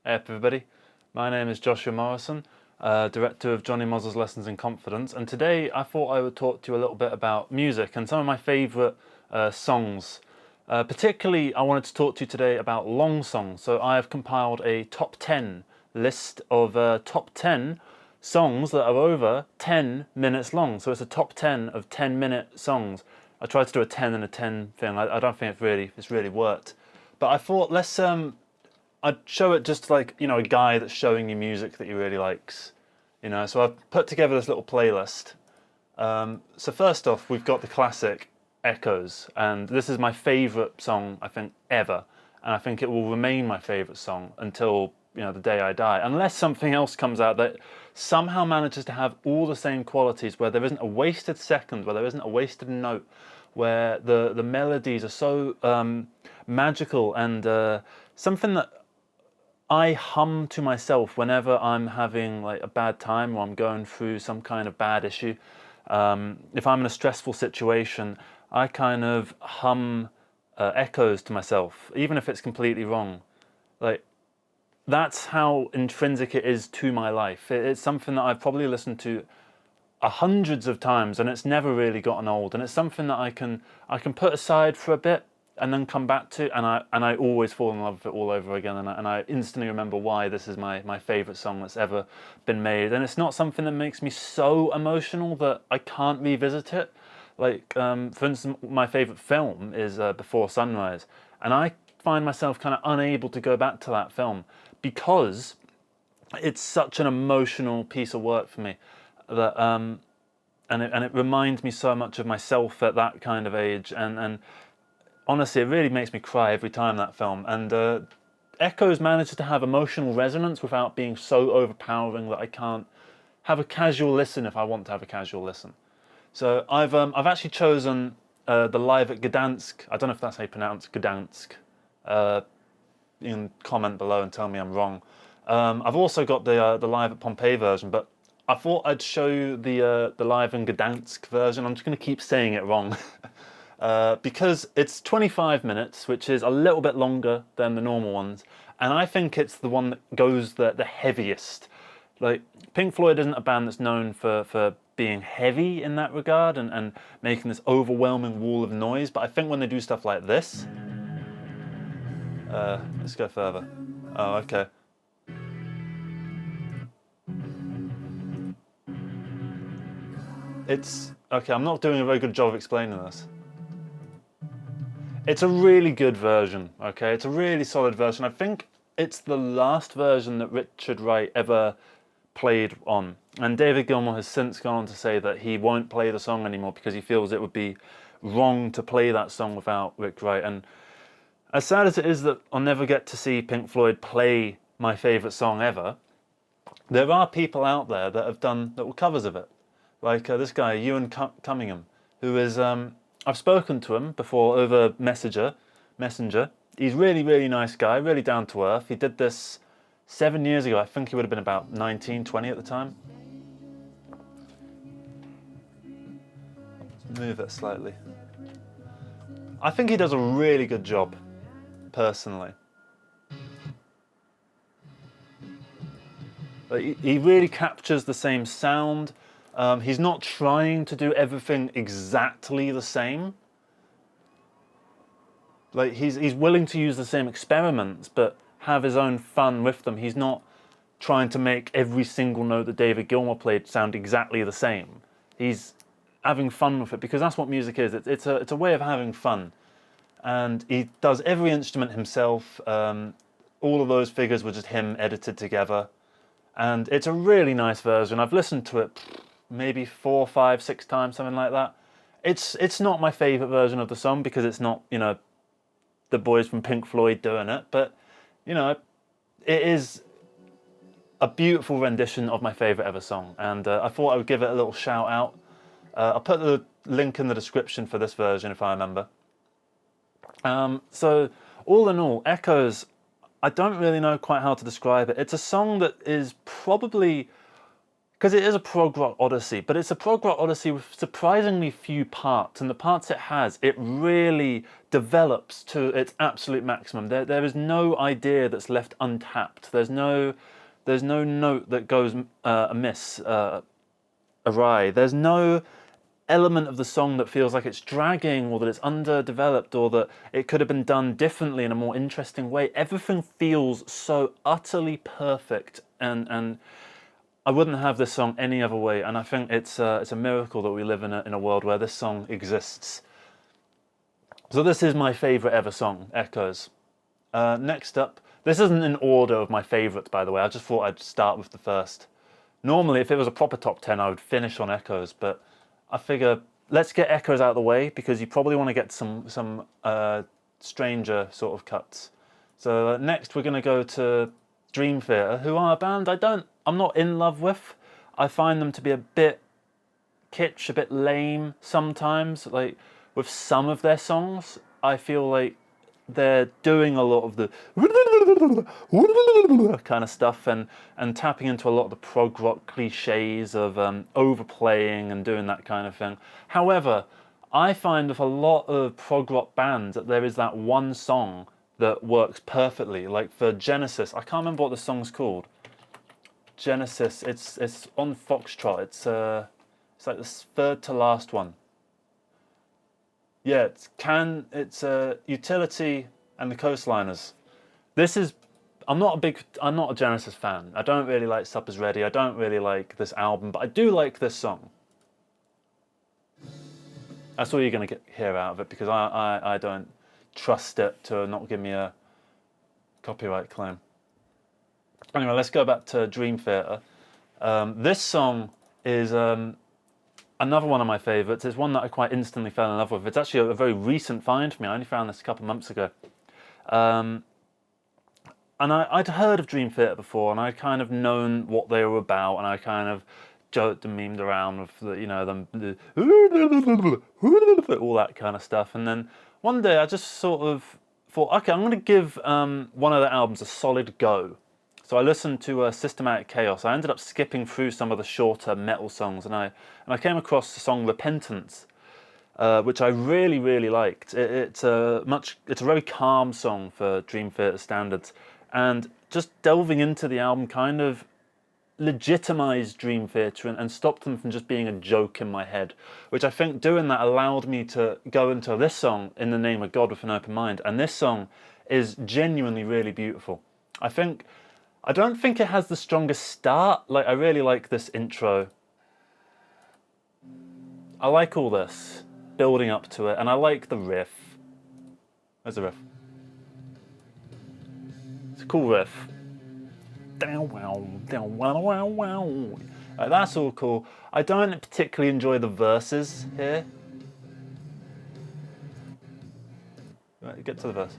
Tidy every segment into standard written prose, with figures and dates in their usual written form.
Hey everybody, my name is Joshua Morrison, director of Jonny Mozza's Lessons in Confidence, and today I thought I would talk to you a little bit about music and some of my favourite songs. Particularly I wanted to talk to you today about long songs, so I have compiled a top 10 list of top 10 songs that are over 10 minutes long, so it's a top 10 of 10-minute songs. I tried to do a 10 and a 10 thing, I don't think it's really worked, but I thought let's I'd show it just like, a guy that's showing you music that he really likes. So I've put together this little playlist. So first off, we've got the classic Echoes, and this is my favourite song, I think, ever. And I think it will remain my favourite song until, the day I die. Unless something else comes out that somehow manages to have all the same qualities, where there isn't a wasted second, where there isn't a wasted note, where the melodies are so magical and something that I hum to myself whenever I'm having like a bad time or I'm going through some kind of bad issue. If I'm in a stressful situation, I kind of hum Echoes to myself, even if it's completely wrong. Like, that's how intrinsic it is to my life. It's something that I've probably listened to hundreds of times, and it's never really gotten old. And it's something that I can put aside for a bit and then come back to, and I always fall in love with it all over again, and I instantly remember why this is my favourite song that's ever been made. And it's not something that makes me so emotional that I can't revisit it. Like, for instance, my favourite film is Before Sunrise, and I find myself kind of unable to go back to that film because it's such an emotional piece of work for me that and it reminds me so much of myself at that kind of age, and honestly, it really makes me cry every time, that film. And Echoes manages to have emotional resonance without being so overpowering that I can't have a casual listen if I want to have a casual listen. So I've actually chosen the live at Gdansk. I don't know if that's how you pronounce Gdansk. You can comment below and tell me I'm wrong. I've also got the live at Pompeii version, but I thought I'd show you the live in Gdansk version. I'm just going to keep saying it wrong. Because it's 25 minutes, which is a little bit longer than the normal ones, and I think it's the one that goes the heaviest. Like, Pink Floyd isn't a band that's known for being heavy in that regard and making this overwhelming wall of noise, but I think when they do stuff like this... let's go further. Oh, okay. Okay, I'm not doing a very good job of explaining this. It's a really good version, okay? It's a really solid version. I think it's the last version that Richard Wright ever played on. And David Gilmour has since gone on to say that he won't play the song anymore because he feels it would be wrong to play that song without Rick Wright. And as sad as it is that I'll never get to see Pink Floyd play my favourite song ever, there are people out there that have done little covers of it. Like this guy, Ewan Cunningham, who is... I've spoken to him before over Messenger. He's really, really nice guy, really down to earth. He did this 7 years ago. I think he would have been about 19, 20 at the time. Let's move it slightly. I think he does a really good job, personally. He really captures the same sound. He's not trying to do everything exactly the same. Like, he's willing to use the same experiments, but have his own fun with them. He's not trying to make every single note that David Gilmour played sound exactly the same. He's having fun with it, because that's what music is. It's a way of having fun. And he does every instrument himself. All of those figures were just him edited together. And it's a really nice version. I've listened to it maybe 4, 5, 6 times, something like that. It's not my favourite version of the song because it's not, the boys from Pink Floyd doing it, but, it is a beautiful rendition of my favourite ever song, and I thought I would give it a little shout out. I'll put the link in the description for this version if I remember. So, all in all, Echoes, I don't really know quite how to describe it. It's a song that is probably because it is a prog rock odyssey, but it's a prog rock odyssey with surprisingly few parts, and the parts it has, it really develops to its absolute maximum. There is no idea that's left untapped. There's no note that goes amiss, awry. There's no element of the song that feels like it's dragging, or that it's underdeveloped, or that it could have been done differently in a more interesting way. Everything feels so utterly perfect, and I wouldn't have this song any other way, and I think it's a miracle that we live in a world where this song exists. So this is my favourite ever song, Echoes. Next up, this isn't in order of my favourites, by the way. I just thought I'd start with the first. Normally, if it was a proper top 10, I would finish on Echoes, but I figure let's get Echoes out of the way, because you probably want to get some stranger sort of cuts. So next we're going to go to Dream Theater, who are a band I'm not in love with. I find them to be a bit kitsch, a bit lame sometimes. Like with some of their songs, I feel like they're doing a lot of the kind of stuff and tapping into a lot of the prog rock cliches of overplaying and doing that kind of thing. However, I find with a lot of prog rock bands that there is that one song that works perfectly. Like for Genesis, I can't remember what the song's called. Genesis, it's on Foxtrot. It's like the third to last one. Yeah, it's Utility and the Coastliners. This is, I'm not a Genesis fan. I don't really like Supper's Ready. I don't really like this album, but I do like this song. That's all you're gonna hear out of it, because I don't trust it to not give me a copyright claim. Anyway, let's go back to Dream Theater. This song is another one of my favourites. It's one that I quite instantly fell in love with. It's actually a very recent find for me. I only found this a couple of months ago. And I'd heard of Dream Theater before, and I'd kind of known what they were about, and I kind of joked and memed around with all that kind of stuff. And then one day I just sort of thought, okay, I'm going to give one of their albums a solid go. So I listened to Systematic Chaos. I ended up skipping through some of the shorter metal songs, and I came across the song Repentance, which I really, really liked. It's a very calm song for Dream Theater standards, and just delving into the album kind of legitimized Dream Theater and stopped them from just being a joke in my head, which I think doing that allowed me to go into this song, In the Name of God, with an open mind. And this song is genuinely really beautiful. I don't think it has the strongest start. Like, I really like this intro. I like all this building up to it, and I like the riff. Where's the riff? It's a cool riff. That's all cool. I don't particularly enjoy the verses here. Right, get to the verse.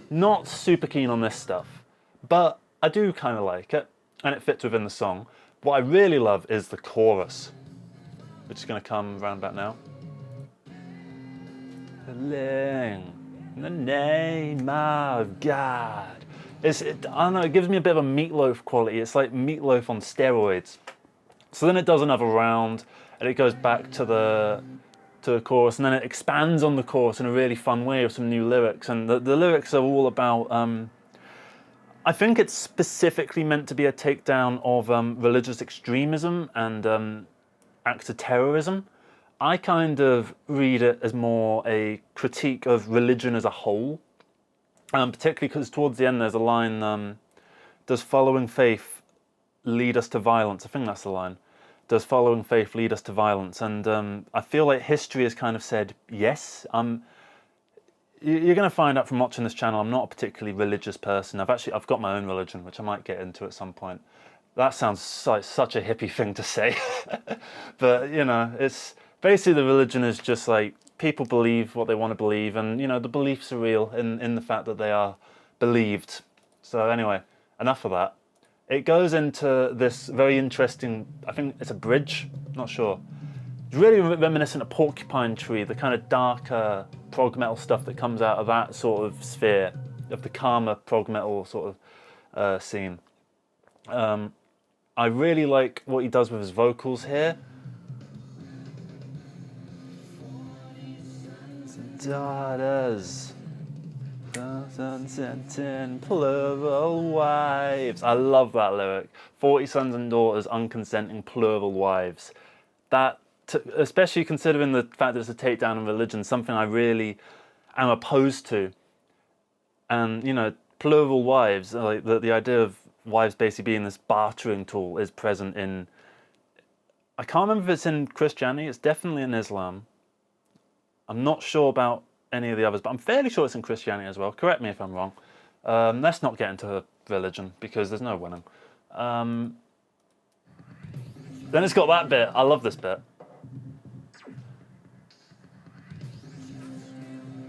Not super keen on this stuff, but I do kind of like it, and it fits within the song. What I really love is the chorus, which is going to come around about now. In the name of God. I don't know, it gives me a bit of a Meatloaf quality. It's like Meatloaf on steroids. So then it does another round, and it goes back to the chorus, and then it expands on the chorus in a really fun way with some new lyrics. And the lyrics are all about... I think it's specifically meant to be a takedown of religious extremism and acts of terrorism. I kind of read it as more a critique of religion as a whole, particularly because towards the end there's a line, does following faith lead us to violence? I think that's the line. Does following faith lead us to violence? And I feel like history has kind of said yes. You're going to find out from watching this channel, I'm not a particularly religious person. I've got my own religion, which I might get into at some point. That sounds like such a hippie thing to say. But, you know, it's basically the religion is just like people believe what they want to believe, and, you know, the beliefs are real in the fact that they are believed. So anyway, enough of that. It goes into this very interesting, I think it's a bridge, not sure. It's really reminiscent of Porcupine Tree, the kind of darker prog metal stuff that comes out of that sort of sphere, of the calmer prog metal sort of scene. I really like what he does with his vocals here. Daughters, sons and 10 plural wives. I love that lyric. 40 sons and daughters, unconsenting plural wives. That, especially considering the fact that it's a takedown of religion, something I really am opposed to. And, you know, plural wives, like the idea of wives basically being this bartering tool is present in, I can't remember if it's in Christianity, it's definitely in Islam. I'm not sure about any of the others, but I'm fairly sure it's in Christianity as well. Correct me if I'm wrong. Let's not get into religion because there's no winning. Then it's got that bit. I love this bit.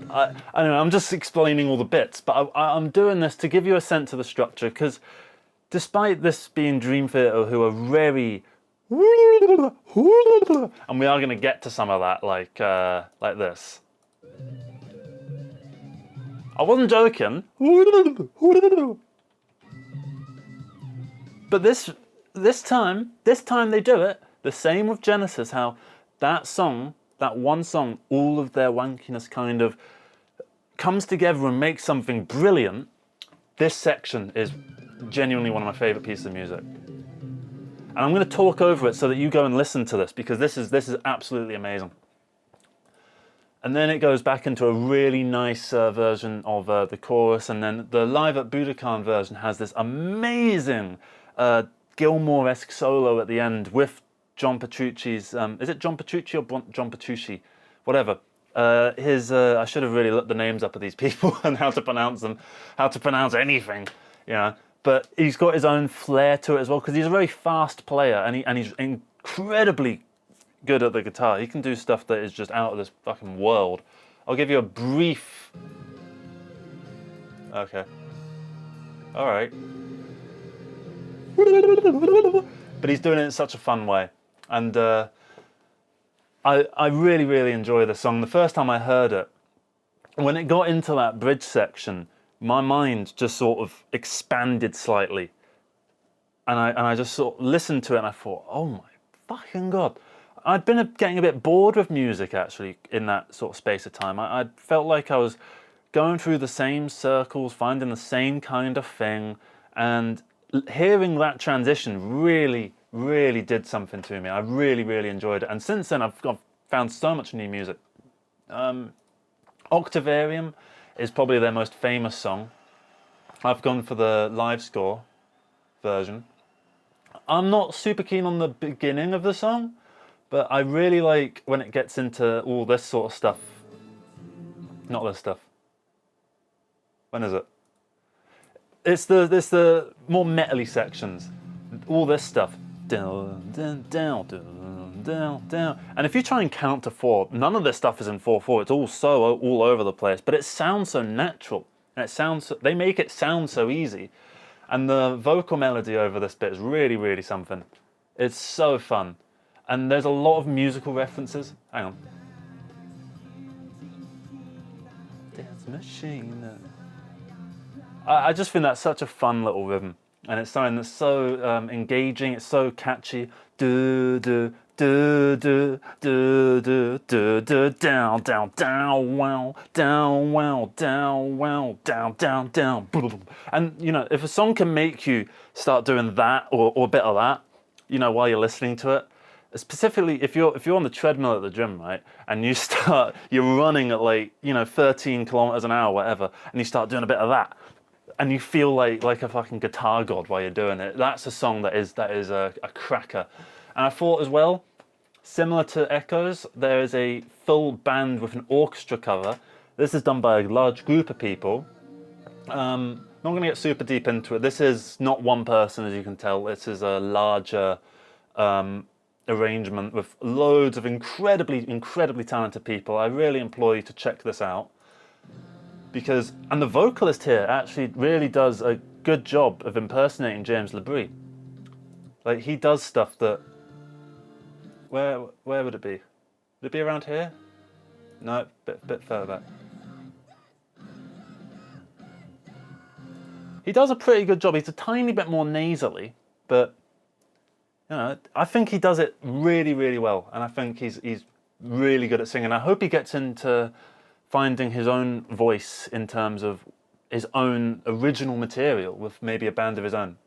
I don't know, I'm just explaining all the bits, but I'm doing this to give you a sense of the structure, because despite this being Dream Theater, who are very... and we are going to get to some of that, like this. I wasn't joking. But this time they do it. The same with Genesis, how that song, that one song, all of their wankiness kind of comes together and makes something brilliant. This section is genuinely one of my favourite pieces of music. And I'm going to talk over it so that you go and listen to this, because this is absolutely amazing. And then it goes back into a really nice version of the chorus, and then the live at Budokan version has this amazing Gilmour-esque solo at the end with John Petrucci's, is it John Petrucci or John Petrucci? Whatever. I should have really looked the names up of these people and how to pronounce them, how to pronounce anything, you know. But he's got his own flair to it as well, because he's a very fast player, and he's incredibly good at the guitar. He can do stuff that is just out of this fucking world. I'll give you a brief... Okay. Alright. But he's doing it in such a fun way. And I really, really enjoy the song. The first time I heard it, when it got into that bridge section, my mind just sort of expanded slightly. And I just sort of listened to it and I thought, oh my fucking God. I'd been getting a bit bored with music, actually, in that sort of space of time. I felt like I was going through the same circles, finding the same kind of thing, and hearing that transition really, really did something to me. I really, really enjoyed it. And since then, I've found so much new music. Octavarium is probably their most famous song. I've gone for the live score version. I'm not super keen on the beginning of the song, but I really like when it gets into all this sort of stuff. Not this stuff. When is it? It's the more metal-y sections. All this stuff. Down, down, down, down, down, down. And if you try and count to 4, none of this stuff is in 4/4. It's all over the place. But it sounds so natural. And they make it sound so easy. And the vocal melody over this bit is really, really something. It's so fun. And there's a lot of musical references. Hang on. Dance machine. I just think that's such a fun little rhythm. And it's something that's so engaging, it's so catchy. Do, do, do, do, do, do, do, do, down, down, down, wow, down, wow, down, wow, down, down, down. Boom. And, you know, if a song can make you start doing that or a bit of that, you know, while you're listening to it, specifically if you're on the treadmill at the gym, right, and you're running at, like, you know, 13 kilometers an hour, whatever, and you start doing a bit of that, and you feel like a fucking guitar god while you're doing it. That's a song that is a cracker. And I thought as well, similar to Echoes, there is a full band with an orchestra cover. This is done by a large group of people. Not going to get super deep into it. This is not one person, as you can tell. This is a larger arrangement with loads of incredibly, incredibly talented people. I really implore you to check this out. And the vocalist here actually really does a good job of impersonating James LaBrie. Like, he does stuff that... Where would it be? Would it be around here? No, bit further back. He does a pretty good job. He's a tiny bit more nasally, but You know, I think he does it really, really well, and I think he's really good at singing. I hope he gets into finding his own voice in terms of his own original material with maybe a band of his own.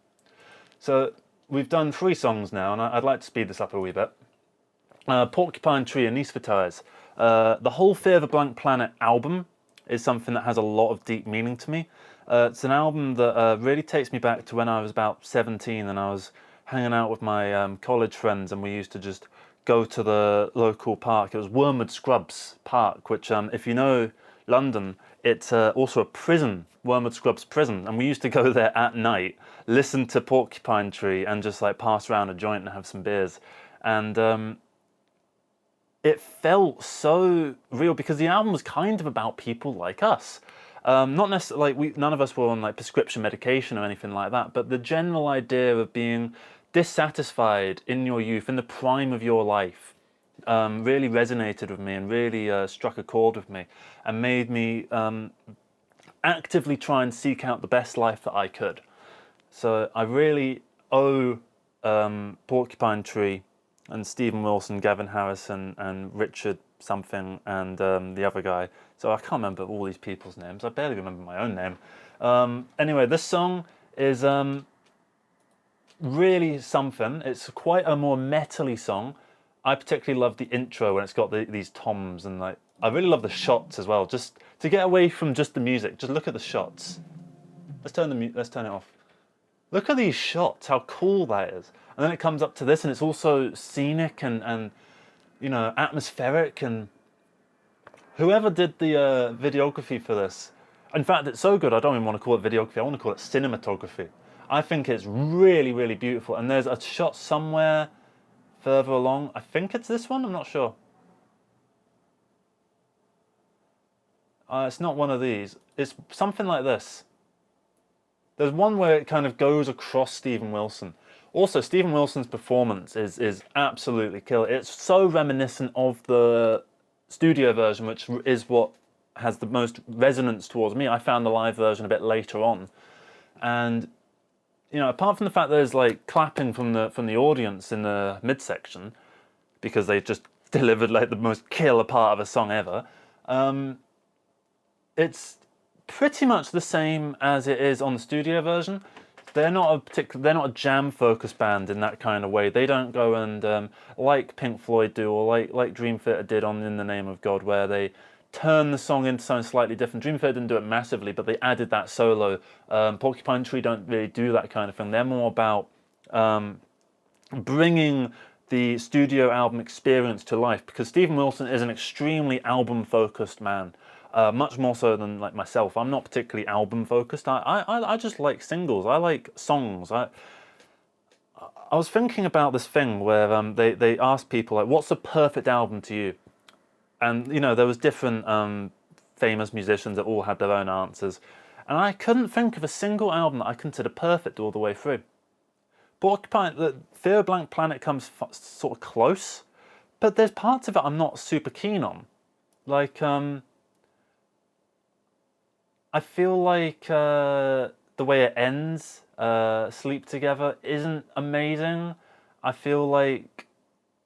So we've done 3 songs now, and I'd like to speed this up a wee bit. Porcupine Tree and Anesthetize. The whole Fear of a Blank Planet album is something that has a lot of deep meaning to me. It's an album that really takes me back to when I was about 17 and I was hanging out with my college friends, and we used to just go to the local park. It was Wormwood Scrubs Park, which if you know London, it's also a prison, Wormwood Scrubs prison, and we used to go there at night, listen to Porcupine Tree, and just like pass around a joint and have some beers. And it felt so real because the album was kind of about people like us. Not necessarily like none of us were on like prescription medication or anything like that, but the general idea of being dissatisfied in your youth, in the prime of your life, really resonated with me and really struck a chord with me and made me actively try and seek out the best life that I could. So I really owe Porcupine Tree and Stephen Wilson, Gavin Harrison, and Richard something, and the other guy. So I can't remember all these people's names. I barely remember my own name. Anyway, this song is really something. It's quite a more metal-y song. I particularly love the intro when it's got these toms, and like I really love the shots as well. Just to get away from just the music, just look at the shots. Let's turn it off. Look at these shots, how cool that is. And then it comes up to this, and it's also scenic and you know, atmospheric. And whoever did the videography for this, in fact, it's so good I don't even want to call it videography. I want to call it cinematography. I think it's really, really beautiful. And there's a shot somewhere further along. I think it's this one. I'm not sure. It's not one of these. It's something like this. There's one where it kind of goes across Stephen Wilson. Also, Stephen Wilson's performance is absolutely killer. It's so reminiscent of the studio version, which is what has the most resonance towards me. I found the live version a bit later on. And you know, apart from the fact there's like clapping from the audience in the midsection, because they just delivered like the most killer part of a song ever, it's pretty much the same as it is on the studio version. They're not a jam-focused band in that kind of way. They don't go and like Pink Floyd do, or like Dream Theater did on In the Name of God, where they turn the song into something slightly different. Dream Theater didn't do it massively, but they added that solo. Porcupine Tree don't really do that kind of thing. They're more about bringing the studio album experience to life, because Stephen Wilson is an extremely album-focused man. Much more so than like myself. I'm not particularly album focused. I just like singles. I like songs. I was thinking about this thing where they asked people like, what's the perfect album to you? And you know, there was different famous musicians that all had their own answers, and I couldn't think of a single album that I consider perfect all the way through. The Fear of Blank Planet comes sort of close, but there's parts of it I'm not super keen on. Like I feel like the way it ends, Sleep Together, isn't amazing. I feel like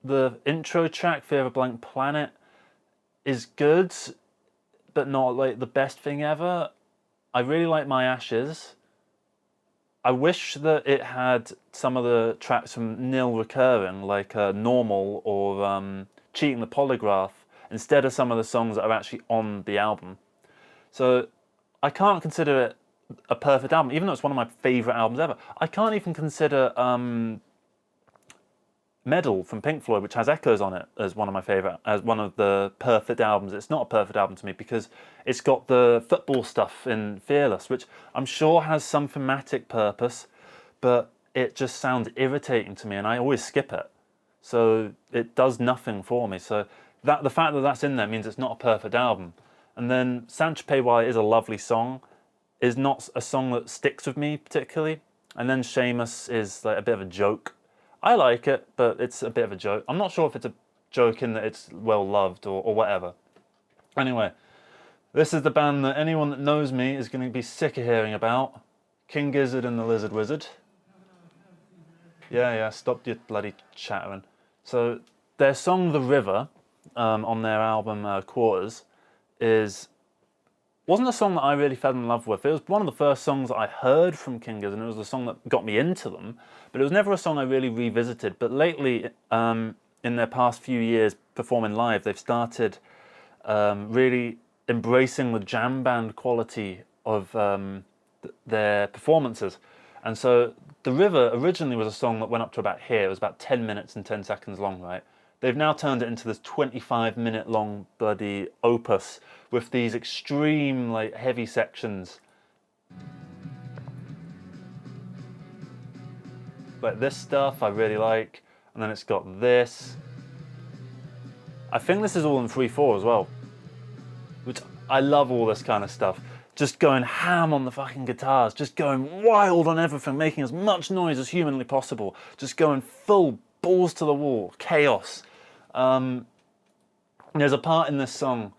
the intro track, Fear of a Blank Planet, is good, but not like the best thing ever. I really like My Ashes. I wish that it had some of the tracks from Nil recurring, like Normal or Cheating the Polygraph, instead of some of the songs that are actually on the album. So I can't consider it a perfect album, even though it's one of my favourite albums ever. I can't even consider Medal from Pink Floyd, which has Echoes on it, as one of my favourite, as one of the perfect albums. It's not a perfect album to me because it's got the football stuff in Fearless, which I'm sure has some thematic purpose, but it just sounds irritating to me and I always skip it. So it does nothing for me. So the fact that that's in there means it's not a perfect album. And then Saint-Tropez is a lovely song, is not a song that sticks with me particularly. And then Seamus is like a bit of a joke. I like it, but it's a bit of a joke. I'm not sure if it's a joke in that it's well loved or whatever. Anyway, this is the band that anyone that knows me is going to be sick of hearing about. King Gizzard and the Lizard Wizard. Yeah, stop your bloody chattering. So their song "The River" on their album Quarters wasn't a song that I really fell in love with. It was one of the first songs that I heard from King Gizzard, and it was the song that got me into them. But it was never a song I really revisited. But lately, in their past few years performing live, they've started really embracing the jam band quality of their performances. And so The River originally was a song that went up to about here. It was about 10 minutes and 10 seconds long, right? They've now turned it into this 25-minute long bloody opus with these extreme, like, heavy sections. Like this stuff I really like, and then it's got this. I think this is all in 3/4 as well, which I love all this kind of stuff. Just going ham on the fucking guitars, just going wild on everything, making as much noise as humanly possible, just going full balls to the wall, chaos. There's a part in this song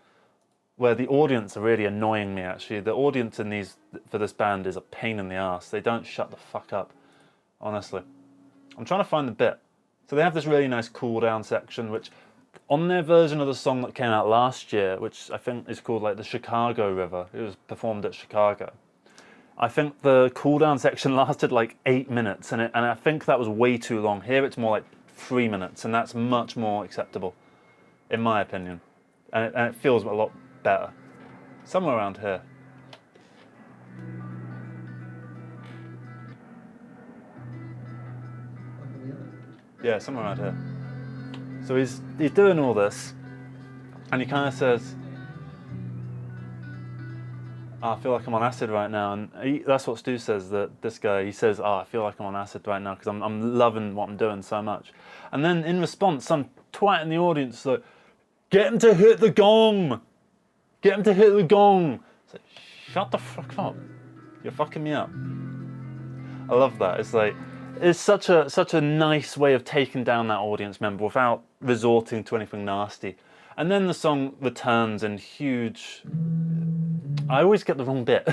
where the audience are really annoying me, actually. The audience for this band is a pain in the ass. They don't shut the fuck up, honestly. I'm trying to find the bit. So they have this really nice cool down section, which on their version of the song that came out last year, which I think is called like the Chicago River, it was performed at Chicago. I think the cool down section lasted like 8 minutes, and I think that was way too long. Here it's more like 3 minutes, and that's much more acceptable, in my opinion. And it feels a lot better. Somewhere around here. Yeah, somewhere around here. So he's doing all this, and he kind of says, oh, I feel like I'm on acid right now. And that's what Stu says, that this guy, he says, oh, I feel like I'm on acid right now because I'm loving what I'm doing so much. And then in response, some twat in the audience is like, get him to hit the gong! Get him to hit the gong! It's like, shut the fuck up. You're fucking me up. I love that. It's like, it's such a nice way of taking down that audience member without resorting to anything nasty. And then the song returns in huge... I always get the wrong bit.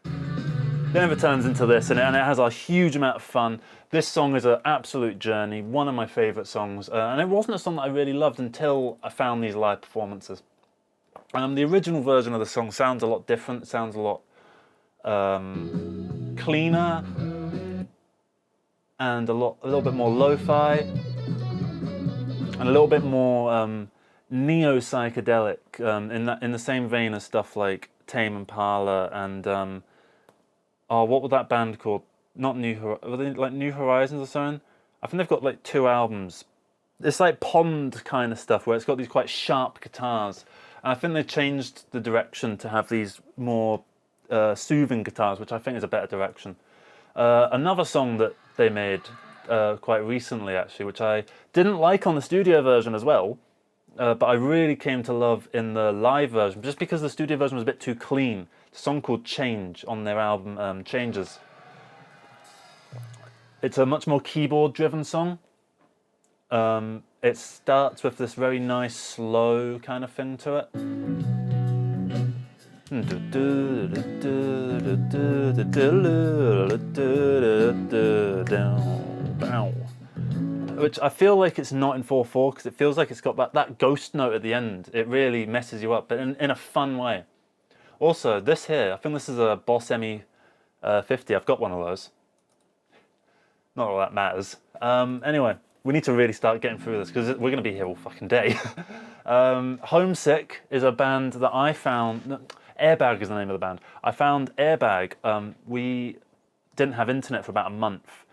Then it returns into this, and it has a huge amount of fun. This song is an absolute journey, one of my favourite songs, and it wasn't a song that I really loved until I found these live performances. The original version of the song sounds a lot different. It sounds a lot cleaner and a little bit more lo-fi and a little bit more neo-psychedelic in the same vein as stuff like Tame Impala and what was that band called? Not were they like New Horizons or something? I think they've got like 2 albums. It's like Pond kind of stuff where it's got these quite sharp guitars. And I think they changed the direction to have these more soothing guitars, which I think is a better direction. Another song that they made quite recently, actually, which I didn't like on the studio version as well, but I really came to love in the live version, just because the studio version was a bit too clean. It's a song called Change on their album Changes. It's a much more keyboard-driven song. It starts with this very nice, slow kind of thing to it. Which I feel like it's not in 4/4 because it feels like it's got that ghost note at the end. It really messes you up, but in a fun way. Also, this here, I think this is a Boss ME 50. I've got one of those. Not all that matters. Anyway, we need to really start getting through this because we're going to be here all fucking day. Homesick is a band that I found. Airbag is the name of the band. I found Airbag. We didn't have internet for about a month.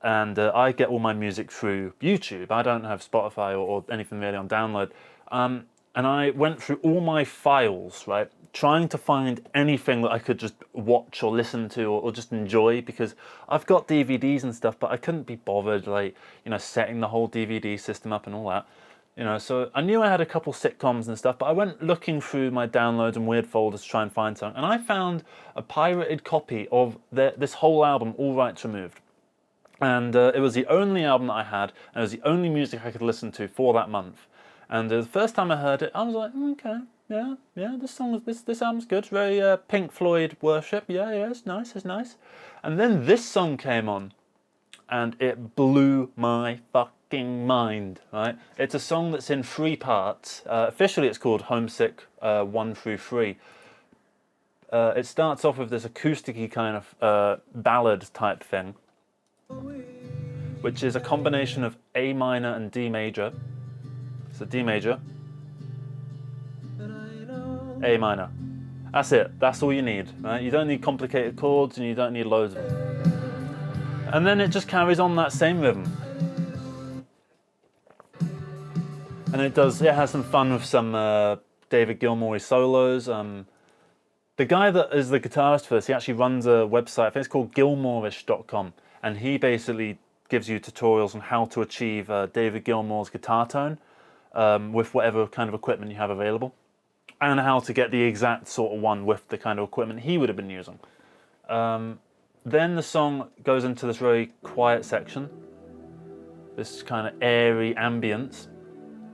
And I get all my music through YouTube. I don't have Spotify or anything really on download. And I went through all my files, right, trying to find anything that I could just watch or listen to or just enjoy, because I've got DVDs and stuff, but I couldn't be bothered, like, setting the whole DVD system up and all that. So I knew I had a couple sitcoms and stuff, but I went looking through my downloads and weird folders to try and find something. And I found a pirated copy of this whole album, all rights removed. And it was the only album that I had, and it was the only music I could listen to for that month. And the first time I heard it, I was like, okay, yeah, this album's good. It's very Pink Floyd worship. Yeah, it's nice. And then this song came on, and it blew my fucking mind, right? It's a song that's in 3 parts. Officially it's called Homesick 1 through 3. It starts off with this acoustic-y kind of ballad type thing, which is a combination of A minor and D major. So D major, A minor. That's it. That's all you need, right? You don't need complicated chords and you don't need loads of them. And then it just carries on that same rhythm. And it has some fun with some David Gilmour solos. The guy that is the guitarist for this, he actually runs a website, I think it's called gilmourish.com, and he basically gives you tutorials on how to achieve David Gilmour's guitar tone with whatever kind of equipment you have available, and how to get the exact sort of one with the kind of equipment he would have been using. Then the song goes into this very quiet section, this kind of airy ambience,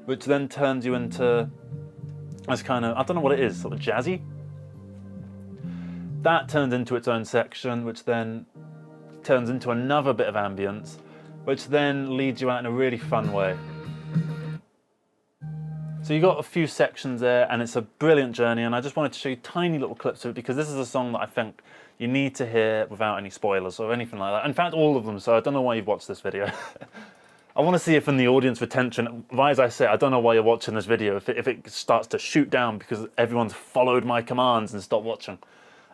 which then turns you into this kind of, I don't know what it is, sort of jazzy? That turns into its own section, which then turns into another bit of ambience, which then leads you out in a really fun way. So you got a few sections there, and it's a brilliant journey, and I just wanted to show you tiny little clips of it because this is a song that I think you need to hear without any spoilers or anything like that. In fact, all of them, so I don't know why you've watched this video. I want to see if in the audience retention, right as I say, I don't know why you're watching this video, if it starts to shoot down because everyone's followed my commands and stopped watching.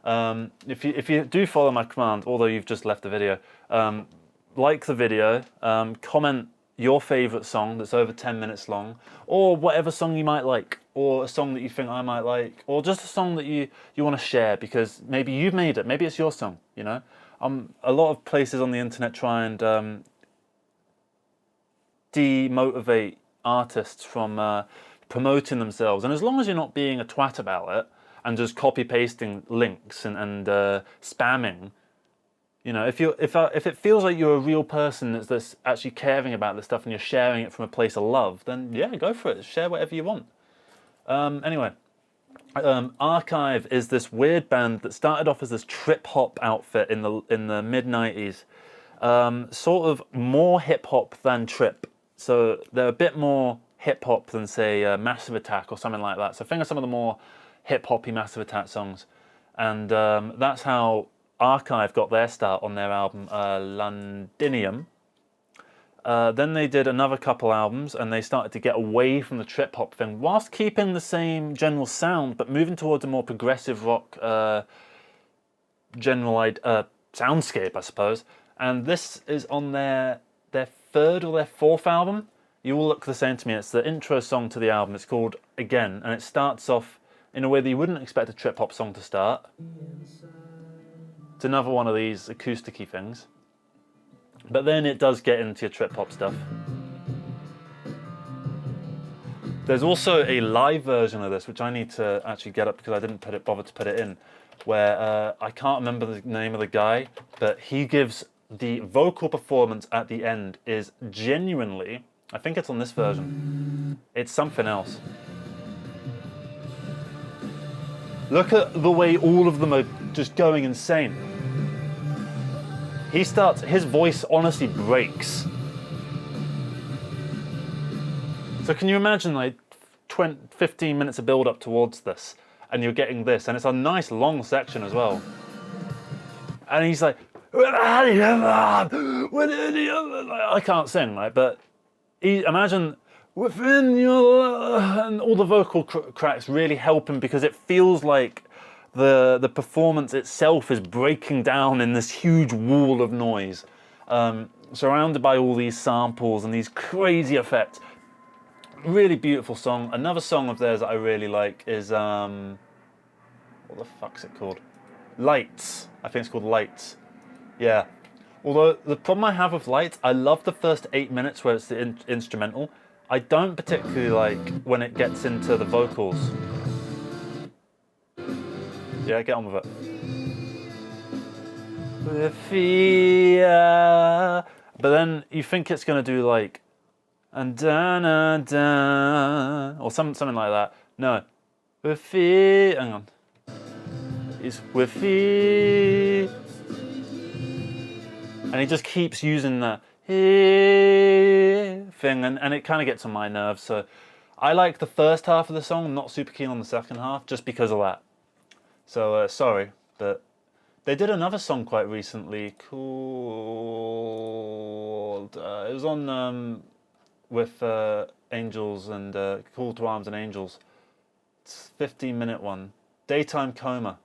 If you do follow my command, although you've just left the video, like the video, comment your favourite song that's over 10 minutes long, or whatever song you might like, or a song that you think I might like, or just a song that you want to share because maybe you've made it, maybe it's your song, you know? A lot of places on the internet try and demotivate artists from promoting themselves, and as long as you're not being a twat about it and just copy-pasting links and spamming, you know, if it feels like you're a real person that's actually caring about this stuff and you're sharing it from a place of love, then yeah, go for it. Share whatever you want. Anyway, Archive is this weird band that started off as this trip-hop outfit in the mid-90s. Sort of more hip-hop than trip. So they're a bit more hip-hop than, say, Massive Attack or something like that. So think of some of the more hip-hoppy Massive Attack songs. And that's how Archive got their start on their album Londinium. Then they did another couple albums and they started to get away from the trip-hop thing whilst keeping the same general sound but moving towards a more progressive rock soundscape, I suppose. And this is on their 3rd or their 4th album. You all look the same to me. It's the intro song to the album. It's called Again, and it starts off in a way that you wouldn't expect a trip-hop song to start. It's another one of these acoustic-y things. But then it does get into your trip-hop stuff. There's also a live version of this, which I need to actually get up because I didn't bother to put it in, where I can't remember the name of the guy, but he gives the vocal performance at the end is genuinely, I think it's on this version, it's something else. Look at the way all of them are just going insane. His voice honestly breaks. So can you imagine like 15 minutes of build up towards this and you're getting this, and it's a nice long section as well. And he's like, I can't sing, right? But imagine within your, and all the vocal cracks really help him because it feels like the performance itself is breaking down in this huge wall of noise, surrounded by all these samples and these crazy effects. Really beautiful song. Another song of theirs that I really like is what the fuck's it called? Lights. I think it's called Lights. Yeah. Although the problem I have with Lights, I love the first 8 minutes where it's the instrumental. I don't particularly like when it gets into the vocals. Yeah, get on with it. But then you think it's going to do like, and da da or something like that. No. Hang on. It's And he just keeps using that thing, and it kind of gets on my nerves. So I like the first half of the song, I'm not super keen on the second half, just because of that. So sorry, but they did another song quite recently called, it was on with Angels and Call to Arms and Angels. It's a 15-minute one. Daytime Coma.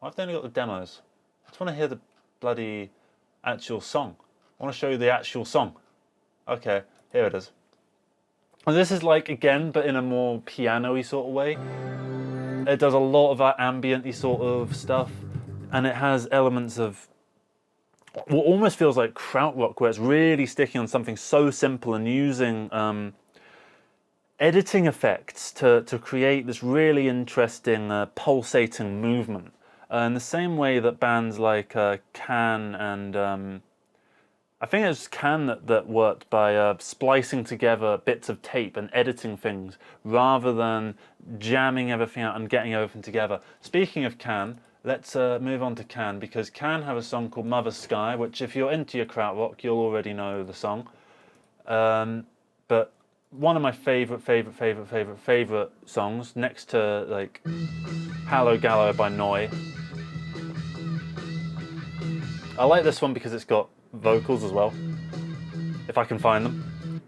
I've only got the demos. I just want to hear the bloody actual song. I want to show you the actual song. Okay, here it is. And this is like, again, but in a more piano-y sort of way. It does a lot of that ambient-y sort of stuff. And it has elements of what almost feels like Krautrock, where it's really sticking on something so simple and using editing effects to create this really interesting pulsating movement. In the same way that bands like Can and I think it was Can that worked by splicing together bits of tape and editing things rather than jamming everything out and getting everything together. Speaking of Can, let's move on to Can, because Can have a song called Mother's Sky, which if you're into your Krautrock, you'll already know the song. But one of my favorite songs, next to like Hallow Gallow by Noi. I like this one because it's got vocals as well, if I can find them.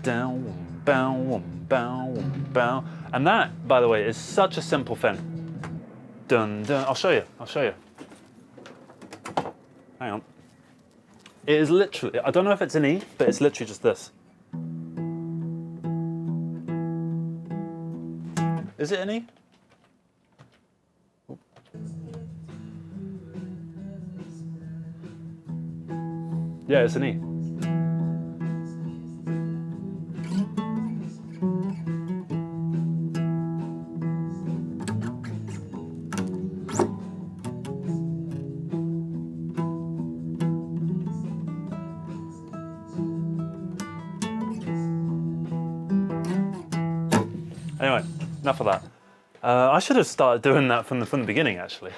Down, bow, bow, bow. And that, by the way, is such a simple thing. Dun, dun. I'll show you. Hang on. It is literally, I don't know if it's an E, but it's literally just this. Is it an E? Yeah, it's an E. Anyway, enough of that. I should have started doing that from the beginning, actually.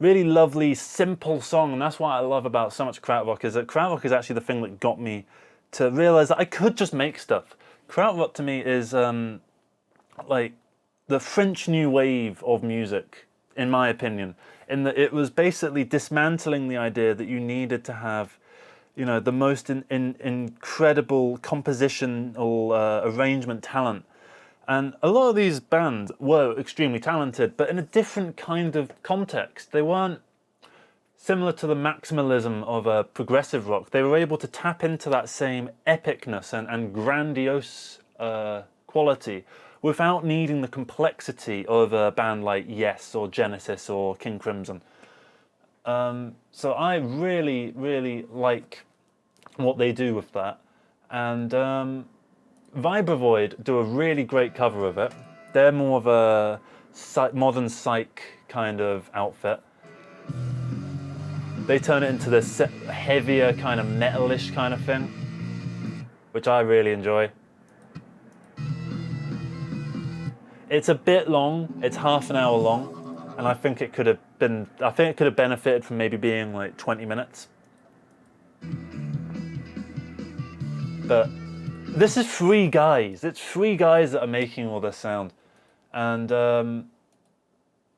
Really lovely, simple song, and that's what I love about so much Krautrock, is that Krautrock is actually the thing that got me to realize that I could just make stuff. Krautrock to me is like the French New Wave of music, in my opinion, in that it was basically dismantling the idea that you needed to have, you know, the most incredible compositional arrangement talent. And a lot of these bands were extremely talented, but in a different kind of context. They weren't similar to the maximalism of progressive rock. They were able to tap into that same epicness and grandiose quality without needing the complexity of a band like Yes or Genesis or King Crimson. So I really like what they do with that. And Vibravoid do a really great cover of it. They're more of a modern psych kind of outfit. They turn it into this heavier kind of metalish kind of thing, which I really enjoy. It's a bit long. It's half an hour long, and I think it could have benefited from maybe being like 20 minutes. But this is three guys. It's three guys that are making all this sound. And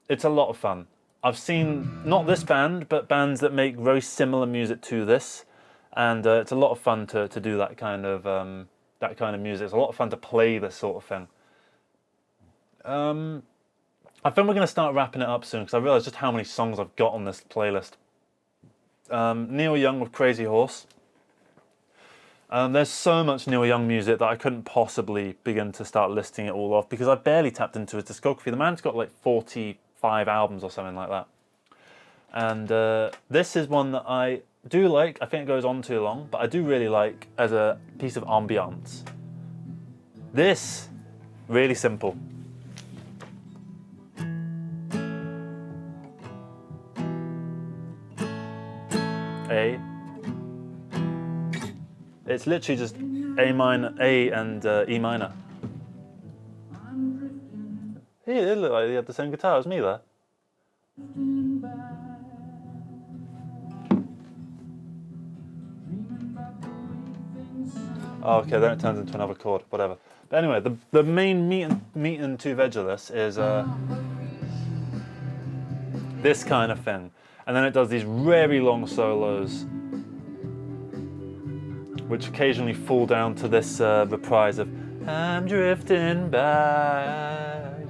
it's a lot of fun. I've seen, not this band, but bands that make very similar music to this. And it's a lot of fun to do that kind of music. It's a lot of fun to play this sort of thing. I think we're going to start wrapping it up soon, because I realise just how many songs I've got on this playlist. Neil Young with Crazy Horse. There's so much Neil Young music that I couldn't possibly begin to start listing it all off, because I've barely tapped into his discography. The man's got like 45 albums or something like that. And this is one that I do like. I think it goes on too long, but I do really like as a piece of ambiance. This, really simple. A. It's literally just A minor, A and E minor. Yeah, it did look like he had the same guitar as me there. Oh, okay, then it turns into another chord, whatever. But anyway, the main meat and two veg of this is this kind of thing. And then it does these very long solos, which occasionally fall down to this reprise of I'm drifting back,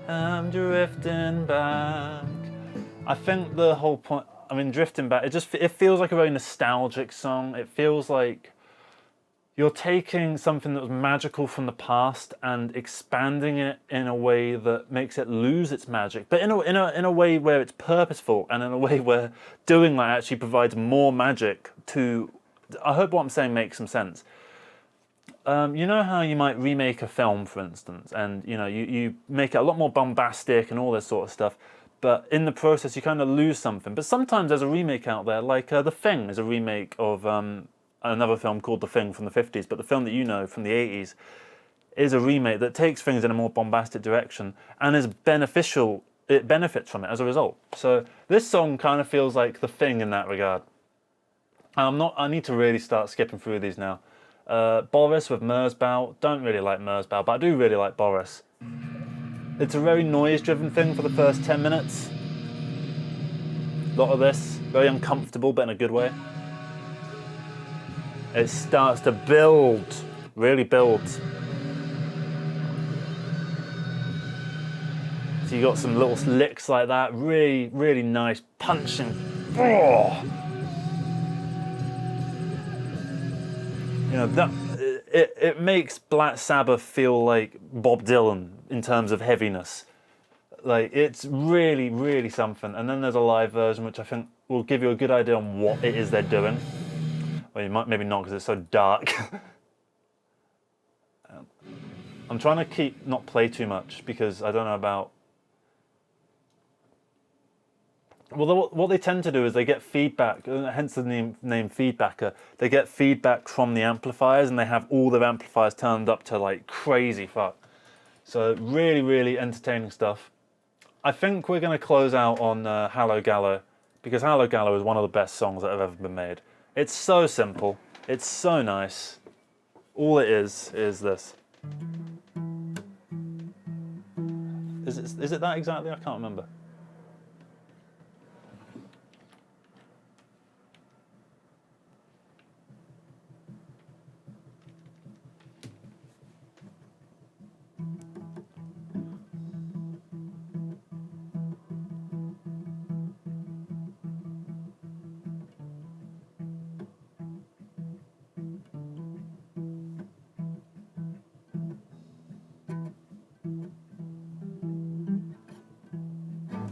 I'm drifting back. I think the whole point, I mean, drifting back, it feels like a very nostalgic song. It feels like you're taking something that was magical from the past and expanding it in a way that makes it lose its magic, but in a way where it's purposeful, and in a way where doing that actually provides more magic to. I hope what I'm saying makes some sense. You know how you might remake a film, for instance, and you make it a lot more bombastic and all this sort of stuff, but in the process you kind of lose something. But sometimes there's a remake out there, like The Thing is a remake of another film called The Thing from the 50s, but the film that you know from the 80s is a remake that takes things in a more bombastic direction and is beneficial. It benefits from it as a result. So this song kind of feels like The Thing in that regard. I need to really start skipping through these now. Boris with Merzbow. Don't really like Merzbow, but I do really like Boris. It's a very noise-driven thing for the first 10 minutes. A lot of this, very uncomfortable, but in a good way. It starts to build, really builds. So you got some little licks like that, really, really nice punching. Oh! It makes Black Sabbath feel like Bob Dylan in terms of heaviness. Like, it's really, really something. And then there's a live version, which I think will give you a good idea on what it is they're doing. Well, you might maybe not, because it's so dark. I'm trying to not play too much, because I don't know about. Well, what they tend to do is they get feedback, hence the name feedbacker. They get feedback from the amplifiers, and they have all their amplifiers turned up to like crazy fuck. So really, really entertaining stuff. I think we're going to close out on Hallow Gallow, because Hallow Gallow is one of the best songs that have ever been made. It's so simple. It's so nice. All it is this. Is it that exactly? I can't remember.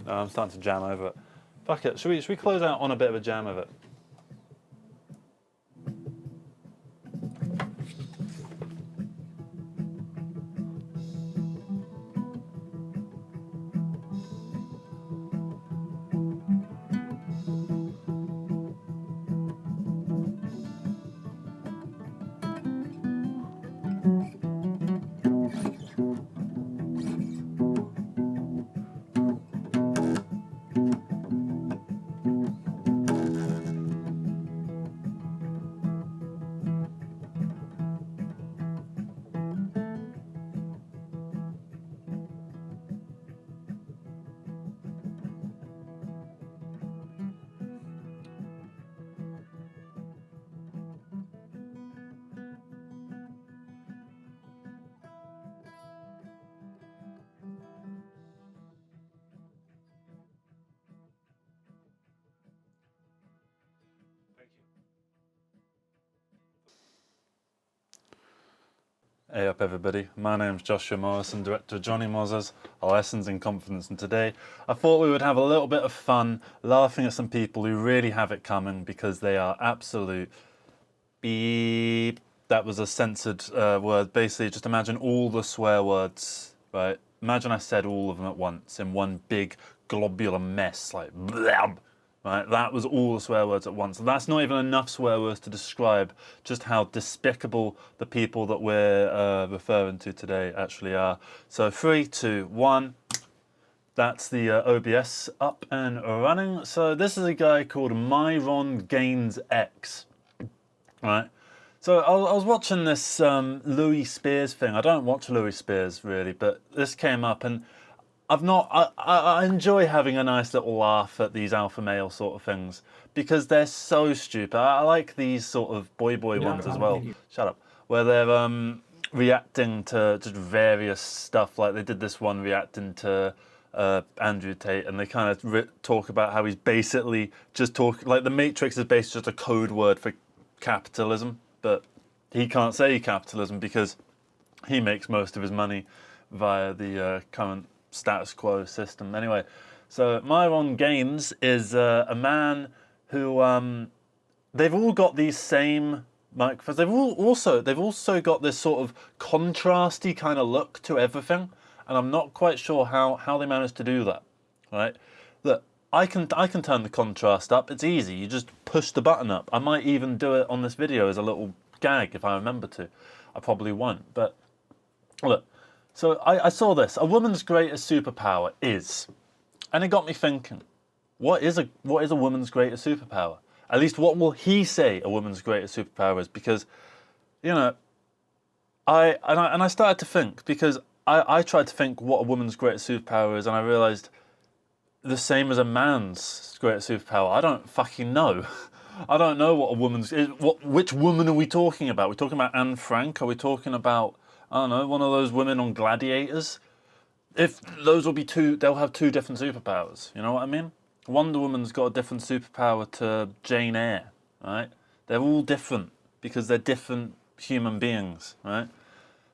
I'm starting to jam over it. Fuck it, should we close out on a bit of a jam of it? Hey up everybody, my name's Joshua Morrison, director of Jonny Mozza's Lessons in Confidence, and today I thought we would have a little bit of fun laughing at some people who really have it coming, because they are absolute beep. That was a censored word. Basically, just imagine all the swear words, right? Imagine I said all of them at once in one big globular mess, like blab. Right, that was all the swear words at once. And that's not even enough swear words to describe just how despicable the people that we're referring to today actually are. So 3, 2, 1. That's the OBS up and running. So this is a guy called Myron Gaines X, right? So I was watching this Louis Spears thing. I don't watch Louis Spears really, but this came up, and I enjoy having a nice little laugh at these alpha male sort of things because they're so stupid. I like these sort of boy ones as well. Shut up. Where they're reacting to just various stuff. Like they did this one reacting to Andrew Tate, and they kind of talk about how he's basically just like the Matrix is basically just a code word for capitalism, but he can't say capitalism because he makes most of his money via the current status quo system. Anyway, so Myron Gaines is a man who they've all got these same microphones. They've also got this sort of contrasty kind of look to everything, and I'm not quite sure how they managed to do that. Right? Look, I can turn the contrast up. It's easy. You just push the button up. I might even do it on this video as a little gag if I remember to. I probably won't. But look. So I saw this. A woman's greatest superpower is, and it got me thinking, what is a woman's greatest superpower? At least what will he say a woman's greatest superpower is? Because, you know, I started to think, because I tried to think what a woman's greatest superpower is, and I realised the same as a man's greatest superpower. I don't fucking know. I don't know what a woman's is. Which woman are we talking about? Are we talking about Anne Frank? Are we talking about, I don't know, one of those women on Gladiators? If those will be they'll have two different superpowers. You know what I mean? Wonder Woman's got a different superpower to Jane Eyre, right? They're all different because they're different human beings, right?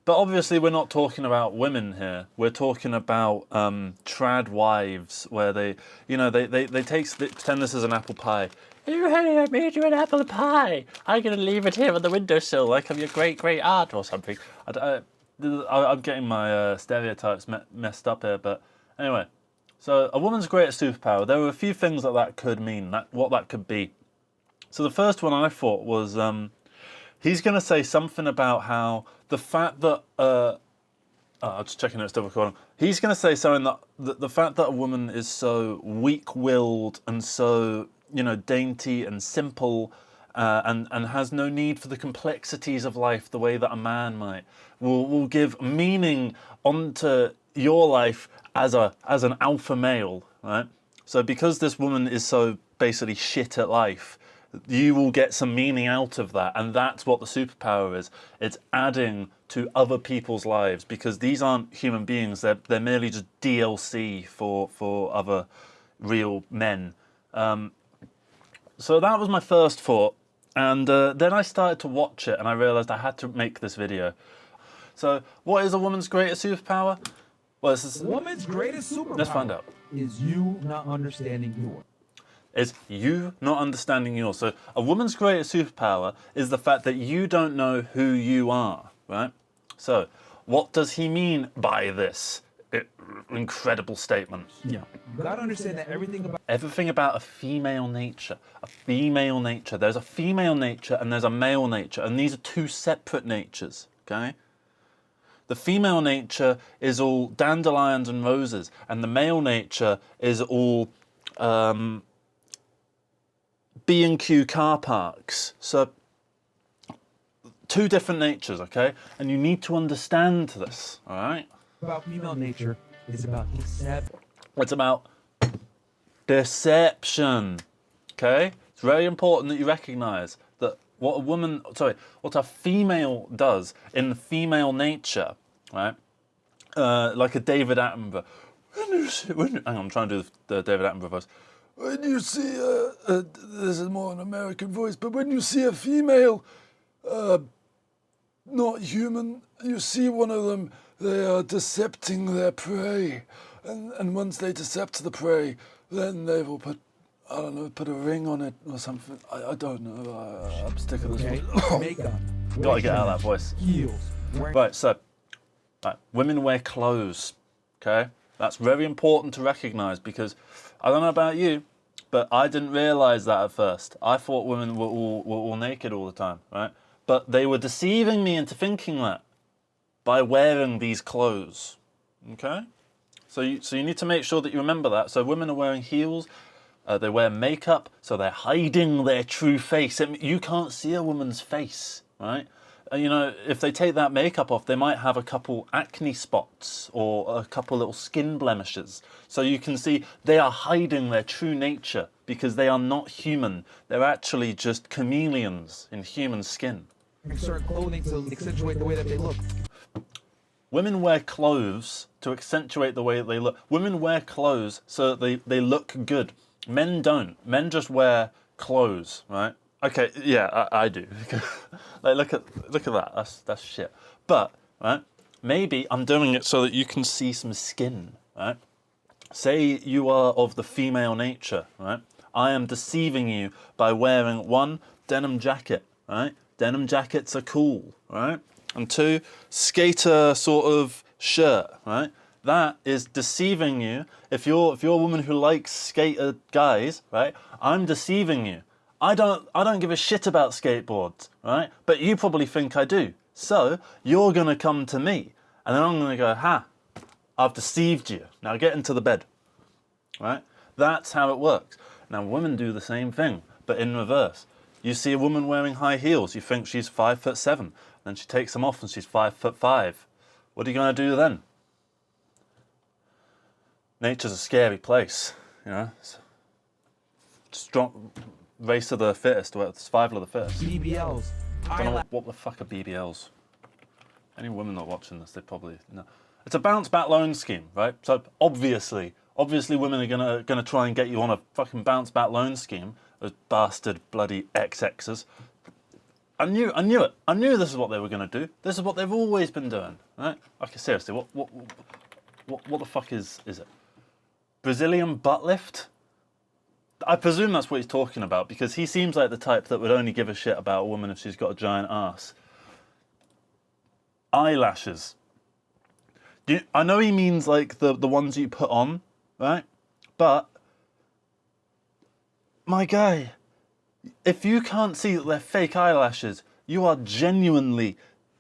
But obviously we're not talking about women here. We're talking about trad wives where they pretend this is an apple pie. You honey, I made you an apple pie. I'm going to leave it here on the windowsill like I'm your great aunt or something. I'm getting my stereotypes messed up here, but anyway. So a woman's greatest superpower, there were a few things that could mean, what that could be. So the first one I thought was, he's going to say something about how the fact that, I'm just checking it's still recording. He's going to say something that the fact that a woman is so weak-willed and so, you know, dainty and simple and has no need for the complexities of life the way that a man might, will give meaning onto your life as an alpha male, right? So because this woman is so basically shit at life, you will get some meaning out of that, and that's what the superpower is. It's adding to other people's lives, because these aren't human beings, they're merely just DLC for other real men. So that was my first thought, and then I started to watch it and I realised I had to make this video. So what is a woman's greatest superpower? Well, A woman's greatest superpower, let's find out, is you not understanding yours. Is you not understanding yours. So a woman's greatest superpower is the fact that you don't know who you are, right? So what does he mean by this incredible statement? Yeah. You gotta understand that everything about a female nature. There's a female nature and there's a male nature, and these are two separate natures, okay? The female nature is all dandelions and roses, and the male nature is all B&Q car parks. So two different natures, okay? And you need to understand this, all right? about female nature is about deception. It's about deception, okay? It's very important that you recognize that what a female does in the female nature, right? Like a David Attenborough. Hang on, I'm trying to do the David Attenborough voice. When you see this is more an American voice, but when you see a female, not human, you see one of them, they are decepting their prey, and once they decept the prey, then they will put, I don't know, put a ring on it or something. I don't know. I'm sick of this. Okay. Makeup. Gotta get out of that voice. Heels. Right, so women wear clothes. Okay, that's very important to recognise, because I don't know about you, but I didn't realise that at first. I thought women were all naked all the time, right? But they were deceiving me into thinking that by wearing these clothes. Okay, So you need to make sure that you remember that. So women are wearing heels, they wear makeup, so they're hiding their true face. You can't see a woman's face, right? You know, if they take that makeup off, they might have a couple acne spots or a couple little skin blemishes. So you can see they are hiding their true nature because they are not human. They're actually just chameleons in human skin. Certain clothing to accentuate the way that they look. Women wear clothes to accentuate the way that they look. Women wear clothes so that they look good. Men don't. Men just wear clothes, right? Okay, yeah, I do. Like, look at that. That's shit. But right, maybe I'm doing it so that you can see some skin, right? Say you are of the female nature, right? I am deceiving you by wearing 1, denim jacket, right? Denim jackets are cool, right? And 2, skater sort of shirt, right? That is deceiving you. If you're a woman who likes skater guys, right? I'm deceiving you. I don't give a shit about skateboards, right? But you probably think I do. So you're gonna come to me, and then I'm gonna go, ha, I've deceived you. Now get into the bed, right? That's how it works. Now women do the same thing, but in reverse. You see a woman wearing high heels, you think she's 5'7", then she takes them off and she's 5'5". What are you gonna do then? Nature's a scary place, you know. It's strong. Race of the fittest, or survival of the fittest. BBLs. I don't know what the fuck are BBLs. Any women not watching this, they probably know. It's a bounce back loan scheme, right? So obviously women are gonna try and get you on a fucking bounce back loan scheme. Those bastard bloody XXs. I knew it. I knew this is what they were gonna do. This is what they've always been doing, right? Okay, seriously, what the fuck is it? Brazilian butt lift? I presume that's what he's talking about because he seems like the type that would only give a shit about a woman if she's got a giant ass. Eyelashes. I know he means like the ones you put on, right? But, my guy, if you can't see that they're fake eyelashes, you are genuinely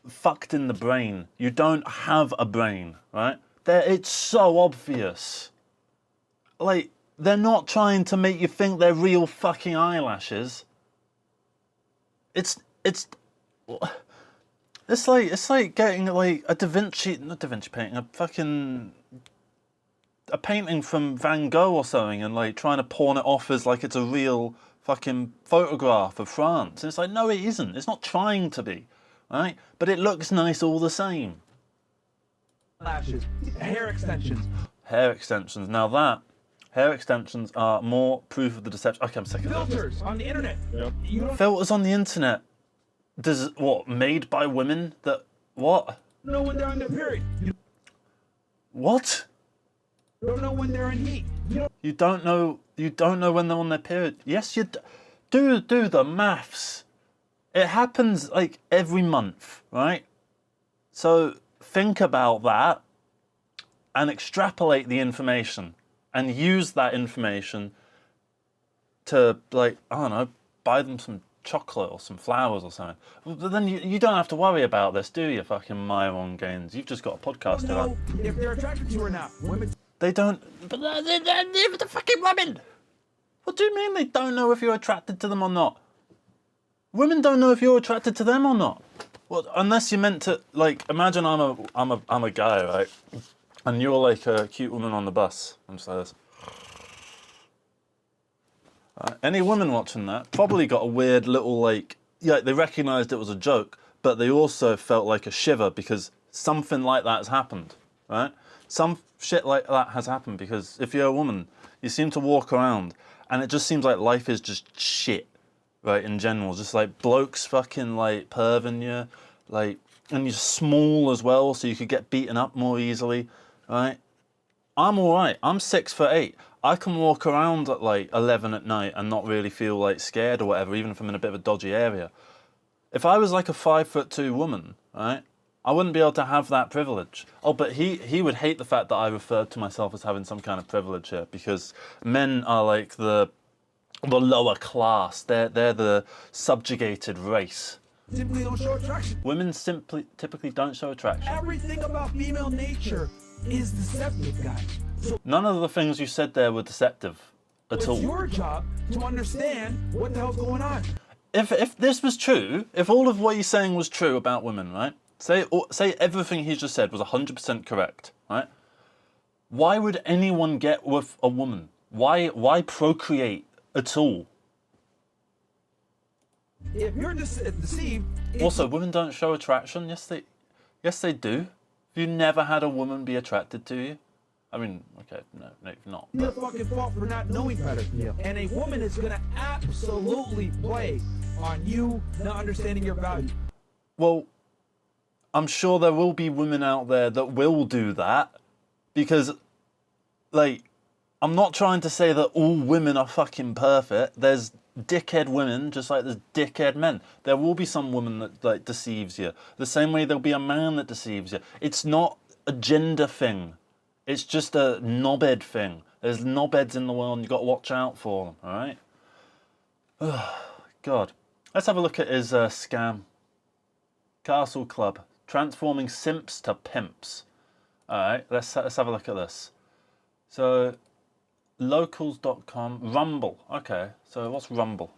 fucked in the brain. You don't have a brain, right? It's so obvious. Like, they're not trying to make you think they're real fucking eyelashes. It's like getting like not Da Vinci painting, a painting from Van Gogh or something and like trying to pawn it off as like it's a real fucking photograph of France. And it's like, no, it isn't. It's not trying to be, right? But it looks nice all the same. Lashes. Hair extensions. Hair extensions. Now that. Hair extensions are more proof of the deception. Okay, I'm sick of that. Filters on the internet. Yep. Filters on the internet. Made by women that, what? You don't know when they're on their period. What? You don't know when they're in heat. You don't know when they're on their period. Yes, you do the maths. It happens like every month, right? So think about that and extrapolate the information. And use that information to, like, I don't know, buy them some chocolate or some flowers or something. But then you don't have to worry about this, do you, fucking Myron Gaines? You've just got a podcast to know if they're attracted to you or not. Women. They don't. But they're the fucking women. What do you mean they don't know if you're attracted to them or not? Women don't know if you're attracted to them or not. Well, unless you're meant to, like, imagine I'm a guy, right? And you're like a cute woman on the bus. I'm just like this. Any woman watching that probably got a weird little like, yeah, they recognised it was a joke, but they also felt like a shiver because something like that has happened, right? Some shit like that has happened because if you're a woman, you seem to walk around and it just seems like life is just shit, right, in general. Just like blokes fucking like perving you, like, and you're small as well, so you could get beaten up more easily. Right, I'm all right. I'm 6'8". I can walk around at like 11 at night and not really feel like scared or whatever, even if I'm in a bit of a dodgy area. If I was like a 5'2" woman, right, I wouldn't be able to have that privilege. Oh, but he would hate the fact that I referred to myself as having some kind of privilege here because men are like the lower class. They're the subjugated race. Simply don't show attraction. Women typically don't show attraction. Everything about female nature is deceptive, guys. So None of the things you said there were deceptive at it's all. your job to understand what the hell's going on. If this was true, if all of what he's saying was true about women, right? Say everything he just said was 100% correct, right? Why would anyone get with a woman? Why procreate at all? If you're deceived, Also, women don't show attraction. Yes, they do. Have you never had a woman be attracted to you? I mean, okay, no, you've not. your fucking fault for not knowing better. Yeah. And a woman is gonna absolutely play on you not understanding your value. Well, I'm sure there will be women out there that will do that, because, like, I'm not trying to say that all women are fucking perfect. There's dickhead women just like there's dickhead men. There will be some woman that, like, deceives you. The same way there'll be a man that deceives you. It's not a gender thing. It's just a knobhead thing. There's knobheads in the world and you've got to watch out for them, alright? Oh, God. Let's have a look at his scam. Castle Club. Transforming simps to pimps. Alright, let's have a look at this. So, locals.com. Rumble. Okay, so what's Rumble?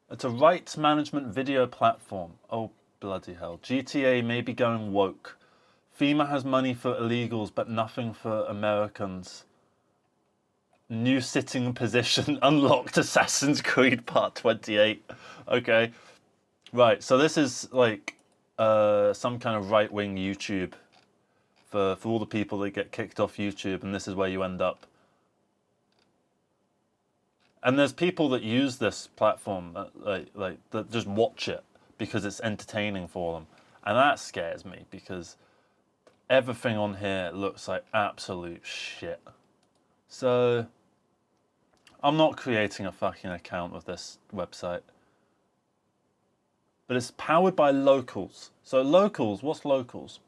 It's a rights management video platform. Oh, bloody hell. GTA may be going woke. FEMA has money for illegals, but nothing for Americans. New sitting position unlocked. Assassin's Creed Part 28. Okay. Right, so this is like some kind of right-wing YouTube for all the people that get kicked off YouTube, and this is where you end up. And there's people that use this platform that just watch it because it's entertaining for them. And that scares me because everything on here looks like absolute shit. So I'm not creating a fucking account of this website. But it's powered by Locals. So Locals, what's Locals?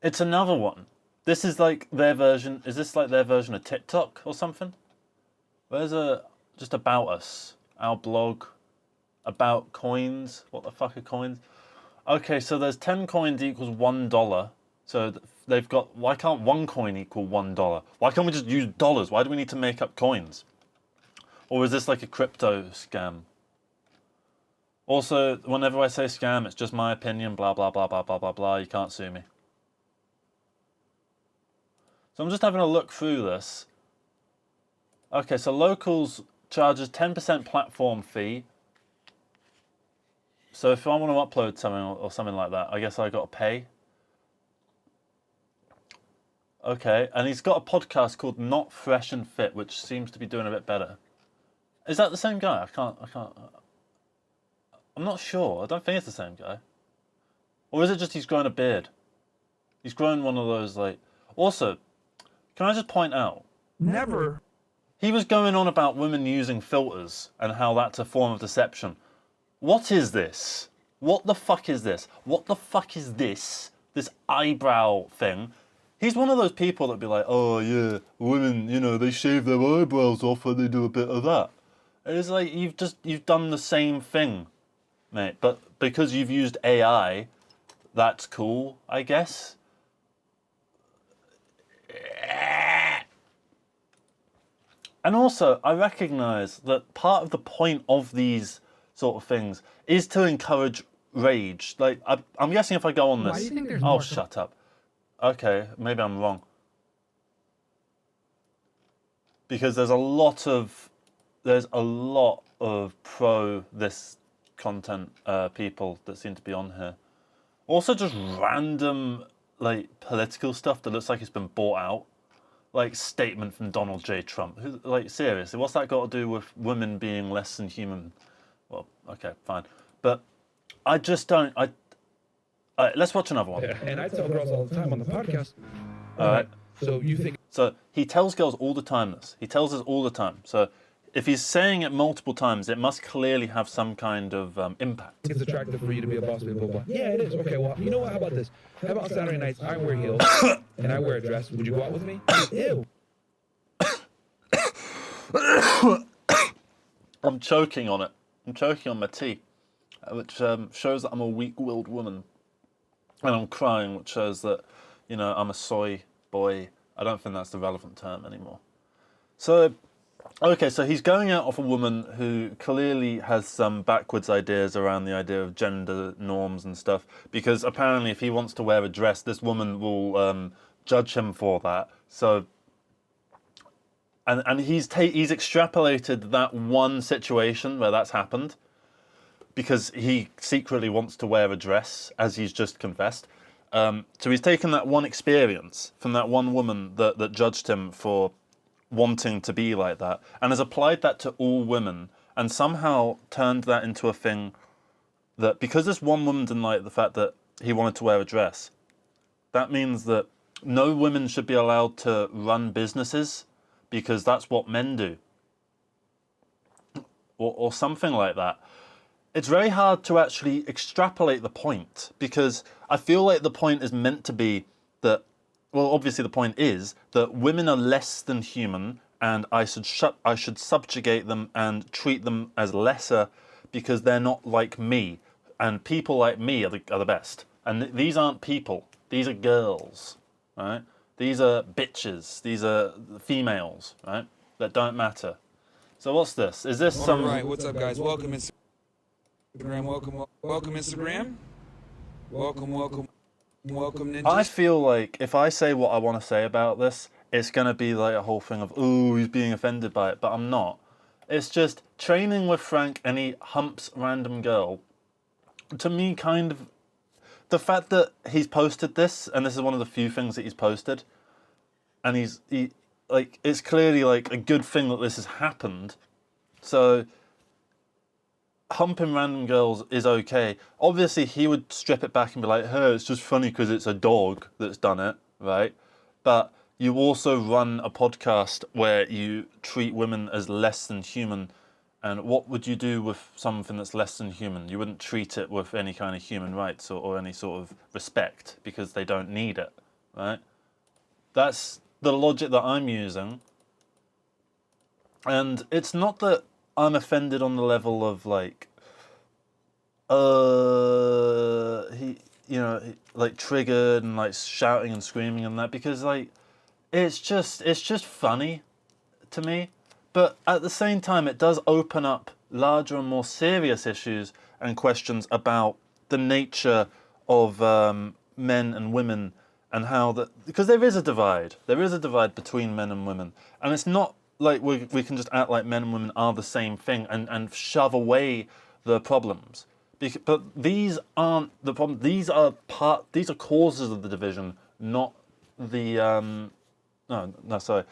It's another one. This is like their version. Is this like their version of TikTok or something? Where's just about us, our blog, about coins? What the fuck are coins? Okay, so there's 10 coins equals $1. So they've got. Why can't one coin equal $1? Why can't we just use dollars? Why do we need to make up coins? Or is this like a crypto scam? Also, whenever I say scam, it's just my opinion. Blah blah blah blah blah blah blah. You can't sue me. So I'm just having a look through this. Okay, so Locals charges 10% platform fee. So if I want to upload something or something like that, I guess I got to pay. Okay, and he's got a podcast called Not Fresh and Fit, which seems to be doing a bit better. Is that the same guy? I'm not sure. I don't think it's the same guy. Or is it just he's grown a beard? He's grown one of those, like... Also, can I just point out? Never. He was going on about women using filters and how that's a form of deception. What is this? What the fuck is this? What the fuck is this? This eyebrow thing? He's one of those people that'd be like, oh yeah, women, you know, they shave their eyebrows off and they do a bit of that. And it's like, you've done the same thing, mate. But because you've used AI, that's cool, I guess. And also, I recognise that part of the point of these sort of things is to encourage rage. Like, I'm guessing if I go on this... Why do you think there's oh, more... shut up. Okay, maybe I'm wrong. Because there's a lot of pro this content people that seem to be on here. Also just random like political stuff that looks like it's been bought out. Like statement from Donald J. Trump. Like seriously, what's that got to do with women being less than human? Well, okay, fine. But I just don't let's watch another one. Yeah, and I tell girls all the time on the podcast. All right. So you think... So he tells girls all the time this. He tells us all the time. So if he's saying it multiple times, it must clearly have some kind of impact. it's attractive for you to be a boss, blah, blah, blah. Yeah, it is. Okay, well, you know what? How about this? How about Saturday nights, I wear heels and I wear a dress. Would you go out with me? Ew. I'm choking on it. I'm choking on my tea. which shows that I'm a weak-willed woman. And I'm crying, which shows that, you know, I'm a soy boy. I don't think that's the relevant term anymore. So, okay, so he's going out of a woman who clearly has some backwards ideas around the idea of gender norms and stuff, because apparently if he wants to wear a dress, this woman will judge him for that. So, and he's extrapolated that one situation where that's happened, because he secretly wants to wear a dress, as he's just confessed. So he's taken that one experience from that one woman that judged him for wanting to be like that, and has applied that to all women, and somehow turned that into a thing that, because this one woman didn't like the fact that he wanted to wear a dress, that means that no women should be allowed to run businesses because that's what men do, or something like that. It's very hard to actually extrapolate the point, because I feel like the point is meant to be that, well, obviously the point is that women are less than human, and I should subjugate them and treat them as lesser because they're not like me, and people like me are the best. And these aren't people; these are girls, right? These are bitches. These are females, right? That don't matter. So what's this? Is this some? All right, what's up, guys? Welcome Instagram. Welcome Instagram. Welcome ninjas. I feel like if I say what I want to say about this, it's going to be like a whole thing of, ooh, he's being offended by it, but I'm not. It's just training with Frank and he humps random girl. To me, kind of, the fact that he's posted this, and this is one of the few things that he's posted, and it's clearly like a good thing that this has happened. So humping random girls is okay. Obviously, he would strip it back and be like, hey, it's just funny because it's a dog that's done it, right? But you also run a podcast where you treat women as less than human. And what would you do with something that's less than human? You wouldn't treat it with any kind of human rights or any sort of respect because they don't need it, right? That's the logic that I'm using. And it's not that I'm offended on the level of like, like triggered and like shouting and screaming and that, because like, it's just funny to me. But at the same time, it does open up larger and more serious issues and questions about the nature of men and women, and how that, because there is a divide between men and women, and it's not like we can just act like men and women are the same thing and shove away the problems. But these aren't the problem. These are causes of the division, not the sorry.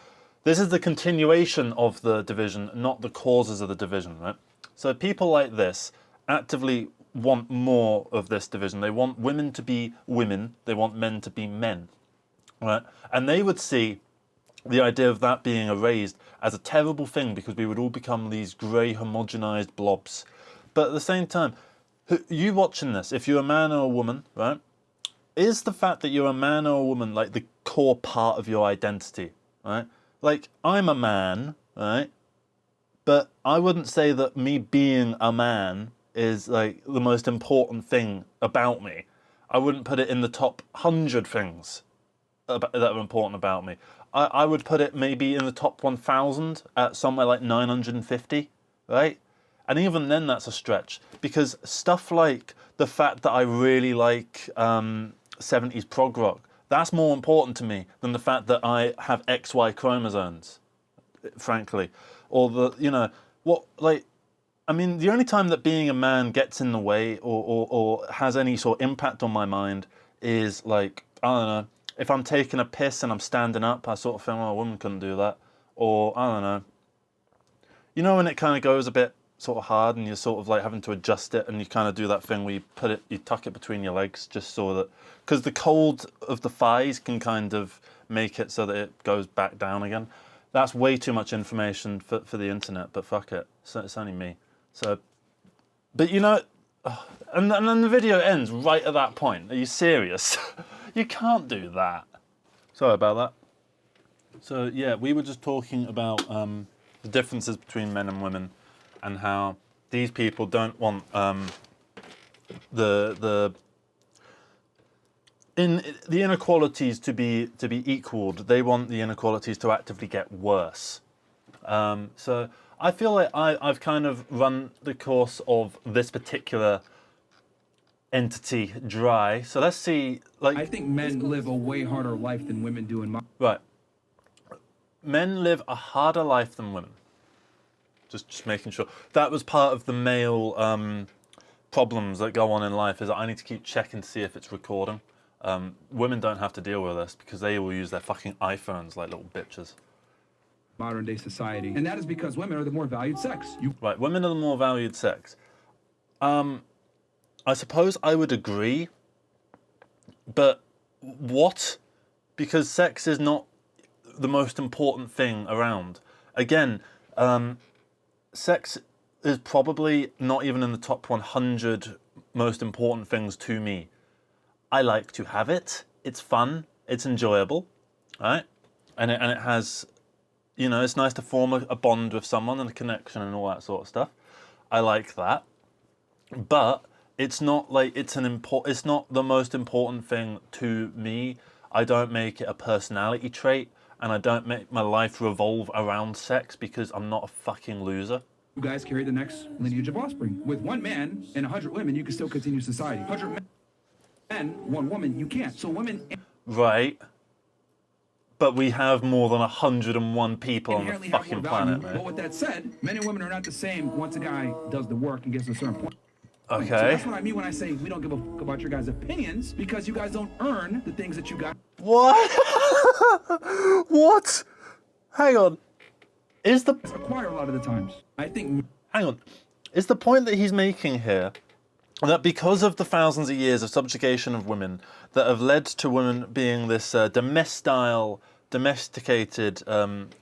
This is the continuation of the division, not the causes of the division, right? So people like this actively want more of this division. They want women to be women. They want men to be men, right? And they would see the idea of that being erased as a terrible thing, because we would all become these grey homogenized blobs. But at the same time, you watching this, if you're a man or a woman, right, is the fact that you're a man or a woman like the core part of your identity, right? Like, I'm a man, right? But I wouldn't say that me being a man is like the most important thing about me. I wouldn't put it in the top 100 things that are important about me. I would put it maybe in the top 1,000 at somewhere like 950, right? And even then, that's a stretch, because stuff like the fact that I really like 70s prog rock, that's more important to me than the fact that I have XY chromosomes, frankly. Or the only time that being a man gets in the way or has any sort of impact on my mind is like, I don't know, if I'm taking a piss and I'm standing up, I sort of think, well, a woman couldn't do that. Or, I don't know. You know when it kind of goes a bit sort of hard and you're sort of like having to adjust it, and you kind of do that thing where you tuck it between your legs just so that, because the cold of the thighs can kind of make it so that it goes back down again. That's way too much information for the internet, but fuck it. So it's only me. So, but you know, and then the video ends right at that point. Are you serious? You can't do that. Sorry about that. So yeah, we were just talking about the differences between men and women, and how these people don't want the in the inequalities to be equaled. They want the inequalities to actively get worse. So I feel like I've kind of run the course of this particular entity dry. So let's see. Like, I think men live a way harder life than women do in my. right, men live a harder life than women. Just making sure that was part of the male problems that go on in life. Is that I need to keep checking to see if it's recording. Women don't have to deal with this because they will use their fucking iPhones like little bitches. Modern day society, and that is because women are the more valued sex. Right, women are the more valued sex. I suppose I would agree, but what? Because sex is not the most important thing around. Again, sex is probably not even in the top 100 most important things to me. I like to have it. It's fun. It's enjoyable, right? And it has, you know, it's nice to form a bond with someone and a connection and all that sort of stuff. I like that, but it's not like it's not the most important thing to me. I don't make it a personality trait, and I don't make my life revolve around sex because I'm not a fucking loser. You guys carry the next lineage of offspring. With one man and 100 women, you can still continue society. 100 men, one woman, you can't. So women. Right. But we have more than 101 people on the fucking planet, man. But with that said, men and women are not the same once a guy does the work and gets to a certain point. Okay. So that's what I mean when I say we don't give a fuck about your guys' opinions because you guys don't earn the things that you got. What? What? Hang on. Is the Acquire a lot of the times. I think. Hang on. Is the point that he's making here that because of the thousands of years of subjugation of women that have led to women being this domesticated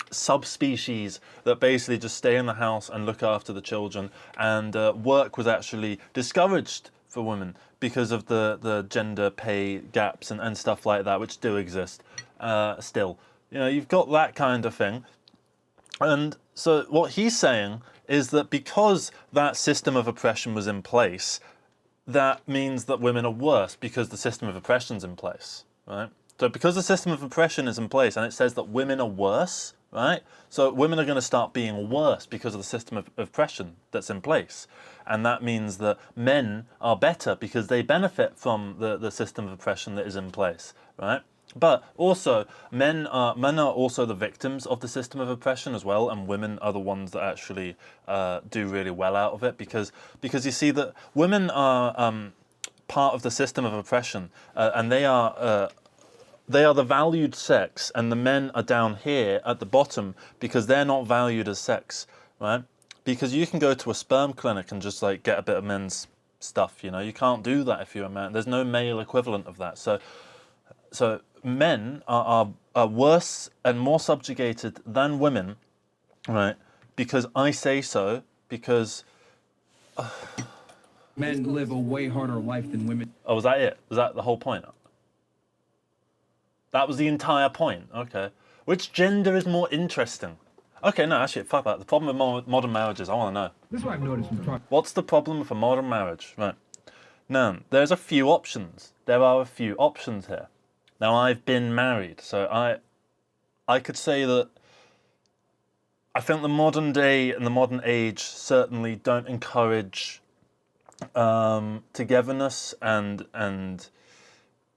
subspecies that basically just stay in the house and look after the children, and work was actually discouraged for women because of the gender pay gaps and stuff like that, which do exist still. You know, you've got that kind of thing. And so what he's saying is that because that system of oppression was in place, that means that women are worse because the system of oppression's in place, right? So because the system of oppression is in place and it says that women are worse, right? So women are going to start being worse because of the system of oppression that's in place. And that means that men are better because they benefit from the system of oppression that is in place, right? But also, men are also the victims of the system of oppression as well, and women are the ones that actually do really well out of it because you see that women are part of the system of oppression, and they are the valued sex, and the men are down here at the bottom because they're not valued as sex, right? Because you can go to a sperm clinic and just like get a bit of men's stuff, you know. You can't do that if you're a man. There's no male equivalent of that. So men are worse and more subjugated than women, right? Because I say so, because... Men live a way harder life than women. Oh, was that it? Was that the whole point? That was the entire point, okay. Which gender is more interesting? Okay, no, actually, fuck that. The problem with modern marriages, I want to know. This is what I've noticed from trying. What's the problem with a modern marriage? Right. Now, there's a few options. There are a few options here. Now, I've been married, so I could say that I think the modern day and the modern age certainly don't encourage togetherness, and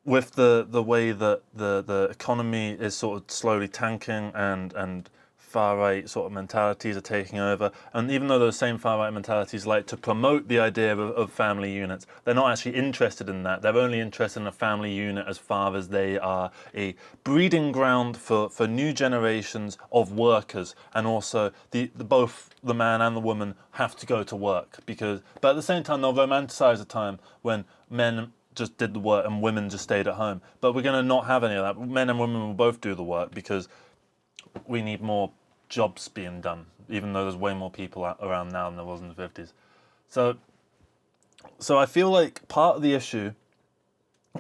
with the way that the economy is sort of slowly tanking and far-right sort of mentalities are taking over, and even though those same far-right mentalities like to promote the idea of family units, they're not actually interested in that. They're only interested in a family unit as far as they are a breeding ground for new generations of workers, and also both the man and the woman have to go to work, but at the same time they'll romanticize a time when men just did the work and women just stayed at home. But we're going to not have any of that. Men and women will both do the work because we need more jobs being done, even though there's way more people around now than there was in the 50s. So I feel like part of the issue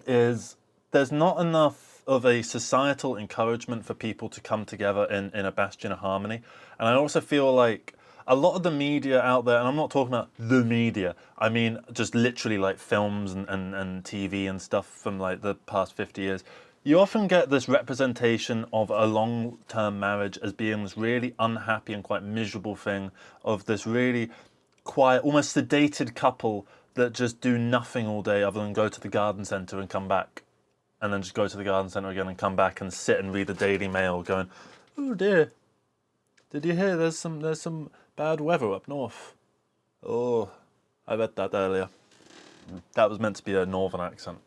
is there's not enough of a societal encouragement for people to come together in a bastion of harmony. And I also feel like a lot of the media out there, and I'm not talking about the media, I mean just literally like films and TV and stuff from like the past 50 years, you often get this representation of a long-term marriage as being this really unhappy and quite miserable thing, of this really quiet, almost sedated couple that just do nothing all day other than go to the garden centre and come back, and then just go to the garden centre again and come back and sit and read the Daily Mail going, oh dear, did you hear there's some bad weather up north? Oh, I read that earlier. That was meant to be a northern accent.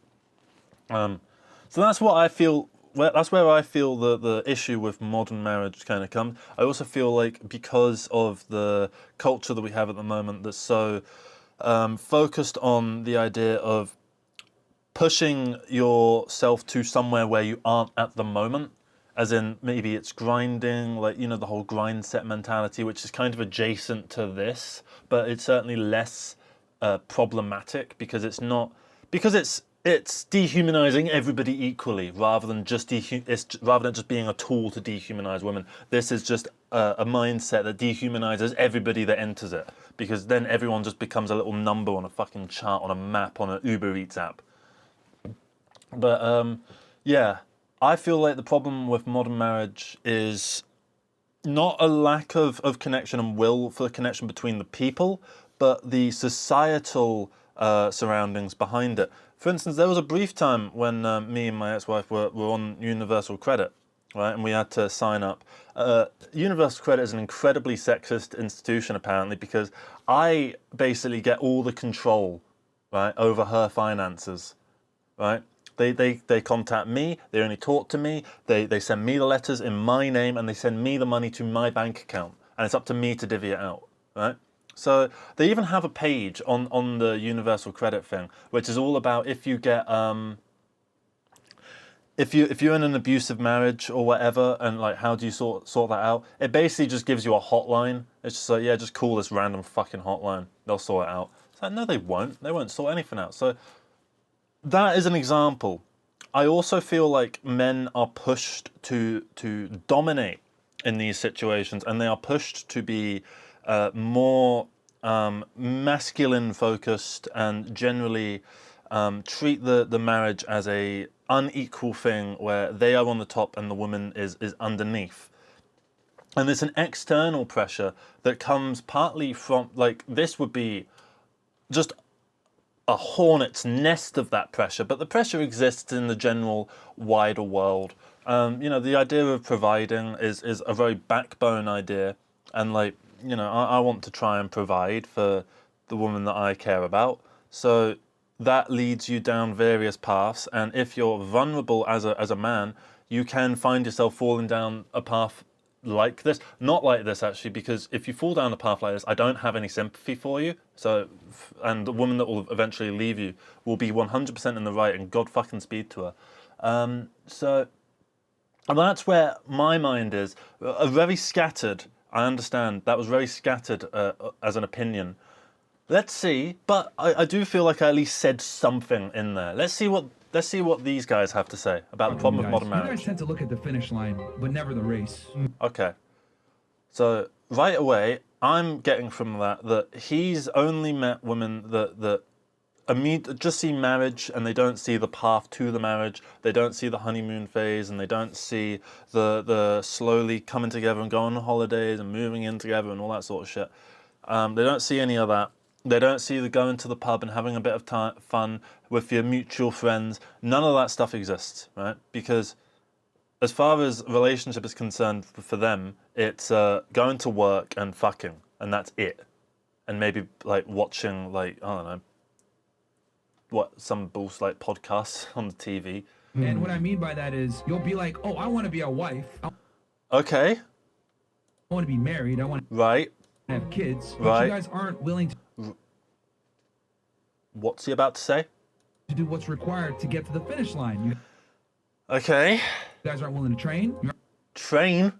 So that's what I feel. That's where I feel the issue with modern marriage kind of comes. I also feel like because of the culture that we have at the moment that's so focused on the idea of pushing yourself to somewhere where you aren't at the moment, as in maybe it's grinding, like, you know, the whole grind set mentality, which is kind of adjacent to this, but it's certainly less problematic because it's not, because it's dehumanizing everybody equally rather than just being a tool to dehumanize women. This is just a mindset that dehumanizes everybody that enters it, because then everyone just becomes a little number on a fucking chart, on a map, on an Uber Eats app. But yeah, I feel like the problem with modern marriage is not a lack of connection and will for the connection between the people, but the societal surroundings behind it. For instance, there was a brief time when me and my ex-wife were on Universal Credit, right? And we had to sign up. Universal Credit is an incredibly sexist institution, apparently, because I basically get all the control, right, over her finances, right? They contact me, they only talk to me, they send me the letters in my name, and they send me the money to my bank account. And it's up to me to divvy it out, right? So they even have a page on the Universal Credit thing, which is all about if you get if you're in an abusive marriage or whatever, and like how do you sort that out? It basically just gives you a hotline. It's just like, yeah, just call this random fucking hotline. They'll sort it out. It's like, no, they won't. They won't sort anything out. So that is an example. I also feel like men are pushed to dominate in these situations, and they are pushed to be more masculine focused and generally treat the marriage as a unequal thing where they are on the top and the woman is underneath. And there's an external pressure that comes partly from, like, this would be just a hornet's nest of that pressure, but the pressure exists in the general wider world. You know, the idea of providing is a very backbone idea, and like, you know, I want to try and provide for the woman that I care about. So that leads you down various paths, and if you're vulnerable as a man, you can find yourself falling down a path like this. Not like this, actually, because if you fall down a path like this, I don't have any sympathy for you. So, and the woman that will eventually leave you will be 100% in the right, and God fucking speed to her. So, and that's where my mind is. A very scattered, I understand, that was very scattered as an opinion. Let's see, but I do feel like I at least said something in there. Let's see what these guys have to say about the problem with modern marriage. You guys tend to look at the finish line, but never the race. Okay. So right away, I'm getting from that he's only met women that just see marriage, and they don't see the path to the marriage. They don't see the honeymoon phase, and they don't see the slowly coming together and going on holidays and moving in together and all that sort of shit. They don't see any of that. They don't see the going to the pub and having a bit of fun with your mutual friends. None of that stuff exists, right? Because as far as relationship is concerned for them, it's going to work and fucking, and that's it. And maybe like watching, like, I don't know, some bullshit like podcasts on the TV. And what I mean by that is you'll be like, oh, I want to be a wife. Okay. I want to be married. I want to have kids. But Right. you guys aren't willing to What's he about to say? do what's required to get to the finish line. You Okay. guys aren't willing to train. You're Train? What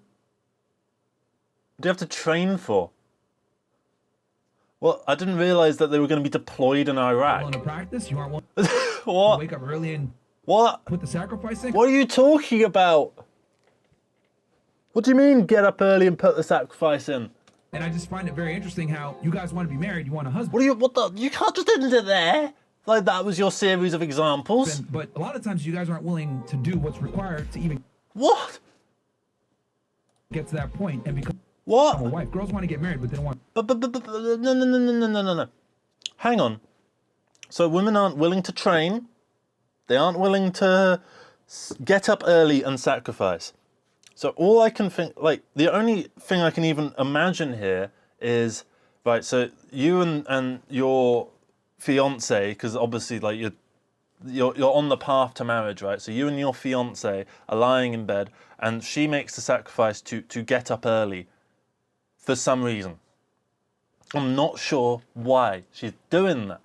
do you have to train for? Well, I didn't realise that they were going to be deployed in not Iraq. willing to practice. You aren't willing to What? wake up early and What? put the sacrifice in. What are you talking about? What do you mean, get up early and put the sacrifice in? And I just find it very interesting how you guys want to be married, you want a husband. You can't just end it there. Like that was your series of examples. But a lot of times you guys aren't willing to do what's required to even What? get to that point and become What? a wife. Girls want to get married, but they don't want. But no. Hang on. So women aren't willing to train. They aren't willing to get up early and sacrifice. So all I can think, like, the only thing I can even imagine here is, right, so you and your fiance, because obviously, like, you're on the path to marriage, right? So you and your fiance are lying in bed, and she makes the sacrifice to get up early for some reason. I'm not sure why she's doing that.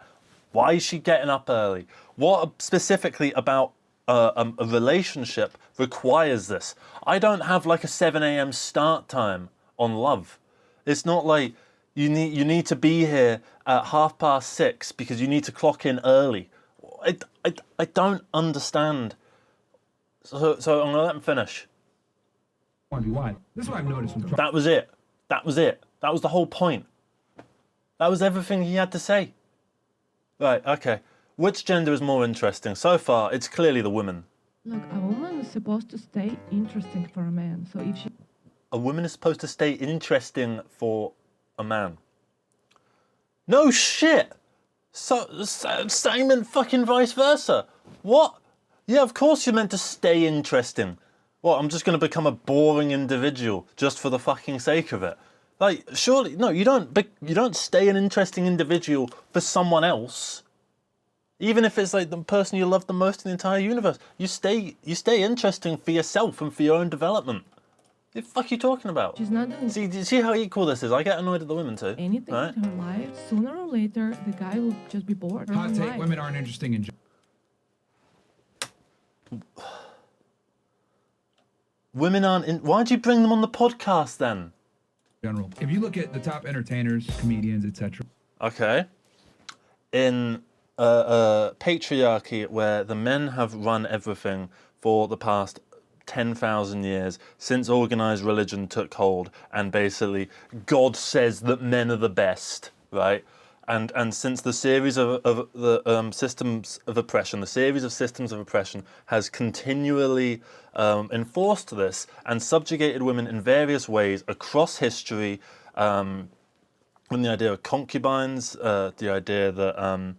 Why is she getting up early? What specifically about a relationship requires this? I don't have like a 7 a.m. start time on love. It's not like you need to be here at 6:30 because you need to clock in early. I don't understand. So I'm gonna let him finish. Want to be wife. This is what I've noticed. That was it. That was it. That was the whole point. That was everything he had to say. Right, okay. Which gender is more interesting? So far, it's clearly the women. Look, a woman is supposed to stay interesting for a man. So if she A woman is supposed to stay interesting for a man. No shit! So, same and fucking vice versa. What? Yeah, of course you're meant to stay interesting. What, I'm just going to become a boring individual just for the fucking sake of it? Like, surely, no, you don't stay an interesting individual for someone else. Even if it's like the person you love the most in the entire universe. You stay interesting for yourself and for your own development. What the fuck are you talking about? she's not doing See how equal this is? I get annoyed at the women too. anything right? in her life, sooner or later, the guy will just be bored. Hot take: Life. women aren't interesting in Women aren't in... Why'd you bring them on the podcast then? general. If you look at the top entertainers, comedians, etc., Okay. In a patriarchy where the men have run everything for the past 10,000 years, since organized religion took hold, and basically God says that men are the best, right? And since the series of the systems of oppression, the series of systems of oppression has continually enforced this and subjugated women in various ways across history, from the idea of concubines, the idea that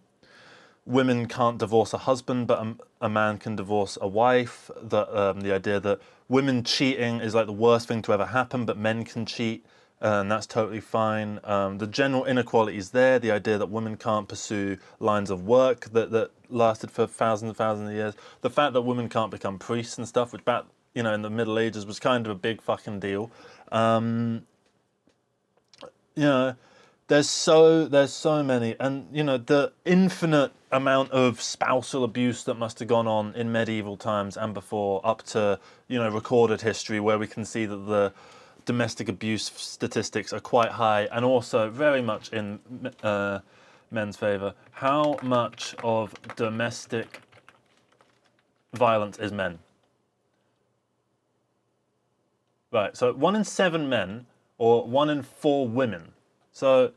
women can't divorce a husband, but a man can divorce a wife, the idea that women cheating is like the worst thing to ever happen, but men can cheat, and that's totally fine. The general inequalities there, the idea that women can't pursue lines of work that lasted for thousands and thousands of years, the fact that women can't become priests and stuff, which back, in the Middle Ages was kind of a big fucking deal. There's so many, and the infinite amount of spousal abuse that must have gone on in medieval times and before, up to recorded history, where we can see that the domestic abuse statistics are quite high, and also very much in men's favour. How much of domestic violence is men? Right, so 1 in 7 men, or 1 in 4 women. So,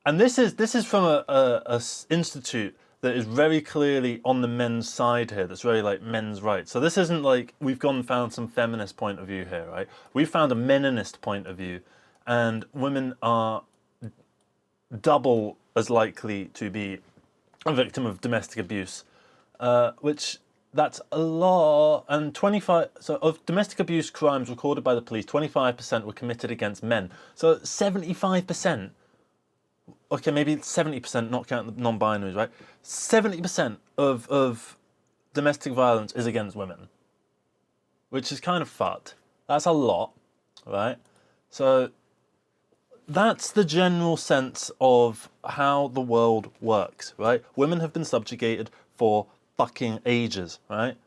and this is from a institute that is very clearly on the men's side here. That's very like men's rights. So this isn't like we've gone and found some feminist point of view here, right? We found a meninist point of view, and women are double as likely to be a victim of domestic abuse, which that's a lot. And 25 so of domestic abuse crimes recorded by the police, 25% were committed against men. So 75%. Okay, maybe 70%, not counting the non-binaries, right? 70% of domestic violence is against women, which is kind of fucked. That's a lot, right? So that's the general sense of how the world works, right? Women have been subjugated for fucking ages, right?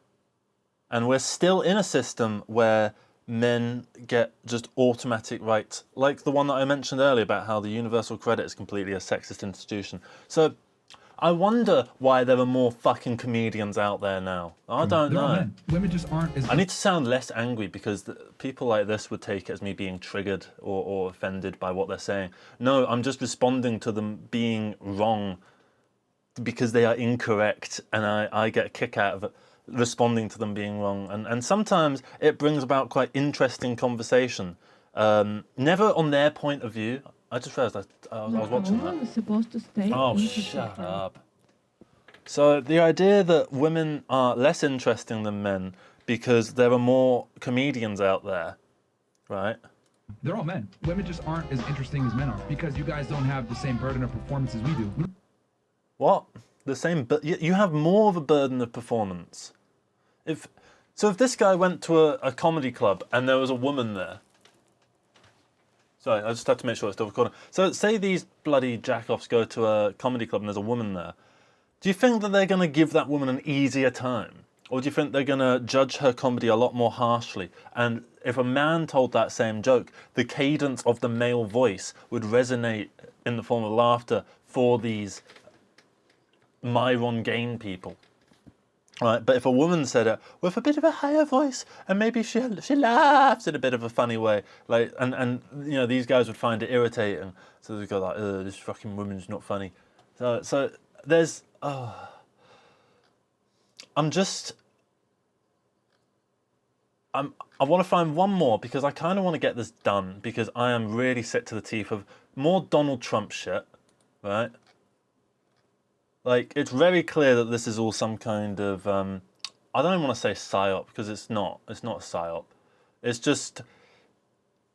And we're still in a system where men get just automatic rights, like the one that I mentioned earlier about how the universal credit is completely a sexist institution. So I wonder why there are more fucking comedians out there now. I don't They're all know. men. Women just aren't as. I need to sound less angry because people like this would take it as me being triggered or offended by what they're saying. No, I'm just responding to them being wrong because they are incorrect, and I get a kick out of it, responding to them being wrong. And sometimes it brings about quite interesting conversation. Never on their point of view. I just realised I was watching A woman that. is supposed to stay Oh, interested shut for a up. So the idea that women are less interesting than men because there are more comedians out there, right? They're all men. Women just aren't as interesting as men are because you guys don't have the same burden of performance as we do. What? The same, but you have more of a burden of performance. If this guy went to a comedy club and there was a woman there. Sorry, I just have to make sure it's still recording. So say these bloody jackoffs go to a comedy club and there's a woman there. Do you think that they're going to give that woman an easier time? Or do you think they're going to judge her comedy a lot more harshly? And if a man told that same joke, the cadence of the male voice would resonate in the form of laughter for these Myron Gain people. Right, but if a woman said it with a bit of a higher voice and maybe she laughs in a bit of a funny way, like and you know these guys would find it irritating, so they go like, this fucking woman's not funny. So there's I want to find one more because I kind of want to get this done because I am really sick to the teeth of more Donald Trump shit, right? Like, it's very clear that this is all some kind of, I don't even want to say psyop, because it's not a psyop. It's just,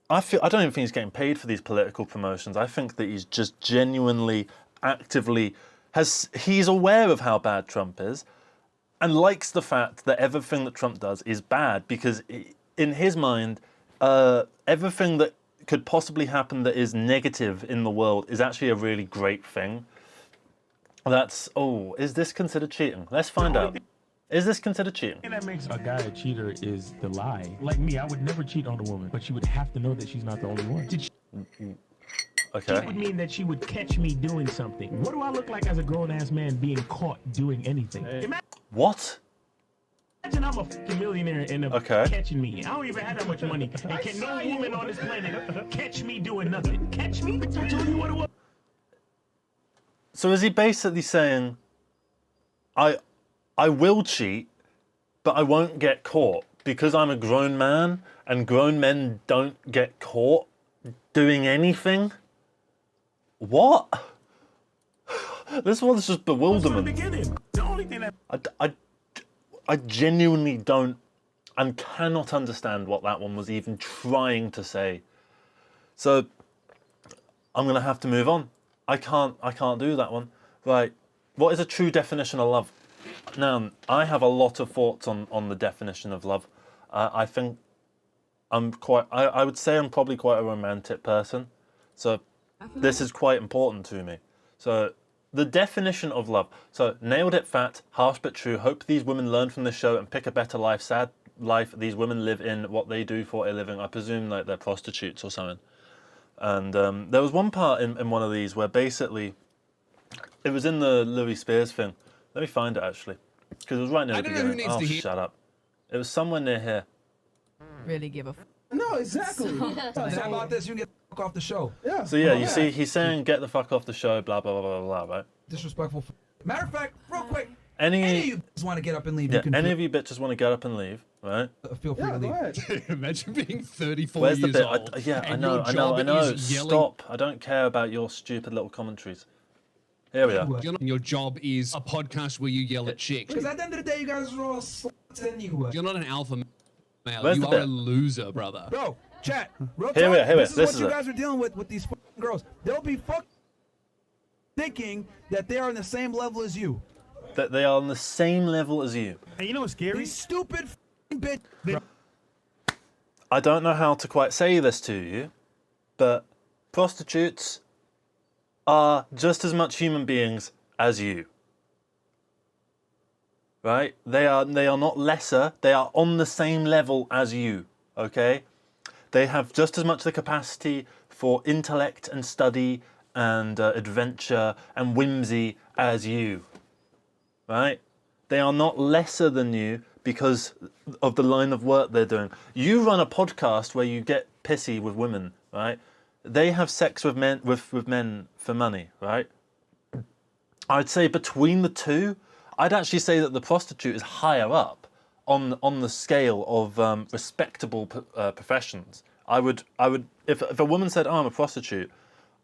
I don't even think he's getting paid for these political promotions. I think that he's just genuinely, actively, he's aware of how bad Trump is, and likes the fact that everything that Trump does is bad, because in his mind, everything that could possibly happen that is negative in the world is actually a really great thing. Is this considered cheating? Let's find out. Is this considered cheating? And that makes a guy a cheater is the lie. Like me, I would never cheat on a woman, but she would have to know that she's not the only one. Okay. It would mean that she would catch me doing something. What do I look like as a grown-ass man being caught doing anything? What? Imagine I'm a fucking millionaire and catching me. I don't even have that much money. And can no woman on this planet catch me doing nothing? Catch me? I told you what it was. So is he basically saying, I will cheat, but I won't get caught because I'm a grown man and grown men don't get caught doing anything? What? This one's just bewilderment. The only thing that I genuinely don't and cannot understand what that one was even trying to say. So I'm going to have to move on. I can't do that one. Right. What is a true definition of love? Now, I have a lot of thoughts on the definition of love. I think I would say I'm probably quite a romantic person. So this is quite important to me. So the definition of love. So nailed it fat, harsh but true. Hope these women learn from this show and pick a better life. Sad life these women live in, what they do for a living. I presume like they're prostitutes or something. And there was one part in one of these where basically, it was in the Louis Spears thing. Let me find it actually, because it was right near the beginning. Oh, shut up. It was somewhere near here. Really give a No, exactly. How about this? You can get the fuck off the show. Yeah. So yeah, you see, he's saying get the fuck off the show, blah, blah, blah, blah, blah, right? Disrespectful. Matter of fact, real quick, Any of you just want to get up and leave, yeah, you can any of you bitches want to get up and leave, right? feel free to leave. Imagine being 34 Where's the years bit? old. I and know, your I know, job I know. is yelling- Stop. I don't care about your stupid little commentaries. Here we are. Your job is a podcast where you yell at chicks. Because at the end of the day, you guys are all sluts anyway. You're not an alpha male. Where's You the are bit? a loser, brother. Bro, chat. Real Here we talk, are, here we are. this is This what is you it. guys are dealing with these fucking girls. They'll be thinking that they are on the same level as you. That they are on the same level as you. And you know what's scary? These stupid fucking bitch. I don't know how to quite say this to you, but prostitutes are just as much human beings as you. Right? They are not lesser, they are on the same level as you, okay? They have just as much the capacity for intellect and study and adventure and whimsy as you, right? They are not lesser than you because of the line of work they're doing. You run a podcast where you get pissy with women, right? They have sex with men with men for money, right? I'd say between the two, I'd actually say that the prostitute is higher up on the scale of respectable professions. I would if a woman said, "Oh, I'm a prostitute,"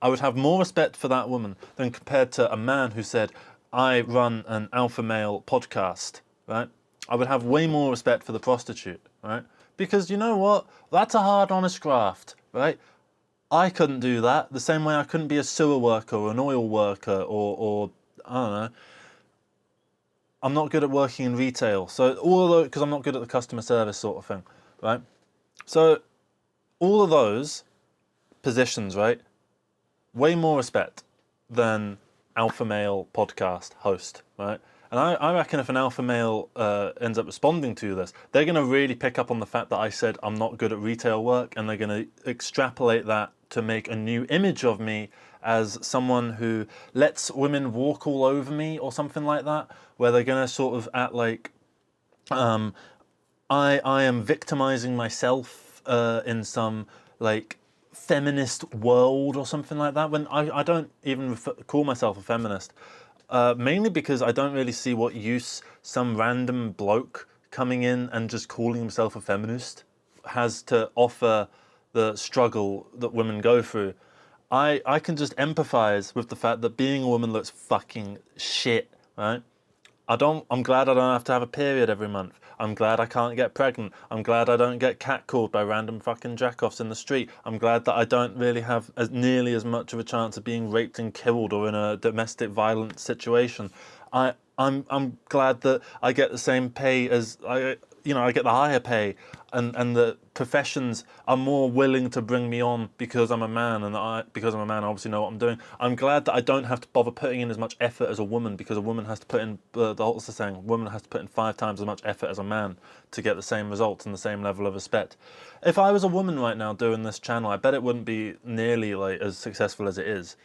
I would have more respect for that woman than compared to a man who said, "I run an alpha male podcast," right? I would have way more respect for the prostitute, right? Because you know what? That's a hard, honest graft, right? I couldn't do that the same way I couldn't be a sewer worker or an oil worker or I don't know. I'm not good at working in retail, so because I'm not good at the customer service sort of thing, right? So all of those positions, right? Way more respect than alpha male podcast host, right? And I reckon if an alpha male ends up responding to this, they're going to really pick up on the fact that I said I'm not good at retail work, and they're going to extrapolate that to make a new image of me as someone who lets women walk all over me or something like that, where they're going to sort of act like I am victimizing myself in some like feminist world or something like that, when I don't even call myself a feminist. Mainly because I don't really see what use some random bloke coming in and just calling himself a feminist has to offer the struggle that women go through. I can just empathize with the fact that being a woman looks fucking shit, right? I'm glad I don't have to have a period every month. I'm glad I can't get pregnant. I'm glad I don't get catcalled by random fucking jackoffs in the street. I'm glad that I don't really have nearly as much of a chance of being raped and killed or in a domestic violence situation. I'm glad that I get the same pay as I get the higher pay, and the professions are more willing to bring me on because I'm a man, and because I'm a man, I obviously know what I'm doing. I'm glad that I don't have to bother putting in as much effort as a woman, because a woman has to put in, what's the saying? A woman has to put in 5 times as much effort as a man to get the same results and the same level of respect. If I was a woman right now doing this channel, I bet it wouldn't be nearly like as successful as it is,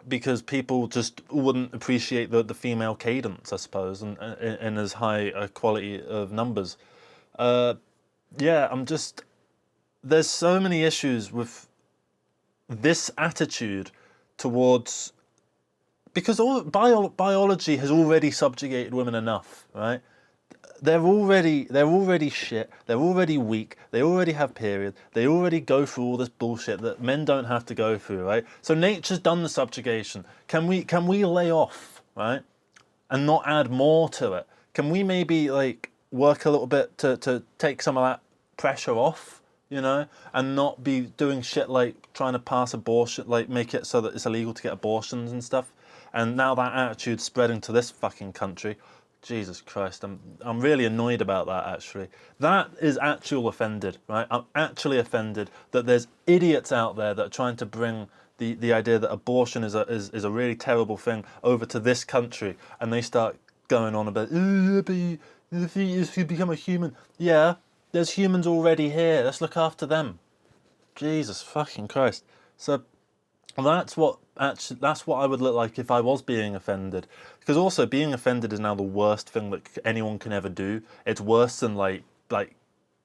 because people just wouldn't appreciate the female cadence, I suppose, and in as high a quality of numbers. There's so many issues with this attitude towards, because biology has already subjugated women enough, right? They're already shit, they're already weak, they already have periods, they already go through all this bullshit that men don't have to go through, right? So nature's done the subjugation. Can we lay off, right? And not add more to it? Can we maybe like work a little bit to take some of that pressure off, you know, and not be doing shit like trying to pass abortion, like make it so that it's illegal to get abortions and stuff? And now that attitude's spreading to this fucking country. Jesus Christ, I'm really annoyed about that, actually. That is actual offended, right? I'm actually offended that there's idiots out there that are trying to bring the idea that abortion is a really terrible thing over to this country, and they start going on about, but the fetus should become a human. Yeah, there's humans already here. Let's look after them. Jesus fucking Christ. So that's what I would look like if I was being offended. Because also being offended is now the worst thing that anyone can ever do. It's worse than like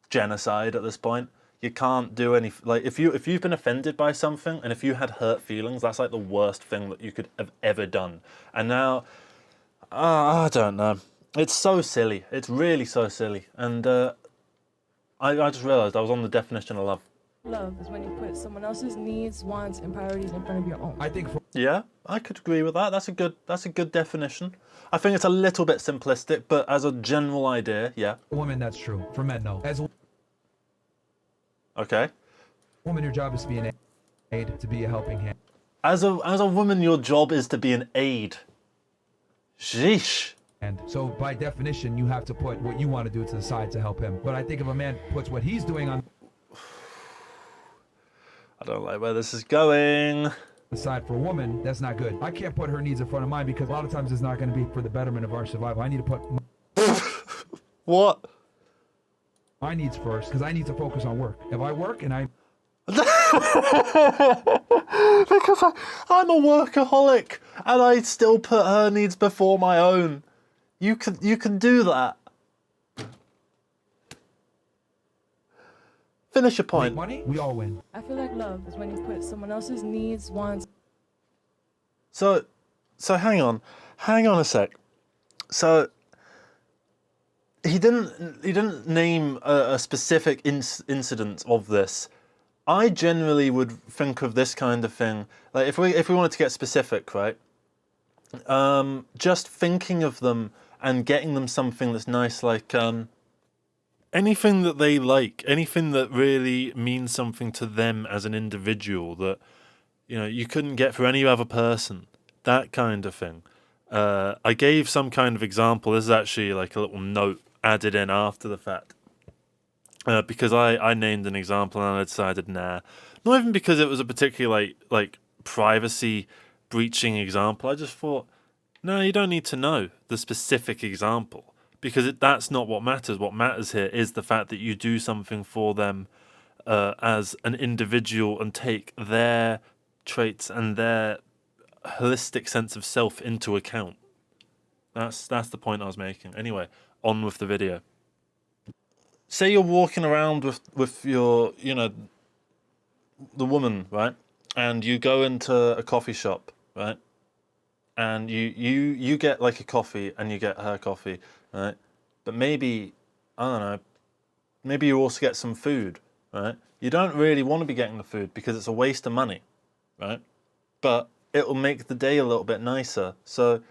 genocide at this point. You can't do any, like, if you've been offended by something and if you had hurt feelings, that's like the worst thing that you could have ever done. And now, I don't know. It's so silly. It's really so silly. And I just realised I was on the definition of love. Love is when you put someone else's needs, wants, and priorities in front of your own. I think Yeah, I could agree with that. That's a good definition. I think it's a little bit simplistic, but as a general idea, yeah. for women, that's true. For men, no. As a Okay. woman, your job is to be an aid, to be a helping hand. As a woman, your job is to be an aid. Sheesh. And so by definition, you have to put what you want to do to the side to help him. But I think if a man puts what he's doing on I don't like where this is going. the side for a woman, that's not good. I can't put her needs in front of mine because a lot of times it's not going to be for the betterment of our survival. I need to put What? my needs first because I need to focus on work. If I work and I Because I'm a workaholic and I still put her needs before my own. You can do that. Finish your point. Make money, we all win. I feel like love is when you put someone else's needs, wants. So hang on a sec. So he didn't name a specific incident of this. I generally would think of this kind of thing, like if we wanted to get specific, right? Just thinking of them and getting them something that's nice, like anything that they like, anything that really means something to them as an individual that you couldn't get for any other person. That kind of thing. I gave some kind of example. This is actually like a little note added in after the fact. Because I named an example and I decided, nah. Not even because it was a particularly like privacy breaching example. I just thought, no, you don't need to know the specific example because that's not what matters. What matters here is the fact that you do something for them as an individual and take their traits and their holistic sense of self into account. That's the point I was making. Anyway, on with the video. Say you're walking around with your, the woman, right? And you go into a coffee shop, right? And you get like a coffee and you get her coffee, right? But maybe, I don't know, maybe you also get some food, right? You don't really want to be getting the food because it's a waste of money, right? But it'll make the day a little bit nicer. So,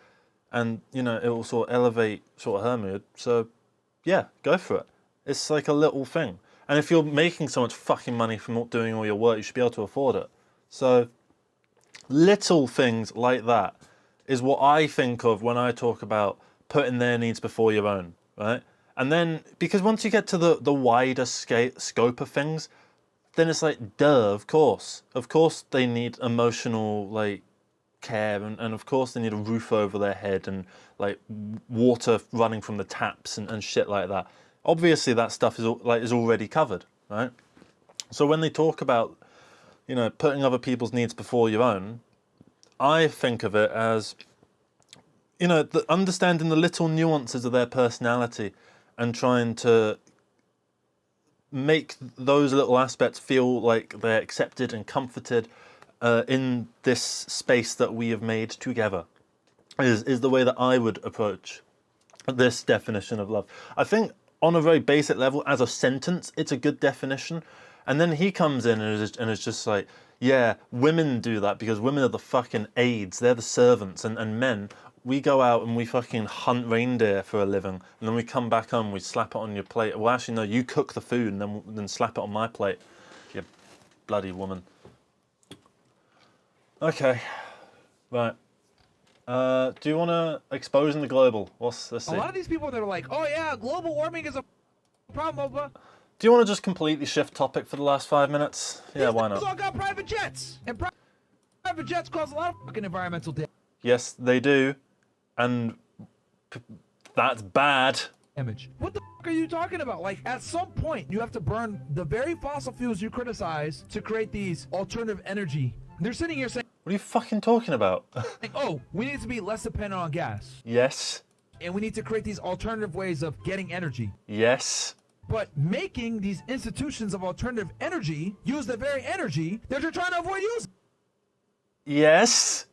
and, it will sort of elevate sort of her mood. So, yeah, go for it. It's like a little thing. And if you're making so much fucking money from not doing all your work, you should be able to afford it. So, little things like that is what I think of when I talk about putting their needs before your own, right? And then, because once you get to the wider scope of things, then it's like, duh, of course. Of course they need emotional, like, care, and of course they need a roof over their head and, like, water running from the taps and shit like that. Obviously that stuff is already covered, right? So when they talk about, putting other people's needs before your own, I think of it as, understanding the little nuances of their personality and trying to make those little aspects feel like they're accepted and comforted in this space that we have made together is the way that I would approach this definition of love. I think on a very basic level, as a sentence, it's a good definition. And then he comes in and is just like, yeah, women do that because women are the fucking aides. They're the servants. And men, we go out and we fucking hunt reindeer for a living. And then we come back home, we slap it on your plate. Well, actually, no, you cook the food and then slap it on my plate. You bloody woman. Okay. Right. Do you want to expose in the global? Let's see. A lot of these people that are like, oh yeah, global warming is a problem, but do you want to just completely shift topic for the last 5 minutes? Yeah, why not? These all got private jets, and private jets cause a lot of fucking environmental Yes, they do, and that's bad. damage. What the fuck are you talking about? Like, at some point, you have to burn the very fossil fuels you criticize to create these alternative energy. They're sitting here saying, what are you fucking talking about? oh, we need to be less dependent on gas. Yes. And we need to create these alternative ways of getting energy. Yes. But making these institutions of alternative energy use the very energy that you're trying to avoid using. Yes.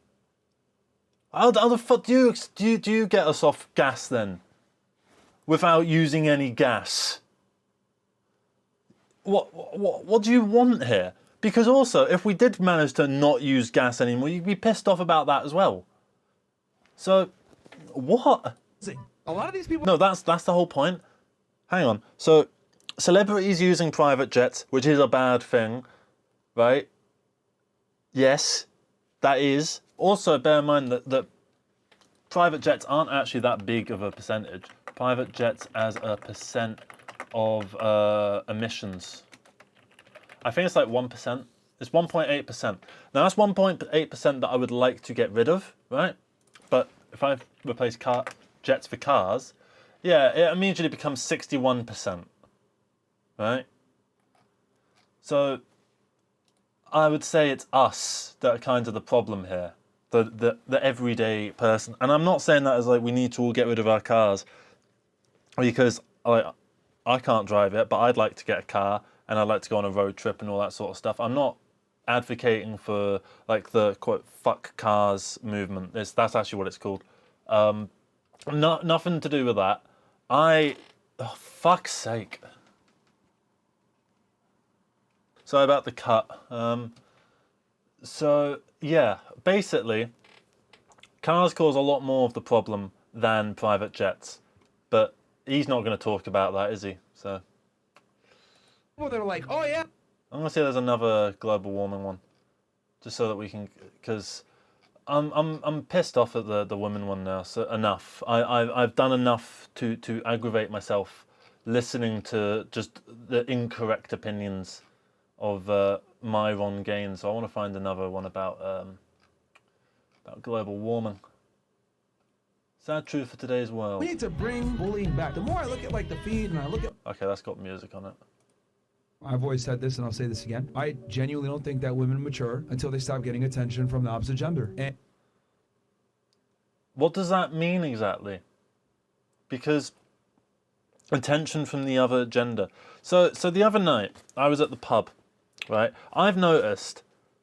How the fuck do you get us off gas then? Without using any gas? What do you want here? Because also, if we did manage to not use gas anymore, you'd be pissed off about that as well. So, what? A lot of these people... No, that's the whole point. Hang on. So, celebrities using private jets, which is a bad thing, right? Yes, that is. Also, bear in mind that private jets aren't actually that big of a percentage. Private jets as a percent of emissions. I think it's like 1%. It's 1.8%. Now that's 1.8% that I would like to get rid of, right? But if I replace jets for cars, yeah, it immediately becomes 61%, right? So I would say it's us that are kind of the problem here. The everyday person. And I'm not saying that as like we need to all get rid of our cars, because I can't drive it, but I'd like to get a car and I'd like to go on a road trip and all that sort of stuff. I'm not advocating for like the quote fuck cars movement. That's actually what it's called. Nothing to do with that. Oh, fuck's sake. So about the cut. So yeah, basically, cars cause a lot more of the problem than private jets, but he's not going to talk about that, is he? So Well, they're like, oh yeah. I'm going to say there's another global warming one, just so that we can, because I'm pissed off at the women one now. So enough. I've done enough to aggravate myself listening to just the incorrect opinions of my Ron Gaines. So I want to find another one about global warming. Sad truth for today's world. We need to bring bullying back. The more I look at like the feed and I look at... Okay, that's got music on it. I've always said this and I'll say this again. I genuinely don't think that women mature until they stop getting attention from the opposite gender. And what does that mean exactly? Because attention from the other gender. So the other night, I was at the pub, right? I've noticed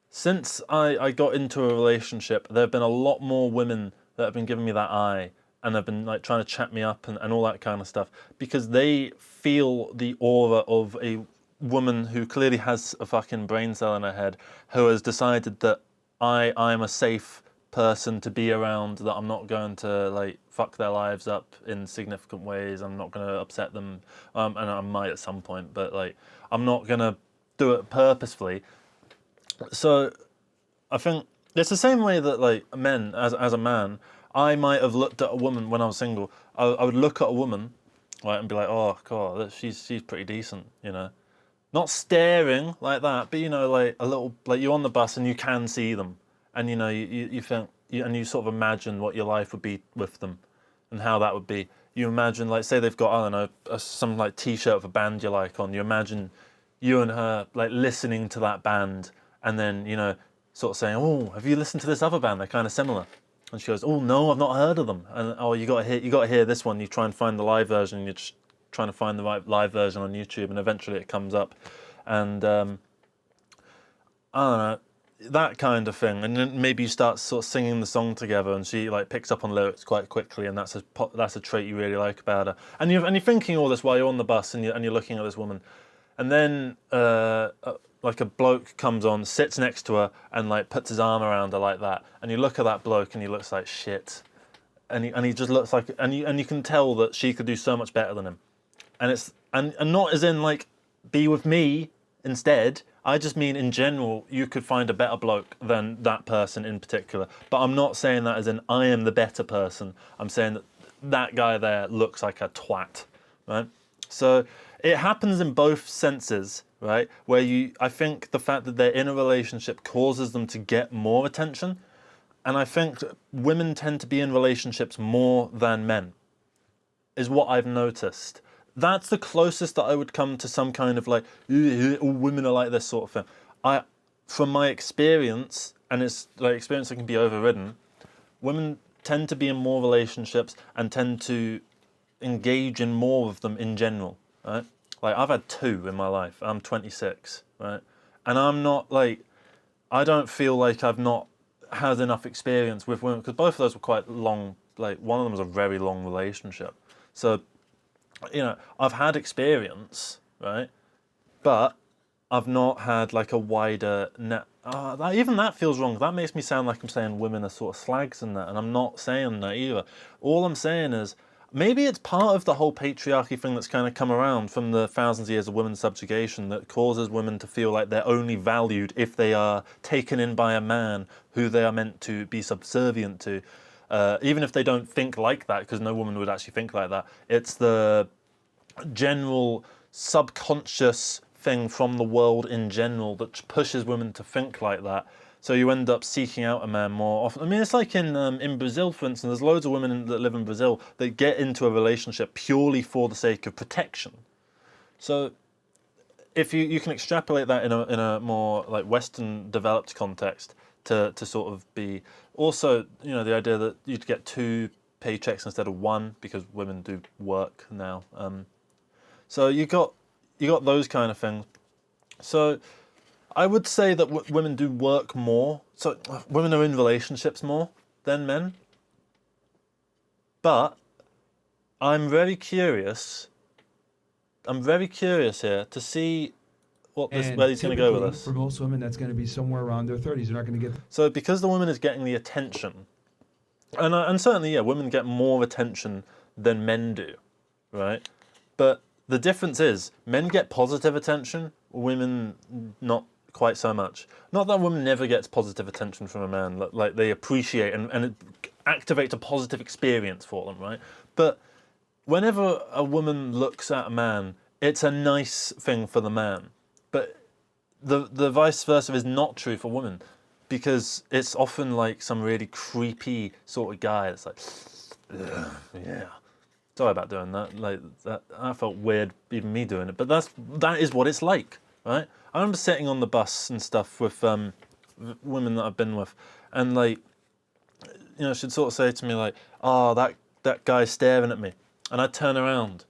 since I got into a relationship, there have been a lot more women that have been giving me that eye and have been like trying to chat me up and all that kind of stuff, because they feel the aura of a woman who clearly has a fucking brain cell in her head, who has decided that I'm a safe person to be around, that I'm not going to like fuck their lives up in significant ways, I'm not going to upset them, and I might at some point, but like I'm not going to do it purposefully. So I think it's the same way that like men, as a man, I might have looked at a woman when I was single. I would look at a woman, right, and be like, oh god, she's pretty decent, you know. Not staring like that, but you know, like a little, like you're on the bus and you can see them, and you know, you think, and you sort of imagine what your life would be with them, and how that would be. You imagine, like, say they've got, I don't know, some like T-shirt of a band you like on. You imagine you and her like listening to that band, and then you know, sort of saying, oh, have you listened to this other band? They're kind of similar. And she goes, oh no, I've not heard of them. And oh, you got to hear this one. You try and find the live version. And you're just trying to find the right live version on YouTube, and eventually it comes up. And I don't know, that kind of thing. And then maybe you start sort of singing the song together, and she like picks up on lyrics quite quickly, and that's a trait you really like about her. And you're thinking all this while you're on the bus, and you're looking at this woman, and then like a bloke comes on, sits next to her, and like puts his arm around her like that, and you look at that bloke, and he looks like shit, and he just looks like, and you can tell that she could do so much better than him, and it's and not as in like be with me instead. I just mean in general, you could find a better bloke than that person in particular. But I'm not saying that as in I am the better person. I'm saying that that guy there looks like a twat, right? So it happens in both senses, right? Where I think the fact that they're in a relationship causes them to get more attention. And I think women tend to be in relationships more than men, is what I've noticed. That's the closest that I would come to some kind of like, all women are like this sort of thing. From my experience, and it's like experience that can be overridden, women tend to be in more relationships and tend to engage in more of them in general, right? Like I've had 2 in my life. I'm 26, right? And I'm not like, I don't feel like I've not had enough experience with women, because both of those were quite long, like one of them was a very long relationship. So, you know, I've had experience, right? But I've not had like a wider net. Even that feels wrong. That makes me sound like I'm saying women are sort of slags and that, and I'm not saying that either. All I'm saying is, maybe it's part of the whole patriarchy thing that's kind of come around from the thousands of years of women's subjugation that causes women to feel like they're only valued if they are taken in by a man who they are meant to be subservient to. Even if they don't think like that, because no woman would actually think like that. It's the general subconscious thing from the world in general that pushes women to think like that. So you end up seeking out a man more often. I mean, it's like in Brazil, for instance, there's loads of women that live in Brazil that get into a relationship purely for the sake of protection. So if you can extrapolate that in a more like Western developed context to sort of be also, you know, the idea that you'd get 2 paychecks instead of 1 because women do work now. So you got those kind of things. So I would say that women do work more. So women are in relationships more than men. But I'm very curious here to see where he's going to go with this. For most women, that's going to be somewhere around their 30s. They're not going to get... So because the woman is getting the attention, and certainly, yeah, women get more attention than men do, right? But the difference is, men get positive attention, women not quite so much. Not that women never gets positive attention from a man, like they appreciate and it activates a positive experience for them, right? But whenever a woman looks at a man, it's a nice thing for the man. But the vice versa is not true for women, because it's often like some really creepy sort of guy that's like, yeah. Sorry about doing that. Like that felt weird, even me doing it. But that is what it's like, right? I remember sitting on the bus and stuff with women that I've been with, and like, you know, she'd sort of say to me like, "Oh, that guy's staring at me," and I'd turn around,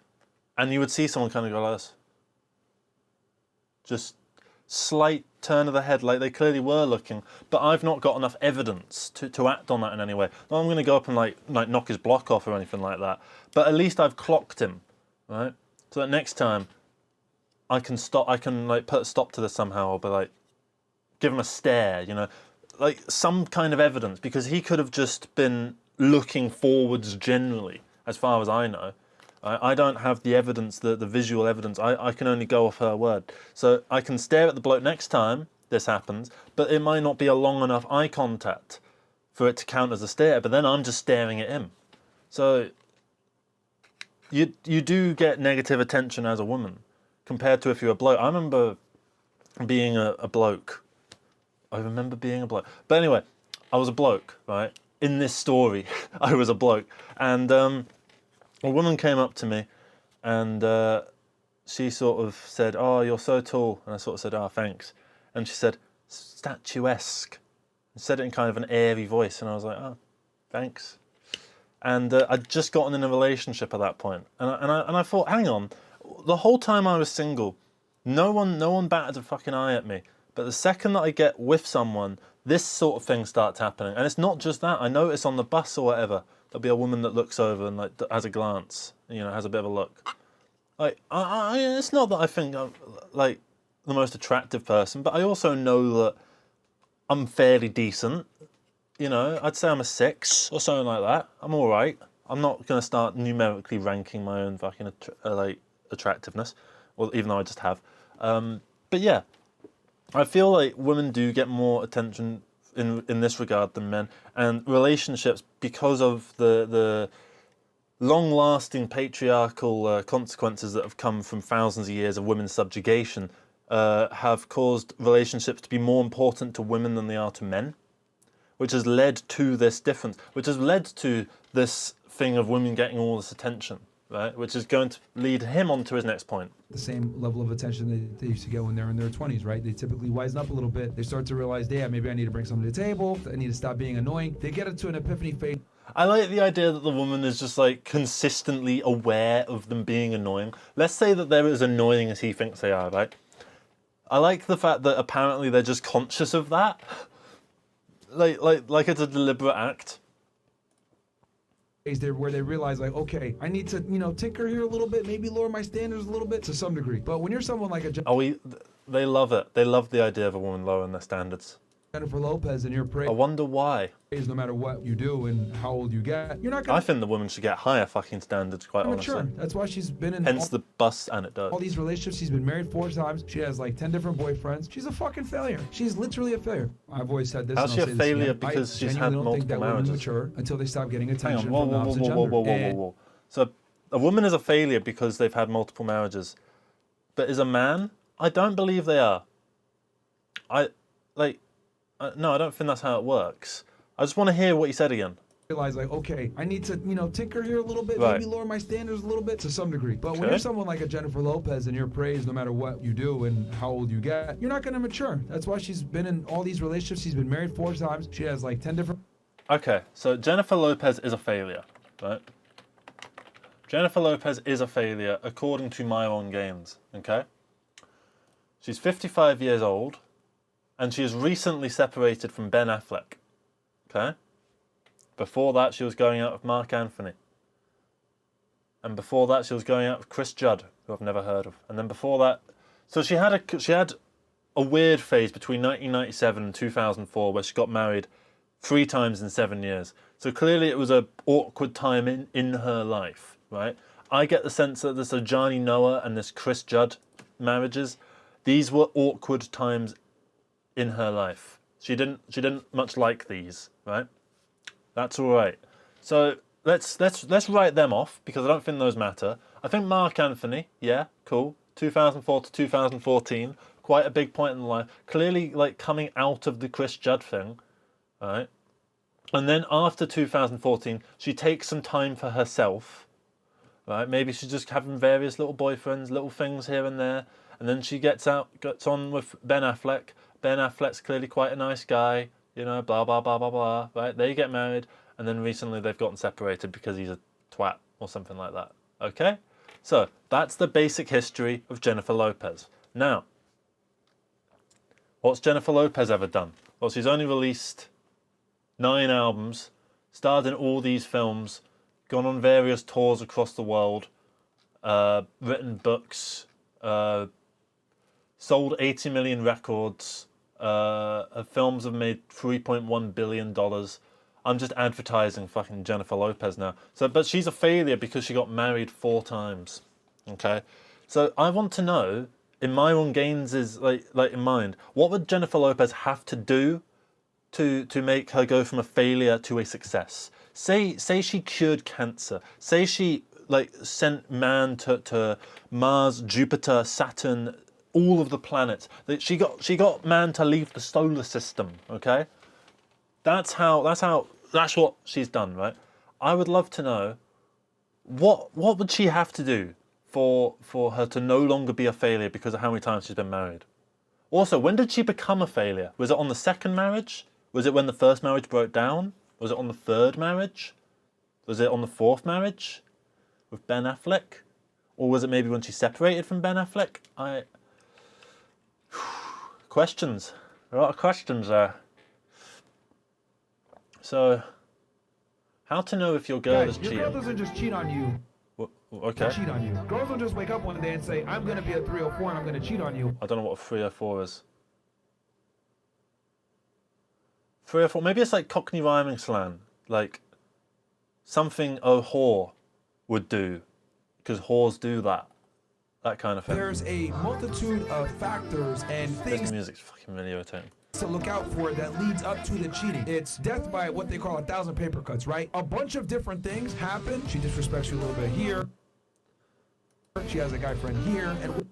and you would see someone kind of go like this, just slight turn of the head, like they clearly were looking, but I've not got enough evidence to act on that in any way. Not I'm going to go up and like knock his block off or anything like that, but at least I've clocked him, right? So that next time I can stop, I can like put a stop to this somehow, or be like, give him a stare, you know, like some kind of evidence, because he could have just been looking forwards generally, as far as I know. I don't have the evidence, the visual evidence. I can only go off her word. So I can stare at the bloke next time this happens, but it might not be a long enough eye contact for it to count as a stare, but then I'm just staring at him. So you do get negative attention as a woman compared to if you're a bloke. I remember being a bloke. I remember being a bloke. But anyway, I was a bloke, right? In this story, I was a bloke. And a woman came up to me and she sort of said, "Oh, you're so tall." And I sort of said, "Oh, thanks." And she said, "Statuesque." And said it in kind of an airy voice. And I was like, "Oh, thanks." And I'd just gotten in a relationship at that point. And I thought, hang on, the whole time I was single, no one batted a fucking eye at me. But the second that I get with someone, this sort of thing starts happening. And it's not just that. I notice on the bus or whatever, there'll be a woman that looks over and like has a glance, you know, has a bit of a look. Like, it's not that I think I'm like the most attractive person, but I also know that I'm fairly decent. You know, I'd say I'm a 6 or something like that. I'm all right. I'm not going to start numerically ranking my own fucking like attractiveness, well, even though I just have. But yeah, I feel like women do get more attention in this regard than men, and relationships, because of the long-lasting patriarchal consequences that have come from thousands of years of women's subjugation, have caused relationships to be more important to women than they are to men, which has led to this difference, which has led to this thing of women getting all this attention, right? Which is going to lead him on to his next point. The same level of attention that they used to get when they're in their 20s, right? They typically wisen up a little bit. They start to realize, yeah, maybe I need to bring something to the table. I need to stop being annoying. They get into an epiphany phase. I like the idea that the woman is just like consistently aware of them being annoying. Let's say that they're as annoying as he thinks they are, right? I like the fact that apparently they're just conscious of that. Like it's a deliberate act. Where they realize, like, okay, I need to, you know, tinker here a little bit, maybe lower my standards a little bit to some degree. But when you're someone like They love it. They love the idea of a woman lowering their standards. Jennifer Lopez and you're praised, I wonder why. no matter what you do and how old you get, you're not gonna... I think the woman should get higher fucking standards, quite honestly. Mature. That's why she's been in Hence the bus anecdote. all these relationships. She's been married 4 times. She has like 10 different boyfriends. She's a fucking failure. She's literally a failure. I've always said this. How's she a failure because she's had multiple marriages? Mature until they stop getting attention Hang on, from the opposite gender. whoa. So a woman is a failure because they've had multiple marriages. But is a man? I don't believe they are. No, I don't think that's how it works. I just want to hear what you said again. realize, like, okay, I need to, tinker here a little bit, Right. maybe lower my standards a little bit to some degree. But when you're someone like a Jennifer Lopez and you're praised no matter what you do and how old you get, you're not going to mature. That's why she's been in all these relationships. She's been married 4 times. She has like 10 different... Okay, so Jennifer Lopez is a failure, right? Jennifer Lopez is a failure according to my own gains, okay? She's 55 years old, and she is recently separated from Ben Affleck, okay? Before that, she was going out with Mark Anthony. And before that, she was going out with Chris Judd, who I've never heard of. And then before that... So she had a weird phase between 1997 and 2004 where she got married 3 times in 7 years. So clearly it was an awkward time in her life, right? I get the sense that this Johnny Noah and this Chris Judd marriages, these were awkward times in her life. She didn't much like these, right? That's all right. So let's write them off because I don't think those matter. I think Mark Anthony, yeah, cool. 2004 to 2014, quite a big point in life. Clearly, like coming out of the Chris Judd thing, right? And then after 2014, she takes some time for herself, right? Maybe she's just having various little boyfriends, little things here and there, and then she gets on with Ben Affleck. Ben Affleck's clearly quite a nice guy. Blah, blah, blah, blah, blah, right? They get married, and then recently they've gotten separated because he's a twat or something like that, okay? So, that's the basic history of Jennifer Lopez. Now, what's Jennifer Lopez ever done? Well, she's only released 9 albums, starred in all these films, gone on various tours across the world, written books, sold 80 million records, her films have made $3.1 billion. I'm just advertising fucking Jennifer Lopez now. But she's a failure because she got married 4 times. Okay? So I want to know, in my own gains is like in mind, what would Jennifer Lopez have to do to make her go from a failure to a success? Say she cured cancer. Say she sent man to Mars, Jupiter, Saturn, all of the planets. She got man to leave the solar system, okay? That's what she's done, right? I would love to know what would she have to do for her to no longer be a failure because of how many times she's been married. Also, when did she become a failure? Was it on the 2nd marriage? Was it when the 1st marriage broke down? Was it on the 3rd marriage? Was it on the 4th marriage with Ben Affleck? Or was it maybe when she separated from Ben Affleck? Questions. A lot of questions there. So, how to know if your girl is cheating? Your girl doesn't just cheat on you. Okay. Cheat on you. Girls don't just wake up one day and say, I'm going to be a 304 and I'm going to cheat on you. I don't know what a 304 is. 304, maybe it's like Cockney rhyming slang. Like, something a whore would do. Because whores do that. That kind of thing. There's a multitude of factors and things This music's fucking really irritating. to look out for that leads up to the cheating. It's death by what they call 1,000 paper cuts, right? A bunch of different things happen. She disrespects you a little bit here. She has a guy friend here. And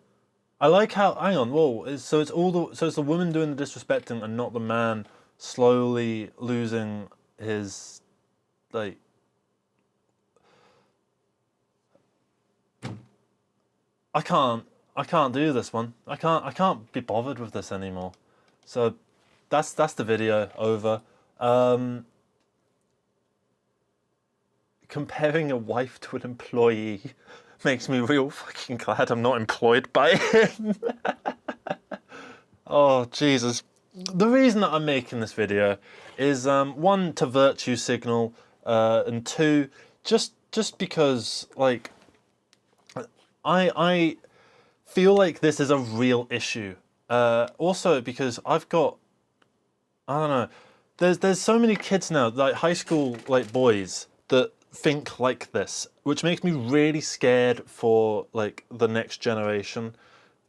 I like how, hang on, whoa, so it's the woman doing the disrespecting and not the man slowly losing his, like, I can't do this one. I can't be bothered with this anymore. So that's the video over. Comparing a wife to an employee makes me real fucking glad I'm not employed by him. Oh, Jesus. The reason that I'm making this video is, 1, to virtue signal, and 2, just because, like, I feel like this is a real issue. Also because I've got, I don't know, there's so many kids now, like high school boys, that think like this, which makes me really scared for like the next generation,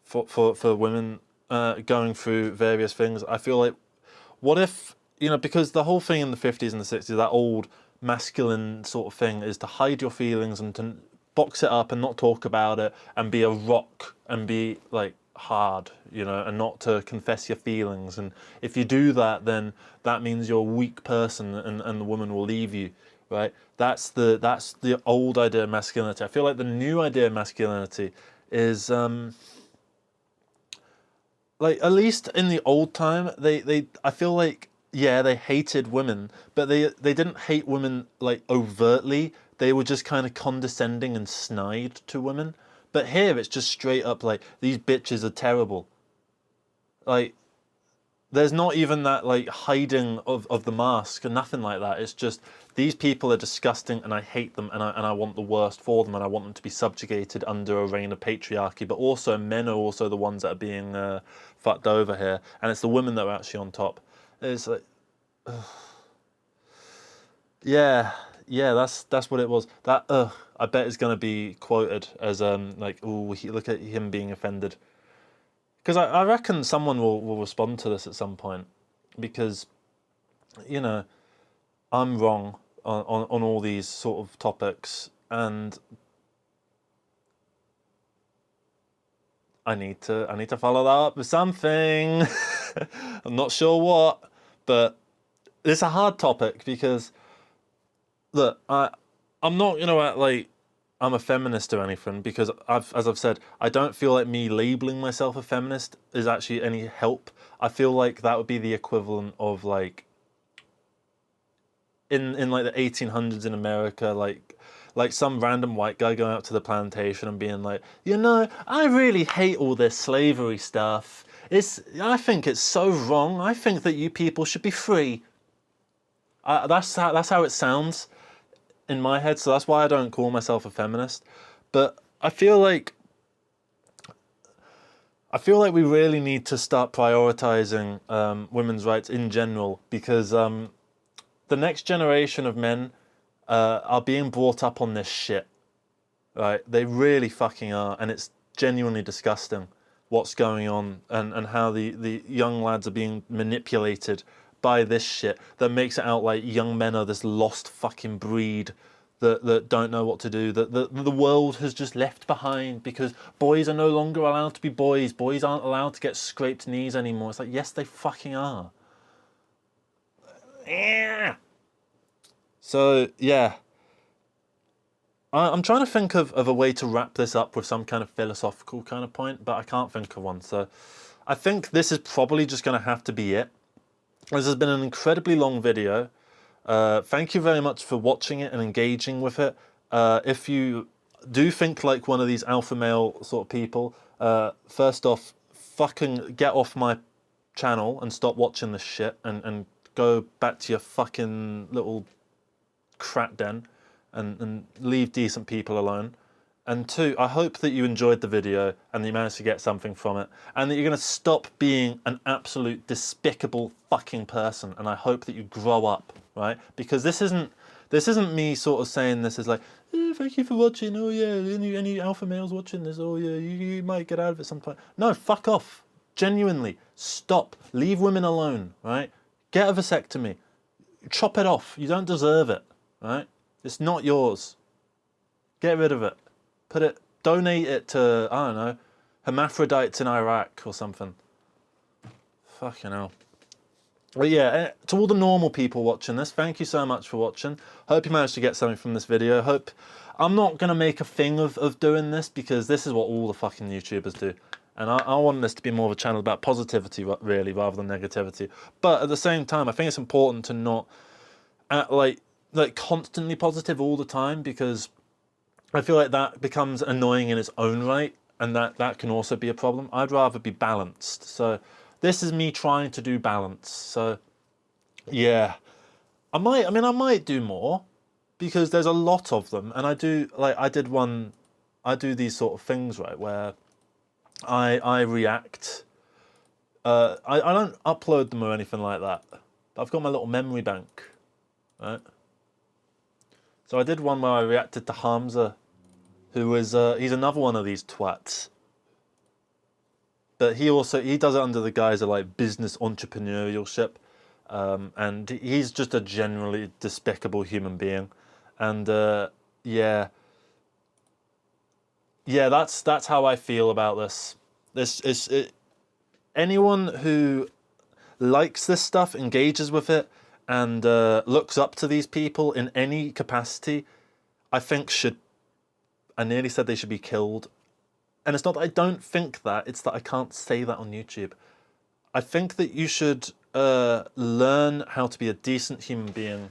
for women going through various things. I feel like, what if, because the whole thing in the 50s and the 60s, that old masculine sort of thing, is to hide your feelings and to box it up and not talk about it and be a rock and be like hard, and not to confess your feelings. And if you do that, then that means you're a weak person and the woman will leave you, right? That's the old idea of masculinity. I feel like the new idea of masculinity is like, at least in the old time, I feel like, yeah, they hated women, but they didn't hate women like overtly. They were just kind of condescending and snide to women. But here it's just straight up like, these bitches are terrible. Like, there's not even that like hiding of the mask and nothing like that. It's just, these people are disgusting and I hate them, and I want the worst for them, and I want them to be subjugated under a reign of patriarchy. But also men are also the ones that are being fucked over here, and it's the women that are actually on top. It's like, yeah, that's what it was. That I bet is going to be quoted as like, oh, look at him being offended. Because I reckon someone will respond to this at some point, because, you know, I'm wrong on all these sort of topics, and I need to follow that up with something. I'm not sure what, but it's a hard topic because, look, I'm not gonna act like I'm a feminist or anything, because as I've said, I don't feel like me labeling myself a feminist is actually any help. I feel like that would be the equivalent of like in like the 1800s in America, like some random white guy going out to the plantation and being like, you know, I really hate all this slavery stuff. I think it's so wrong. I think that you people should be free. That's how it sounds in my head, so that's why I don't call myself a feminist. But I feel like we really need to start prioritizing women's rights in general, because the next generation of men are being brought up on this shit, right? They really fucking are, and it's genuinely disgusting what's going on, and how the young lads are being manipulated by this shit that makes it out like young men are this lost fucking breed that don't know what to do, that the world has just left behind because boys are no longer allowed to be boys. Boys aren't allowed to get scraped knees anymore. It's like, yes, they fucking are. Yeah. So, yeah. I'm trying to think of a way to wrap this up with some kind of philosophical kind of point, but I can't think of one. So I think this is probably just going to have to be it. This has been an incredibly long video. Thank you very much for watching it and engaging with it. If you do think like one of these alpha male sort of people, first off, fucking get off my channel and stop watching this shit, and go back to your fucking little crat den and leave decent people alone. And two, I hope that you enjoyed the video and that you managed to get something from it, and that you're going to stop being an absolute despicable fucking person, and I hope that you grow up, right? Because this isn't me sort of saying this as like, oh, thank you for watching, oh yeah, any alpha males watching this, oh yeah, you might get out of it sometime. No, fuck off. Genuinely, stop. Leave women alone, right? Get a vasectomy. Chop it off. You don't deserve it, right? It's not yours. Get rid of it. Donate it to, I don't know, hermaphrodites in Iraq or something. Fucking hell. But yeah, to all the normal people watching this, thank you so much for watching. Hope you managed to get something from this video. Hope I'm not going to make a thing of doing this, because this is what all the fucking YouTubers do. And I want this to be more of a channel about positivity, really, rather than negativity. But at the same time, I think it's important to not act like constantly positive all the time, because I feel like that becomes annoying in its own right, and that can also be a problem. I'd rather be balanced. So this is me trying to do balance. So yeah, I might do more, because there's a lot of them, and I do these sort of things, right, where I react. I don't upload them or anything like that, but I've got my little memory bank, right? So I did one where I reacted to Hamza, who was he's another one of these twats, but he does it under the guise of like business entrepreneurship, and he's just a generally despicable human being, and yeah, that's how I feel about this. Anyone who likes this stuff, engages with it, and looks up to these people in any capacity, I think should, I nearly said they should be killed. And it's not that I don't think that, it's that I can't say that on YouTube. I think that you should learn how to be a decent human being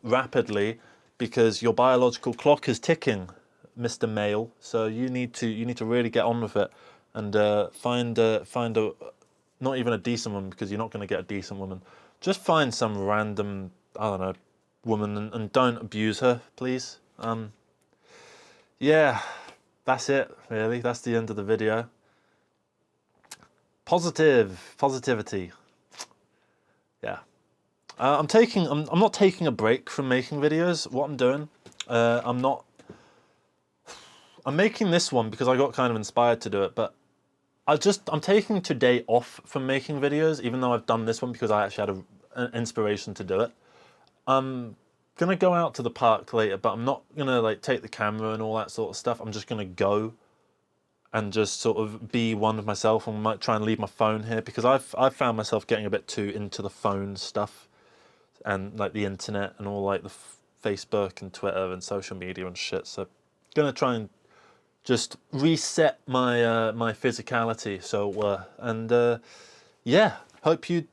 rapidly, because your biological clock is ticking, Mr. Male. So you need to really get on with it and find a not even a decent woman, because you're not going to get a decent woman. Just find some random, I don't know, woman and don't abuse her, please. Yeah, that's it, really. That's the end of the video. Positivity. Yeah. I'm not taking a break from making videos. What I'm doing, I'm making this one because I got kind of inspired to do it, but I'm taking today off from making videos, even though I've done this one because I actually had an inspiration to do it. I'm gonna go out to the park later, but I'm not gonna like take the camera and all that sort of stuff. I'm just gonna go and just sort of be one with myself, and might try and leave my phone here, because I've found myself getting a bit too into the phone stuff and like the internet and all like the Facebook and Twitter and social media and shit. So gonna try and just reset my my physicality. So yeah, hope you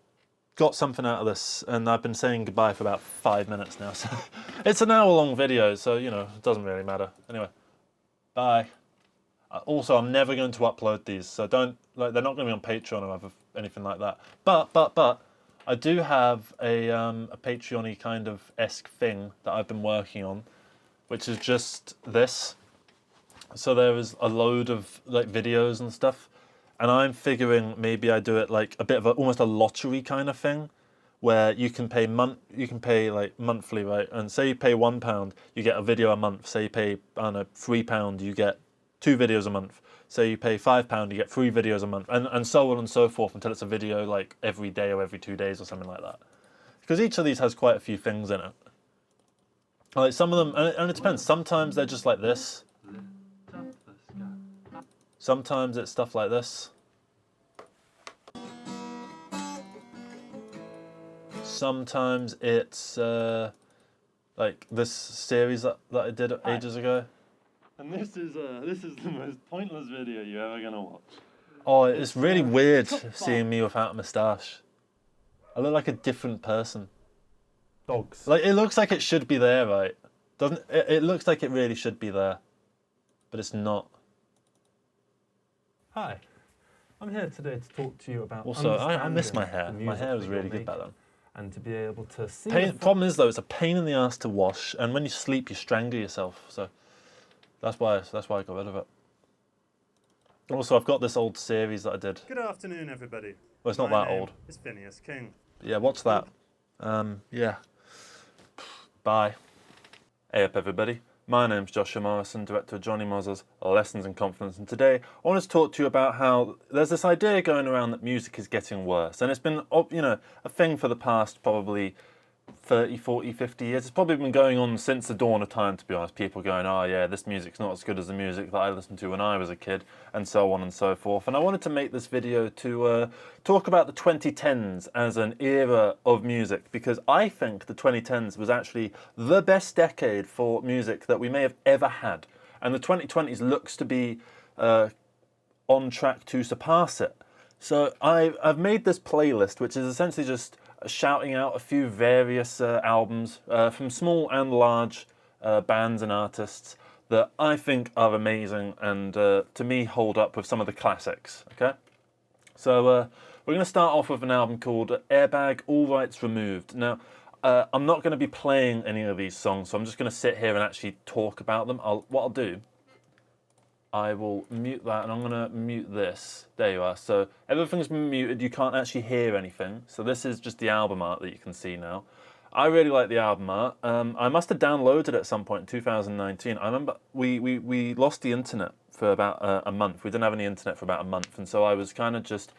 got something out of this. And I've been saying goodbye for about 5 minutes now, so it's an hour-long video, so you know, it doesn't really matter. Anyway, bye. Also, I'm never going to upload these, so don't like, they're not going to be on Patreon or anything like that. But I do have a Patreon-y kind of esque thing that I've been working on, which is just this. So there is a load of like videos and stuff, and I'm figuring maybe I do it like a bit of almost a lottery kind of thing, where you can pay like monthly, right? And say you pay £1, you get a video a month. Say you pay, I don't know, £3, you get 2 videos a month. Say you pay £5, you get 3 videos a month, and so on and so forth until it's a video like every day or every 2 days or something like that. Because each of these has quite a few things in it. Like some of them, and it depends. Sometimes they're just like this. Sometimes it's stuff like this. Sometimes it's like this series that I did ages ago. And this is the most pointless video you're ever gonna watch. Oh, it's really weird seeing me without a moustache. I look like a different person. Dogs. Like, it looks like it should be there, right? Doesn't it? It looks like it really should be there, but it's not. Hi, I'm here today to talk to you about. Also, I miss my hair. My hair was really good back then. And to be able to see. Problem is though, it's a pain in the ass to wash, and when you sleep, you strangle yourself. So that's why I got rid of it. Also, I've got this old series that I did. Good afternoon, everybody. Well, it's not that old. It's Phineas King. Yeah, what's that? Yeah. Bye. Hey up, everybody. My name's Joshua Morrison, director of Jonny Mozza's Lessons in Confidence, and today I want to talk to you about how there's this idea going around that music is getting worse, and it's been, you know, a thing for the past probably 30, 40, 50 years. It's probably been going on since the dawn of time, to be honest. People going, oh yeah, this music's not as good as the music that I listened to when I was a kid, and so on and so forth. And I wanted to make this video to talk about the 2010s as an era of music, because I think the 2010s was actually the best decade for music that we may have ever had. And the 2020s looks to be on track to surpass it. So I've made this playlist, which is essentially just shouting out a few various albums from small and large bands and artists that I think are amazing and to me hold up with some of the classics. Okay, so we're going to start off with an album called Airbag, All Rights Removed. Now I'm not going to be playing any of these songs, so I'm just going to sit here and actually talk about them. What I'll do, I will mute that, and I'm going to mute this. There you are. So everything's been muted. You can't actually hear anything. So this is just the album art that you can see now. I really like the album art. I must have downloaded it at some point in 2019. I remember we lost the internet for about a month. We didn't have any internet for about a month, and so I was kind of just,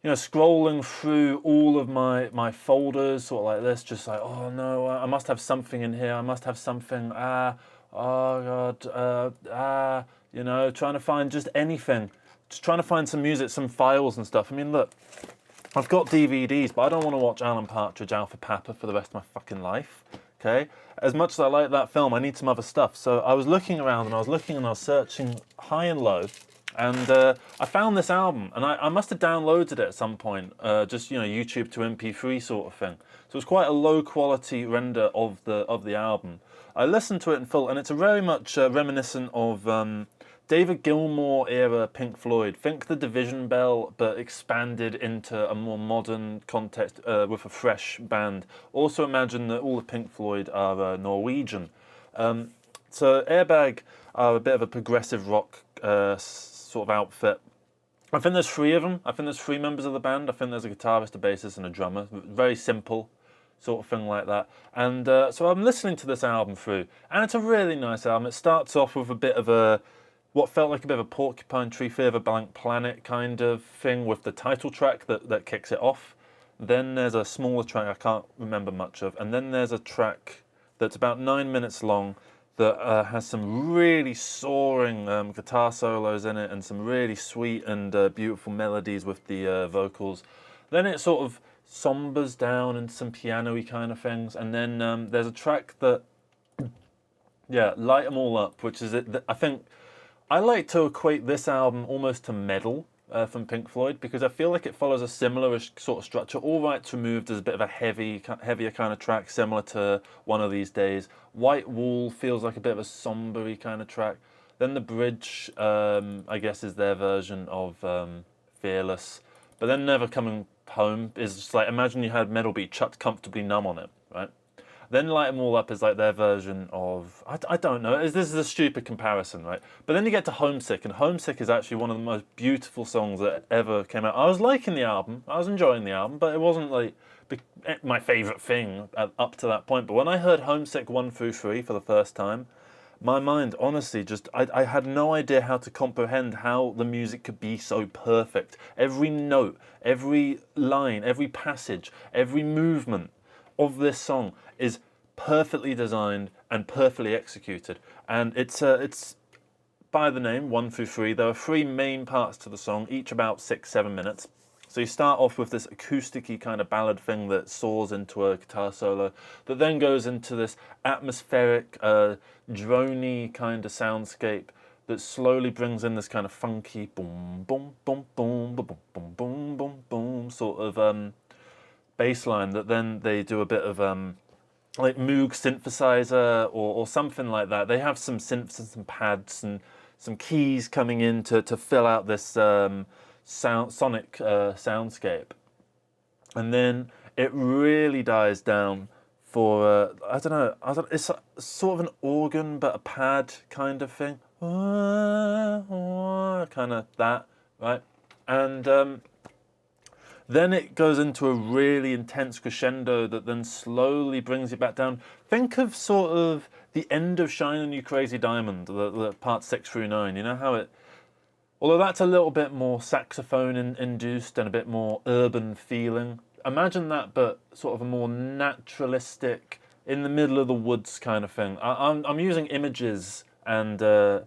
you know, scrolling through all of my folders, sort of like this, just like, oh no, I must have something in here. I must have something. Oh God. You know, trying to find just anything. Just trying to find some music, some files and stuff. I mean, look, I've got DVDs, but I don't want to watch Alan Partridge, Alpha Papa for the rest of my fucking life. Okay? As much as I like that film, I need some other stuff. So I was looking around and I was searching high and low, and I found this album, and I must have downloaded it at some point, just YouTube to MP3 sort of thing. So it's quite a low quality render of the album. I listened to it in full, and it's very much reminiscent of David Gilmour era Pink Floyd. Think the Division Bell, but expanded into a more modern context with a fresh band. Also imagine that all the Pink Floyd are Norwegian. So Airbag are a bit of a progressive rock sort of outfit. I think there's 3 of them. I think there's 3 members of the band. I think there's a guitarist, a bassist, and a drummer. Very simple sort of thing like that. And so I'm listening to this album through, and it's a really nice album. It starts off with a bit of what felt like a bit of a Porcupine Tree, Fear of a Blank Planet kind of thing with the title track that kicks it off. Then there's a smaller track I can't remember much of, and then there's a track that's about 9 minutes long that has some really soaring guitar solos in it and some really sweet and beautiful melodies with the vocals. Then it sort of sombers down into some piano-y kind of things, and then there's a track that, Light 'Em All Up, which is I think I like to equate this album almost to Meddle from Pink Floyd, because I feel like it follows a similar sort of structure. All Rights Removed is a bit of a heavier kind of track, similar to One of These Days. White Wall feels like a bit of a somber kind of track. Then the bridge, I guess, is their version of Fearless. But then Never Coming Home is just like, imagine you had Metal Beat chucked comfortably numb on it, right? Then Light 'Em All Up is like their version of, I don't know, this is a stupid comparison, right? But then you get to Homesick, and Homesick is actually one of the most beautiful songs that ever came out. I was liking the album, I was enjoying the album, but it wasn't like my favourite thing up to that point. But when I heard Homesick 1 through 3 for the first time, my mind honestly just, I had no idea how to comprehend how the music could be so perfect. Every note, every line, every passage, every movement of this song is perfectly designed and perfectly executed. And it's by the name 1 through 3. There are 3 main parts to the song, each about 6-7 minutes. So you start off with this acoustic-y kind of ballad thing that soars into a guitar solo, that then goes into this atmospheric, drony kind of soundscape that slowly brings in this kind of funky boom, boom, boom, boom, boom, boom, boom, boom, boom, sort of bass line that then they do a bit of like Moog synthesizer or something like that. They have some synths and some pads and some keys coming in to fill out this sonic soundscape. And then it really dies down for, I don't know, it's sort of an organ but a pad kind of thing. Kind of that, right? And then it goes into a really intense crescendo that then slowly brings it back down. Think of sort of the end of Shine On You Crazy Diamond, the part 6 through 9. You know how it, although that's a little bit more saxophone induced and a bit more urban feeling. Imagine that, but sort of a more naturalistic, in the middle of the woods kind of thing. I'm using images and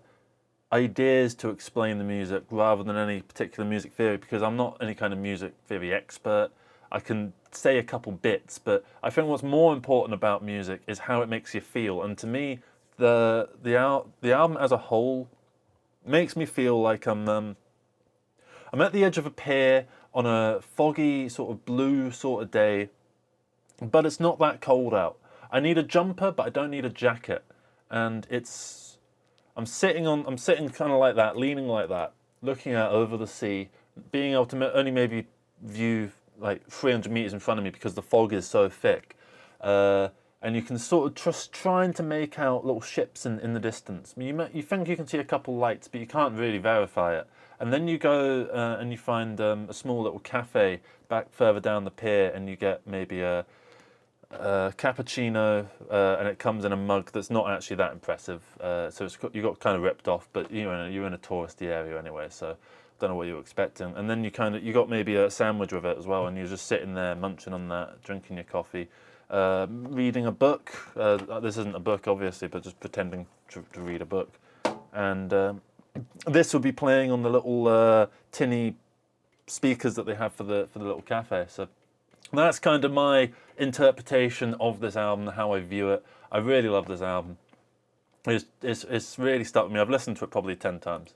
ideas to explain the music rather than any particular music theory, because I'm not any kind of music theory expert. I can say a couple bits, but I think what's more important about music is how it makes you feel. And to me, the album as a whole makes me feel like I'm at the edge of a pier on a foggy sort of blue sort of day, but it's not that cold out. I need a jumper, but I don't need a jacket. And I'm sitting kind of like that, leaning like that, looking out over the sea, being able to only maybe view like 300 meters in front of me because the fog is so thick. And you can sort of just trying to make out little ships in the distance. I mean, you think you can see a couple lights, but you can't really verify it. And then you go and you find a small little cafe back further down the pier, and you get maybe a cappuccino, and it comes in a mug that's not actually that impressive. So you got kind of ripped off, but you're in a touristy area anyway, so don't know what you were expecting. And then you got maybe a sandwich with it as well, and you're just sitting there munching on that, drinking your coffee, reading a book. This isn't a book, obviously, but just pretending to read a book. And this will be playing on the little tinny speakers that they have for the little cafe. So that's kind of my interpretation of this album, how I view it. I really love this album. It's really stuck with me. I've listened to it probably 10 times,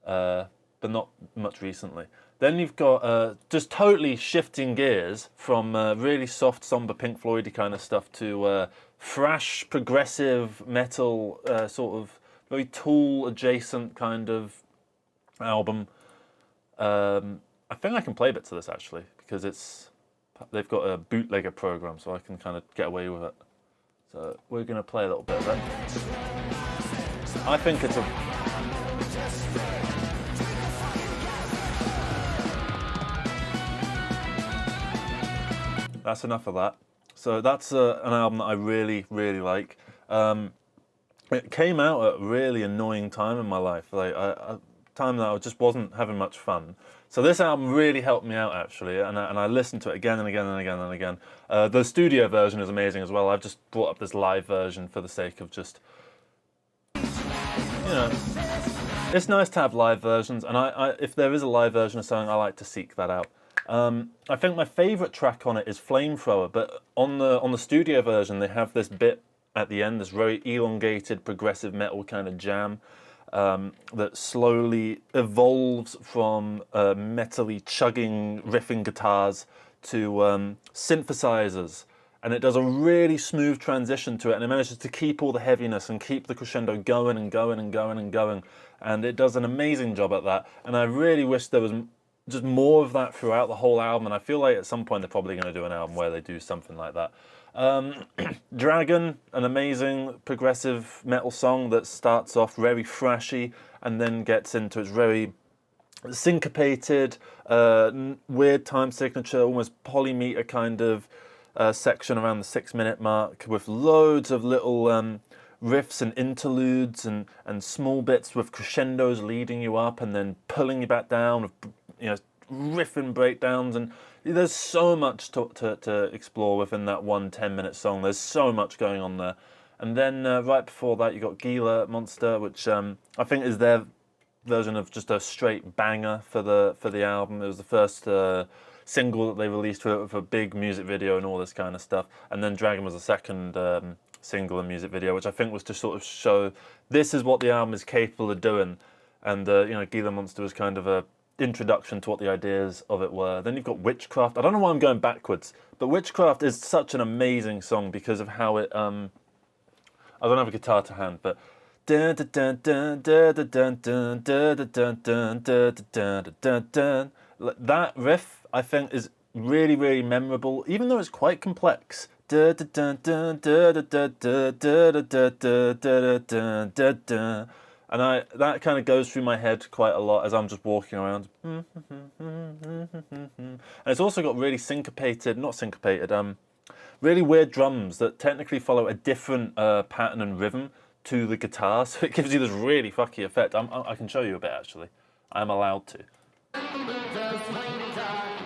but not much recently. Then you've got just totally shifting gears from really soft, somber Pink Floyd-y kind of stuff to thrash, progressive metal, sort of very Tool-adjacent kind of album. I think I can play bits of this actually because they've got a bootlegger program, so I can kind of get away with it. So we're going to play a little bit of it. I think it's That's enough of that. So that's an album that I really, really like. It came out at a really annoying time in my life, like a time that I just wasn't having much fun. So this album really helped me out actually, and I listened to it again and again and again and again. The studio version is amazing as well. I've just brought up this live version for the sake of just, you know, it's nice to have live versions, and I if there is a live version of something, I like to seek that out. I think my favourite track on it is Flamethrower, but on the studio version they have this bit at the end, this very elongated progressive metal kind of jam that slowly evolves from metally chugging riffing guitars to synthesizers, and it does a really smooth transition to it, and it manages to keep all the heaviness and keep the crescendo going and going and going and going, and it does an amazing job at that. And I really wish there was just more of that throughout the whole album, and I feel like at some point they're probably going to do an album where they do something like that. Dragon, an amazing progressive metal song that starts off very thrashy and then gets into its very syncopated, weird time signature, almost polymeter kind of section around the 6-minute mark with loads of little riffs and interludes and small bits with crescendos leading you up and then pulling you back down with, you know, riffing breakdowns, and there's so much to explore within that 1 10-minute song. There's so much going on there. And then right before that you got Gila Monster, which I think is their version of just a straight banger for the album. It was the first single that they released with a big music video and all this kind of stuff. And then Dragon was the second single and music video, which I think was to sort of show this is what the album is capable of doing. And you know, Gila Monster was kind of a introduction to what the ideas of it were. Then you've got Witchcraft. I don't know why I'm going backwards, but Witchcraft is such an amazing song because of how it I don't have a guitar to hand, but that riff I think is really, really memorable, even though it's quite complex. And that kind of goes through my head quite a lot as I'm just walking around. And it's also got really really weird drums that technically follow a different pattern and rhythm to the guitar, so it gives you this really fucky effect. I can show you a bit actually. I'm allowed to.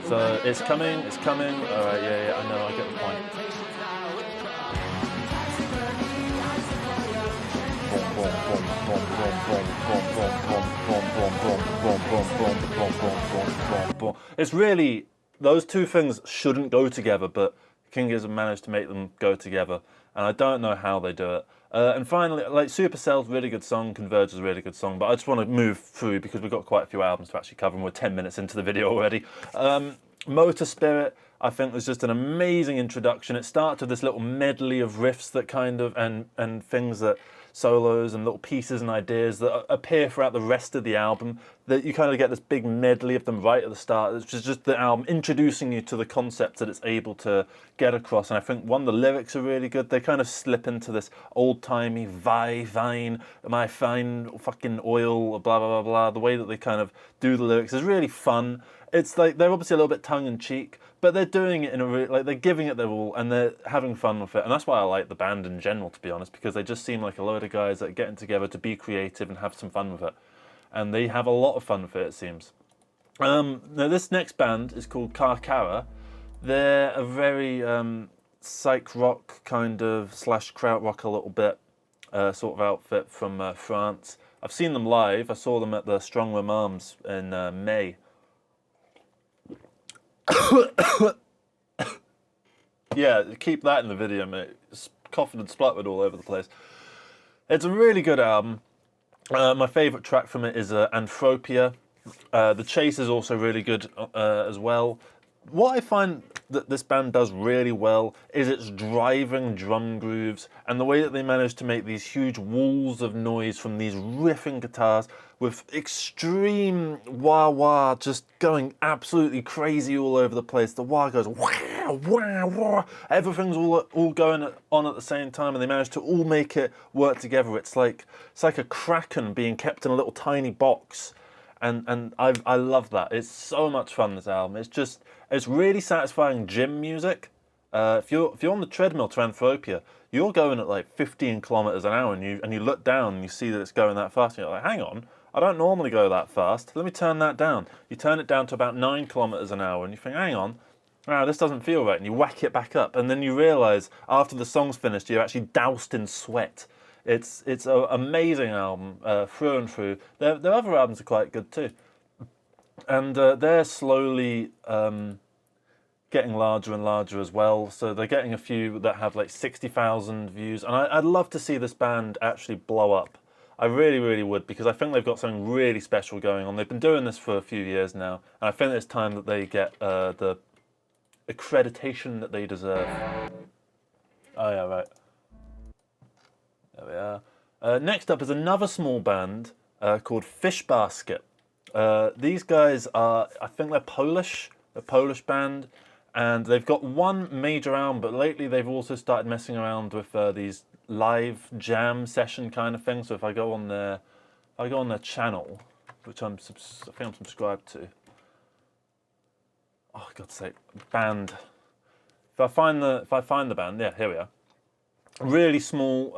So it's coming. All right, yeah, I know, I get the point. It's really, those two things shouldn't go together, but King Gizzard managed to make them go together, and I don't know how they do it. And finally, like Supercell's really good song, Converge is a really good song, but I just want to move through because we've got quite a few albums to actually cover and we're 10 minutes into the video already. Motor Spirit, I think, was just an amazing introduction. It starts with this little medley of riffs that kind of, and things that, solos and little pieces and ideas that appear throughout the rest of the album, that you kind of get this big medley of them right at the start. It's just the album introducing you to the concepts that it's able to get across. And I think, one, the lyrics are really good. They kind of slip into this old-timey vine, my fine fucking oil, blah, blah, blah, blah. The way that they kind of do the lyrics is really fun. It's like, they're obviously a little bit tongue-in-cheek, but they're doing it in a like, they're giving it their all and they're having fun with it. And that's why I like the band in general, to be honest, because they just seem like a load of guys that are getting together to be creative and have some fun with it. And they have a lot of fun with it seems. Now this next band is called Carcara. They're a very psych rock kind of / krautrock a little bit sort of outfit from France. I've seen them live. I saw them at the Strong Room Arms in May. Yeah, keep that in the video, mate. It's coughing and spluttering all over the place. It's a really good album. My favourite track from it is Anthropia. The Chase is also really good as well. What I find that this band does really well is its driving drum grooves and the way that they manage to make these huge walls of noise from these riffing guitars with extreme wah-wah just going absolutely crazy all over the place. The wah goes wah, wah, wah. Everything's all going on at the same time, and they manage to all make it work together. It's like a kraken being kept in a little tiny box. And I love that. It's so much fun, this album. It's really satisfying gym music. If you're on the treadmill to Anthropia, you're going at like 15 kilometers an hour, and you look down and you see that it's going that fast, and you're like, hang on, I don't normally go that fast. Let me turn that down. You turn it down to about 9 kilometers an hour, and you think, hang on, wow, this doesn't feel right, and you whack it back up, and then you realise after the song's finished, you're actually doused in sweat. It's an amazing album through and through. Their other albums are quite good too, and they're slowly getting larger and larger as well. So they're getting a few that have like 60,000 views, and I'd love to see this band actually blow up. I really, really would, because I think they've got something really special going on. They've been doing this for a few years now, and I think it's time that they get the accreditation that they deserve. Oh yeah, right. There we are. Next up is another small band called Fish Basket. These guys are, I think they're Polish, a Polish band, and they've got one major album, but lately they've also started messing around with these live jam session kind of things. So if I go on their channel, which I think I'm subscribed to. Oh, God's sake, band. If I find the band, yeah, here we are. Really small,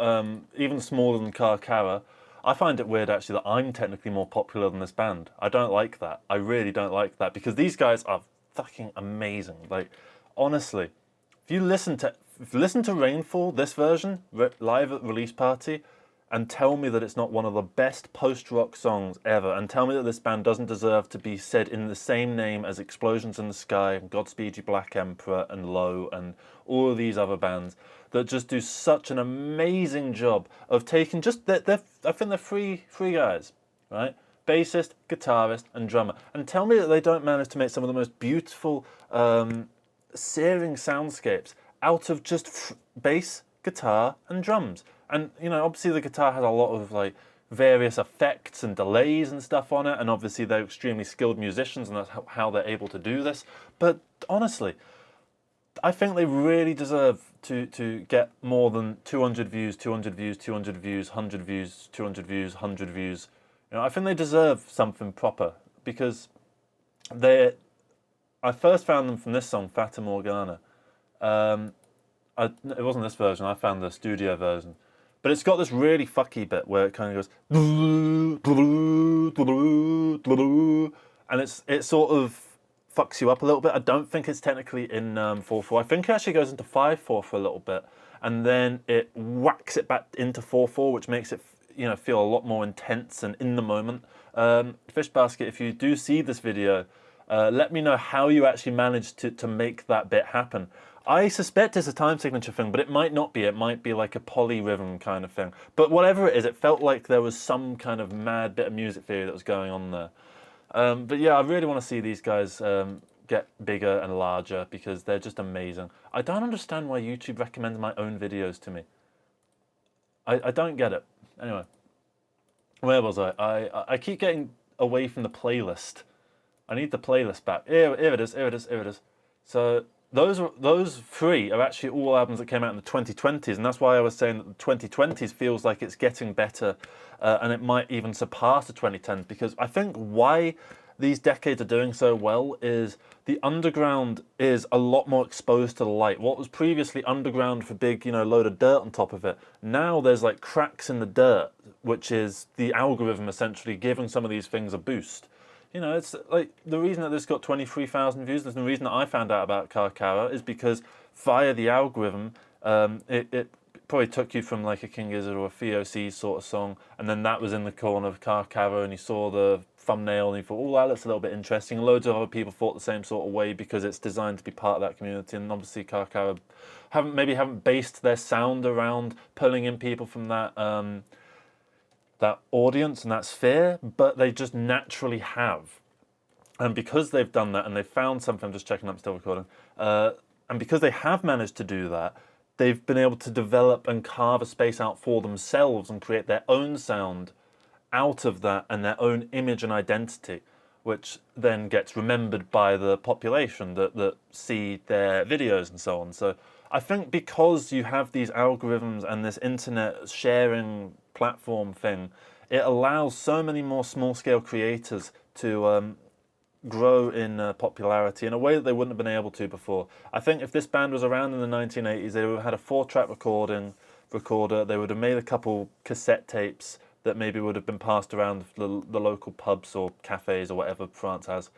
even smaller than Carcara. I find it weird actually that I'm technically more popular than this band. I don't like that. I really don't like that, because these guys are fucking amazing. Like, honestly, if you listen to Rainfall, this version, live at release party, and tell me that it's not one of the best post-rock songs ever, and tell me that this band doesn't deserve to be said in the same name as Explosions in the Sky, and Godspeed You Black Emperor, and Low, and all of these other bands that just do such an amazing job of taking just, I think they're three guys, right? Bassist, guitarist, and drummer. And tell me that they don't manage to make some of the most beautiful, searing soundscapes out of just bass, guitar, and drums. And, you know, obviously the guitar has a lot of, like, various effects and delays and stuff on it, and obviously they're extremely skilled musicians, and that's how they're able to do this. But honestly, I think they really deserve to get more than 200 views, 200 views, 200 views, 100 views, 200 views, 100 views. You know, I think they deserve something proper, because I first found them from this song, Fata Morgana. It wasn't this version, I found the studio version. But it's got this really fucky bit where it kind of goes, and it sort of fucks you up a little bit. I don't think it's technically in 4/4. I think it actually goes into 5/4 for a little bit, and then it whacks it back into 4/4, which makes it, you know, feel a lot more intense and in the moment. Fish Basket, if you do see this video, let me know how you actually managed to make that bit happen. I suspect it's a time signature thing, but it might not be. It might be like a polyrhythm kind of thing. But whatever it is, it felt like there was some kind of mad bit of music theory that was going on there. But yeah, I really want to see these guys get bigger and larger, because they're just amazing. I don't understand why YouTube recommends my own videos to me. I don't get it. Anyway, where was I? I keep getting away from the playlist. I need the playlist back. Here it is. So those three are actually all albums that came out in the 2020s, and that's why I was saying that the 2020s feels like it's getting better, and it might even surpass the 2010s, because I think why these decades are doing so well is the underground is a lot more exposed to the light. What was previously underground for big, you know, load of dirt on top of it, now there's like cracks in the dirt, which is the algorithm essentially giving some of these things a boost. You know, it's like the reason that this got 23,000 views, and the reason that I found out about Carcara is because via the algorithm, it probably took you from like a King Gizzard or a FOC sort of song, and then that was in the corner of Carcara, and you saw the thumbnail and you thought, oh, that looks a little bit interesting. Loads of other people thought the same sort of way because it's designed to be part of that community. And obviously Karkara haven't based their sound around pulling in people from that that audience and that sphere, but they just naturally have. And because they've done that and they've found something, I'm just checking I'm still recording, and because they have managed to do that, they've been able to develop and carve a space out for themselves and create their own sound out of that and their own image and identity, which then gets remembered by the population that see their videos and so on. So I think because you have these algorithms and this internet sharing platform thing, it allows so many more small-scale creators to grow in popularity in a way that they wouldn't have been able to before. I think if this band was around in the 1980s, they would have had a 4-track recorder, they would have made a couple cassette tapes that maybe would have been passed around the local pubs or cafes or whatever France has.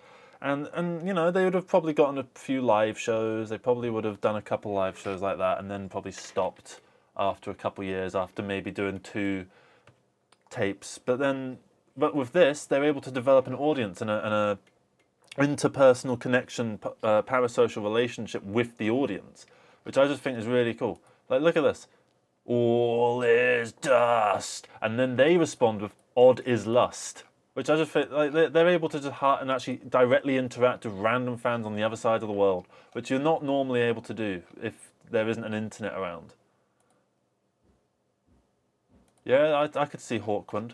And you know, they would have probably gotten a few live shows, they probably would have done a couple live shows like that and then probably stopped after a couple years, after maybe doing 2 tapes. But with this, they're able to develop an audience and a interpersonal connection, parasocial relationship with the audience, which I just think is really cool. Like, look at this. All is dust. And then they respond with odd is lust, which I just think like they're able to just heart and actually directly interact with random fans on the other side of the world, which you're not normally able to do if there isn't an internet around. Yeah, I could see Hawkwind.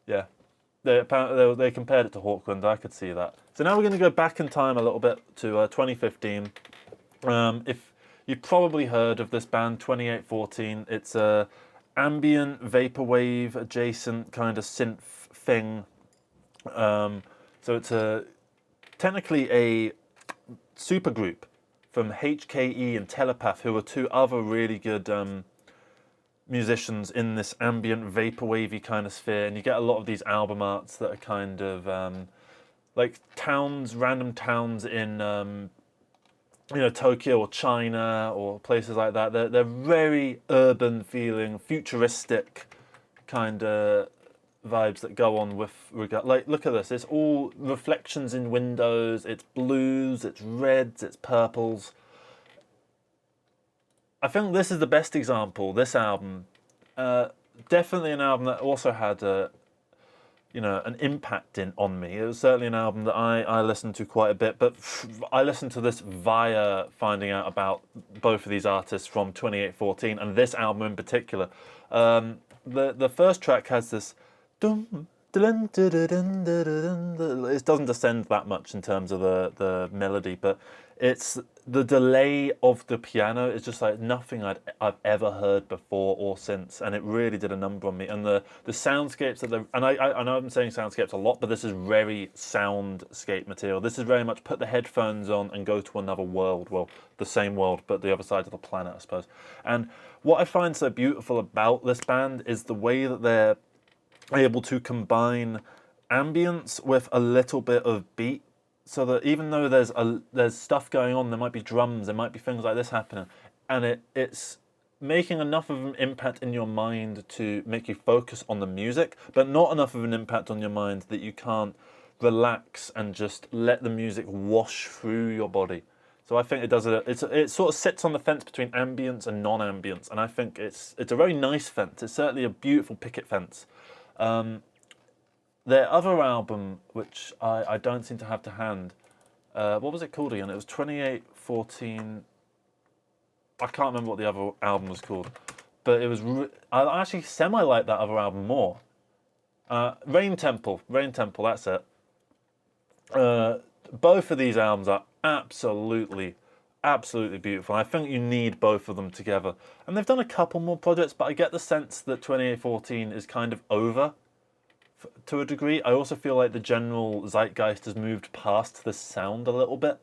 Yeah. They compared it to Hawkwind. I could see that. So now we're going to go back in time a little bit to 2015. If you've probably heard of this band, 2814. It's a ambient vaporwave adjacent kind of synth thing. So it's technically a supergroup from HKE and Telepath, who are 2 other really good musicians in this ambient vaporwavy kind of sphere, and you get a lot of these album arts that are kind of like random towns in Tokyo or China or places like that. They're very urban feeling, futuristic kind of vibes that go on with like, look at this. It's all reflections in windows. It's blues. It's reds. It's purples. I think this is the best example. This album, definitely an album that also had an impact on me. It was certainly an album that I listened to quite a bit, but I listened to this via finding out about both of these artists from 2814 and this album in particular. The first track has this dum. It doesn't descend that much in terms of the melody, but it's the delay of the piano is just like nothing I've ever heard before or since, and it really did a number on me. And the soundscapes that I know I'm saying soundscapes a lot, but this is very soundscape material. This is very much put the headphones on and go to another world. Well, the same world, but the other side of the planet, I suppose. And what I find so beautiful about this band is the way that they're able to combine ambience with a little bit of beat, so that even though there's stuff going on, there might be drums, there might be things like this happening, and it's making enough of an impact in your mind to make you focus on the music, but not enough of an impact on your mind that you can't relax and just let the music wash through your body. So I think it sort of sits on the fence between ambience and non-ambience, and I think it's a very nice fence. It's certainly a beautiful picket fence. Their other album, which I don't seem to have to hand, what was it called again? It was 2814. I can't remember what the other album was called, but it was. I actually semi-like that other album more. Rain Temple, that's it. Both of these albums are absolutely beautiful. I think you need both of them together. And they've done a couple more projects, but I get the sense that 2814 is kind of over to a degree. I also feel like the general zeitgeist has moved past this sound a little bit,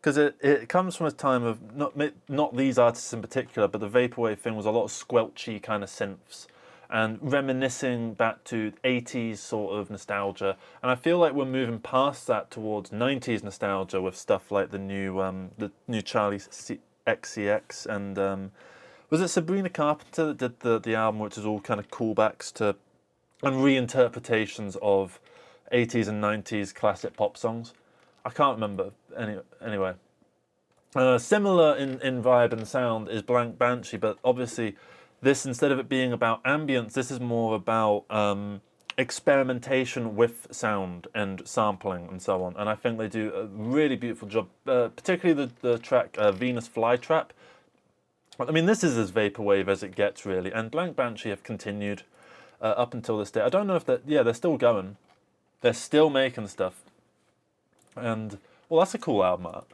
because it comes from a time of not these artists in particular, but the vaporwave thing was a lot of squelchy kind of synths and reminiscing back to 80s sort of nostalgia. And I feel like we're moving past that towards 90s nostalgia with stuff like the new Charlie XCX and was it Sabrina Carpenter that did the album, which is all kind of callbacks to and reinterpretations of 80s and 90s classic pop songs. I can't remember anyway. Similar in vibe and sound is Blank Banshee, but obviously this, instead of it being about ambience, this is more about experimentation with sound and sampling and so on. And I think they do a really beautiful job, particularly the track Venus Flytrap. I mean, this is as vaporwave as it gets, really. And Blank Banshee have continued up until this day. I don't know if they're still going. They're still making stuff. And, well, that's a cool album art.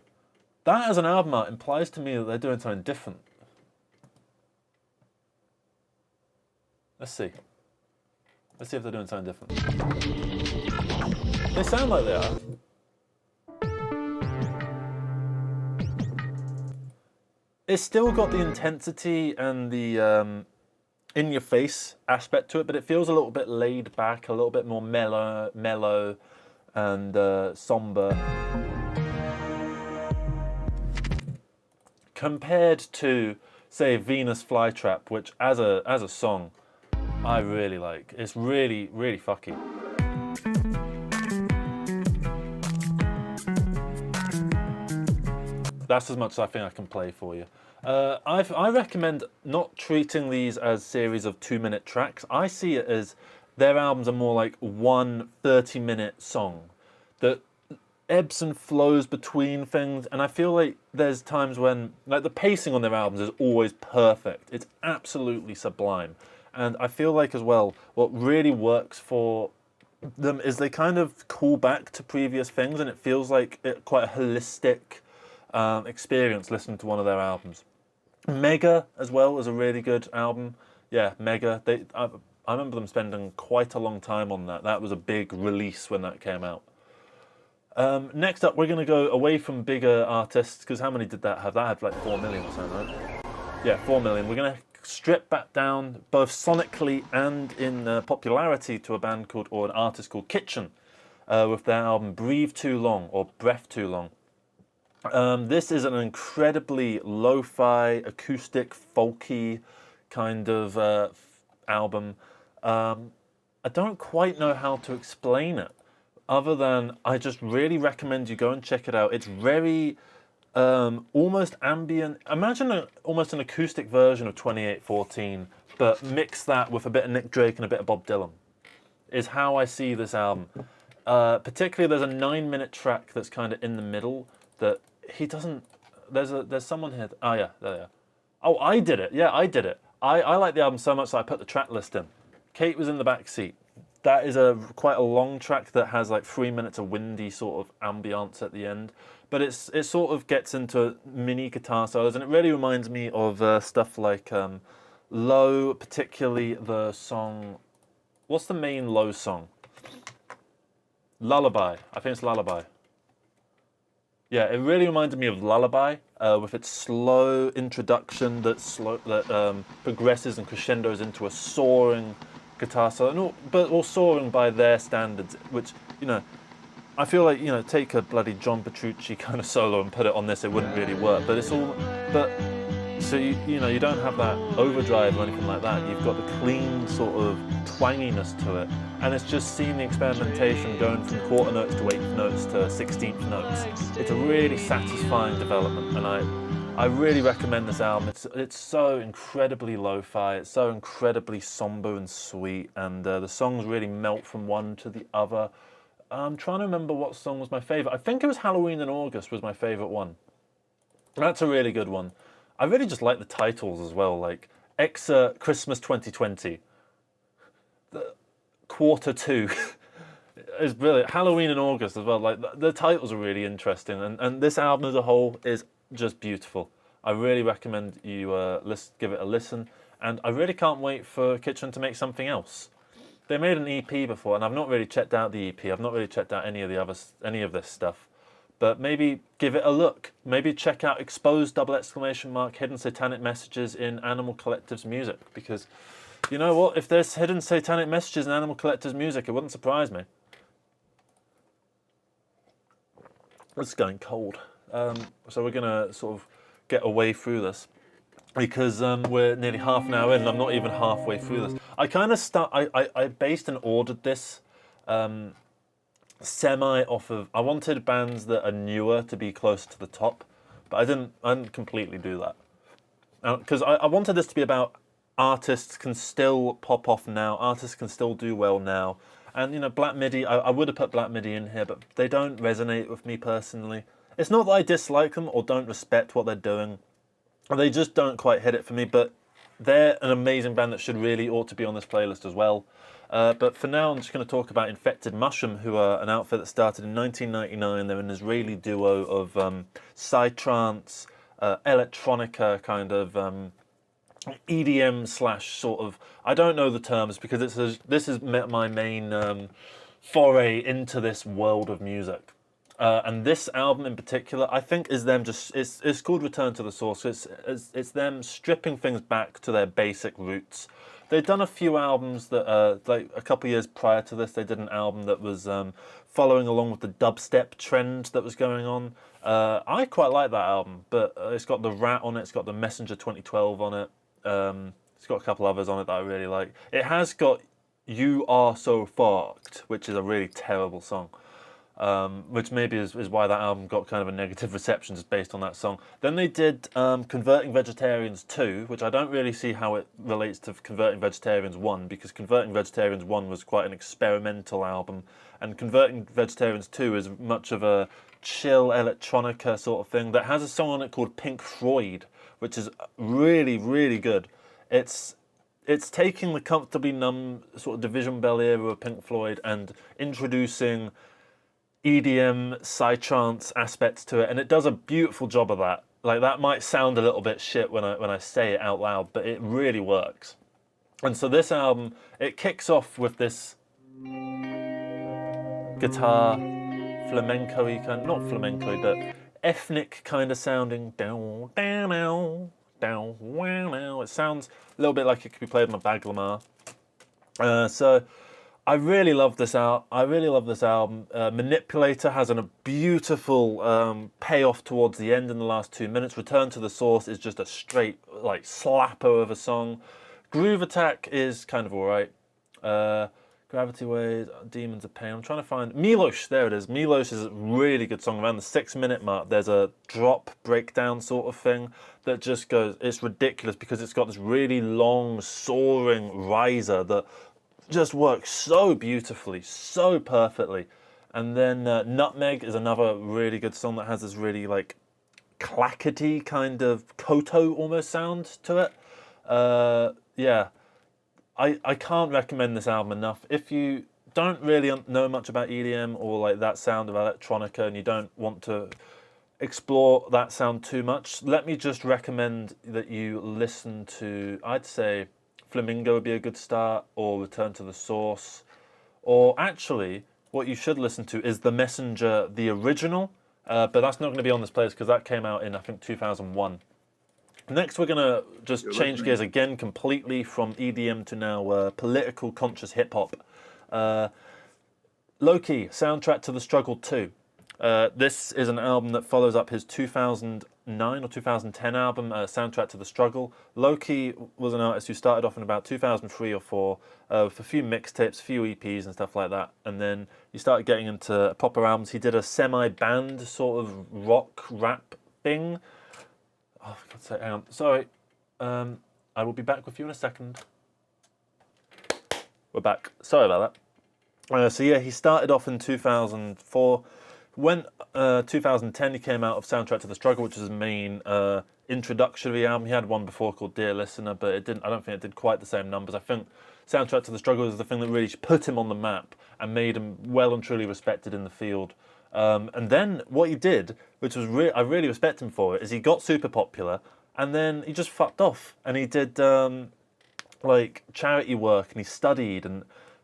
That as an album art implies to me that they're doing something different. Let's see. Let's see if they're doing something different. They sound like they are. It's still got the intensity and the in-your-face aspect to it, but it feels a little bit laid back, a little bit more mellow and somber. Compared to, say, Venus Flytrap, which as a song, I really like. It's really, really fucky. That's as much as I think I can play for you. I recommend not treating these as series of 2-minute tracks. I see it as their albums are more like one 30-minute song that ebbs and flows between things, and I feel like there's times when, like, the pacing on their albums is always perfect. It's absolutely sublime. And I feel like as well, what really works for them is they kind of call back to previous things, and it feels like quite a holistic experience listening to one of their albums. Mega as well is a really good album. Yeah, Mega. I remember them spending quite a long time on that. That was a big release when that came out. Next up, we're going to go away from bigger artists, because how many did that have? That had like 4 million or something, right? Yeah, 4 million. We're going to strip back down both sonically and in popularity to a band called, or an artist called Kitchen, with their album Breathe Too Long, or Breath Too Long. This is an incredibly lo-fi, acoustic, folky kind of album. I don't quite know how to explain it, other than I just really recommend you go and check it out. It's very almost ambient. Imagine almost an acoustic version of 2814, but mix that with a bit of Nick Drake and a bit of Bob Dylan, is how I see this album. Particularly, there's a 9-minute track that's kind of in the middle that he doesn't. There's someone here. Oh yeah, there they are. Oh, I did it. Yeah, I did it. I like the album so much that I put the track list in. Kate was in the back seat. That is quite a long track that has like 3 minutes of windy sort of ambience at the end. But it sort of gets into mini guitar solos, and it really reminds me of stuff like Low, particularly the song. What's the main Low song? Lullaby. I think it's Lullaby. Yeah, it really reminded me of Lullaby, with its slow introduction that progresses and crescendos into a soaring guitar solo, but all soaring by their standards, which, you know, I feel like, you know, take a bloody John Petrucci kind of solo and put it on this, it wouldn't really work. But it's all, so you know, you don't have that overdrive or anything like that. You've got the clean sort of twanginess to it, and it's just seeing the experimentation going from quarter notes to 8th notes to 16th notes. It's a really satisfying development, and I really recommend this album. It's so incredibly lo-fi, it's so incredibly somber and sweet, and the songs really melt from one to the other. I'm trying to remember what song was my favourite. I think it was Halloween in August was my favourite one. That's a really good one. I really just like the titles as well, like Excerpt Christmas 2020. Quarter 2 is brilliant. Halloween in August as well. Like the titles are really interesting, and this album as a whole is just beautiful. I really recommend you give it a listen, and I really can't wait for Kitchen to make something else. They made an EP before, and I've not really checked out the EP. I've not really checked out any of this stuff. But maybe give it a look. Maybe check out Exposed ! Hidden Satanic Messages in Animal Collective's music, because you know what? If there's hidden satanic messages in Animal Collective's music, it wouldn't surprise me. It's going cold. So we're going to sort of get away through this. because we're nearly half an hour in and I'm not even halfway through this. I kind of I based and ordered this semi off of, I wanted bands that are newer to be closer to the top, but I didn't completely do that. Because I wanted this to be about artists can still pop off now, artists can still do well now. And, you know, Black Midi, I would have put Black Midi in here, but they don't resonate with me personally. It's not that I dislike them or don't respect what they're doing. They just don't quite hit it for me, but they're an amazing band that ought to be on this playlist as well. But for now, I'm just going to talk about Infected Mushroom, who are an outfit that started in 1999. They're an Israeli duo of psytrance, electronica kind of EDM / sort of, I don't know the terms because this is my main foray into this world of music. And this album in particular, I think, is them it's called Return to the Source. It's them stripping things back to their basic roots. They'd done a few albums that, like a couple of years prior to this, they did an album that was following along with the dubstep trend that was going on. I quite like that album, but it's got The Rat on it, it's got The Messenger 2012 on it. It's got a couple others on it that I really like. It has got You Are So Fucked, which is a really terrible song. Which maybe is why that album got kind of a negative reception, just based on that song. Then they did Converting Vegetarians 2, which I don't really see how it relates to Converting Vegetarians 1, because Converting Vegetarians 1 was quite an experimental album, and Converting Vegetarians 2 is much of a chill electronica sort of thing that has a song on it called Pink Floyd, which is really, really good. It's taking the Comfortably Numb sort of Division Bell era of Pink Floyd and introducing EDM, psytrance aspects to it, and it does a beautiful job of that. Like, that might sound a little bit shit when I say it out loud, but it really works. And so this album, it kicks off with this guitar, flamenco-y kind, not flamenco, but ethnic kind of sounding. Down, down, down, down, wow. It sounds a little bit like it could be played on a baglamar. So I really love this album. Manipulator has a beautiful payoff towards the end in the last 2 minutes. Return to the Source is just a straight like slapper of a song. Groove Attack is kind of alright. Gravity Waves, Demons of Pain. I'm trying to find Milos. There it is. Milos is a really good song. Around the 6 minute mark, there's a drop breakdown sort of thing that just goes. It's ridiculous because it's got this really long soaring riser that just works so beautifully, so perfectly. And then Nutmeg is another really good song that has this really like clackety kind of koto almost sound to it. Yeah, I can't recommend this album enough. If you don't really know much about EDM or like that sound of electronica and you don't want to explore that sound too much, let me just recommend that you listen to, I'd say, Flamingo would be a good start, or Return to the Source. Or actually, what you should listen to is The Messenger, the original, but that's not going to be on this playlist because that came out in, I think, 2001. Next, we're going to just change gears again completely from EDM to now political conscious hip-hop. Low-Key, Soundtrack to the Struggle 2. This is an album that follows up his 2009 or 2010 album, Soundtrack to the Struggle. Low-Key was an artist who started off in about 2003 or 4 with a few mixtapes, a few EPs and stuff like that. And then he started getting into proper albums. He did a semi-band sort of rock rap thing. Oh, for God's sake, hang on. Sorry. I will be back with you in a second. We're back. Sorry about that. So yeah, he started off in 2004. When 2010 he came out of Soundtrack to the Struggle, which is his main introductory album. He had one before called Dear Listener, but it didn't. I don't think it did quite the same numbers. I think Soundtrack to the Struggle is the thing that really put him on the map and made him well and truly respected in the field. And then what he did, which was I really respect him for it, is he got super popular and then he just fucked off and he did like charity work and he studied, and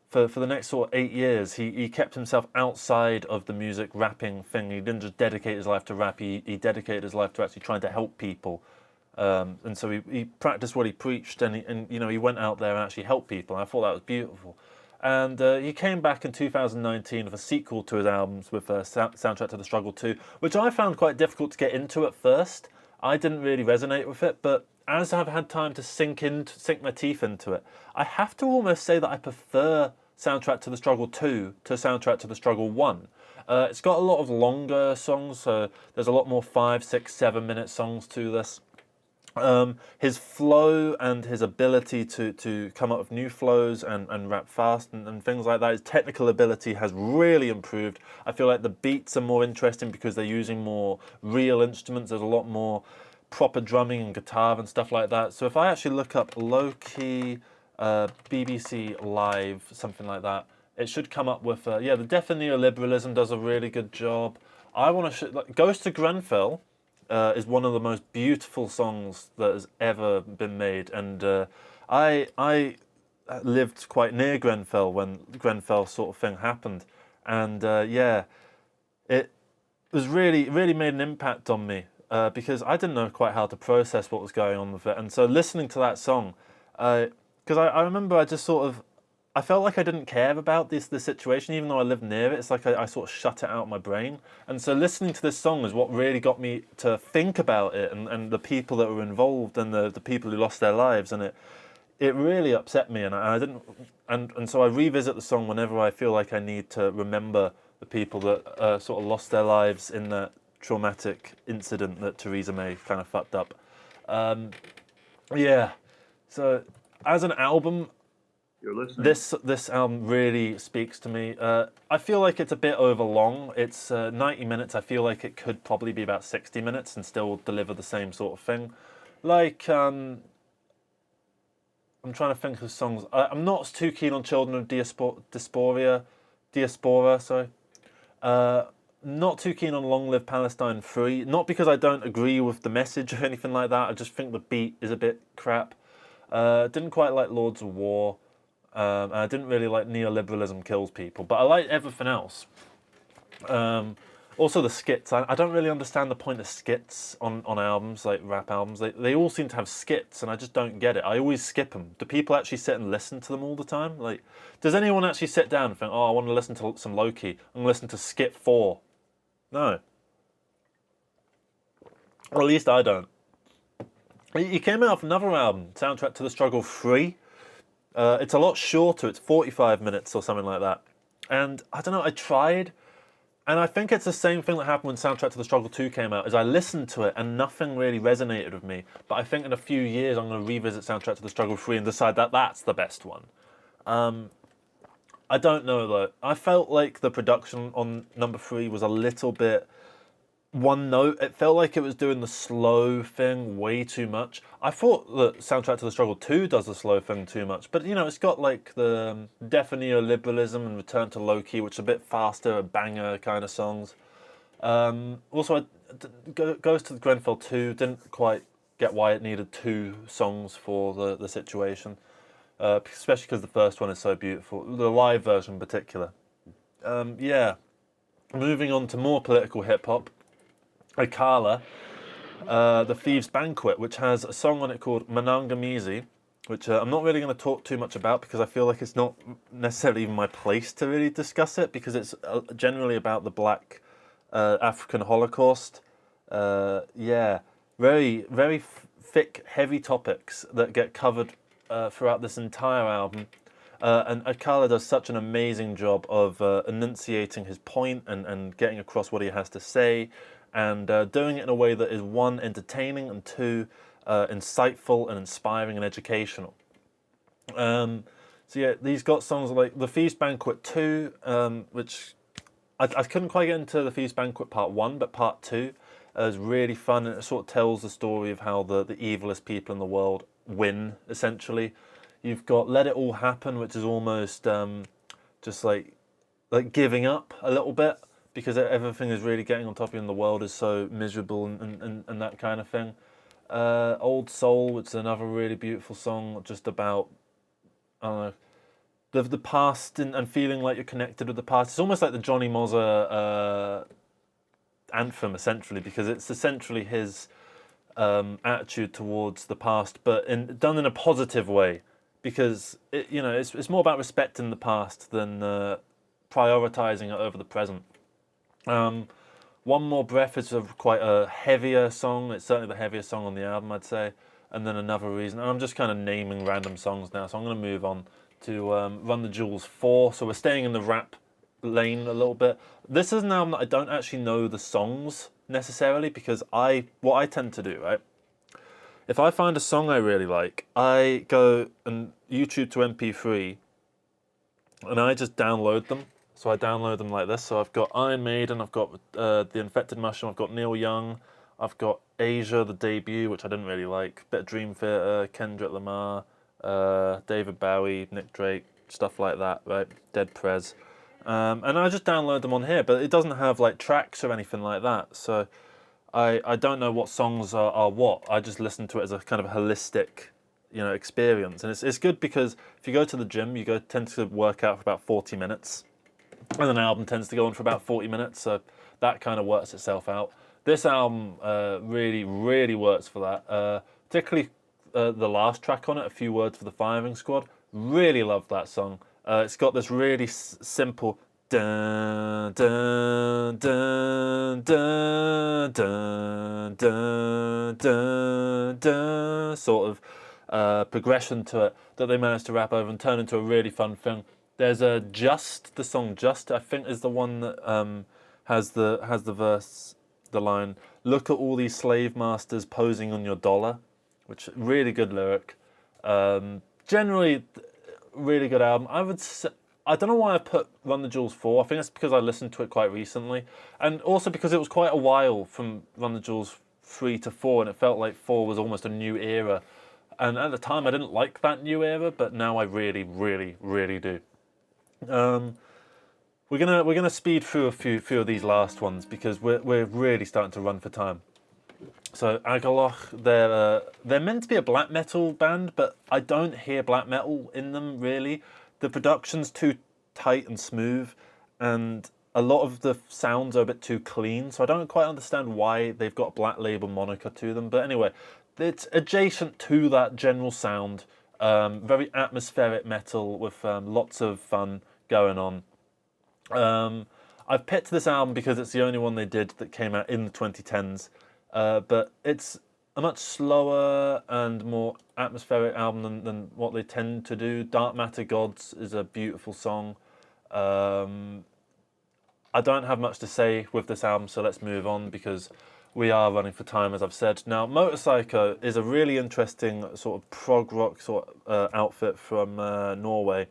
for the next sort of 8 years he kept himself outside of the music rapping thing. He didn't just dedicate his life to rap, he dedicated his life to actually trying to help people. And so he practiced what he preached, and you know, he went out there and actually helped people, and I thought that was beautiful. And he came back in 2019 with a sequel to his albums with Soundtrack to the Struggle 2, which I found quite difficult to get into at first. I didn't really resonate with it, but as I've had time to sink my teeth into it, I have to almost say that I prefer Soundtrack to the Struggle 2 to Soundtrack to the Struggle 1. It's got a lot of longer songs, so there's a lot more 5, 6, 7-minute songs to this. His flow and his ability to come up with new flows and rap fast and things like that, his technical ability has really improved. I feel like the beats are more interesting because they're using more real instruments. There's a lot more proper drumming and guitar and stuff like that. So if I actually look up low-key BBC Live, something like that, it should come up with, the Death and Neoliberalism does a really good job. I want to Ghost to Grenfell is one of the most beautiful songs that has ever been made, and I lived quite near Grenfell when Grenfell sort of thing happened, and it was really made an impact on me because I didn't know quite how to process what was going on with it, and so listening to that song, because I remember I just sort of, I felt like I didn't care about the situation, even though I lived near it. It's like I sort of shut it out of my brain. And so listening to this song is what really got me to think about it and the people that were involved and the people who lost their lives. And it really upset me. And I didn't. And so I revisit the song whenever I feel like I need to remember the people that sort of lost their lives in that traumatic incident that Theresa May kind of fucked up. So as an album, this album really speaks to me. I feel like it's a bit over long. It's 90 minutes. I feel like it could probably be about 60 minutes and still deliver the same sort of thing. Like, I'm trying to think of songs. I'm not too keen on Children of Diaspora, sorry. Not too keen on Long Live Palestine Free. Not because I don't agree with the message or anything like that. I just think the beat is a bit crap. Didn't quite like Lords of War. And I didn't really like Neoliberalism Kills People, but I like everything else. Also the skits. I don't really understand the point of skits on albums, like rap albums. They all seem to have skits, and I just don't get it. I always skip them. Do people actually sit and listen to them all the time? Like, does anyone actually sit down and think, oh, I want to listen to some Loki, I'm going to listen to skit 4? No. Or at least I don't. He came out with another album, Soundtrack to the Struggle 3. It's a lot shorter, it's 45 minutes or something like that. And I don't know, I tried, and I think it's the same thing that happened when Soundtrack to the Struggle 2 came out, is I listened to it and nothing really resonated with me. But I think in a few years I'm going to revisit Soundtrack to the Struggle 3 and decide that that's the best one. I don't know though. I felt like the production on number 3 was a little bit one note. It felt like it was doing the slow thing way too much. I thought that Soundtrack to the Struggle 2 does the slow thing too much, but you know, it's got like the Death and Neoliberalism and Return to Loki, which are a bit faster, a banger kind of songs. Also, Goes to the Grenfell 2, didn't quite get why it needed 2 songs for the situation, especially because the first one is so beautiful, the live version in particular. Moving on to more political hip-hop, Akala, The Thieves' Banquet, which has a song on it called Manangamizi, which I'm not really going to talk too much about because I feel like it's not necessarily even my place to really discuss it, because it's generally about the Black African Holocaust. Very thick, heavy topics that get covered throughout this entire album. And Akala does such an amazing job of enunciating his point and getting across what he has to say, and doing it in a way that is, 1, entertaining, and 2, insightful and inspiring and educational. He's got songs like The Thieves' Banquet 2, which I couldn't quite get into The Thieves' Banquet Part 1, but Part 2 is really fun, and it sort of tells the story of how the evilest people in the world win, essentially. You've got Let It All Happen, which is almost just like giving up a little bit, because everything is really getting on top of you and the world is so miserable and that kind of thing. Old Soul, which is another really beautiful song, just about, I don't know, the past and feeling like you're connected with the past. It's almost like the Jonny Mozza anthem, essentially, because it's essentially his attitude towards the past, but done in a positive way, because it's more about respecting the past than prioritizing it over the present. One More Breath is quite a heavier song. It's certainly the heaviest song on the album, I'd say. and then another reason. And I'm just kind of naming random songs now, so I'm going to move on to Run the Jewels 4. So we're staying in the rap lane a little bit. This is an album that I don't actually know the songs necessarily, because what I tend to do, right? If I find a song I really like, I go and YouTube to MP3 and I just download them. So I download them like this. So I've got Iron Maiden, I've got The Infected Mushroom, I've got Neil Young, I've got Asia, the debut, which I didn't really like, bit of Dream Theater, Kendrick Lamar, David Bowie, Nick Drake, stuff like that, right? Dead Prez. And I just download them on here, but it doesn't have like tracks or anything like that. So I don't know what songs are what. I just listen to it as a kind of holistic, experience. And it's good because if you go to the gym, tend to work out for about 40 minutes. And an album tends to go on for about 40 minutes. So that kind of works itself out. This album really, really works for that. Particularly the last track on it, A Few Words for the Firing Squad. Really love that song. It's got this really simple dun dun dun dun dun dun dun dun sort of progression to it that they managed to rap over and turn into a really fun thing. There's the song Just, I think, is the one that has the verse, the line, "Look at all these slave masters posing on your dollar," which really good lyric. Generally, really good album. I don't know why I put Run the Jewels 4. I think it's because I listened to it quite recently. And also because it was quite a while from Run the Jewels 3 to 4, and it felt like 4 was almost a new era. And at the time, I didn't like that new era, but now I really, really, really do. We're gonna speed through a few of these last ones because we're really starting to run for time. So Agaloch, they're meant to be a black metal band, but I don't hear black metal in them really. The production's too tight and smooth, and a lot of the sounds are a bit too clean, so I don't quite understand why they've got a black label moniker to them. But anyway, it's adjacent to that general sound. Very atmospheric metal with lots of fun going on. I've picked this album because it's the only one they did that came out in the 2010s. But it's a much slower and more atmospheric album than what they tend to do. Dark Matter Gods is a beautiful song. I don't have much to say with this album, so let's move on because we are running for time, as I've said. Now, Motorpsycho is a really interesting sort of prog rock sort of outfit from Norway.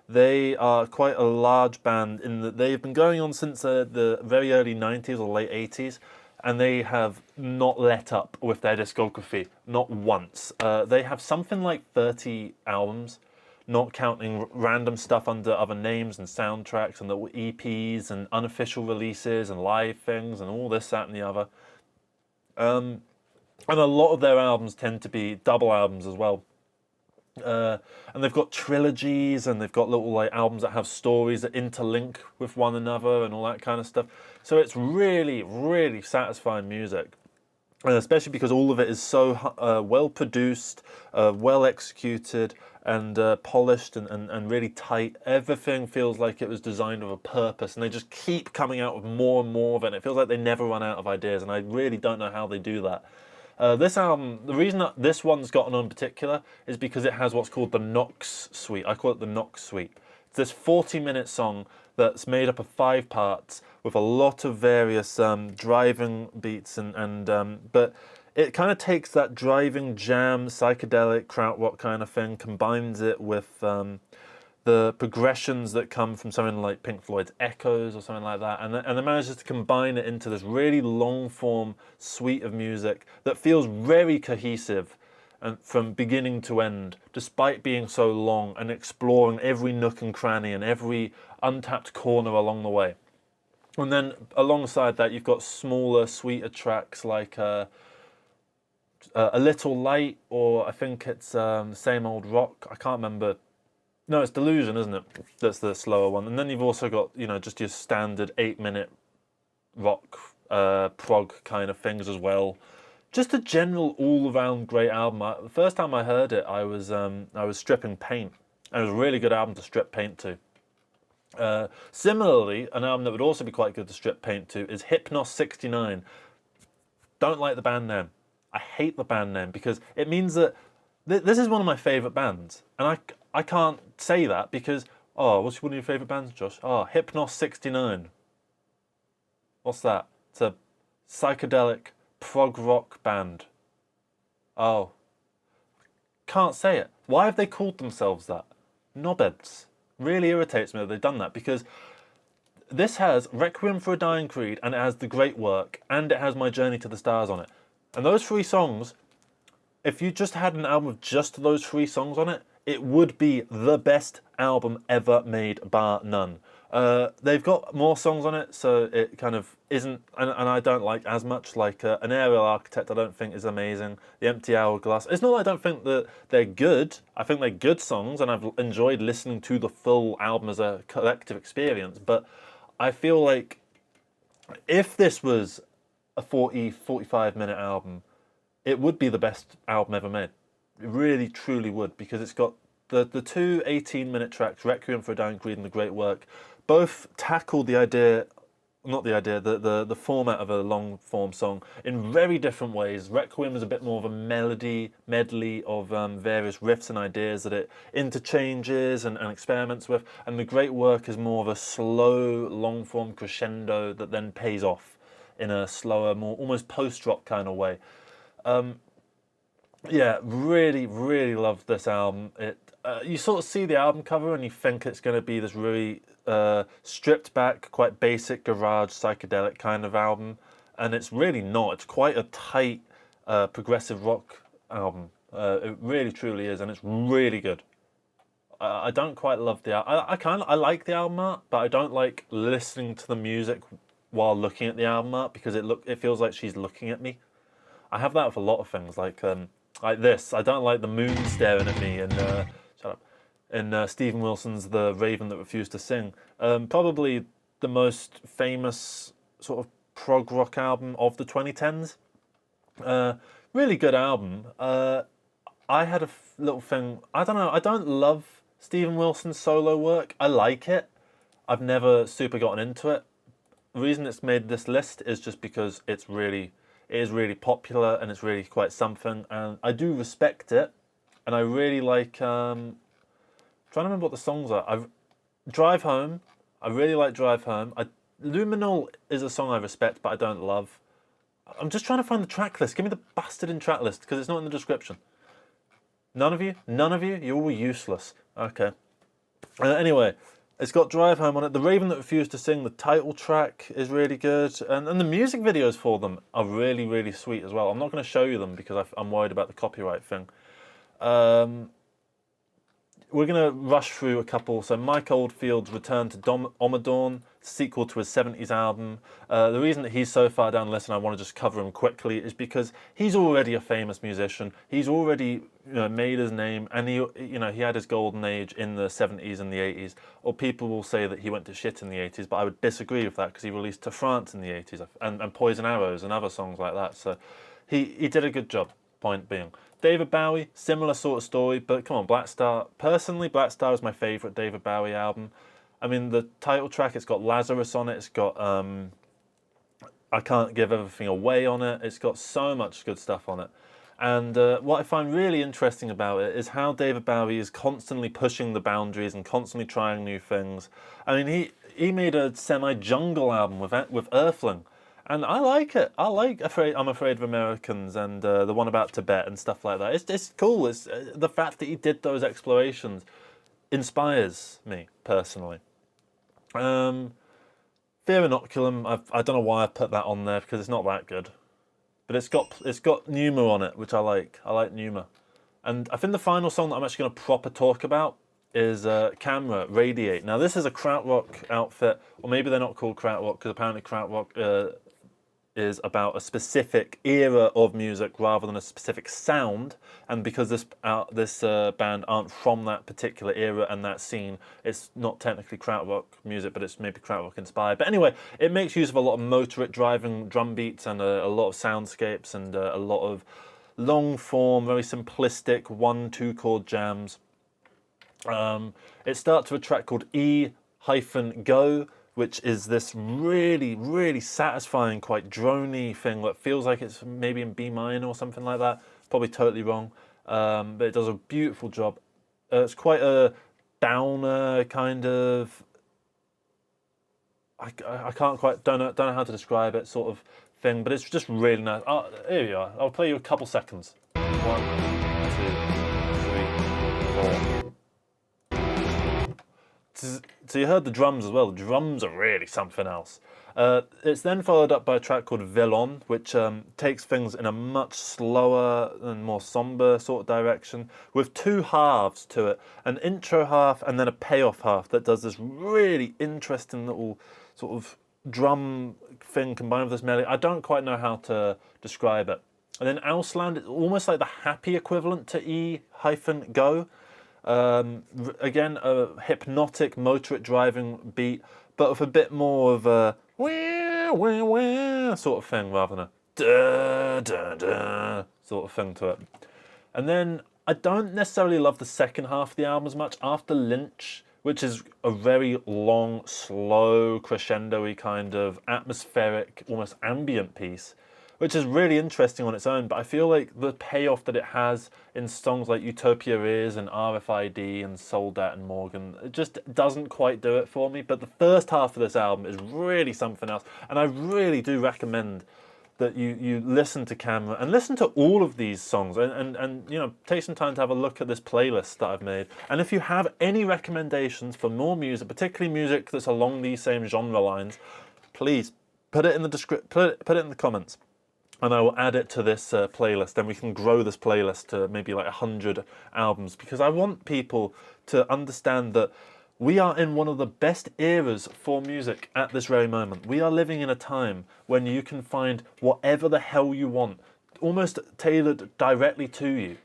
They are quite a large band in that they've been going on since the very early 90s or late 80s. And they have not let up with their discography, not once. They have something like 30 albums, not counting random stuff under other names and soundtracks and the EPs and unofficial releases and live things and all this, that and the other. And a lot of their albums tend to be double albums as well. And they've got trilogies and they've got little like albums that have stories that interlink with one another and all that kind of stuff. So it's really, really satisfying music, especially because all of it is so well produced, well executed, and polished and really tight. Everything feels like it was designed with a purpose, and they just keep coming out with more and more of it. And it feels like they never run out of ideas, and I really don't know how they do that. This album, the reason that this one's gotten on in particular is because it has what's called the Nox Suite. I call it the Nox Suite. It's this 40-minute song that's made up of 5 parts with a lot of various driving beats, but it kind of takes that driving jam, psychedelic, krautrock kind of thing, combines it with the progressions that come from something like Pink Floyd's Echoes or something like that, and it manages to combine it into this really long-form suite of music that feels very cohesive and from beginning to end, despite being so long and exploring every nook and cranny and every untapped corner along the way. And then alongside that, you've got smaller, sweeter tracks like A Little Light, or I think it's Same Old Rock. I can't remember. No, it's Delusion, isn't it? That's the slower one. And then you've also got, just your standard 8-minute rock, prog kind of things as well. Just a general all-around great album. The first time I heard it, I was stripping paint. And it was a really good album to strip paint to. Similarly, an album that would also be quite good to strip paint to is Hypnos 69. Don't like the band name. I hate the band name because it means that this is one of my favourite bands, and I can't say that because, oh, what's one of your favourite bands, Josh? Oh, Hypnos 69. What's that? It's a psychedelic prog rock band. Oh, can't say it. Why have they called themselves that? Knobheads. Really irritates me that they've done that, because this has Requiem for a Dying Creed, and it has The Great Work, and it has My Journey to the Stars on it. And those 3 songs, if you just had an album with just those 3 songs on it, it would be the best album ever made, bar none. They've got more songs on it, so it kind of isn't, and I don't like as much, like An Aerial Architect I don't think is amazing, The Empty Hourglass. It's not that I don't think that they're good, I think they're good songs, and I've enjoyed listening to the full album as a collective experience, but I feel like if this was a 45 minute album, it would be the best album ever made. It really, truly would, because it's got the 2 18-minute tracks, Requiem for a Dying Creed and The Great Work, both tackle the idea, not the idea, the format of a long-form song in very different ways. Requiem is a bit more of a medley of various riffs and ideas that it interchanges and experiments with, and The Great Work is more of a slow, long-form crescendo that then pays off in a slower, more almost post-rock kind of way. Yeah, really, really love this album. You sort of see the album cover and you think it's going to be this really stripped back, quite basic garage psychedelic kind of album, and it's really not. It's quite a tight progressive rock album. It really, truly is, and it's really good. I don't quite love the album. I like the album art, but I don't like listening to the music while looking at the album art, because it feels like she's looking at me. I have that with a lot of things, like this. I don't like the moon staring at me, and shut up. In Stephen Wilson's The Raven That Refused to Sing. Probably the most famous sort of prog rock album of the 2010s. Really good album. I had a little thing, I don't know, I don't love Stephen Wilson's solo work. I like it. I've never super gotten into it. The reason it's made this list is just because it is really popular and it's really quite something, and I do respect it, and I really like, trying to remember what the songs are. Drive Home, I really like Drive Home. Luminal is a song I respect, but I don't love. I'm just trying to find the track list. Give me the bastard in track list, because it's not in the description. None of you? None of you? You're all useless. Okay. Anyway, it's got Drive Home on it. The Raven That Refused to Sing, the title track, is really good. And the music videos for them are really, really sweet as well. I'm not going to show you them because I'm worried about the copyright thing. We're going to rush through a couple. So Mike Oldfield's Return to Omadorn, sequel to his 70s album. The reason that he's so far down the list and I want to just cover him quickly is because he's already a famous musician. He's already made his name, and he had his golden age in the 70s and the 80s. Or people will say that he went to shit in the 80s, but I would disagree with that because he released To France in the 80s and Poison Arrows and other songs like that. So he did a good job, point being. David Bowie, similar sort of story, but come on, Black Star. Personally, Black Star is my favourite David Bowie album. I mean, the title track, it's got Lazarus on it, it's got I Can't Give Everything Away on it, it's got so much good stuff on it. And what I find really interesting about it is how David Bowie is constantly pushing the boundaries and constantly trying new things. I mean, he made a semi-jungle album with Earthling. And I like it. I like I'm Afraid of Americans and the one about Tibet and stuff like that. It's cool. It's the fact that he did those explorations inspires me personally. Fear Inoculum. I don't know why I put that on there because it's not that good, but it's got Pneuma on it, which I like. I like Pneuma, and I think the final song that I'm actually going to proper talk about is Camera Radiate. Now this is a Krautrock outfit, or maybe they're not called Krautrock because apparently Krautrock is about a specific era of music rather than a specific sound, and because this band aren't from that particular era and that scene, it's not technically Krautrock music, but it's maybe Krautrock inspired. But anyway, it makes use of a lot of motoric driving drum beats and a lot of soundscapes and a lot of long form, very simplistic 1-2 chord jams. It starts with a track called E-Go, which is this really, really satisfying, quite drony thing that feels like it's maybe in B minor or something like that. Probably totally wrong, but it does a beautiful job. It's quite a downer kind of, I can't quite, don't know how to describe it, sort of thing, but it's just really nice. Here you are. I'll play you a couple seconds. 1, 2, 3, 4. So you heard the drums as well. The drums are really something else. It's then followed up by a track called Villon, which takes things in a much slower and more somber sort of direction, with 2 halves to it. An intro half and then a payoff half that does this really interesting little sort of drum thing combined with this melody. I don't quite know how to describe it. And then Ausland is almost like the happy equivalent to E-go. Again, a hypnotic motoric driving beat, but with a bit more of a wah, wah, wah sort of thing rather than a da, da, da sort of thing to it. And then I don't necessarily love the second half of the album as much. After Lynch, which is a very long, slow, crescendo-y kind of atmospheric, almost ambient piece, which is really interesting on its own, but I feel like the payoff that it has in songs like Utopia Is and RFID and Soldat and Morgan, it just doesn't quite do it for me. But the first half of this album is really something else, and I really do recommend that you listen to Camera and listen to all of these songs and you know, take some time to have a look at this playlist that I've made. And if you have any recommendations for more music, particularly music that's along these same genre lines, please put it in the put it in the comments, and I will add it to this playlist, and we can grow this playlist to maybe like 100 albums, because I want people to understand that we are in one of the best eras for music at this very moment. We are living in a time when you can find whatever the hell you want, almost tailored directly to you.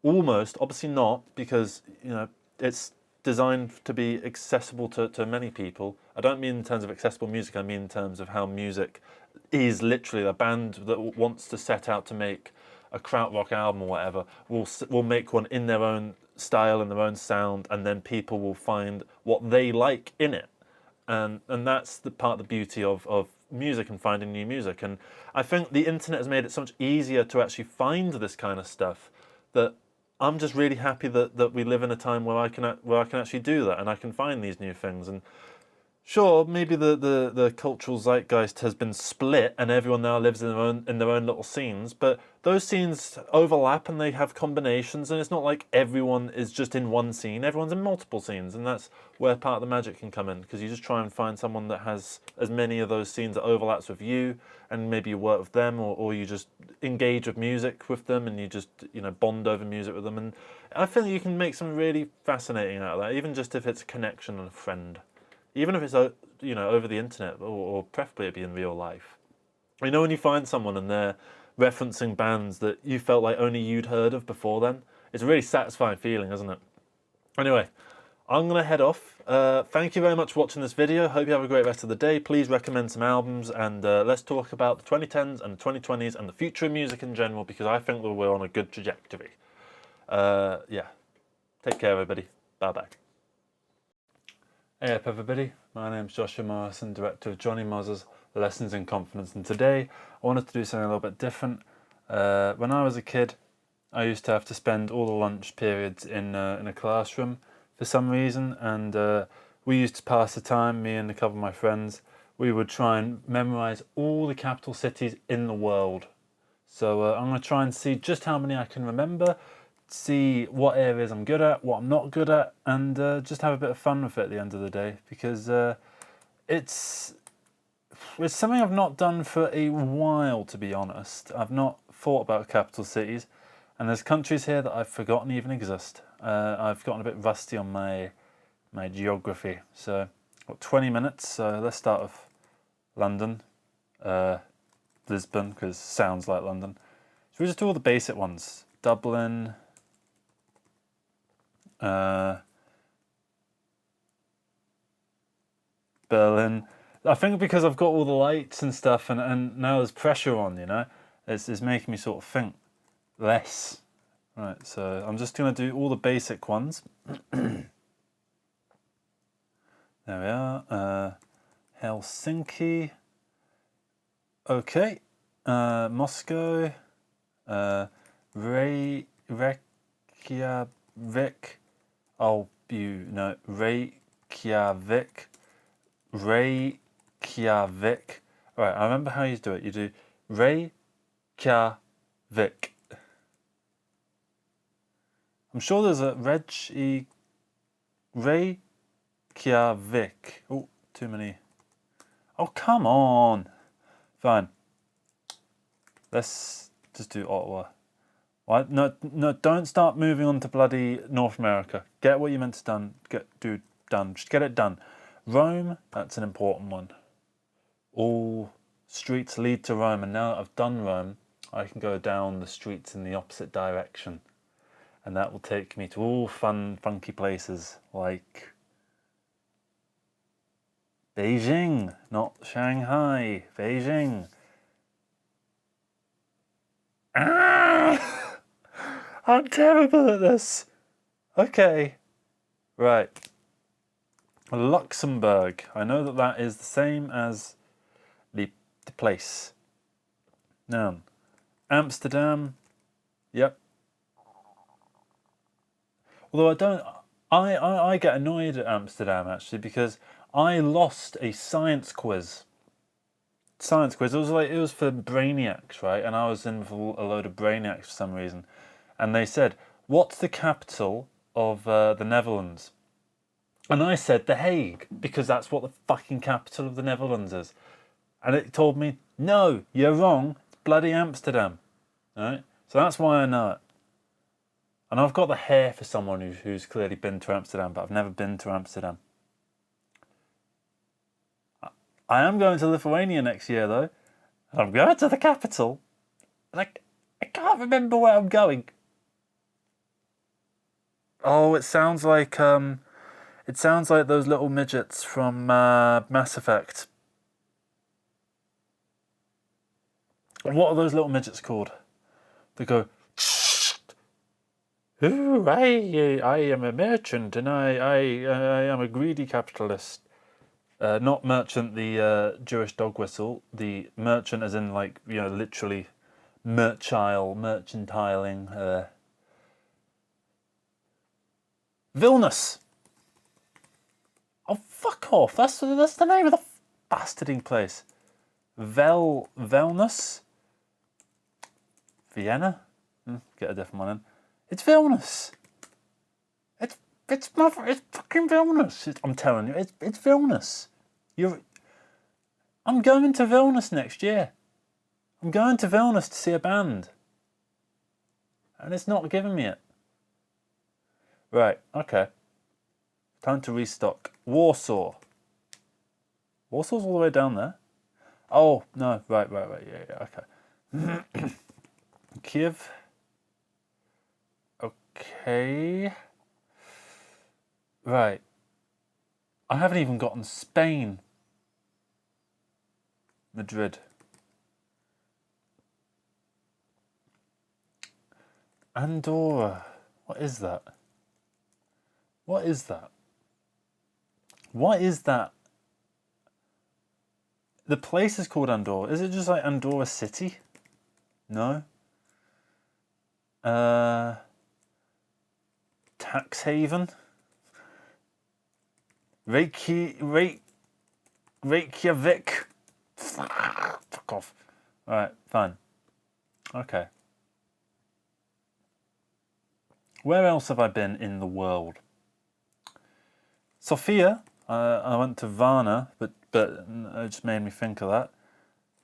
Almost, obviously not, because you know it's designed to be accessible to many people. I don't mean in terms of accessible music, I mean in terms of how music is literally. A band that wants to set out to make a Krautrock album or whatever will make one in their own style and their own sound, and then people will find what they like in it, and that's the part of the beauty of music and finding new music. And I think the internet has made it so much easier to actually find this kind of stuff, that I'm just really happy that we live in a time where I can actually do that, and I can find these new things. And sure, maybe the cultural zeitgeist has been split and everyone now lives in their own little scenes, but those scenes overlap and they have combinations, and it's not like everyone is just in one scene, everyone's in multiple scenes, and that's where part of the magic can come in, because you just try and find someone that has as many of those scenes that overlaps with you, and maybe you work with them, or you just engage with music with them, and you just, you know, bond over music with them. And I feel you can make something really fascinating out of that, even just if it's a connection and a friend. Even if it's, you know, over the internet, or preferably it'd be in real life. You know, when you find someone and they're referencing bands that you felt like only you'd heard of before then, it's a really satisfying feeling, isn't it? Anyway, I'm going to head off. Thank you very much for watching this video. Hope you have a great rest of the day. Please recommend some albums, and let's talk about the 2010s and the 2020s and the future of music in general, because I think that we're on a good trajectory. Yeah. Take care, everybody. Bye-bye. Hey up everybody, my name's Joshua Morrison, director of Jonny Mozza's Lessons in Confidence, and today I wanted to do something a little bit different. When I was a kid, I used to have to spend all the lunch periods in a classroom for some reason, and we used to pass the time, me and a couple of my friends. We would try and memorise all the capital cities in the world. So I'm going to try and see just how many I can remember, see what areas I'm good at, what I'm not good at, and just have a bit of fun with it at the end of the day, because it's something I've not done for a while, to be honest. I've not thought about capital cities, and there's countries here that I've forgotten even exist. I've gotten a bit rusty on my geography. So I've got 20 minutes, so let's start with London, Lisbon, because it sounds like London. So we just do all the basic ones. Dublin, Berlin. I think because I've got all the lights and stuff, and now there's pressure on, you know, it's making me sort of think less. Right, so I'm just going to do all the basic ones. There we are. Helsinki. Okay. Moscow. Reykjavik. Oh, you know, Reykjavik. Reykjavik. Alright, I remember how you do it. You do Reykjavik. I'm sure there's a Reykjavik. Oh, too many. Oh, come on. Fine. Let's just do Ottawa. Why? No, don't start moving on to bloody North America. Get what you meant to done. Do done. Just get it done. Rome, that's an important one. All streets lead to Rome, and now that I've done Rome, I can go down the streets in the opposite direction. And that will take me to all fun, funky places like Beijing, not Shanghai. Beijing. Ah! I'm terrible at this. Okay. Right. Luxembourg. I know that that is the same as the place. Noun. Amsterdam. Yep. Although I get annoyed at Amsterdam actually because I lost a science quiz. It was for brainiacs, right? And I was in for a load of brainiacs for some reason. And they said, what's the capital of the Netherlands? And I said The Hague, because that's what the fucking capital of the Netherlands is. And it told me, no, you're wrong, it's bloody Amsterdam. Right? So that's why I know it. And I've got the hair for someone who's clearly been to Amsterdam, but I've never been to Amsterdam. I am going to Lithuania next year, though. And I'm going to the capital. And I can't remember where I'm going. Oh, it sounds like those little midgets from Mass Effect. What are those little midgets called? They go, ooh, I am a merchant and I am a greedy capitalist. Not merchant, the Jewish dog whistle. The merchant as in like, you know, literally merchantiling. Vilnius. Oh, fuck off. That's the name of the bastarding place. Vilnius? Vienna? Get a different one in. It's Vilnius. It's fucking Vilnius. I'm telling you, it's Vilnius. I'm going to Vilnius next year. I'm going to Vilnius to see a band. And it's not giving me it. Right, okay. Time to restock. Warsaw. Warsaw's all the way down there. Oh, no, right, yeah, okay. Kiev. Okay. Right. I haven't even gotten Spain. Madrid. Andorra. What is that? What is that? What is that? The place is called Andorra. Is it just like Andorra City? No. Tax haven. Reykjavik. Fuck off. Alright, fine. Okay. Where else have I been in the world? Sofia. I went to Varna, but it just made me think of that.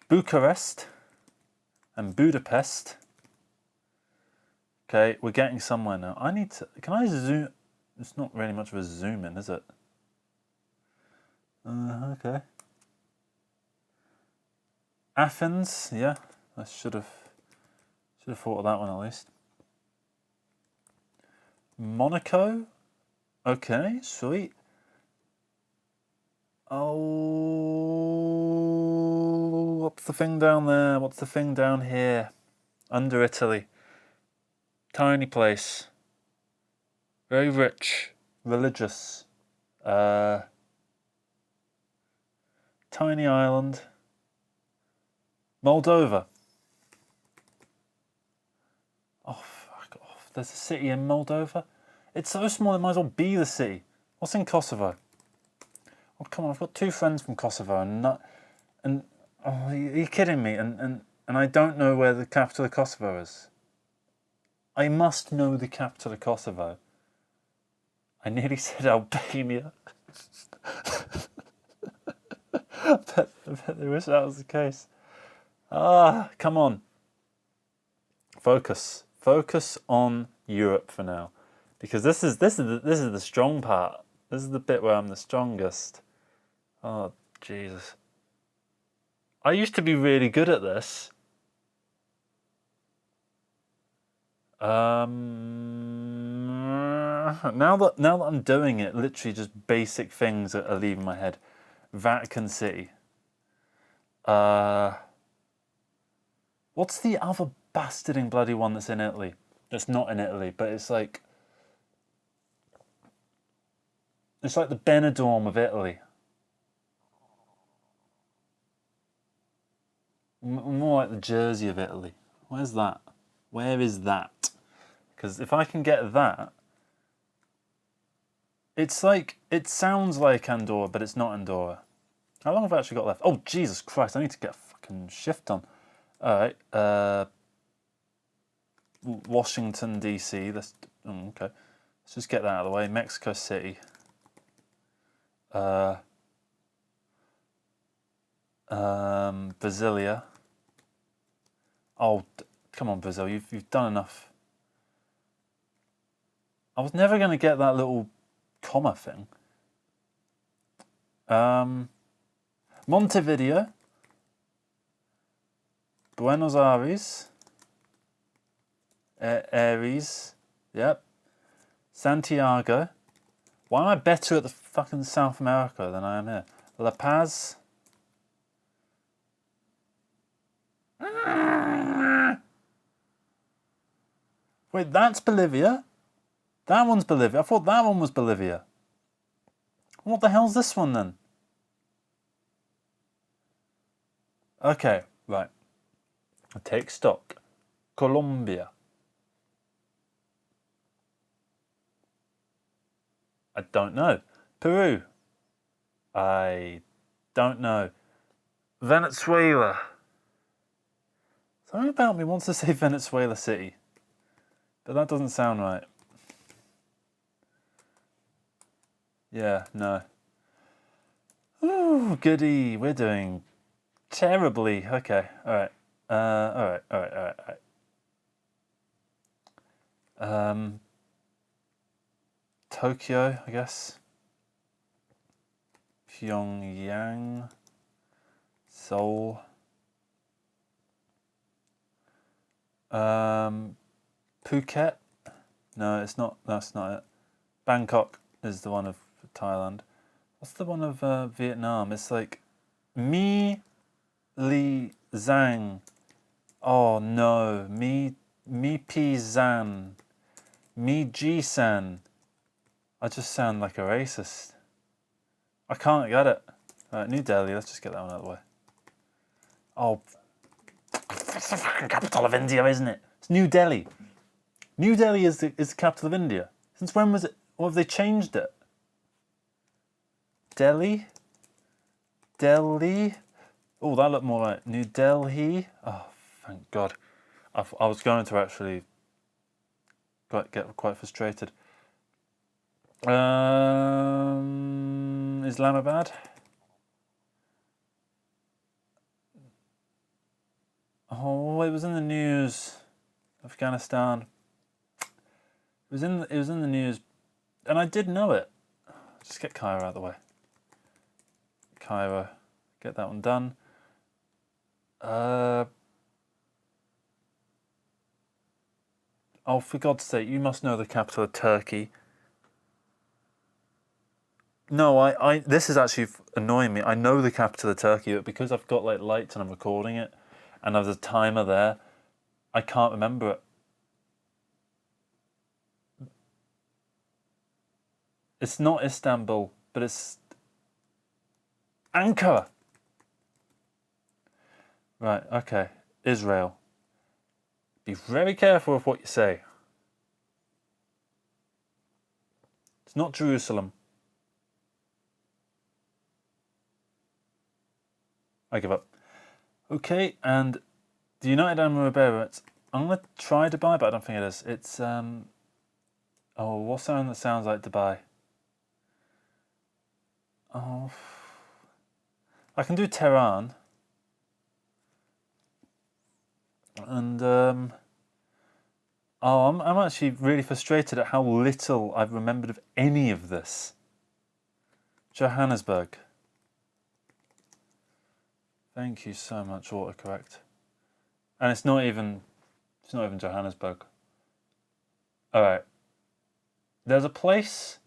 Bucharest and Budapest. Okay, we're getting somewhere now. I need to... Can I zoom... It's not really much of a zoom in, is it? Okay. Athens, yeah. I should have thought of that one at least. Monaco. Okay, sweet. Oh, what's the thing down there? What's the thing down here? Under Italy. Tiny place. Very rich. Religious. Tiny island. Moldova. Oh, fuck off. There's a city in Moldova? It's so small it might as well be the city. What's in Kosovo? Oh, come on, I've got 2 friends from Kosovo and oh, are you kidding me? And I don't know where the capital of Kosovo is. I must know the capital of Kosovo. I nearly said Albania. I bet they wish that was the case. Ah, come on. Focus on Europe for now, because this is the strong part. This is the bit where I'm the strongest. Oh Jesus! I used to be really good at this. Now that I'm doing it, literally just basic things are leaving my head. Vatican City. What's the other bastarding bloody one that's in Italy? That's not in Italy, but it's like the Benidorm of Italy. More like the Jersey of Italy. Where's that? Where is that? Because if I can get that, it's like, it sounds like Andorra, but it's not Andorra. How long have I actually got left? Oh, Jesus Christ, I need to get a fucking shift on. Alright, Washington, D.C. Okay. Let's just get that out of the way. Mexico City. Brasilia. Oh, come on, Brazil, you've done enough. I was never going to get that little comma thing. Montevideo. Buenos Aires. Aries. Yep. Santiago. Why am I better at the fucking South America than I am here? La Paz. Wait, that's Bolivia? That one's Bolivia. I thought that one was Bolivia. What the hell's this one then? Okay, right. Take stock. Colombia. I don't know. Peru. I don't know. Venezuela. Something about me wants to say Venezuela City, but that doesn't sound right. Yeah, no. Ooh, goody. We're doing terribly. Okay, alright. Alright. Tokyo, I guess. Pyongyang. Seoul. Phuket. No, it's not. That's not it. Bangkok is the one of Thailand. What's the one of Vietnam? It's like Mi Li Zhang. Oh no, Mi Pi Zan. Mi Ji San. I just sound like a racist. I can't get it. Right, New Delhi. Let's just get that one out of the way. Oh, it's the fucking capital of India, isn't it? It's New Delhi. New Delhi is the capital of India. Since when was it? Or have they changed it? Delhi? Oh, that looked more like New Delhi. Oh, thank God. I was going to actually get quite frustrated. Islamabad. Oh, it was in the news. Afghanistan. It was in the news, and I did know it. Just get Cairo out of the way. Cairo, get that one done. Oh, for God's sake, you must know the capital of Turkey. No, this is actually annoying me. I know the capital of Turkey, but because I've got like lights and I'm recording it, and there's a timer there, I can't remember it. It's not Istanbul, but it's Ankara. Right, okay. Israel. Be very careful with what you say. It's not Jerusalem. I give up. Okay, and the United Arab Emirates. I'm going to try Dubai, but I don't think it is. It's, oh, what's something that sounds like Dubai? Oh, I can do Tehran. And, oh, I'm actually really frustrated at how little I've remembered of any of this. Johannesburg. Thank you so much, autocorrect. And it's not even Johannesburg. Alright. There's a place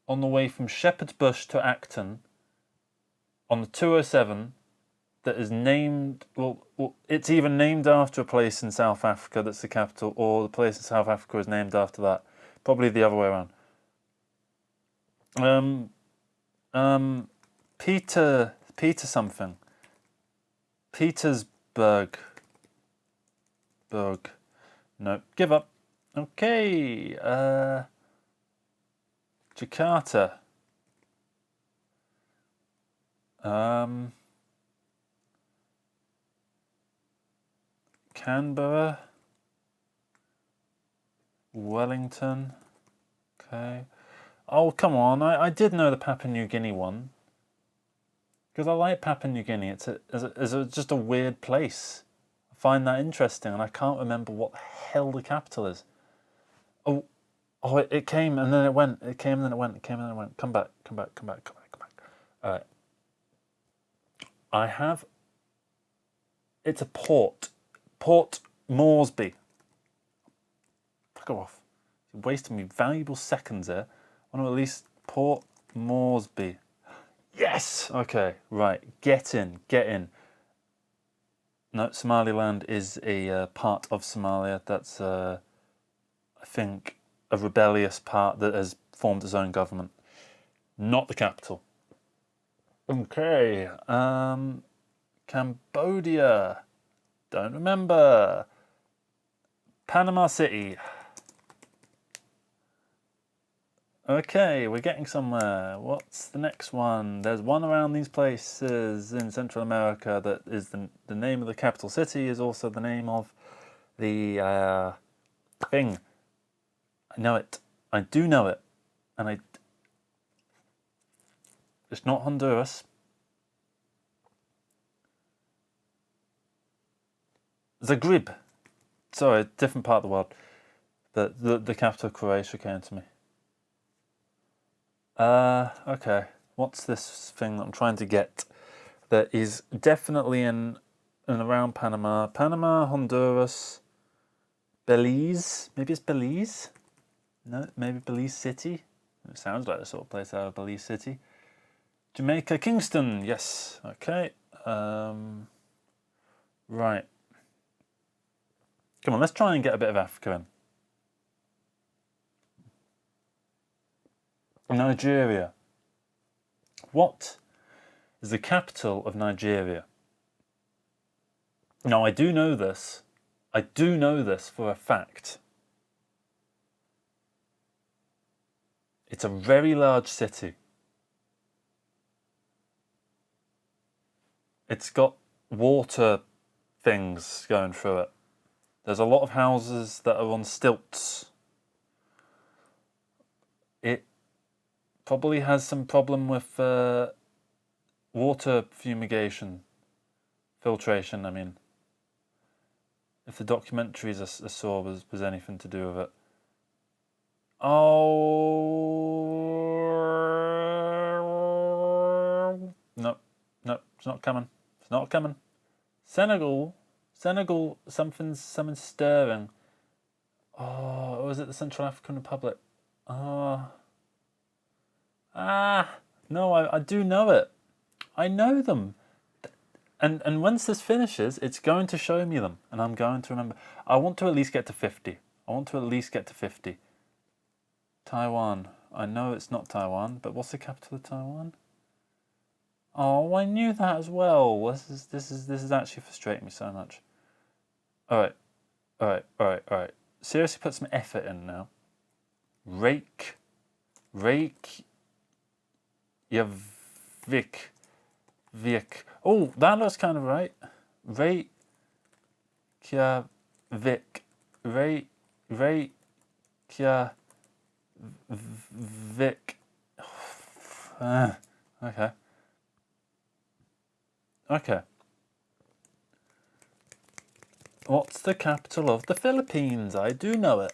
on the way from Shepherd's Bush to Acton on the 207 that is named, well, it's either named after a place in South Africa that's the capital, or the place in South Africa is named after that. Probably the other way around. Peter something. Petersburg. No, give up. Okay. Jakarta. Canberra. Wellington. Okay. Oh, come on. I did know the Papua New Guinea one. Because I like Papua It's just a weird place. I find that interesting, and I can't remember what the hell the capital is. Oh, it came and then it went. It came and then it went. It came and then it went. Come back. All right. I have. It's a port. Port Moresby. Fuck off. You're wasting me valuable seconds there. I want to at least Port Moresby. Yes! Okay, right. Get in. No, Somaliland is a part of Somalia. That's, I think, a rebellious part that has formed its own government. Not the capital. Okay. Cambodia. Don't remember. Panama City. Okay, we're getting somewhere. What's the next one? There's one around these places in Central America that is the name of the capital city, is also the name of the thing. I know it. I do know it. And it's not Honduras. Zagreb. Sorry, different part of the world. The capital of Croatia came to me. Okay. What's this thing that I'm trying to get that is definitely in and around Panama? Panama, Honduras, Belize. Maybe it's Belize? No, maybe Belize City. It sounds like the sort of place out of Belize City. Jamaica, Kingston. Yes. Okay. Right. Come on, let's try and get a bit of Africa in. Nigeria. What is the capital of Nigeria? Now, I do know this. I do know this for a fact. It's a very large city. It's got water things going through it. There's a lot of houses that are on stilts. It probably has some problem with water filtration, I mean. If the documentaries I saw was anything to do with it. Oh, no, it's not coming. It's not coming. Senegal, something's stirring. Oh, was it the Central African Republic? No, I do know it. I know them. And once this finishes, it's going to show me them, and I'm going to remember. I want to at least get to 50. Taiwan. I know it's not Taiwan, but what's the capital of Taiwan? Oh, I knew that as well. This is actually frustrating me so much. All right. Seriously, put some effort in now. Rake, yeah, Vic. Oh, that looks kind of right. Rake, yeah, Vic. Rake, yeah, Vic. Okay. Okay. What's the capital of the Philippines? I do know it.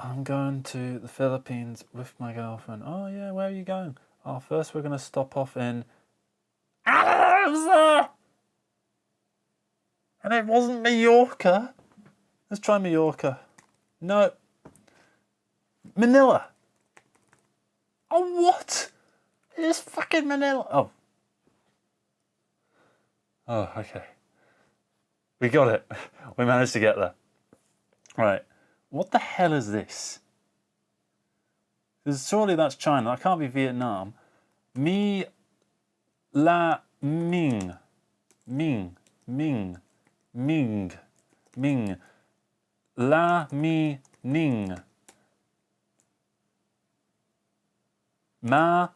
I'm going to the Philippines with my girlfriend. Oh yeah, where are you going? Oh, first we're going to stop off in... And it wasn't Mallorca. Let's try Mallorca. No. Manila. Oh, what? It's fucking Manila. Oh. Oh, okay. We got it. We managed to get there. Right. What the hell is this? Surely that's China. That can't be Vietnam. Mi La Ming. Ming. La Mi Ning. Ma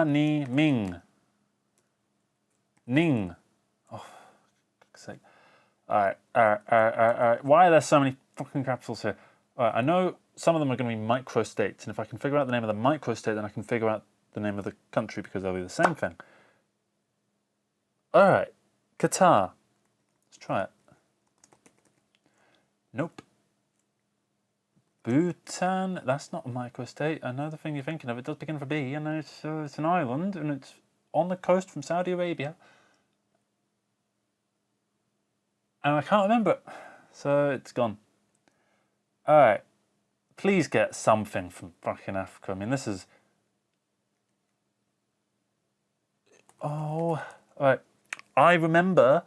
Ni Ming. Ning. Oh, for fuck's sake. Alright. Why are there so many fucking capitals here? Alright, I know some of them are going to be microstates, and if I can figure out the name of the microstate, then I can figure out the name of the country because they'll be the same thing. Alright. Qatar. Let's try it. Nope. Bhutan. That's not a microstate. I know the thing you're thinking of. It does begin with a B, and it's an island, and it's on the coast from Saudi Arabia. And I can't remember it, so it's gone. Alright. Please get something from fucking Africa. I mean, this is... Oh, alright. I remember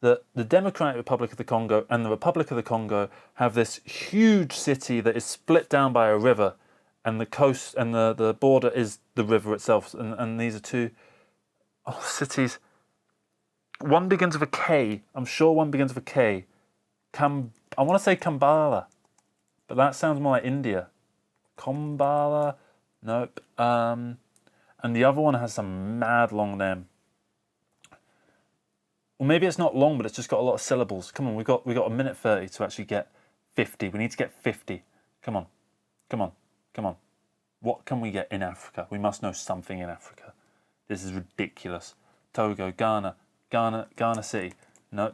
that the Democratic Republic of the Congo and the Republic of the Congo have this huge city that is split down by a river, and the coast and the border is the river itself. And these are two cities. One begins with a K. I'm sure one begins with a K. I want to say Kambala, but that sounds more like India. Kambala? Nope. And the other one has some mad long name. Well, maybe it's not long, but it's just got a lot of syllables. Come on, we got a minute 30 to actually get 50. We need to get 50. Come on. What can we get in Africa? We must know something in Africa. This is ridiculous. Togo, Ghana City. No.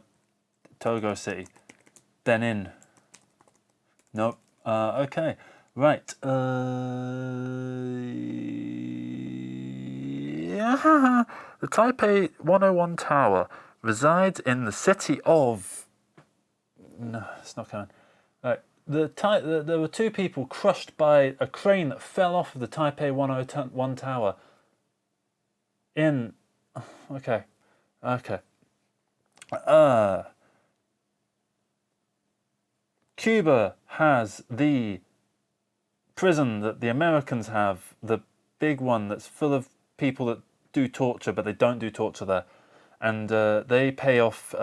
Togo City. Benin. Nope. Okay. Right. Yeah. The Taipei 101 Tower resides in the city of... No, it's not coming. Right. There were two people crushed by a crane that fell off of the Taipei 101 Tower in... Okay. Cuba has the prison that the Americans have, the big one that's full of people that do torture, but they don't do torture there. And they pay off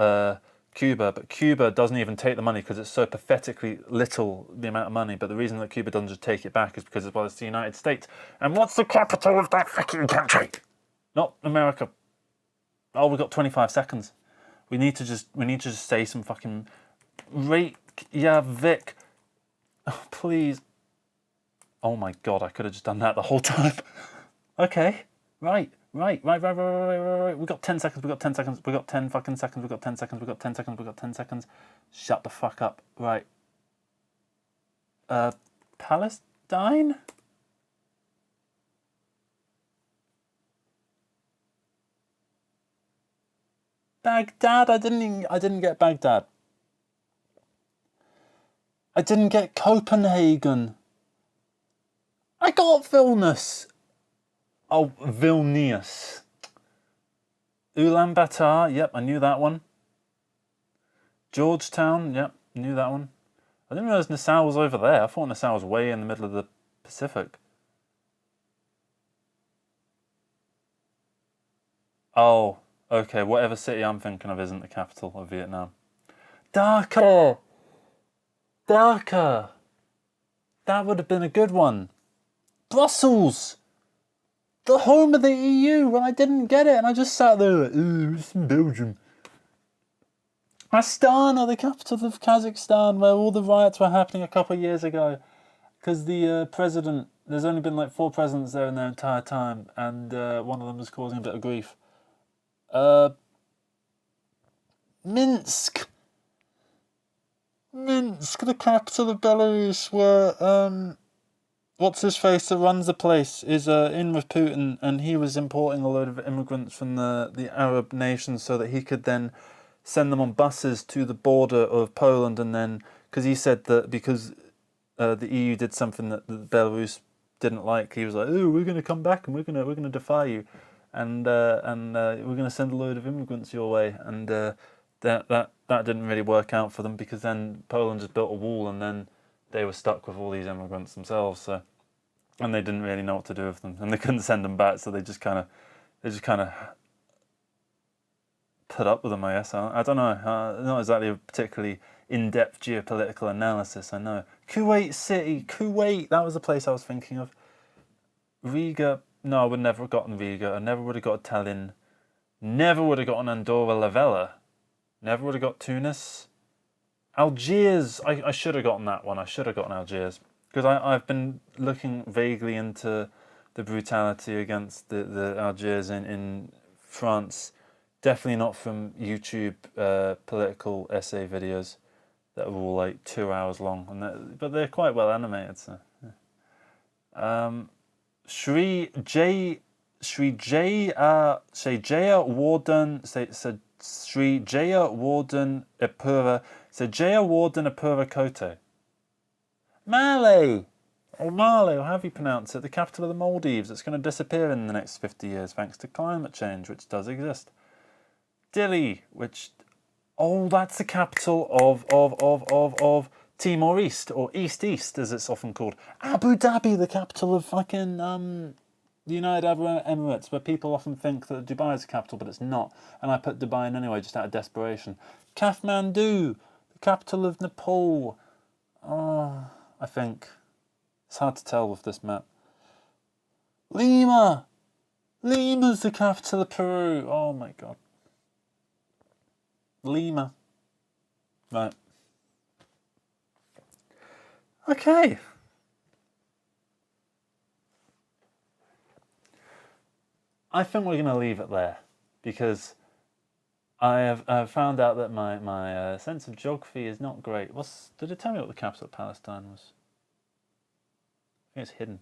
Cuba, but Cuba doesn't even take the money because it's so pathetically little, the amount of money. But the reason that Cuba doesn't just take it back is because it's the United States. And what's the capital of that fucking country? Not America. Oh, we've got 25 seconds. We need to just say some fucking Reykjavik. Oh, please. Oh my god, I could have just done that the whole time. Okay. Right. We've got 10 seconds, we've got 10 seconds, we've got 10 fucking seconds, we've got 10 seconds, we've got 10 seconds, we've got 10 seconds. Shut the fuck up. Right. Palestine? Baghdad? I didn't get Baghdad. I didn't get Copenhagen. I got Vilnius. Oh, Vilnius. Ulaanbaatar, yep, I knew that one. Georgetown, yep, knew that one. I didn't realise Nassau was over there. I thought Nassau was way in the middle of the Pacific. Oh, okay. Whatever city I'm thinking of isn't the capital of Vietnam. Dhaka! Dhaka! That would have been a good one. Brussels! The home of the EU, and I didn't get it, and I just sat there like, ooh, it's in Belgium. Astana, the capital of Kazakhstan, where all the riots were happening a couple of years ago. Because the president, there's only been like 4 presidents there in their entire time, and one of them was causing a bit of grief. Minsk! Minsk, the capital of Belarus, where, what's his face that runs the place is in with Putin, and he was importing a load of immigrants from the Arab nations so that he could then send them on buses to the border of Poland, and then, because he said that because the EU did something that Belarus didn't like, he was like, oh, we're going to come back and we're going to defy you, and we're going to send a load of immigrants your way, and that didn't really work out for them, because then Poland just built a wall, and then they were stuck with all these immigrants themselves, so, and they didn't really know what to do with them, and they couldn't send them back, so they just kind of put up with them, I guess. I don't know. Not exactly a particularly in-depth geopolitical analysis, I know. Kuwait City, Kuwait, that was the place I was thinking of. Riga, no, I would never have gotten Riga. I never would have got Tallinn. Never would have gotten Andorra la Vella. Never would have got Tunis. Algiers, I should have gotten that one. I should have gotten Algiers. Because I've been looking vaguely into the brutality against the Algiers in France. Definitely not from YouTube political essay videos that are all like 2 hours long, but they're quite well animated. So, yeah. Sri Jaya Warden Sri Jaya Warden Epura Jaya Warden Epura Kote. Male, or Male, or however you pronounce it, the capital of the Maldives. It's going to disappear in the next 50 years thanks to climate change, which does exist. Dili, which, oh, that's the capital of Timor East, or East as it's often called. Abu Dhabi, the capital of fucking the United Arab Emirates, where people often think that Dubai is the capital, but it's not. And I put Dubai in anyway, just out of desperation. Kathmandu, the capital of Nepal. Oh, I think it's hard to tell with this map. Lima's the capital of Peru. Oh my god. Lima. Right. Okay. I think we're going to leave it there, because I have found out that my sense of geography is not great. Did it tell me what the capital of Palestine was? I think it's hidden.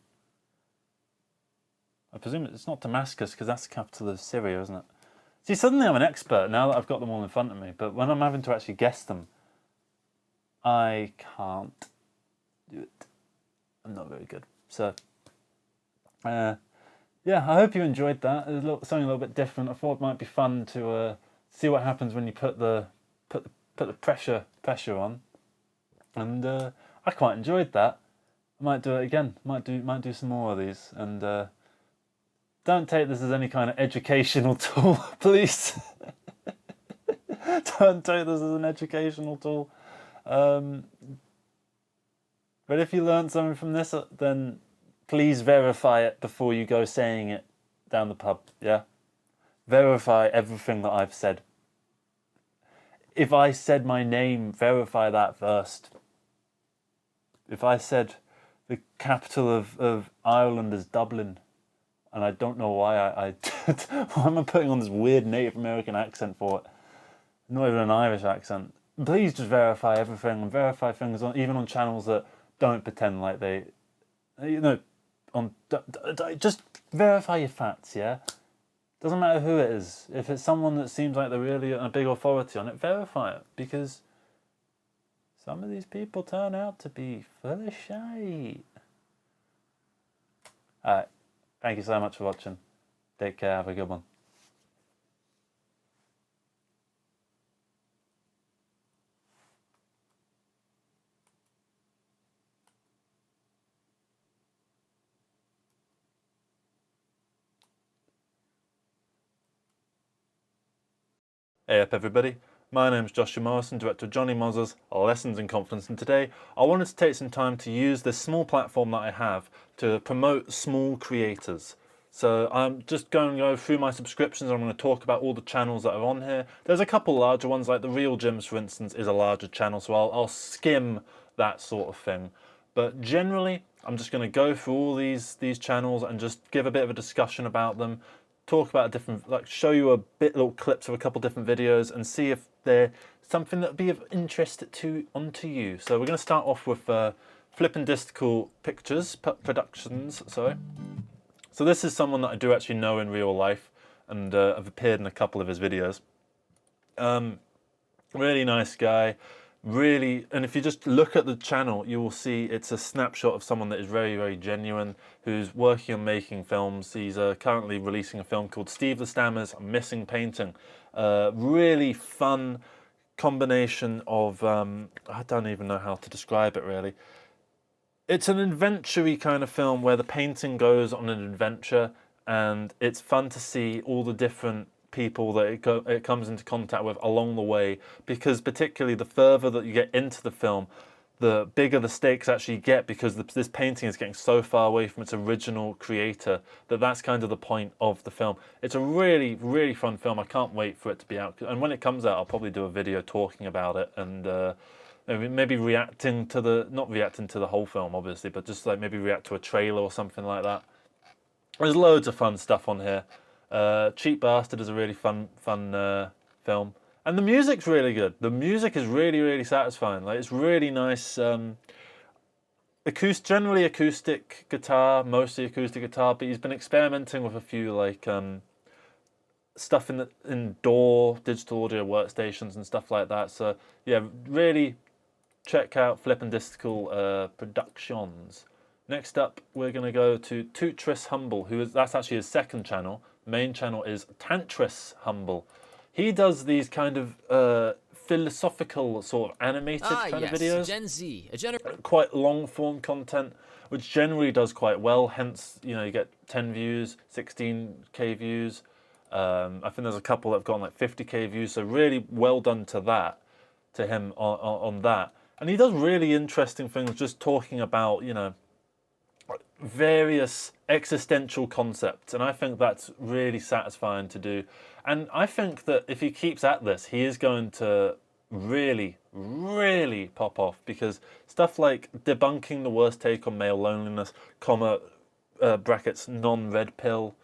I presume it's not Damascus, because that's the capital of Syria, isn't it? See, suddenly I'm an expert now that I've got them all in front of me, but when I'm having to actually guess them, I can't do it. I'm not very good. So, yeah, I hope you enjoyed that. It was something a little bit different. I thought it might be fun to see what happens when you put the pressure on, and I quite enjoyed that. I might do it again. Might do some more of these, and don't take this as any kind of educational tool, please. Don't take this as an educational tool. But if you learned something from this, then please verify it before you go saying it down the pub, yeah? Verify everything that I've said. If I said my name, verify that first. If I said the capital of Ireland is Dublin, and I don't know why why am I putting on this weird Native American accent for it? Not even an Irish accent. Please just verify everything, and verify things even on channels that don't pretend like they, just verify your facts, yeah? Doesn't matter who it is. If it's someone that seems like they're really a big authority on it, verify it, because some of these people turn out to be full of shite. Alright. Thank you so much for watching. Take care, have a good one. Hey up everybody, my name's Joshua Morrison, director of Jonny Mozza's Lessons in Confidence, and today I wanted to take some time to use this small platform that I have to promote small creators. So I'm just going to go through my subscriptions. I'm going to talk about all the channels that are on here. There's a couple larger ones, like the Real Gyms for instance is a larger channel, so I'll skim that sort of thing. But generally I'm just going to go through all these channels and just give a bit of a discussion about them. Talk about a different, like show you a bit little clips of a couple different videos and see if they're something that would be of interest onto you. So we're going to start off with Flippin' Distical Pictures Productions. Sorry. So this is someone that I do actually know in real life, and I've appeared in a couple of his videos. Really nice guy. Really, and if you just look at the channel, you will see it's a snapshot of someone that is very, very genuine, who's working on making films. He's currently releasing a film called Steve the Stammer's Missing Painting. Really fun combination of, I don't even know how to describe it really. It's an adventure-y kind of film where the painting goes on an adventure, and it's fun to see all the different people that it comes into contact with along the way, because particularly the further that you get into the film, the bigger the stakes actually get, because this painting is getting so far away from its original creator that's kind of the point of the film. It's a really, really fun film. I can't wait for it to be out, and when it comes out I'll probably do a video talking about it, and maybe reacting to not reacting to the whole film obviously, but just like maybe react to a trailer or something like that. There's loads of fun stuff on here. Cheap Bastard is a really fun film, and the music's really good. The music is really, really satisfying. Like, it's really nice. Generally acoustic guitar, mostly acoustic guitar, but he's been experimenting with a few like stuff in DAW, digital audio workstations and stuff like that. So yeah, really check out Flippin' Distical Productions. Next up, we're going to go to Tootris Humble, that's actually his second channel. Main channel is Tantris Humble. He does these kind of philosophical sort of animated kind of videos. Gen Z, quite long form content, which generally does quite well. Hence, you know, you get 10 views, 16k views. I think there's a couple that have gotten like 50k views. So really well done to him on that. And he does really interesting things, just talking about, you know, various existential concepts, and I think that's really satisfying to do. And I think that if he keeps at this, he is going to really, really pop off, because stuff like debunking the worst take on male loneliness, brackets non-red pill.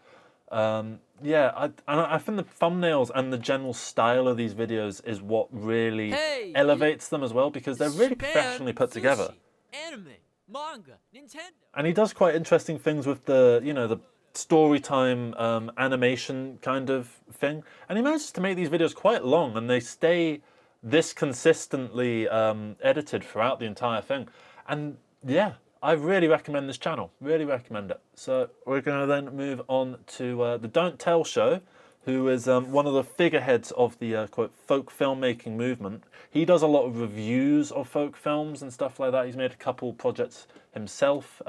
Yeah, I think the thumbnails and the general style of these videos is what really elevates them as well, because they're really professionally put together. Anime, manga, Nintendo. And he does quite interesting things with the, you know, the story time animation kind of thing. And he manages to make these videos quite long, and they stay this consistently edited throughout the entire thing. And yeah, I really recommend this channel. Really recommend it. So we're going to then move on to the Don't Tell Show, who is one of the figureheads of the quote folk filmmaking movement. He does a lot of reviews of folk films and stuff like that. He's made a couple projects himself,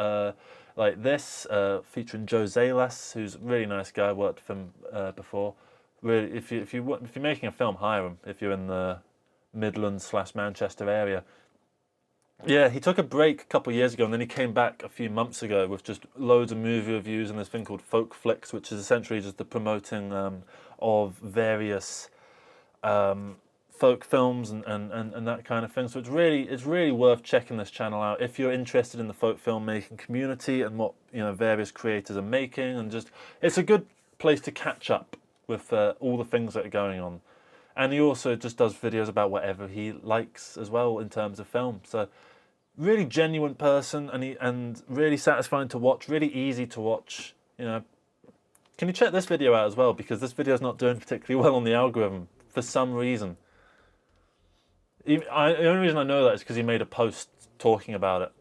like this, featuring Joe Zalas, who's a really nice guy. Worked with him before. Really, if you're making a film, hire him. If you're in the Midlands/Manchester area. Yeah, he took a break a couple of years ago, and then he came back a few months ago with just loads of movie reviews and this thing called Folk Flicks, which is essentially just the promoting of various folk films and that kind of thing. So it's really worth checking this channel out if you're interested in the folk filmmaking community and what, you know, various creators are making, and just it's a good place to catch up with all the things that are going on. And he also just does videos about whatever he likes as well in terms of film. So really genuine person, and really satisfying to watch, really easy to watch. You know, can you check this video out as well, because this video is not doing particularly well on the algorithm for some reason. The only reason I know that is because he made a post talking about it.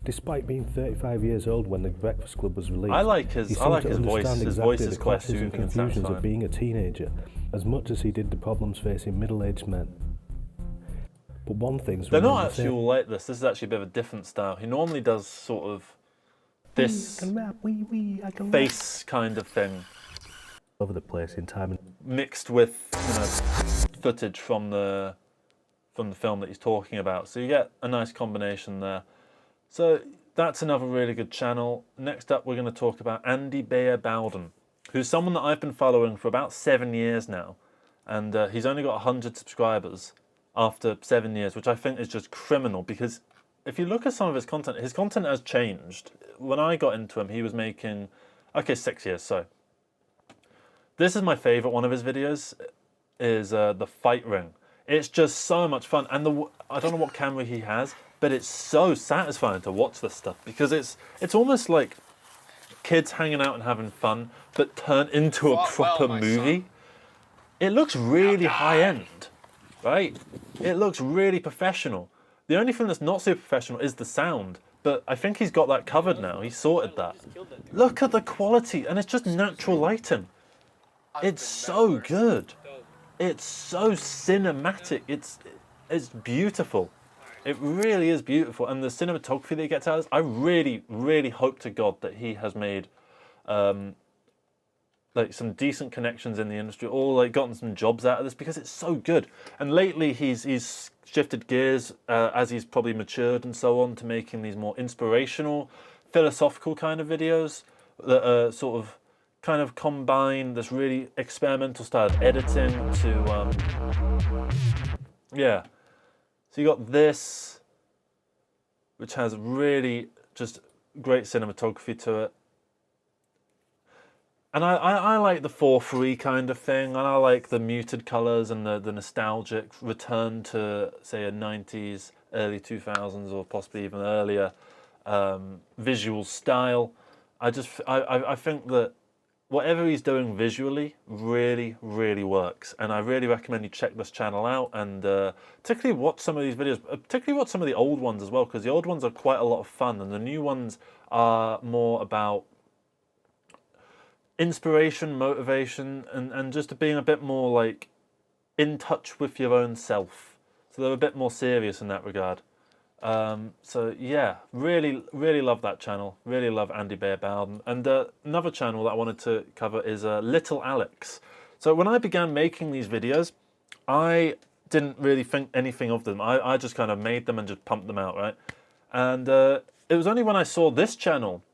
Despite being 35 years old when The Breakfast Club was released, I like his voice. His voice is quite soothing and confusions satisfying. of being a teenager, as much as he did the problems facing middle-aged men. But one thing's they're not actually all like this. This is actually a bit of a different style. He normally does sort of this face kind of thing. over the place in time and mixed with footage from the film that he's talking about. So you get a nice combination there. So that's another really good channel. Next up, we're going to talk about Andy Bear Bowden, who's someone that I've been following for about 7 years now. And he's only got 100 subscribers after 7 years, which I think is just criminal, because if you look at some of his content has changed. When I got into him, he was making, okay, 6 years, so. This is my favorite one of his videos, is the fight ring. It's just so much fun, and I don't know what camera he has, but it's so satisfying to watch this stuff, because it's almost like kids hanging out and having fun, but turned into a proper movie. It looks really high-end, right? It looks really professional. The only thing that's not super professional is the sound, but I think he's got that covered now. He's sorted that. Look at the quality, and it's just natural lighting. It's so good. It's so cinematic. It's beautiful. It really is beautiful, and the cinematography that he gets out of this, I really, really hope to God that he has made like some decent connections in the industry, or like gotten some jobs out of this, because it's so good. And lately he's shifted gears as he's probably matured and so on, to making these more inspirational, philosophical kind of videos that sort of kind of combine this really experimental style of editing to yeah. So you got this, which has really just great cinematography to it. And I like the 4:3 kind of thing, and I like the muted colours and the nostalgic return to, say, a 90s, early 2000s, or possibly even earlier visual style. I think that whatever he's doing visually really, really works, and I really recommend you check this channel out, and particularly watch some of these videos, particularly watch some of the old ones as well, because the old ones are quite a lot of fun, and the new ones are more about inspiration, motivation, and just being a bit more like in touch with your own self. So they're a bit more serious in that regard. So yeah, really, really love that channel. Really love Andy Bear Bowden. And another channel that I wanted to cover is Little Alex. So when I began making these videos, I didn't really think anything of them. I just kind of made them and just pumped them out, right? And it was only when I saw this channel,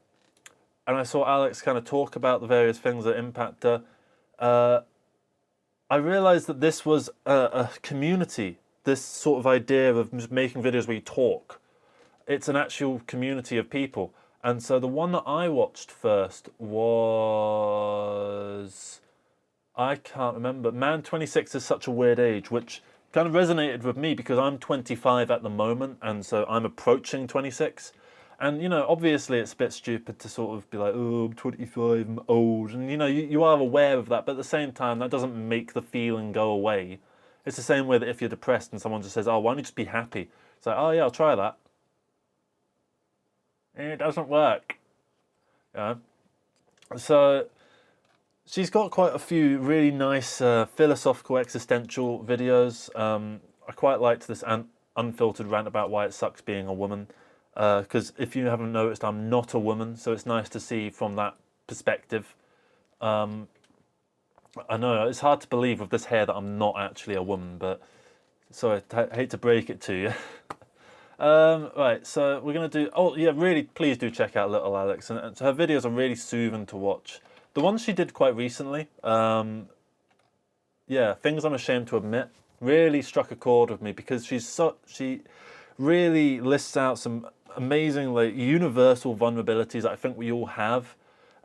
and I saw Alex kind of talk about the various things that impact her, I realized that this was a community, this sort of idea of just making videos where you talk. It's an actual community of people. And so the one that I watched first was, I can't remember, Man 26 is Such a Weird Age, which kind of resonated with me because I'm 25 at the moment, and so I'm approaching 26. And, you know, obviously it's a bit stupid to sort of be like, oh, I'm 25, I'm old. And, you know, you are aware of that, but at the same time, that doesn't make the feeling go away. It's the same way that if you're depressed and someone just says, oh, why don't you just be happy? It's like, oh, yeah, I'll try that. It doesn't work. Yeah. So she's got quite a few really nice philosophical, existential videos. I quite liked this unfiltered rant about why it sucks being a woman. Because if you haven't noticed, I'm not a woman, so it's nice to see from that perspective. I know it's hard to believe with this hair that I'm not actually a woman, but sorry, I hate to break it to you. Right, so we're going to do... Oh, yeah, really, please do check out Little Alex. And her videos are really soothing to watch. The ones she did quite recently, yeah, Things I'm Ashamed to Admit, really struck a chord with me, because she really lists out some amazing, like, universal vulnerabilities that I think we all have.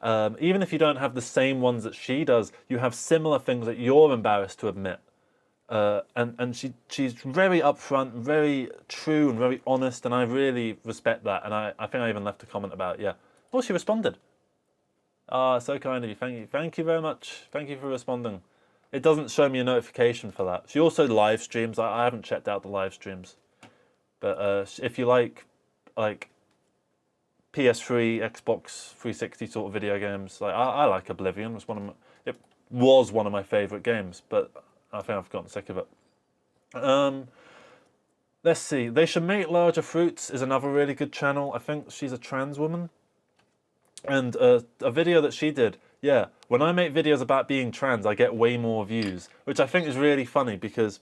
Even if you don't have the same ones that she does, you have similar things that you're embarrassed to admit. And she's very upfront, very true, and very honest, and I really respect that. And I think I even left a comment about it, yeah. Oh, she responded. Ah, so kind of you. Thank you very much. Thank you for responding. It doesn't show me a notification for that. She also live streams. I haven't checked out the live streams. But if you like PS3, Xbox 360 sort of video games, like I like Oblivion. It was one of my favourite games, but I think I've gotten sick of it. Let's see. They Should Make Larger Fruits is another really good channel. I think she's a trans woman. And a video that she did, Yeah, when I make videos about being trans, I get way more views, which I think is really funny because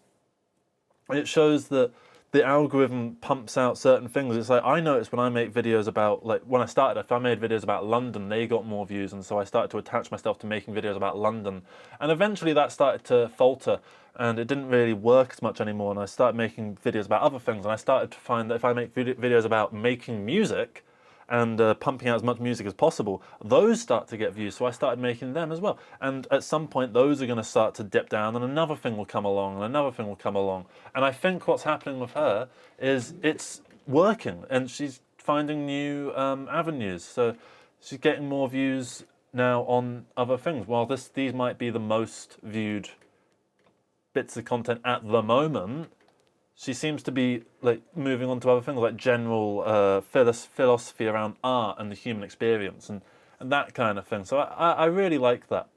it shows that the algorithm pumps out certain things. It's like, I noticed when I make videos about, like when I started, if I made videos about London, they got more views, and so I started to attach myself to making videos about London. And eventually that started to falter, and it didn't really work as much anymore, and I started making videos about other things, and I started to find that if I make videos about making music, and pumping out as much music as possible, those start to get views, so I started making them as well. And at some point, those are going to start to dip down, and another thing will come along, and another thing will come along. And I think what's happening with her is it's working, and she's finding new avenues. So she's getting more views now on other things. While these might be the most viewed bits of content at the moment, she seems to be like moving on to other things like general philosophy around art and the human experience and that kind of thing. So I really like that.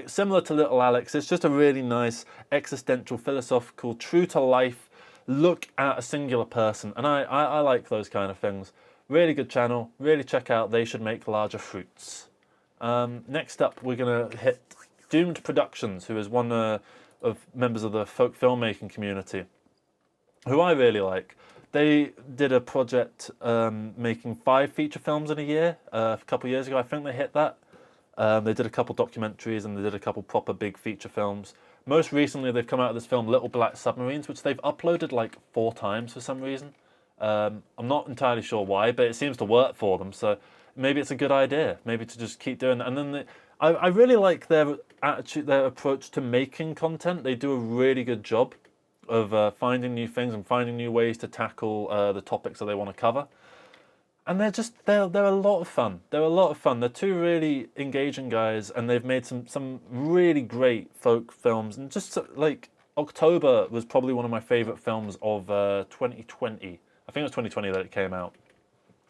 Similar to Little Alex, it's just a really nice existential, philosophical, true to life look at a singular person, and I like those kind of things. Really good channel. Really check out They Should Make Larger Fruits. Next up, we're gonna hit Doomed Productions, who is one of members of the folk filmmaking community, who I really like. They did a project making 5 feature films in a year a couple of years ago. I think they hit that. They did a couple documentaries and they did a couple proper big feature films. Most recently, they've come out with this film, Little Black Submarines, which they've uploaded like 4 times for some reason. I'm not entirely sure why, but it seems to work for them. So maybe it's a good idea, maybe to just keep doing that. And then I really like their attitude, their approach to making content. They do a really good job of finding new things and finding new ways to tackle the topics that they want to cover. And they're a lot of fun. They're a lot of fun. They're 2 really engaging guys, and they've made some really great folk films. And just like October was probably one of my favorite films of 2020. I think it was 2020 that it came out.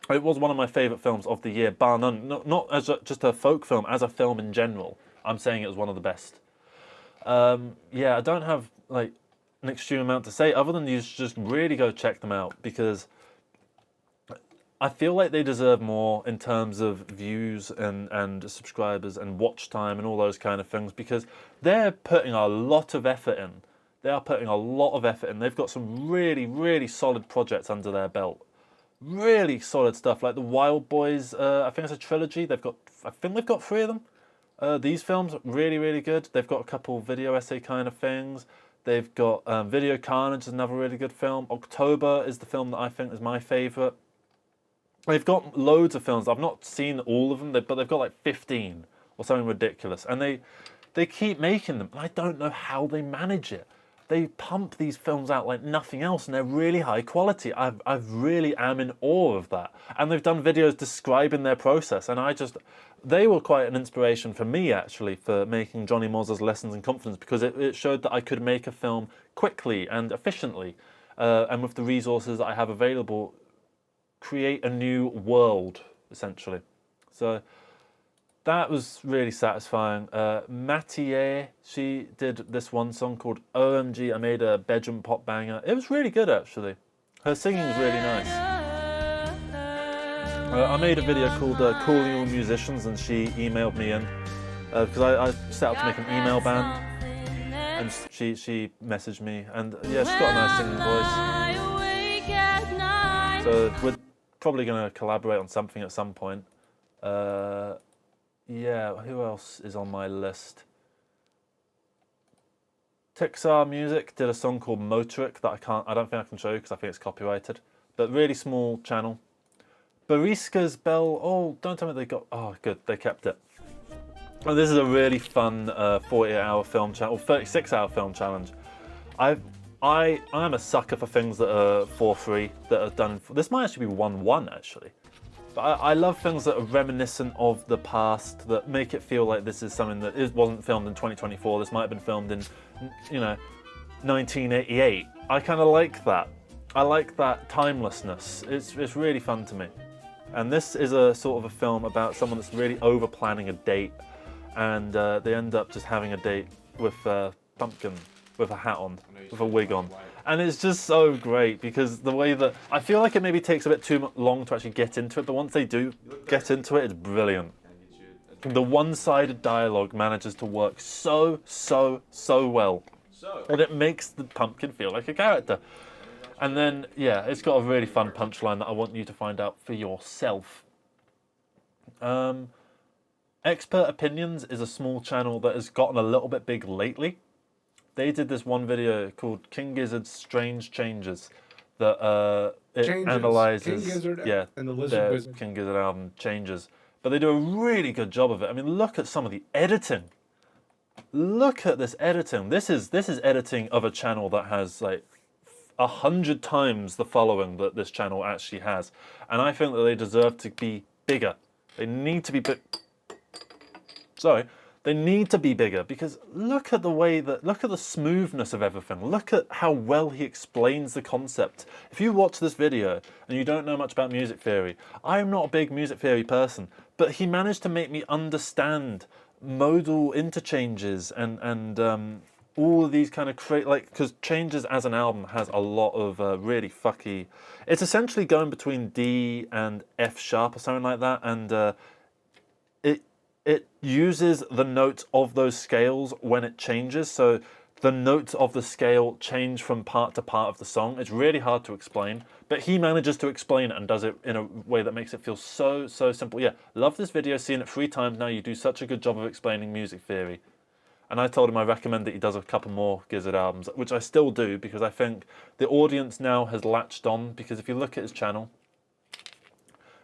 It was one of my favourite films of the year, bar none. Not as just a folk film, as a film in general. I'm saying it was one of the best. Yeah, I don't have like an extreme amount to say other than you should just really go check them out, because I feel like they deserve more in terms of views and subscribers and watch time and all those kind of things, because they're putting a lot of effort in. They are putting a lot of effort in. They've got some really, really solid projects under their belt. Really solid stuff, like the Wild Boys. I think it's a trilogy. I think they've got 3 of them. These films really, really good. They've got a couple video essay kind of things. They've got Video Carnage, is another really good film. October is the film that I think is my favourite. They've got loads of films. I've not seen all of them, but they've got like 15 or something ridiculous, and they keep making them. And I don't know how they manage it. They pump these films out like nothing else, and they're really high quality. I really am in awe of that. And they've done videos describing their process, and they were quite an inspiration for me, actually, for making Jonny Mozza's Lessons in Confidence, because it showed that I could make a film quickly and efficiently, and with the resources that I have available, create a new world, essentially. So that was really satisfying. Mathieu, she did this one song called OMG, I made a bedroom pop banger. It was really good, actually. Her singing was really nice. I made a video called Calling All Musicians, and she emailed me in, because I set out to make an email band, and she messaged me, and yeah, she's got a nice singing voice. So we're probably going to collaborate on something at some point. Yeah, who else is on my list? Tixar Music did a song called Motoric that I don't think I can show you because I think it's copyrighted. But really small channel. Bariska's Bell, oh, don't tell me they got, oh good, they kept it. Oh, this is a really fun 48-hour film challenge, or 36-hour film challenge. I am a sucker for things that are for free, that are done, this might actually be 1-1 actually. But I love things that are reminiscent of the past, that make it feel like this is something that wasn't filmed in 2024. This might have been filmed in, 1988. I kind of like that. I like that timelessness. It's really fun to me. And this is a sort of a film about someone that's really over planning a date, and they end up just having a date with a pumpkin, with a hat on, with a wig on. And it's just so great, because the way that, I feel like it maybe takes a bit too long to actually get into it, but once they do get into it, it's brilliant. the one-sided dialogue manages to work so well. And it makes the pumpkin feel like a character. And then, yeah, it's got a really fun punchline that I want you to find out for yourself. Expert Opinions is a small channel that has gotten a little bit big lately. They did this one video called King Gizzard's Strange Changes that analyzes and the Lizard Wizard. King Gizzard album Changes. But they do a really good job of it. I mean, look at some of the editing. Look at this editing. This is editing of a channel that has like 100 times the following that this channel actually has, and I think that they deserve to be bigger. They need to be big. Sorry, they need to be bigger because look at the smoothness of everything. Look at how well he explains the concept. If you watch this video and you don't know much about music theory, I am not a big music theory person, but he managed to make me understand modal interchanges and all of these kind of because Changes as an album has a lot of really fucky. It's essentially going between D and F sharp or something like that, and it uses the notes of those scales when it changes. So the notes of the scale change from part to part of the song. It's really hard to explain, but he manages to explain it and does it in a way that makes it feel so simple. Yeah, love this video, seen it 3 times now. You do such a good job of explaining music theory. And I told him I recommend that he does a couple more Gizzard albums, which I still do because I think the audience now has latched on, because if you look at his channel,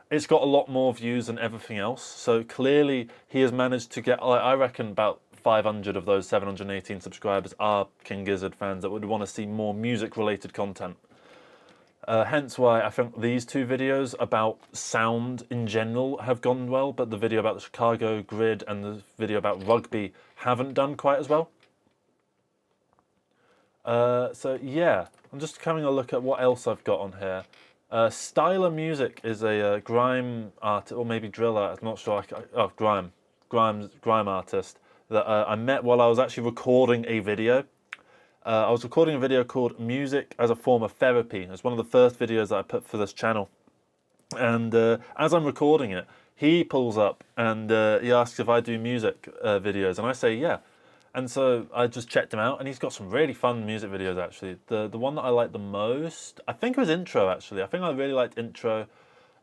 it's got a lot more views than everything else. So clearly he has managed to get, I reckon about 500 of those 718 subscribers are King Gizzard fans that would want to see more music-related content. Hence why I think these 2 videos about sound in general have gone well, but the video about the Chicago grid and the video about rugby haven't done quite as well. So yeah, I'm just having a look at what else I've got on here. Styler Music is a grime artist, or maybe drill artist, I'm not sure. Grime artist that I met while I was actually recording a video. I was recording a video called Music as a Form of Therapy. It's one of the first videos that I put for this channel. And as I'm recording it, he pulls up and he asks if I do music videos, and I say yeah. And so I just checked him out, and he's got some really fun music videos actually. The one that I like the most, I think it was Intro actually. I think I really liked Intro,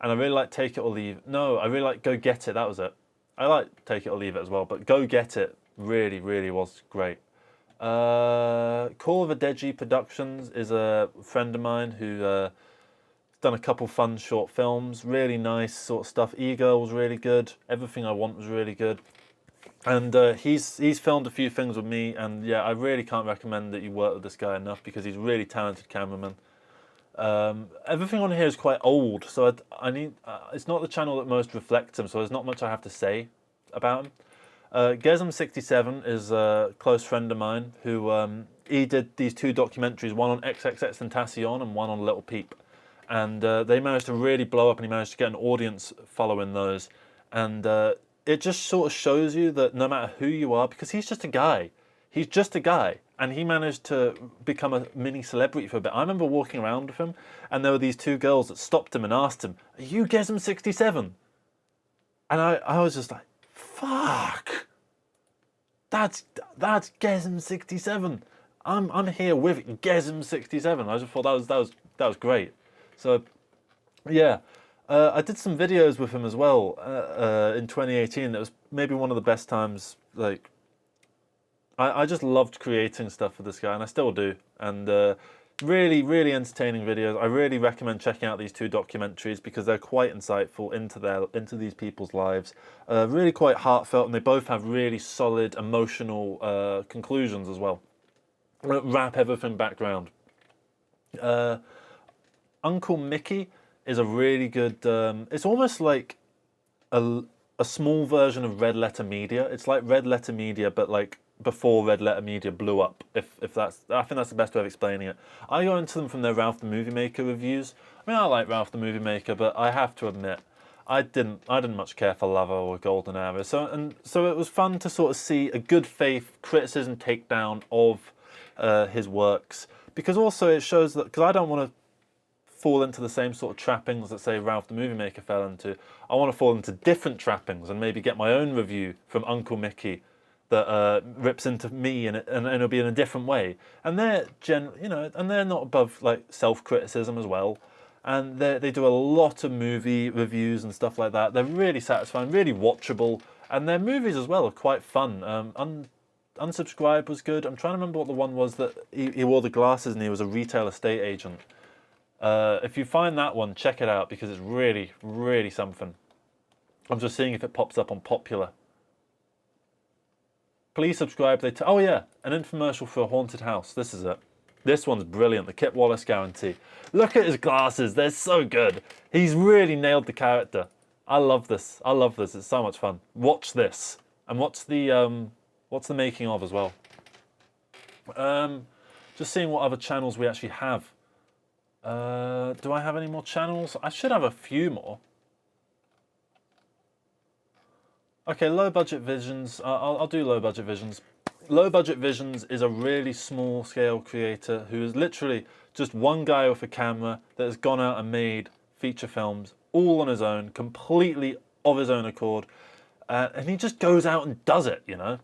and I really liked Take It or Leave. No, I really liked Go Get It, that was it. I like Take It or Leave It as well, but Go Get It really was great. Call of a Deji Productions is a friend of mine who done a couple fun short films, really nice sort of stuff. E-Girl was really good. Everything I Want was really good. And he's filmed a few things with me, and yeah, I really can't recommend that you work with this guy enough because he's a really talented cameraman. Everything on here is quite old, so I need. It's not the channel that most reflects him, so there's not much I have to say about him. Gesm67 is a close friend of mine who he did these 2 documentaries, one on XXXTentacion and one on Little Peep, and they managed to really blow up, and he managed to get an audience following those, and it just sort of shows you that no matter who you are, because he's just a guy, and he managed to become a mini celebrity for a bit. I remember walking around with him, and there were these 2 girls that stopped him and asked him, "Are you Gesm67?" And I was just like, fuck, that's Gesm67. I'm here with Gesm67. I just thought that was great. So yeah, I did some videos with him as well in 2018. That was maybe one of the best times. Like I just loved creating stuff for this guy, and I still do. And really entertaining videos. I really recommend checking out these 2 documentaries because they're quite insightful into these people's lives. Really quite heartfelt, and they both have really solid emotional conclusions as well. Wrap everything back round. Uncle Mickey is a really good. It's almost like a small version of Red Letter Media. It's like Red Letter Media, but like before Red Letter Media blew up. If that's, I think that's the best way of explaining it. I go into them from their Ralph the Movie Maker reviews. I mean, I like Ralph the Movie Maker, but I have to admit, I didn't much care for Lava or Golden Arrow. So it was fun to sort of see a good faith criticism takedown of his works, because also it shows that, because I don't want to fall into the same sort of trappings that, say, Ralph the Movie Maker fell into. I want to fall into different trappings and maybe get my own review from Uncle Mickey that rips into me and it'll be in a different way. And they're and they're not above like self-criticism as well. And they do a lot of movie reviews and stuff like that. They're really satisfying, really watchable, and their movies as well are quite fun. Unsubscribe was good. I'm trying to remember what the one was that he wore the glasses and he was a retail estate agent. If you find that one, check it out because it's really, really something. I'm just seeing if it pops up on Popular. Please subscribe. Oh yeah, an infomercial for a haunted house. This is it. This one's brilliant, the Kip Wallace guarantee. Look at his glasses, they're so good. He's really nailed the character. I love this. I love this. It's so much fun. Watch this. And what's the making of as well. Just seeing what other channels we actually have. Do I have any more channels? I should have a few more. Okay, Low Budget Visions. I'll do Low Budget Visions. Low Budget Visions is a really small scale creator who is literally just one guy with a camera that has gone out and made feature films all on his own, completely of his own accord. And he just goes out and does it, you know.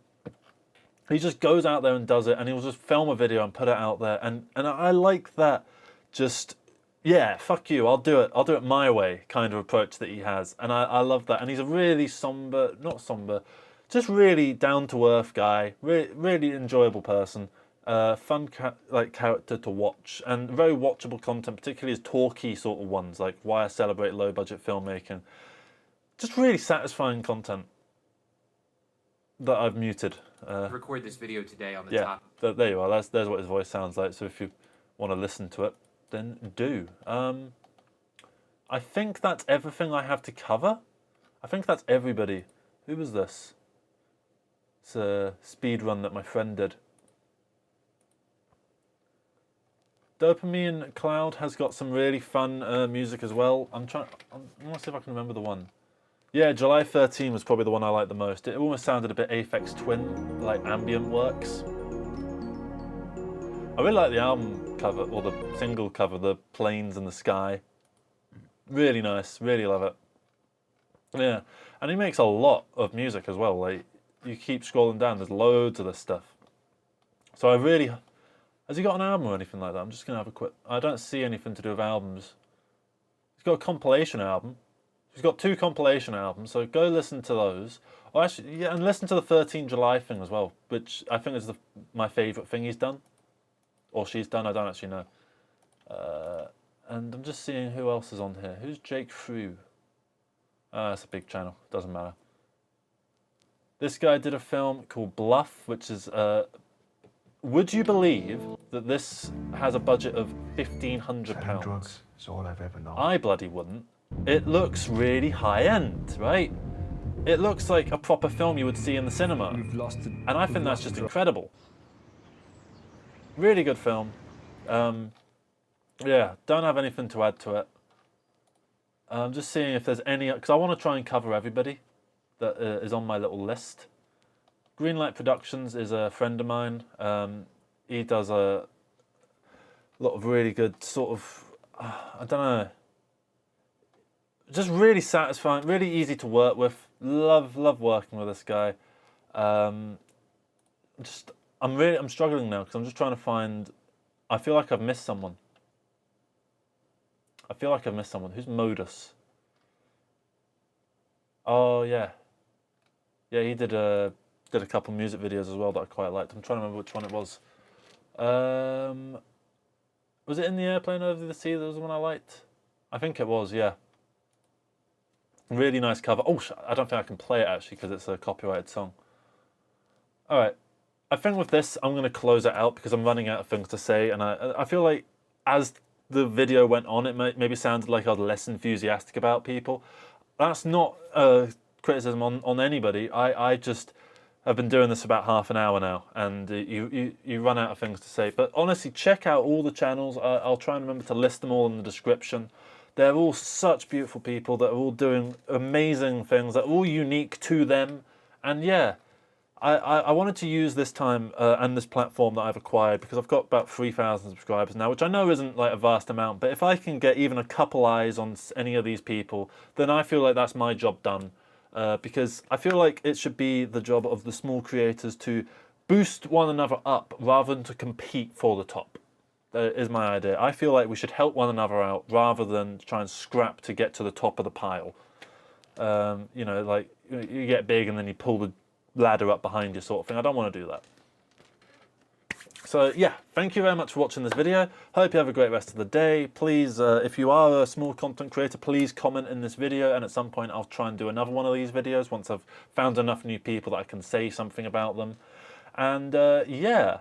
He just goes out there and does it, and he'll just film a video and put it out there. And I like that just, yeah, fuck you, I'll do it my way kind of approach that he has. And I love that. And he's a really just really down-to-earth guy, really enjoyable person, fun character to watch, and very watchable content, particularly his talky sort of ones, like Why I Celebrate Low-Budget Filmmaking. Just really satisfying content that I've muted. Record this video today on the top. Yeah, there you are. There's what his voice sounds like, so if you want to listen to it, then do. I think that's everything I have to cover. I think that's everybody. Who was this? It's a speed run that my friend did. Dopamine Cloud has got some really fun music as well. I want to see if I can remember the one. Yeah, July 13 was probably the one I liked the most. It almost sounded a bit Aphex Twin, like ambient works. I really like the album cover, or the single cover, the planes and the sky. Really nice, really love it. Yeah, and he makes a lot of music as well. Like, you keep scrolling down, there's loads of this stuff. So I really... Has he got an album or anything like that? I'm just going to have a quick... I don't see anything to do with albums. He's got a compilation album. He's got 2 compilation albums, so go listen to those. Oh, actually, yeah, and listen to the 13 July thing as well, which I think is my favourite thing he's done. Or she's done, I don't actually know. And I'm just seeing who else is on here. Who's Jake Frew? It's a big channel, doesn't matter. This guy did a film called Bluff, which is... would you believe that this has a budget of £1,500? Drugs is all I've ever known. I bloody wouldn't. It looks really high-end, right? It looks like a proper film you would see in the cinema. And I think that's just incredible. Really good film. Yeah, don't have anything to add to it. I'm just seeing if there's any... Because I want to try and cover everybody that is on my little list. Greenlight Productions is a friend of mine. He does a lot of really good sort of... I don't know... Just really satisfying, really easy to work with. Love working with this guy. I'm struggling now because I'm just trying to find. I feel like I've missed someone. Who's Modus? Oh yeah. Yeah, he did a couple music videos as well that I quite liked. I'm trying to remember which one it was. Was it In the Airplane Over the Sea? That was the one I liked. I think it was. Yeah. Really nice cover. Oh, I don't think I can play it actually because it's a copyrighted song. All right. I think with this, I'm going to close it out because I'm running out of things to say. And I feel like as the video went on, it maybe sounded like I was less enthusiastic about people. That's not a criticism on anybody. I just have been doing this about half an hour now. And you run out of things to say. But honestly, check out all the channels. I'll try and remember to list them all in the description. They're all such beautiful people that are all doing amazing things that are all unique to them. And yeah, I wanted to use this time and this platform that I've acquired because I've got about 3,000 subscribers now, which I know isn't like a vast amount, but if I can get even a couple eyes on any of these people, then I feel like that's my job done. Because I feel like it should be the job of the small creators to boost one another up rather than to compete for the top. That is my idea. I feel like we should help one another out rather than try and scrap to get to the top of the pile. You know, like you get big and then you pull the ladder up behind you sort of thing. I don't want to do that. So yeah, thank you very much for watching this video. Hope you have a great rest of the day. Please, if you are a small content creator, please comment in this video, and at some point I'll try and do another one of these videos once I've found enough new people that I can say something about them. And yeah,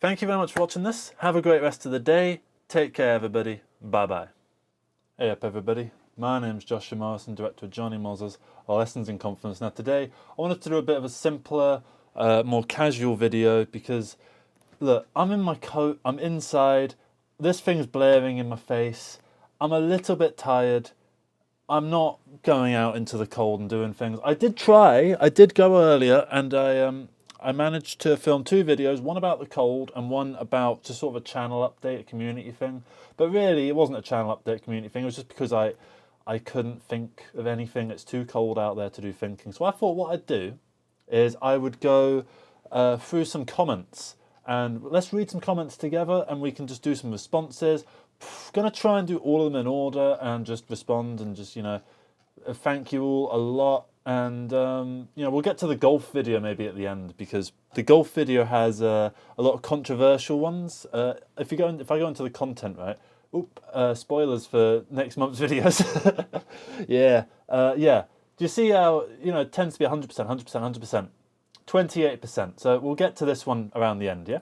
thank you very much for watching this. Have a great rest of the day. Take care, everybody. Bye-bye. Hey up, everybody. My name's Joshua Morrison, director of Jonny Mozza's Lessons in Confidence. Now today, I wanted to do a bit of a simpler, more casual video because, look, I'm in my coat, I'm inside, this thing's blaring in my face, I'm a little bit tired, I'm not going out into the cold and doing things. I did go earlier, and I managed to film 2 videos, one about the cold and one about just sort of a channel update, a community thing. But really, it wasn't a channel update, community thing, it was just because I couldn't think of anything. It's too cold out there to do thinking. So I thought what I'd do is I would go through some comments, and let's read some comments together and we can just do some responses. Gonna try and do all of them in order and just respond and just, you know, thank you all a lot. And you know, we'll get to the golf video maybe at the end, because the golf video has a lot of controversial ones. If I go into the content, right? Spoilers for next month's videos. Yeah, yeah. Do you see how, you know, it tends to be 100%, 100%, 100%, 28%. So we'll get to this one around the end, yeah?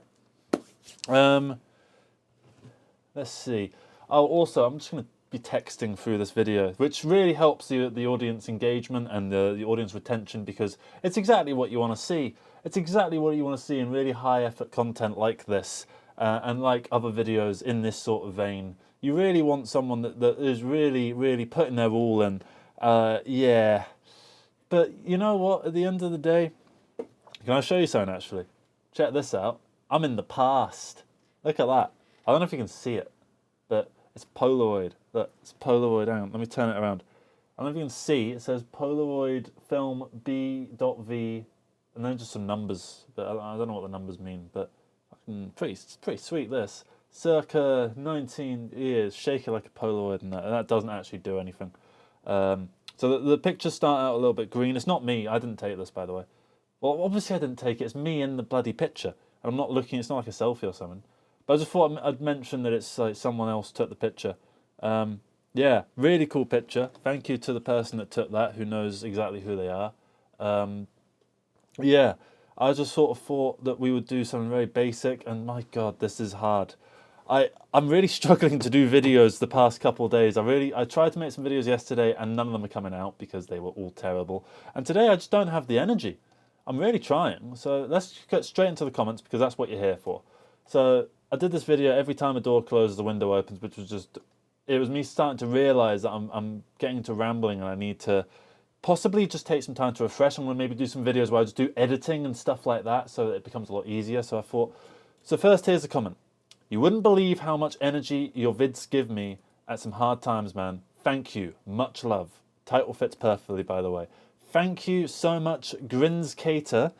Let's see. Oh, also, I'm just going to be texting through this video, which really helps the audience engagement and the audience retention, because it's exactly what you want to see. It's exactly what you want to see in really high effort content like this. And like other videos in this sort of vein, you really want someone that is really, really putting their all in. Yeah. But you know what? At the end of the day, can I show you something actually? Check this out. I'm in the past. Look at that. I don't know if you can see it, but it's Polaroid. Look, it's Polaroid. Hang on, let me turn it around. I don't know if you can see. It says Polaroid film B.V, and then just some numbers. But I don't know what the numbers mean, but pretty sweet this. Circa 19 years, shake it like a Polaroid, and that doesn't actually do anything. So the pictures start out a little bit green. It's not me, I didn't take this, by the way. Well, obviously I didn't take it, it's me in the bloody picture. I'm not looking, it's not like a selfie or something. But I just thought I'd mention that it's like someone else took the picture. Yeah, really cool picture. Thank you to the person that took that, who knows exactly who they are. Yeah. I just sort of thought that we would do something very basic, and my God, this is hard. I'm really struggling to do videos the past couple of days. I tried to make some videos yesterday and none of them are coming out because they were all terrible. And today I just don't have the energy. I'm really trying. So let's get straight into the comments, because that's what you're here for. So I did this video every time a door closes, the window opens, which was just, it was me starting to realise that I'm getting into rambling and I need to possibly just take some time to refresh. I'm going to maybe do some videos where I just do editing and stuff like that so that it becomes a lot easier. So I thought, so first here's a comment. You wouldn't believe how much energy your vids give me at some hard times, man. Thank you. Much love. Title fits perfectly, by the way. Thank you so much, Grins Cater.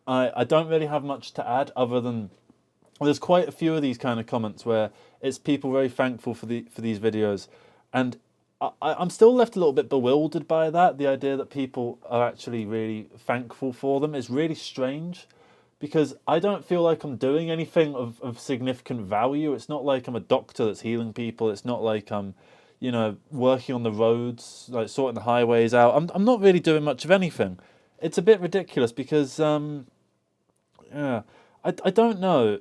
I don't really have much to add other than there's quite a few of these kind of comments where it's people very thankful for these videos. And I'm still left a little bit bewildered by that. The idea that people are actually really thankful for them is really strange, because I don't feel like I'm doing anything of significant value. It's not like I'm a doctor that's healing people. It's not like I'm, you know, working on the roads, like sorting the highways out. I'm not really doing much of anything. It's a bit ridiculous because, yeah, I don't know.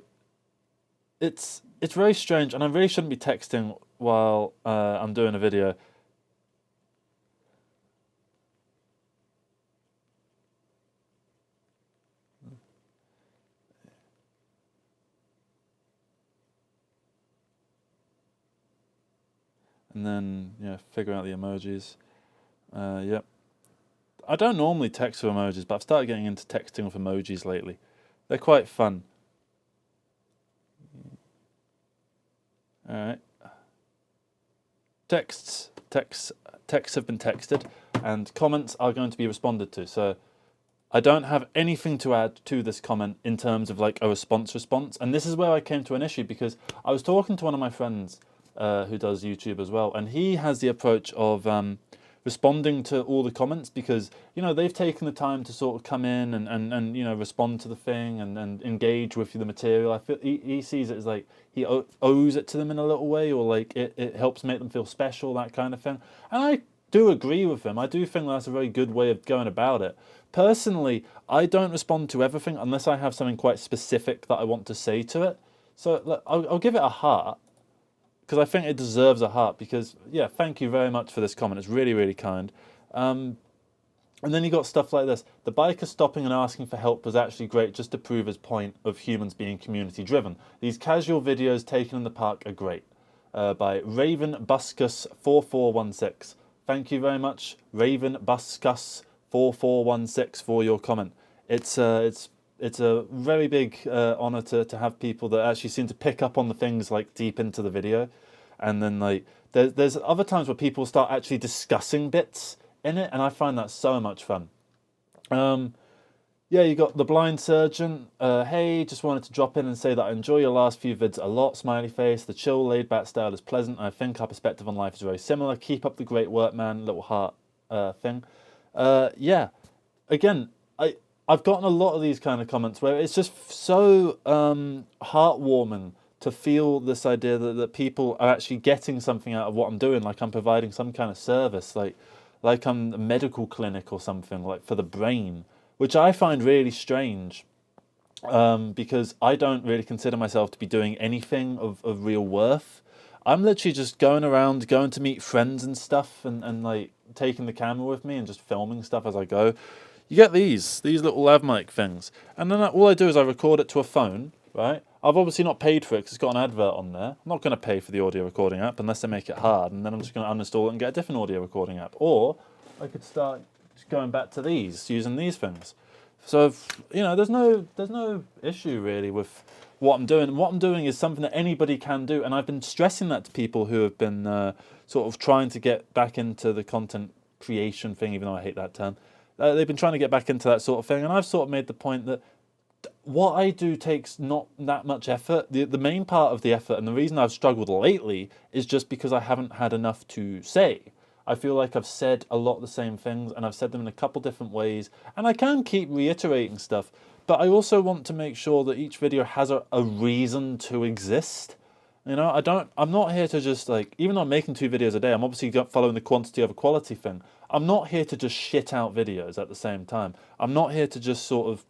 It's very strange, and I really shouldn't be texting while I'm doing a video. And then, yeah, figure out the emojis. Yep. I don't normally text with emojis, but I've started getting into texting with emojis lately. They're quite fun. All right. Texts have been texted, and comments are going to be responded to. So I don't have anything to add to this comment in terms of like a response. And this is where I came to an issue, because I was talking to one of my friends who does YouTube as well, and he has the approach of responding to all the comments, because, you know, they've taken the time to sort of come in and you know, respond to the thing and engage with the material. I feel he sees it as like he owes it to them in a little way, or like it helps make them feel special, that kind of thing. And I do agree with him. I do think that's a very good way of going about it. Personally, I don't respond to everything unless I have something quite specific that I want to say to it. So look, I'll give it a heart, because I think it deserves a heart, because, yeah, thank you very much for this comment. It's really, really kind. And then you got stuff like this. The biker stopping and asking for help was actually great, just to prove his point of humans being community driven. These casual videos taken in the park are great. By Raven Buscus 4416. Thank you very much, Raven Buscus 4416, for your comment. It's a very big honour to have people that actually seem to pick up on the things like deep into the video, and then like there's other times where people start actually discussing bits in it, and I find that so much fun. Yeah, you got the blind surgeon. Hey, just wanted to drop in and say that I enjoy your last few vids a lot. Smiley face. The chill, laid back style is pleasant. I think our perspective on life is very similar. Keep up the great work, man. Little heart thing. Yeah, again, I've gotten a lot of these kind of comments where it's just so heartwarming to feel this idea that people are actually getting something out of what I'm doing, like I'm providing some kind of service, like I'm a medical clinic or something, like for the brain, which I find really strange, because I don't really consider myself to be doing anything of real worth. I'm literally just going around, going to meet friends and stuff, and like taking the camera with me and just filming stuff as I go. You get these little lav mic things, and then all I do is I record it to a phone, right? I've obviously not paid for it because it's got an advert on there. I'm not going to pay for the audio recording app unless they make it hard, and then I'm just going to uninstall it and get a different audio recording app. Or I could start just going back to these, using these things. So, you know, there's no issue really with what I'm doing. What I'm doing is something that anybody can do, and I've been stressing that to people who have been sort of trying to get back into the content creation thing, even though I hate that term. They've been trying to get back into that sort of thing, and I've sort of made the point that what I do takes not that much effort. The main part of the effort, and the reason I've struggled lately, is just because I haven't had enough to say. I feel like I've said a lot of the same things, and I've said them in a couple different ways, and I can keep reiterating stuff, but I also want to make sure that each video has a reason to exist. You know, I'm not here to just like, even though I'm making 2 videos a day, I'm obviously following the quantity over quality thing. I'm not here to just shit out videos at the same time. I'm not here to just sort of,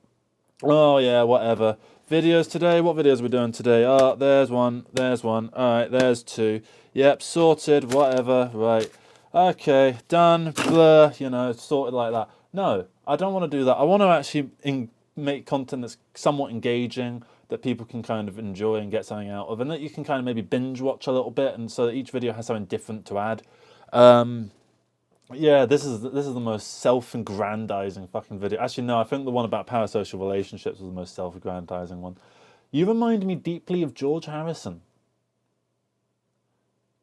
oh yeah, whatever. Videos today, what videos are we doing today? Oh, there's one, all right, there's 2. Yep, sorted, whatever, right. Okay, done, blur, you know, sorted like that. No, I don't want to do that. I want to actually make content that's somewhat engaging, that people can kind of enjoy and get something out of, and that you can kind of maybe binge watch a little bit, and so that each video has something different to add. Yeah, this is the most self-aggrandizing fucking video. Actually, no, I think the one about parasocial relationships was the most self-aggrandizing one. You remind me deeply of George Harrison.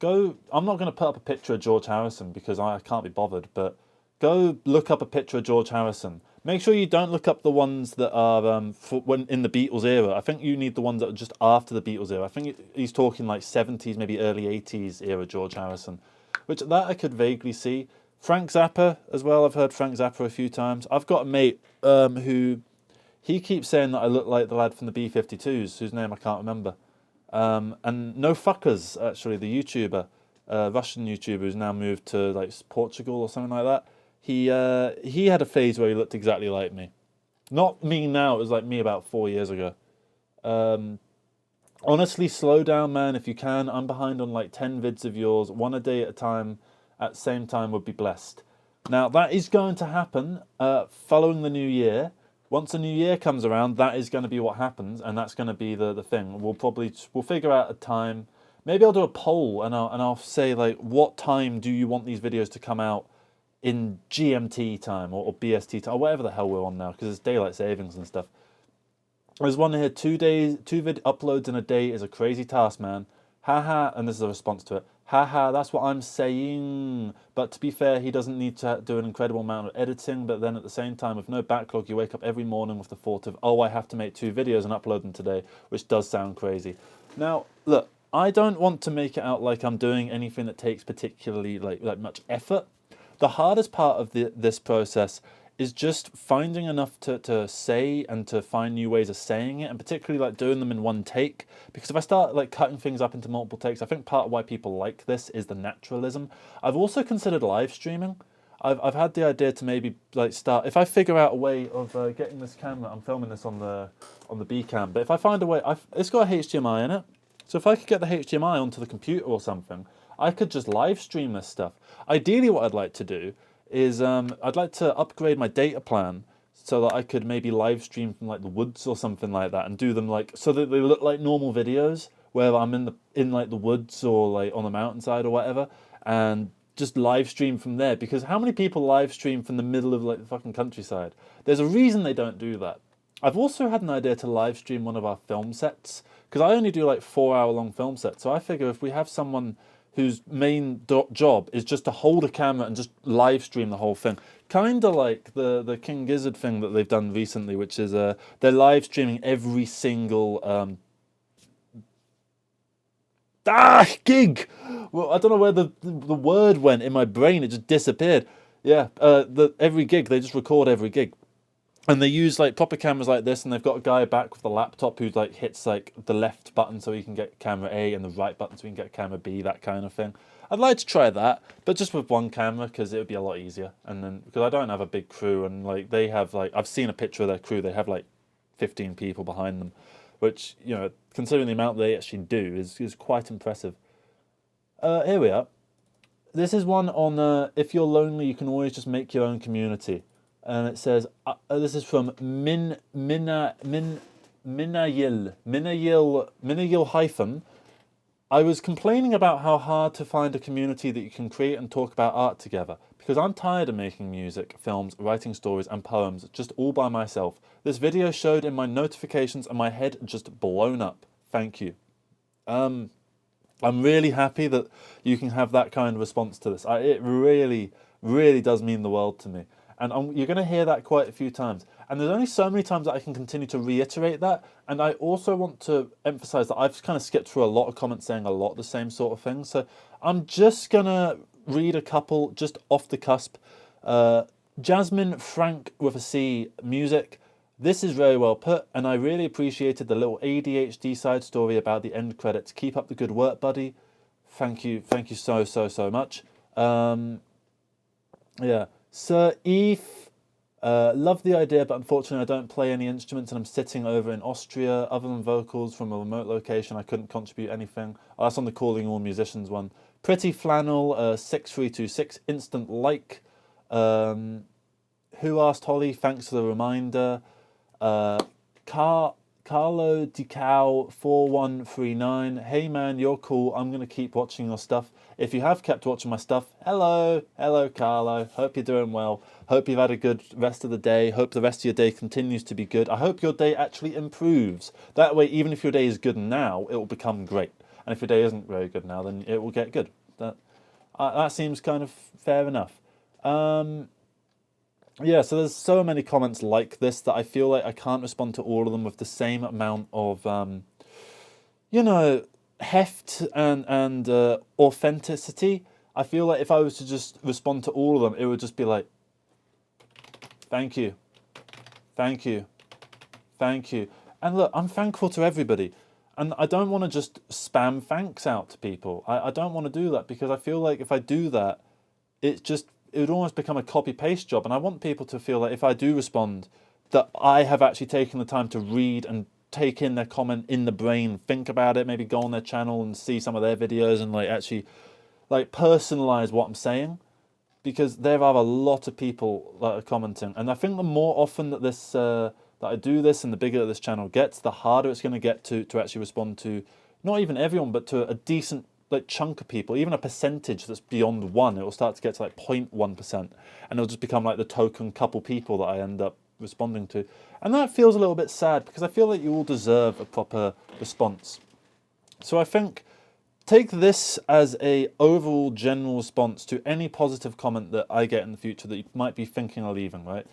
I'm not going to put up a picture of George Harrison because I can't be bothered, but go look up a picture of George Harrison. Make sure you don't look up the ones that are when in the Beatles era. I think you need the ones that are just after the Beatles era. I think he's talking like 70s, maybe early 80s era George Harrison, which that I could vaguely see. Frank Zappa as well. I've heard Frank Zappa a few times. I've got a mate who he keeps saying that I look like the lad from the B-52s, whose name I can't remember. And No Fuckers, actually, the YouTuber, Russian YouTuber who's now moved to like Portugal or something like that. He had a phase where he looked exactly like me. Not me now, it was like me about 4 years ago. Honestly, slow down, man, if you can. I'm behind on like 10 vids of yours, 1 a day at a time, at the same time would be blessed. Now, that is going to happen following the new year. Once the new year comes around, that is going to be what happens, and that's going to be the thing. We'll figure out a time. Maybe I'll do a poll, and I'll say, like, what time do you want these videos to come out in GMT time or BST time, or whatever the hell we're on now, because it's daylight savings and stuff. There's one here, 2 uploads in a day is a crazy task, man. Haha, and this is a response to it. Haha, that's what I'm saying. But to be fair, he doesn't need to do an incredible amount of editing, but then at the same time, with no backlog, you wake up every morning with the thought of, oh, I have to make 2 videos and upload them today, which does sound crazy. Now, look, I don't want to make it out like I'm doing anything that takes particularly like much effort. The hardest part of this process is just finding enough to say and to find new ways of saying it, and particularly like doing them in one take. Because if I start like cutting things up into multiple takes, I think part of why people like this is the naturalism. I've also considered live streaming. I've had the idea to maybe like start, if I figure out a way of getting this camera, I'm filming this on the B cam, but if I find a way, it's got a HDMI in it, so if I could get the HDMI onto the computer or something, I could just live stream this stuff. Ideally, what I'd like to do is I'd like to upgrade my data plan so that I could maybe live stream from like the woods or something like that, and do them like so that they look like normal videos where I'm in like the woods or like on the mountainside or whatever, and just live stream from there. Because how many people live stream from the middle of like the fucking countryside? There's a reason they don't do that. I've also had an idea to live stream one of our film sets, because I only do like 4-hour-long film sets. So I figure if we have someone whose main job is just to hold a camera and just live stream the whole thing. Kind of like the King Gizzard thing that they've done recently, which is they're live streaming every single gig. Well, I don't know where the word went in my brain. It just disappeared. Yeah, every gig, they just record every gig. And they use like proper cameras like this, and they've got a guy back with the laptop who like hits like the left button so he can get camera A and the right button so he can get camera B, that kind of thing. I'd like to try that, but just with one camera, because it would be a lot easier. And then because I don't have a big crew, and like they have like, I've seen a picture of their crew, they have like 15 people behind them, which, you know, considering the amount they actually do is quite impressive. Here we are. This is one on if you're lonely, you can always just make your own community. And it says, this is from Minayil hyphen. I was complaining about how hard to find a community that you can create and talk about art together, because I'm tired of making music, films, writing stories and poems just all by myself. This video showed in my notifications and my head just blown up. Thank you. I'm really happy that you can have that kind of response to this. It really, really does mean the world to me. And you're going to hear that quite a few times. And there's only so many times that I can continue to reiterate that. And I also want to emphasize that I've kind of skipped through a lot of comments saying a lot of the same sort of things. So I'm just going to read a couple just off the cusp. Jasmine Frank with a C, music. This is very well put, and I really appreciated the little ADHD side story about the end credits. Keep up the good work, buddy. Thank you so much. Yeah. Sir Eve, love the idea, but unfortunately I don't play any instruments and I'm sitting over in Austria. Other than vocals from a remote location, I couldn't contribute anything. Oh, that's on the Calling All Musicians one. Pretty Flannel, 6326, instant like. Who Asked Holly, thanks for the reminder. Carlo Dicao 4139, hey man, you're cool, I'm going to keep watching your stuff. If you have kept watching my stuff, hello Carlo, hope you're doing well, hope you've had a good rest of the day, hope the rest of your day continues to be good. I hope your day actually improves. That way, even if your day is good now, it will become great. And if your day isn't very good now, then it will get good. That seems kind of fair enough. Yeah, so there's so many comments like this that I feel like I can't respond to all of them with the same amount of, you know, heft and authenticity. I feel like if I was to just respond to all of them, it would just be like, thank you. And look, I'm thankful to everybody. And I don't want to just spam thanks out to people. I don't want to do that, because I feel like if I do that, it would almost become a copy-paste job. And I want people to feel like if I do respond, that I have actually taken the time to read and take in their comment in the brain, think about it, maybe go on their channel and see some of their videos and like actually like personalize what I'm saying. Because there are a lot of people that are commenting. And I think the more often that this that I do this and the bigger this channel gets, the harder it's going to get to actually respond to not even everyone, but to a decent like chunk of people, even a percentage that's beyond 1, it will start to get to like 0.1%, and it'll just become like the token couple people that I end up responding to. And that feels a little bit sad, because I feel like you all deserve a proper response. So I think, take this as a overall general response to any positive comment that I get in the future that you might be thinking of leaving, right?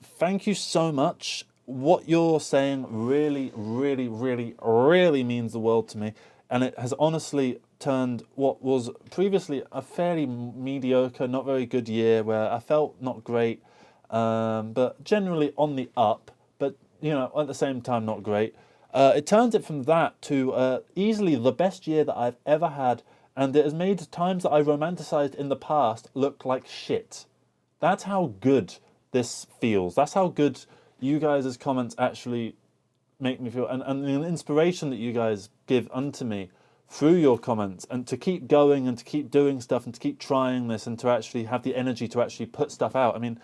Thank you so much. What you're saying really, really, really, really means the world to me. And it has honestly turned what was previously a fairly mediocre, not very good year, where I felt not great, but generally on the up, but, you know, at the same time not great. It turns it from that to easily the best year that I've ever had, and it has made times that I romanticized in the past look like shit. That's how good this feels. That's how good you guys' comments actually make me feel, and the inspiration that you guys give unto me through your comments, and to keep going and to keep doing stuff and to keep trying this and to actually have the energy to actually put stuff out. I mean,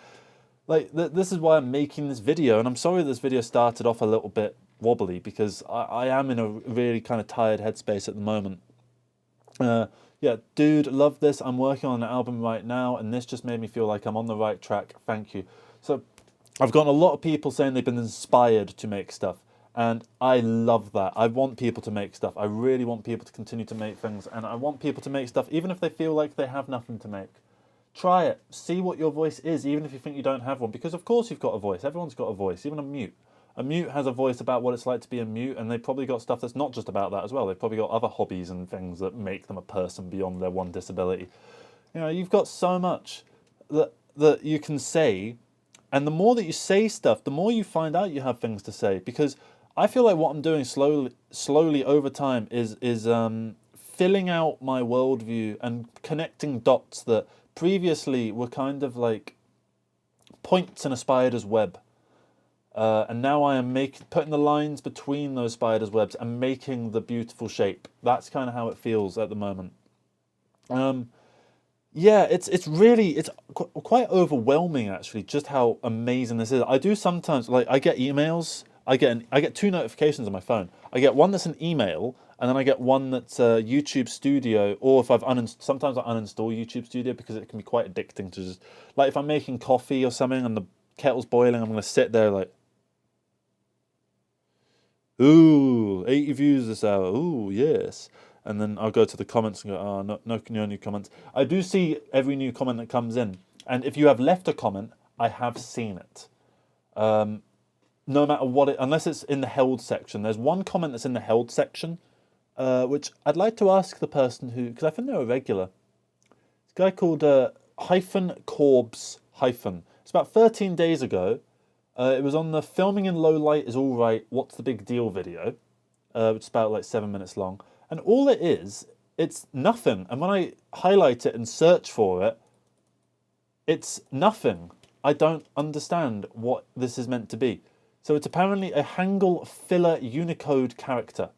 like, this is why I'm making this video, and I'm sorry this video started off a little bit wobbly, because I am in a really kind of tired headspace at the moment. Yeah, dude, love this. I'm working on an album right now, and this just made me feel like I'm on the right track. Thank you. So I've gotten a lot of people saying they've been inspired to make stuff, and I love that. I want people to make stuff. I really want people to continue to make things, and I want people to make stuff even if they feel like they have nothing to make. Try it. See what your voice is, even if you think you don't have one, because of course you've got a voice. Everyone's got a voice, even a mute. A mute has a voice about what it's like to be a mute, and they've probably got stuff that's not just about that as well. They've probably got other hobbies and things that make them a person beyond their one disability. You know, you've got so much that you can say, and the more that you say stuff, the more you find out you have things to say. Because I feel like what I'm doing slowly over time is filling out my worldview and connecting dots that previously were kind of like points in a spider's web. And now I am putting the lines between those spiders' webs and making the beautiful shape. That's kind of how it feels at the moment. Yeah, it's quite overwhelming actually, just how amazing this is. I do sometimes, like, I get emails. I get 2 notifications on my phone. I get one that's an email, and then I get one that's YouTube Studio. Or if sometimes I uninstall YouTube Studio because it can be quite addicting to just, like, if I'm making coffee or something and the kettle's boiling, I'm gonna sit there like, ooh, 80 views this hour. Ooh, yes. And then I'll go to the comments and go, oh, no new comments. I do see every new comment that comes in. And if you have left a comment, I have seen it. No matter what unless it's in the held section. There's one comment that's in the held section, which I'd like to ask the person who, because I think they're a regular. This guy called Corbs. It's about 13 days ago. It was on the Filming in Low Light is Alright, What's the Big Deal video, which is about like 7 minutes long. And all it is, it's nothing. And when I highlight it and search for it, it's nothing. I don't understand what this is meant to be. So it's apparently a Hangul filler Unicode character.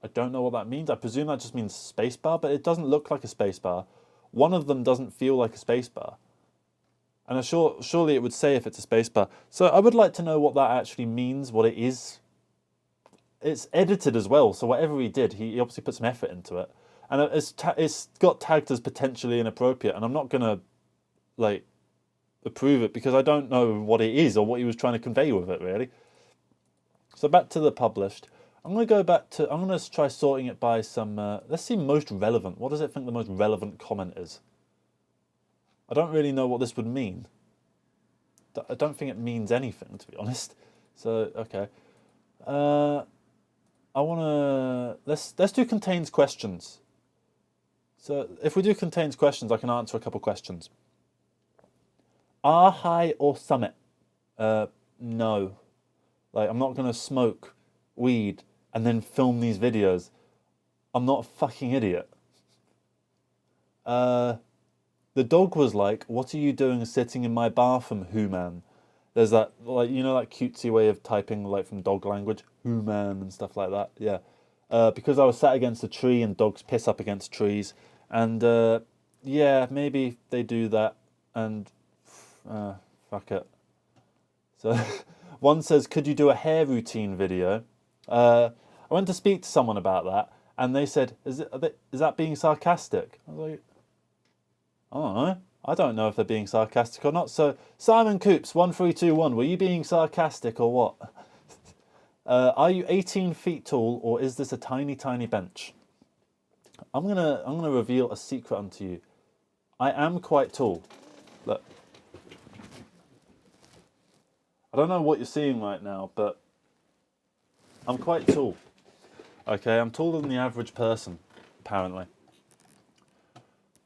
I don't know what that means. I presume that just means spacebar, but it doesn't look like a spacebar. One of them doesn't feel like a spacebar. And surely it would say if it's a spacebar. So I would like to know what that actually means, what it is. It's edited as well, so whatever he did, he obviously put some effort into it. And it's got tagged as potentially inappropriate, and I'm not going to, like, approve it because I don't know what it is or what he was trying to convey with it, really. So back to the published. I'm going to try sorting it by some, let's see, most relevant. What does it think the most relevant comment is? I don't really know what this would mean. I don't think it means anything, to be honest. So, okay. I want to... Let's do contains questions. So, if we do contains questions, I can answer a couple questions. High or summit? No. Like, I'm not going to smoke weed and then film these videos. I'm not a fucking idiot. The dog was like, what are you doing sitting in my bathroom, Hoo-man? There's that, like, you know, that cutesy way of typing, like, from dog language? Hoo-man and stuff like that, yeah. Because I was sat against a tree and dogs piss up against trees. And, yeah, maybe they do that. And, fuck it. So, one says, could you do a hair routine video? I went to speak to someone about that. and they said, is that being sarcastic? I was like, I don't know. I don't know if they're being sarcastic or not. So, Simon Coops, 1321, were you being sarcastic or what? Are you 18 feet tall, or is this a tiny, tiny bench? I'm gonna reveal a secret unto you. I am quite tall. Look. I don't know what you're seeing right now, but I'm quite tall. Okay, I'm taller than the average person, apparently.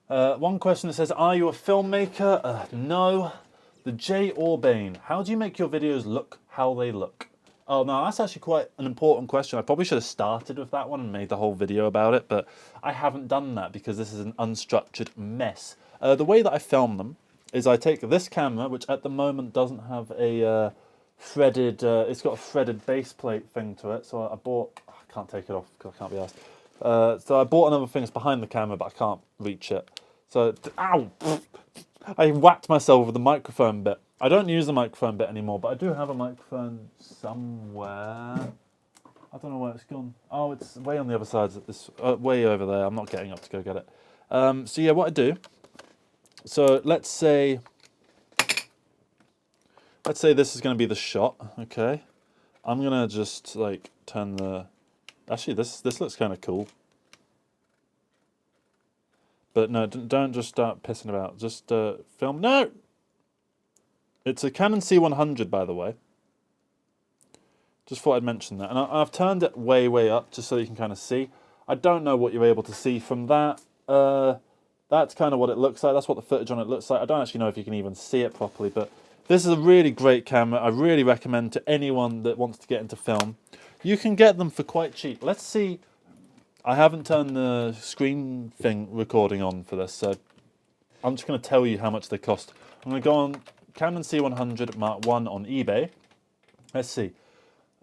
One question that says, are you a filmmaker? No. The J. Orbain, how do you make your videos look how they look? Oh, no, that's actually quite an important question. I probably should have started with that one and made the whole video about it, but I haven't done that because this is an unstructured mess. The way that I film them is I take this camera, which at the moment doesn't have a threaded, it's got a threaded base plate thing to it, so I bought, I can't take it off because I can't be asked. So I bought another thing that's behind the camera, but I can't reach it. So, ow! I whacked myself with the microphone bit. I don't use the microphone bit anymore, but I do have a microphone somewhere. I don't know where it's gone. Oh, it's way on the other side. This way over there. I'm not getting up to go get it. So yeah, what I do. So let's say this is going to be the shot. Okay, I'm gonna just like turn the. Actually, this looks kind of cool. But no, don't just start pissing about. Just film. No. It's a Canon C100, by the way. Just thought I'd mention that. And I've turned it way, way up, just so you can kind of see. I don't know what you're able to see from that. That's kind of what it looks like. That's what the footage on it looks like. I don't actually know if you can even see it properly, but this is a really great camera. I really recommend to anyone that wants to get into film. You can get them for quite cheap. Let's see. I haven't turned the screen thing recording on for this, so I'm just going to tell you how much they cost. I'm going to go on Canon C100 Mark I on eBay. Let's see.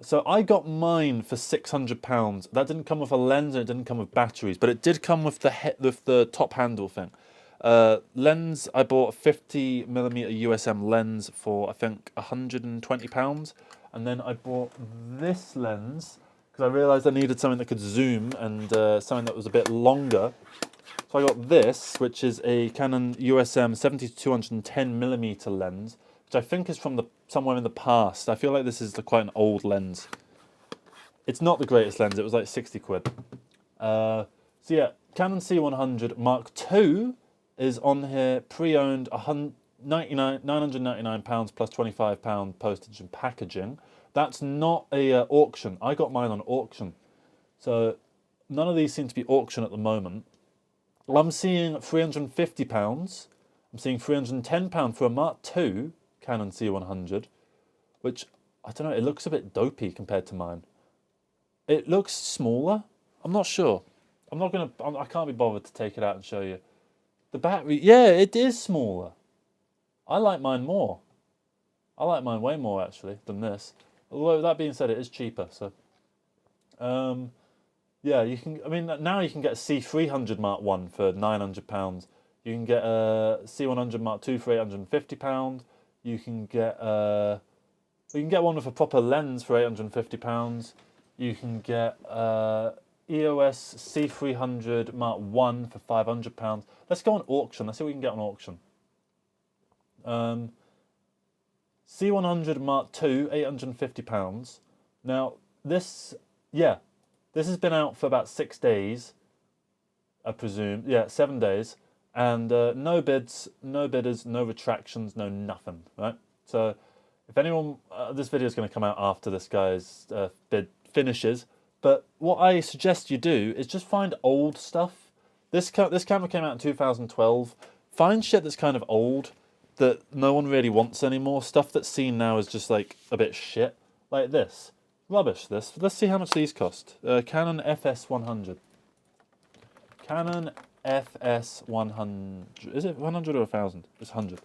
So I got mine for £600. That didn't come with a lens and it didn't come with batteries, but it did come with the top handle thing. Lens, I bought a 50mm USM lens for I think £120, and then I bought this lens because I realised I needed something that could zoom and something that was a bit longer. So I got this, which is a Canon USM 70-210mm lens, which I think is from somewhere in the past. I feel like this is quite an old lens. It's not the greatest lens. It was like 60 quid. So yeah, Canon C100 Mark II is on here, pre-owned, £999 plus £25 postage and packaging. That's not a auction. I got mine on auction. So none of these seem to be auction at the moment. I'm seeing £350. I'm seeing £310 for a Mark II Canon C100, which, I don't know, it looks a bit dopey compared to mine. It looks smaller. I'm not sure. I can't be bothered to take it out and show you. The battery, yeah, it is smaller. I like mine more. I like mine way more, actually, than this. Although, that being said, it is cheaper, so... yeah, you can. I mean, now you can get a C300 Mark I for £900. You can get a C100 Mark II for £850. You can get one with a proper lens for £850. You can get EOS C300 Mark I for £500. Let's go on auction. Let's see what we can get on auction. C100 Mark II, £850. Now this, yeah. This has been out for about 6 days, I presume. Yeah, 7 days. And no bids, no bidders, no retractions, no nothing, right? So if anyone... this video is going to come out after this guy's bid finishes. But what I suggest you do is just find old stuff. This camera came out in 2012. Find shit that's kind of old, that no one really wants anymore. Stuff that's seen now is just like a bit shit. Like this. Rubbish, this. Let's see how much these cost. Canon FS100. Canon FS100. Is it 100 or 1,000? It's 100.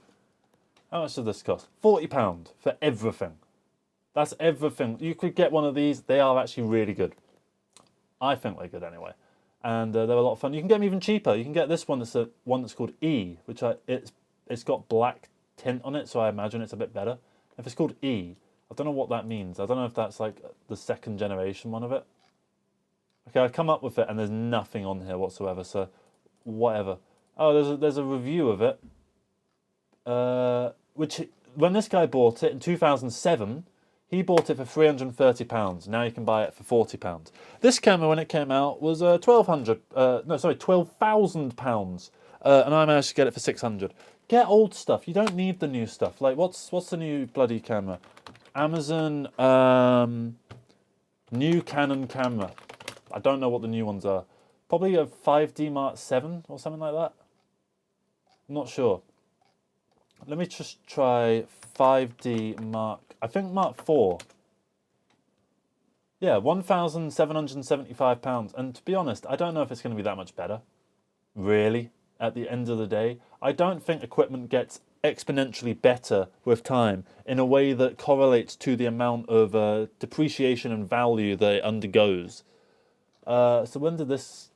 How much does this cost? £40 for everything. That's everything. You could get one of these. They are actually really good. I think they're good anyway. And they're a lot of fun. You can get them even cheaper. You can get this one that's called E, which it's got black tint on it, so I imagine it's a bit better. If it's called E, I don't know what that means. I don't know if that's like the second generation one of it. Okay, I come up with it and there's nothing on here whatsoever, so whatever. Oh, there's a review of it, which when this guy bought it in 2007, he bought it for £330. Now you can buy it for £40. This camera, when it came out, was £12,000, and I managed to get it for £600. Get old stuff. You don't need the new stuff. Like, what's the new bloody camera? Amazon new Canon camera. I don't know what the new ones are. Probably a 5D Mark 7 or something like that. I'm not sure. Let me just try 5D Mark. I think Mark 4. Yeah, £1,775. And to be honest, I don't know if it's going to be that much better. Really, at the end of the day. I don't think equipment gets exponentially better with time in a way that correlates to the amount of depreciation and value that it undergoes. So when did this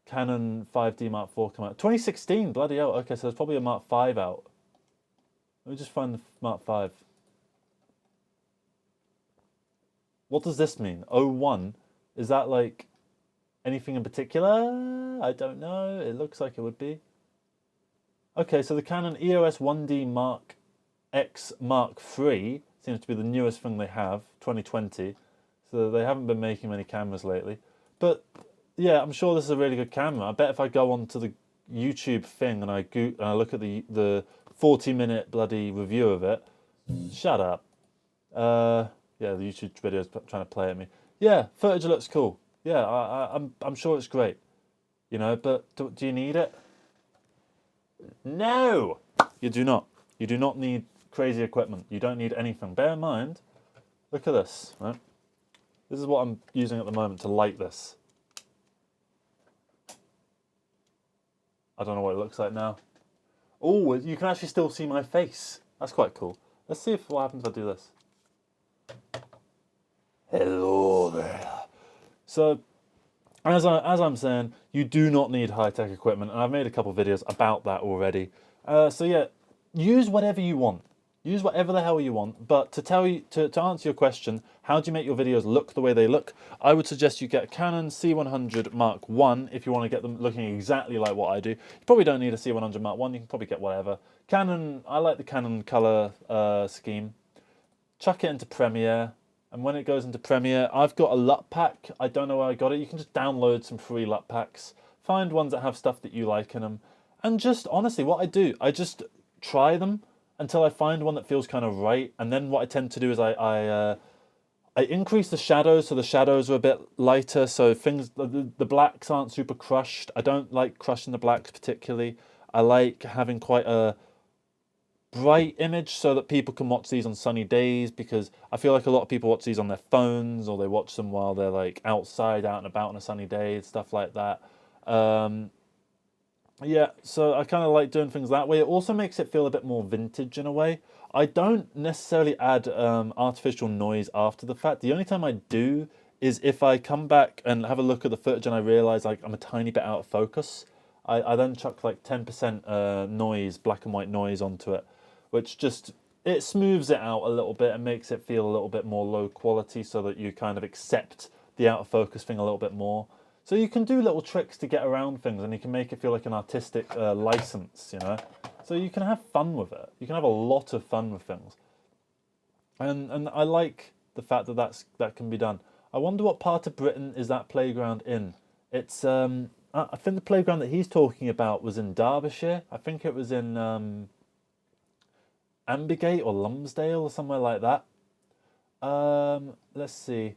Canon 5D Mark IV come out? 2016, bloody hell. Okay, so there's probably a Mark V out. Let me just find the Mark V. What does this mean? 01? Is that like anything in particular? I don't know. It looks like it would be. Okay, so the Canon EOS 1D Mark X Mark III seems to be the newest thing they have, 2020. So they haven't been making many cameras lately. But yeah, I'm sure this is a really good camera. I bet if I go onto the YouTube thing and I look at the 40-minute bloody review of it, shut up. Yeah, the YouTube video is trying to play at me. Yeah, footage looks cool. Yeah, I'm sure it's great. You know, but do you need it? No, you do not. You do not need crazy equipment. You don't need anything. Bear in mind, look at this. Right? This is what I'm using at the moment to light this. I don't know what it looks like now. Oh, you can actually still see my face. That's quite cool. Let's see what happens if I do this. Hello there. So, as I'm saying, you do not need high-tech equipment, and I've made a couple of videos about that already. So yeah, use whatever you want. Use whatever the hell you want, but to answer your question, how do you make your videos look the way they look? I would suggest you get a Canon C100 Mark I if you want to get them looking exactly like what I do. You probably don't need a C100 Mark I, you can probably get whatever. Canon, I like the Canon color scheme. Chuck it into Premiere, and when it goes into Premiere, I've got a LUT pack. I don't know where I got it. You can just download some free LUT packs, find ones that have stuff that you like in them, and just, honestly, what I do, I just try them until I find one that feels kind of right, and then what I tend to do is I increase the shadows so the shadows are a bit lighter, so the blacks aren't super crushed. I don't like crushing the blacks particularly. I like having quite a bright image so that people can watch these on sunny days, because I feel like a lot of people watch these on their phones, or they watch them while they're like outside, out and about on a sunny day, stuff like that. Yeah, so I kind of like doing things that way. It also makes it feel a bit more vintage in a way. I don't necessarily add artificial noise after the fact. The only time I do is if I come back and have a look at the footage and I realise like I'm a tiny bit out of focus. I then chuck like 10% noise, black and white noise onto it, which just, it smooths it out a little bit and makes it feel a little bit more low quality so that you kind of accept the out of focus thing a little bit more. So you can do little tricks to get around things, and you can make it feel like an artistic license, you know. So you can have fun with it. You can have a lot of fun with things. And I like the fact that that can be done. I wonder what part of Britain is that playground in. It's I think the playground that he's talking about was in Derbyshire. I think it was in Ambigate or Lumsdale or somewhere like that. Let's see.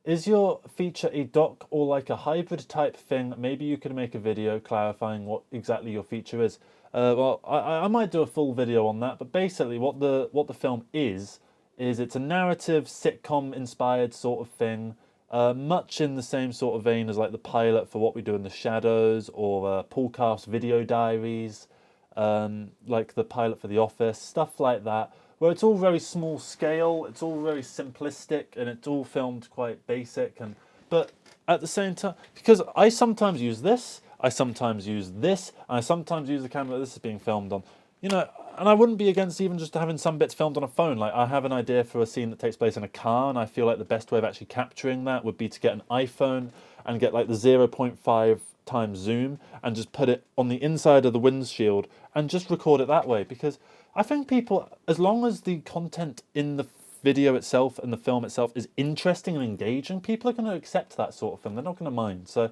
Is your feature a dock or like a hybrid type thing? Maybe you could make a video clarifying what exactly your feature is. Well, I might do a full video on that, but basically what the film is it's a narrative sitcom inspired sort of thing, much in the same sort of vein as like the pilot for What We Do in the Shadows, or Paul Carf's video diaries, like the pilot for The Office, stuff like that, where it's all very small scale, it's all very simplistic, and it's all filmed quite basic. But at the same time, because I sometimes use this, I sometimes use this, and I sometimes use the camera that this is being filmed on. You know, And I wouldn't be against even just having some bits filmed on a phone. Like, I have an idea for a scene that takes place in a car, and I feel like the best way of actually capturing that would be to get an iPhone and get like the 0.5 times zoom and just put it on the inside of the windshield and just record it that way. Because I think people, as long as the content in the video itself and the film itself is interesting and engaging, people are going to accept that sort of thing. They're not going to mind. So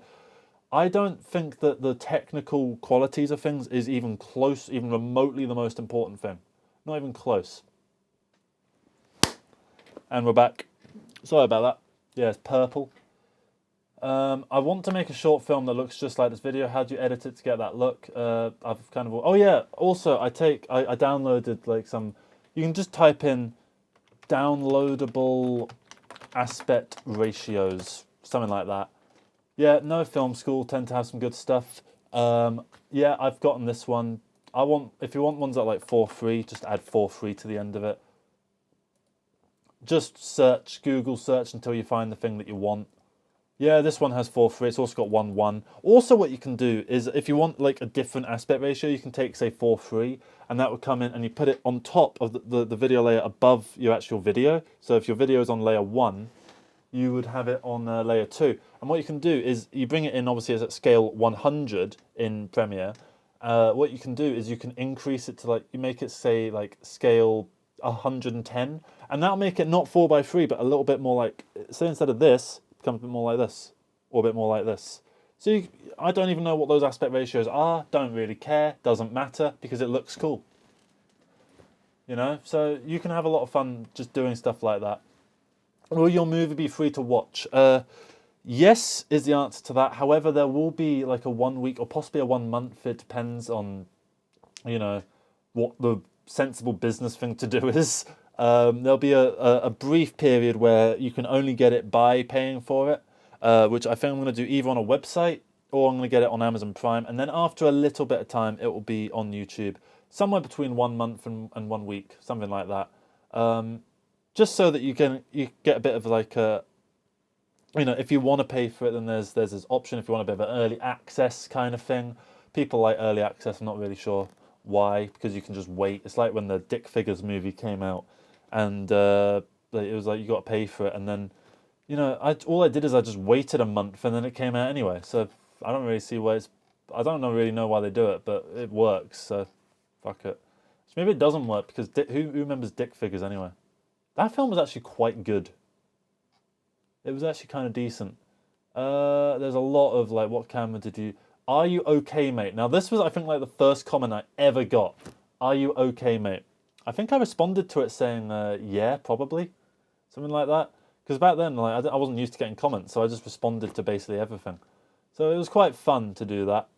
I don't think that the technical qualities of things is even close, even remotely the most important thing. Not even close. And we're back. Sorry about that. Yeah, it's purple. I want to make a short film that looks just like this video. How do you edit it to get that look? I've kind of... Oh yeah, also I downloaded like some... You can just type in downloadable aspect ratios, something like that. Yeah, no film school, tend to have some good stuff. Yeah, I've gotten this one. If you want ones that are like 4.3, just add 4.3 to the end of it. Just search, Google search until you find the thing that you want. Yeah, this one has 4.3. It's also got 1.1. Also, what you can do is, if you want like a different aspect ratio, you can take, say, 4.3, and that would come in, and you put it on top of the video layer above your actual video. So if your video is on layer 1, you would have it on layer 2. And what you can do is, you bring it in, obviously, as at scale 100 in Premiere. What you can do is you can increase it to, like, you make it, say, like, scale 110, and that'll make it not 4:3, but a little bit more like, say instead of this, it becomes a bit more like this, or a bit more like this. So I don't even know what those aspect ratios are, don't really care, doesn't matter, because it looks cool. You know, so you can have a lot of fun just doing stuff like that. Will your movie be free to watch? Yes is the answer to that. However, there will be like a 1 week or possibly a 1 month. It depends on, you know, what the sensible business thing to do is. There'll be a brief period where you can only get it by paying for it, which I think I'm going to do either on a website or I'm going to get it on Amazon Prime. And then after a little bit of time, it will be on YouTube, somewhere between 1 month and 1 week, something like that. Just so that you get a bit of like a, you know, if you want to pay for it, then there's this option. If you want a bit of an early access kind of thing, people like early access. I'm not really sure why, because you can just wait. It's like when the Dick Figures movie came out, and it was like you got to pay for it, and then, you know, all I did is I just waited a month, and then it came out anyway. So I don't really see why I don't really know why they do it, but it works. So fuck it. So maybe it doesn't work because who remembers Dick Figures anyway? That film was actually quite good. It was actually kind of decent. There's a lot of like, what camera did you... Are you okay, mate? Now this was, I think, like the first comment I ever got. Are you okay, mate? I think I responded to it saying, yeah, probably. Something like that. Because back then, like, I wasn't used to getting comments, so I just responded to basically everything. So it was quite fun to do that.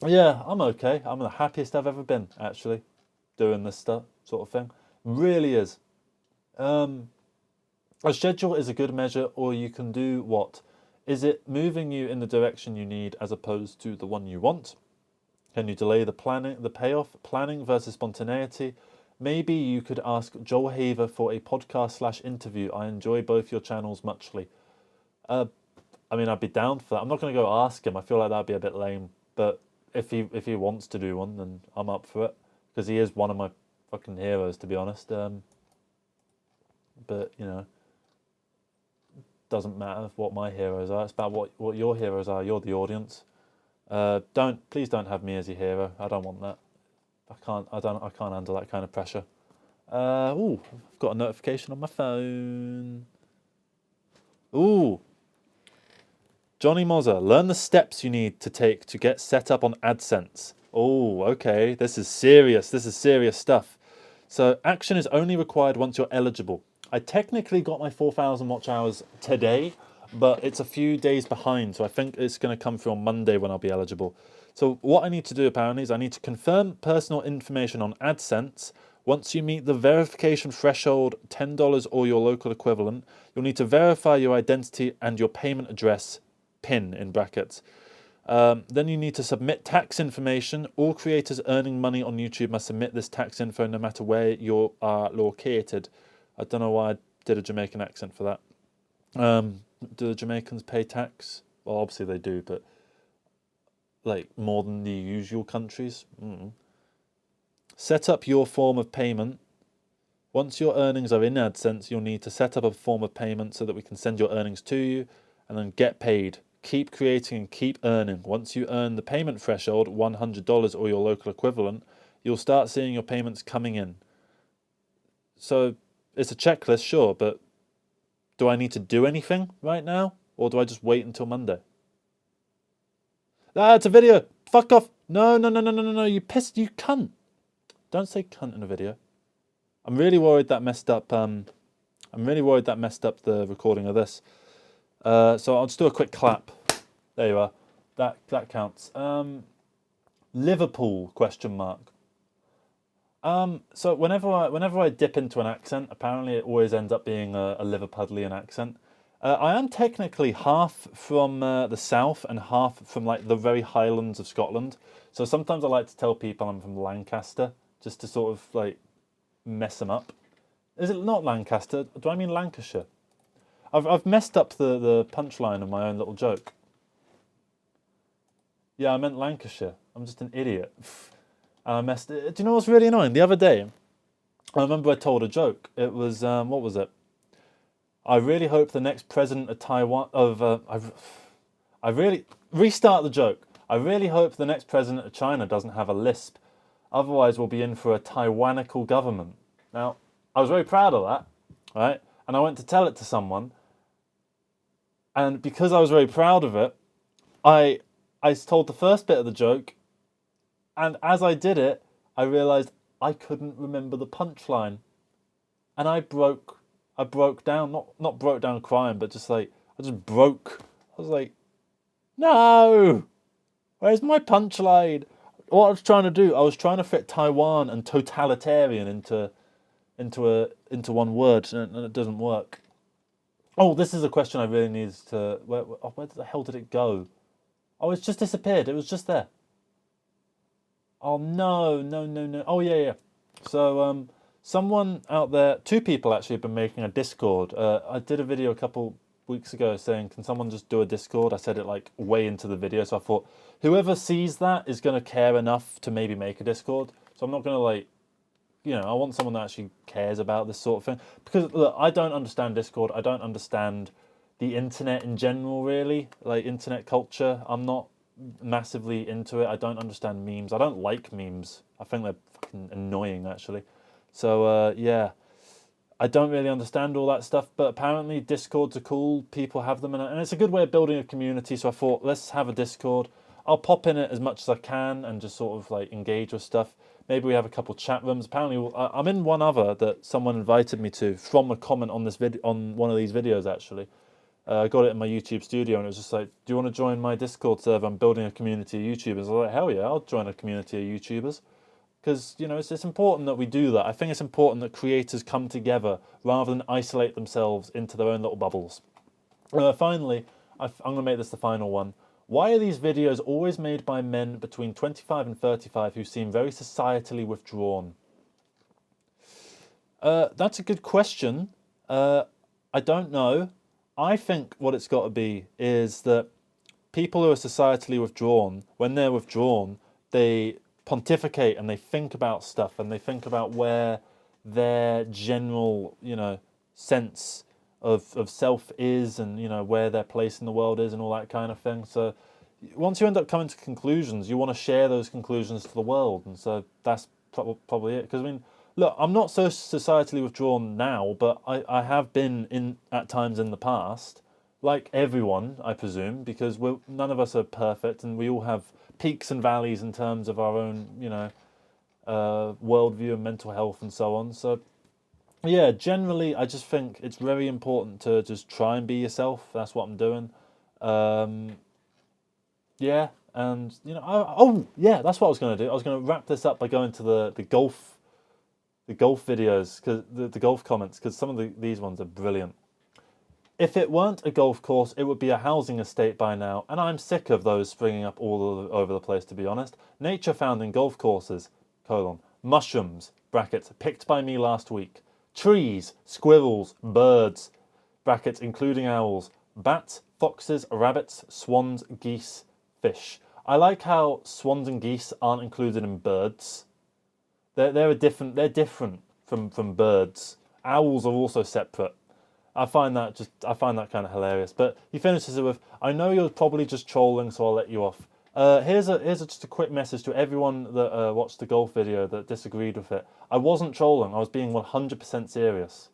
Yeah, I'm okay. I'm the happiest I've ever been, actually, doing this stuff, sort of thing. Really is. A schedule is a good measure, or you can do what? Is it moving you in the direction you need as opposed to the one you want? Can you delay the payoff, planning versus spontaneity? Maybe you could ask Joel Haver for a podcast/interview. I enjoy both your channels muchly. I mean, I'd be down for that. I'm not going to go ask him. I feel like that'd be a bit lame. But if he wants to do one, then I'm up for it. Because he is one of my fucking heroes, to be honest. But, you know, doesn't matter what my heroes are. It's about what your heroes are. You're the audience. Please don't have me as your hero. I don't want that. I can't handle that kind of pressure. Ooh, I've got a notification on my phone. Ooh. Jonny Mozza, learn the steps you need to take to get set up on AdSense. Oh, okay. This is serious. This is serious stuff. So action is only required once you're eligible. I technically got my 4,000 watch hours today, but it's a few days behind. So I think it's going to come through on Monday when I'll be eligible. So what I need to do apparently is I need to confirm personal information on AdSense. Once you meet the verification threshold, $10 or your local equivalent, you'll need to verify your identity and your payment address, PIN in brackets. Then you need to submit tax information. All creators earning money on YouTube must submit this tax info no matter where you are located. I don't know why I did a Jamaican accent for that. Do the Jamaicans pay tax? Well, obviously they do, but like more than the usual countries. set up your form of payment. Once your earnings are in AdSense, you'll need to set up a form of payment so that we can send your earnings to you and then get paid. Keep creating and keep earning. Once you earn the payment threshold, $100 or your local equivalent, you'll start seeing your payments coming in. So it's a checklist, sure, but do I need to do anything right now? Or do I just wait until Monday? Ah, it's a video. Fuck off. No, you pissed, you cunt. Don't say cunt in a video. I'm really worried that messed up. I'm really worried that messed up the recording of this. So I'll just do a quick clap. There you are. That counts. Liverpool ? So whenever I dip into an accent, apparently it always ends up being a Liverpudlian accent. I am technically half from the south and half from like the very highlands of Scotland. So sometimes I like to tell people I'm from Lancaster, just to sort of like mess them up. Is it not Lancaster? Do I mean Lancashire? I've messed up the punchline of my own little joke. Yeah, I meant Lancashire. I'm just an idiot. And I messed it. Do you know what's really annoying? The other day, I remember I told a joke. It was, what was it? I really hope the next president of Taiwan, restart the joke. I really hope the next president of China doesn't have a lisp. Otherwise, we'll be in for a Taiwanical government. Now, I was very proud of that, right? And I went to tell it to someone. And because I was very proud of it, I told the first bit of the joke. And as I did it, I realised I couldn't remember the punchline. And I broke down, not broke down crying, but just like, I just broke. I was like, no! Where's my punchline? What I was trying to do, I was trying to fit Taiwan and totalitarian into one word, and it doesn't work. Oh, this is a question I really need to... Where the hell did it go? Oh, it's just disappeared. It was just there. Oh, no. Oh, yeah. So, someone out there... 2 people actually have been making a Discord. I did a video a couple weeks ago saying, can someone just do a Discord? I said it like way into the video, so I thought whoever sees that is going to care enough to maybe make a Discord. So I'm not going to like... I want someone that actually cares about this sort of thing. Because, look, I don't understand Discord. I don't understand the internet in general, really. Like, internet culture. I'm not massively into it. I don't understand memes. I don't like memes. I think they're fucking annoying, actually. So, yeah. I don't really understand all that stuff. But apparently, Discords are cool. People have them. And it's a good way of building a community. So I thought, let's have a Discord. I'll pop in it as much as I can and just sort of, like, engage with stuff. Maybe we have a couple chat rooms. Apparently, I'm in one other that someone invited me to from a comment on this on one of these videos. Actually, I got it in my YouTube studio, and it was just like, "Do you want to join my Discord server? I'm building a community of YouTubers." I was like, "Hell yeah, I'll join a community of YouTubers," because it's important that we do that. I think it's important that creators come together rather than isolate themselves into their own little bubbles. Finally, I'm going to make this the final one. Why are these videos always made by men between 25 and 35 who seem very societally withdrawn? That's a good question. I don't know. I think what it's got to be is that people who are societally withdrawn, when they're withdrawn, they pontificate and they think about stuff and they think about where their general, sense of self is and, where their place in the world is and all that kind of thing. So once you end up coming to conclusions, you want to share those conclusions to the world. And so that's probably it. Because, look, I'm not so societally withdrawn now, but I have been at times in the past, like everyone, I presume, because none of us are perfect and we all have peaks and valleys in terms of our own, worldview and mental health and so on. So, yeah, generally, I just think it's very important to just try and be yourself. That's what I'm doing. Yeah, and, yeah, that's what I was going to do. I was going to wrap this up by going to the golf videos, cause the golf comments, because some of these ones are brilliant. If it weren't a golf course, it would be a housing estate by now, and I'm sick of those springing up all over the place, to be honest. Nature found in golf courses, mushrooms, brackets, picked by me last week. Trees, squirrels, birds, brackets, including owls, bats, foxes, rabbits, swans, geese, fish. I like how swans and geese aren't included in birds. They're different from birds. Owls are also separate. I find that kind of hilarious. But he finishes it with, "I know you're probably just trolling, so I'll let you off. Here's just a quick message to everyone that watched the golf video that disagreed with it. I wasn't trolling. I was being 100% serious.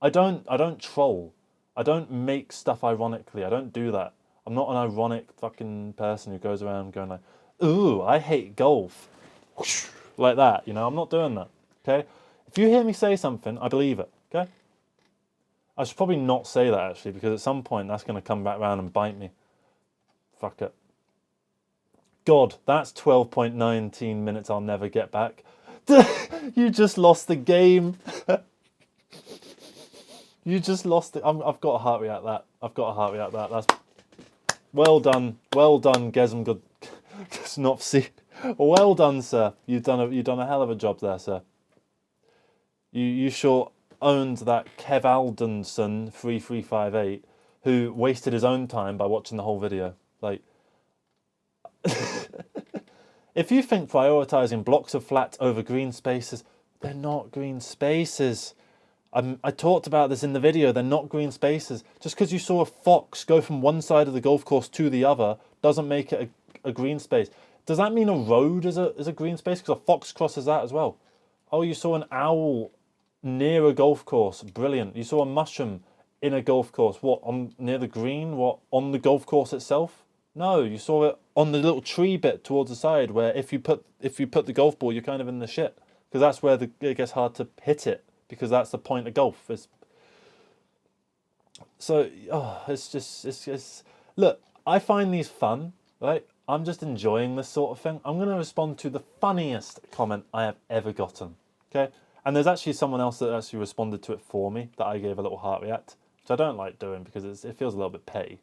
I don't troll. I don't make stuff ironically. I don't do that. I'm not an ironic fucking person who goes around going like, ooh, I hate golf. Like that, you know, I'm not doing that, okay? If you hear me say something, I believe it, okay? I should probably not say that, actually, because at some point that's going to come back around and bite me. Fuck it. God, that's 12.19 minutes I'll never get back. You just lost the game. You just lost it. I've got a heart rate at that. I've got a heart rate at that. That's well done, Gesm Snopsy. Well done, sir. You've done a hell of a job there, sir. You sure owned that Kev Aldenson 3358 who wasted his own time by watching the whole video. Like, if you think prioritizing blocks of flats over green spaces, they're not green spaces. I talked about this in the video. They're not green spaces. Just because you saw a fox go from one side of the golf course to the other doesn't make it a green space. Does that mean a road is a green space? Because a fox crosses that as well. Oh, you saw an owl near a golf course. Brilliant. You saw a mushroom in a golf course. What, near the green? What, on the golf course itself? No, you saw it on the little tree bit towards the side where if you put the golf ball, you're kind of in the shit. Because that's where it gets hard to hit it. Because that's the point of golf. Look, I find these fun, right? I'm just enjoying this sort of thing. I'm going to respond to the funniest comment I have ever gotten, okay? And there's actually someone else that actually responded to it for me that I gave a little heart react, which I don't like doing because it feels a little bit petty.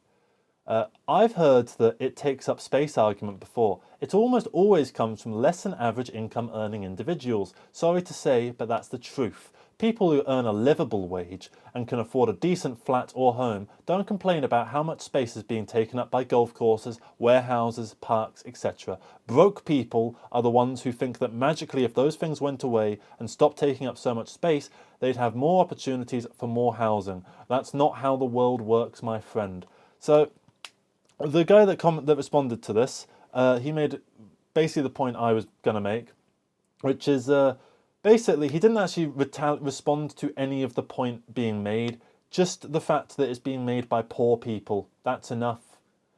I've heard that it takes up space argument before. It almost always comes from less than average income earning individuals. Sorry to say, but that's the truth. People who earn a livable wage and can afford a decent flat or home don't complain about how much space is being taken up by golf courses, warehouses, parks, etc. Broke people are the ones who think that magically if those things went away and stopped taking up so much space, they'd have more opportunities for more housing. That's not how the world works, my friend. So the guy that responded to this, he made basically the point I was going to make, which is... basically, he didn't actually respond to any of the point being made, just the fact that it's being made by poor people. That's enough.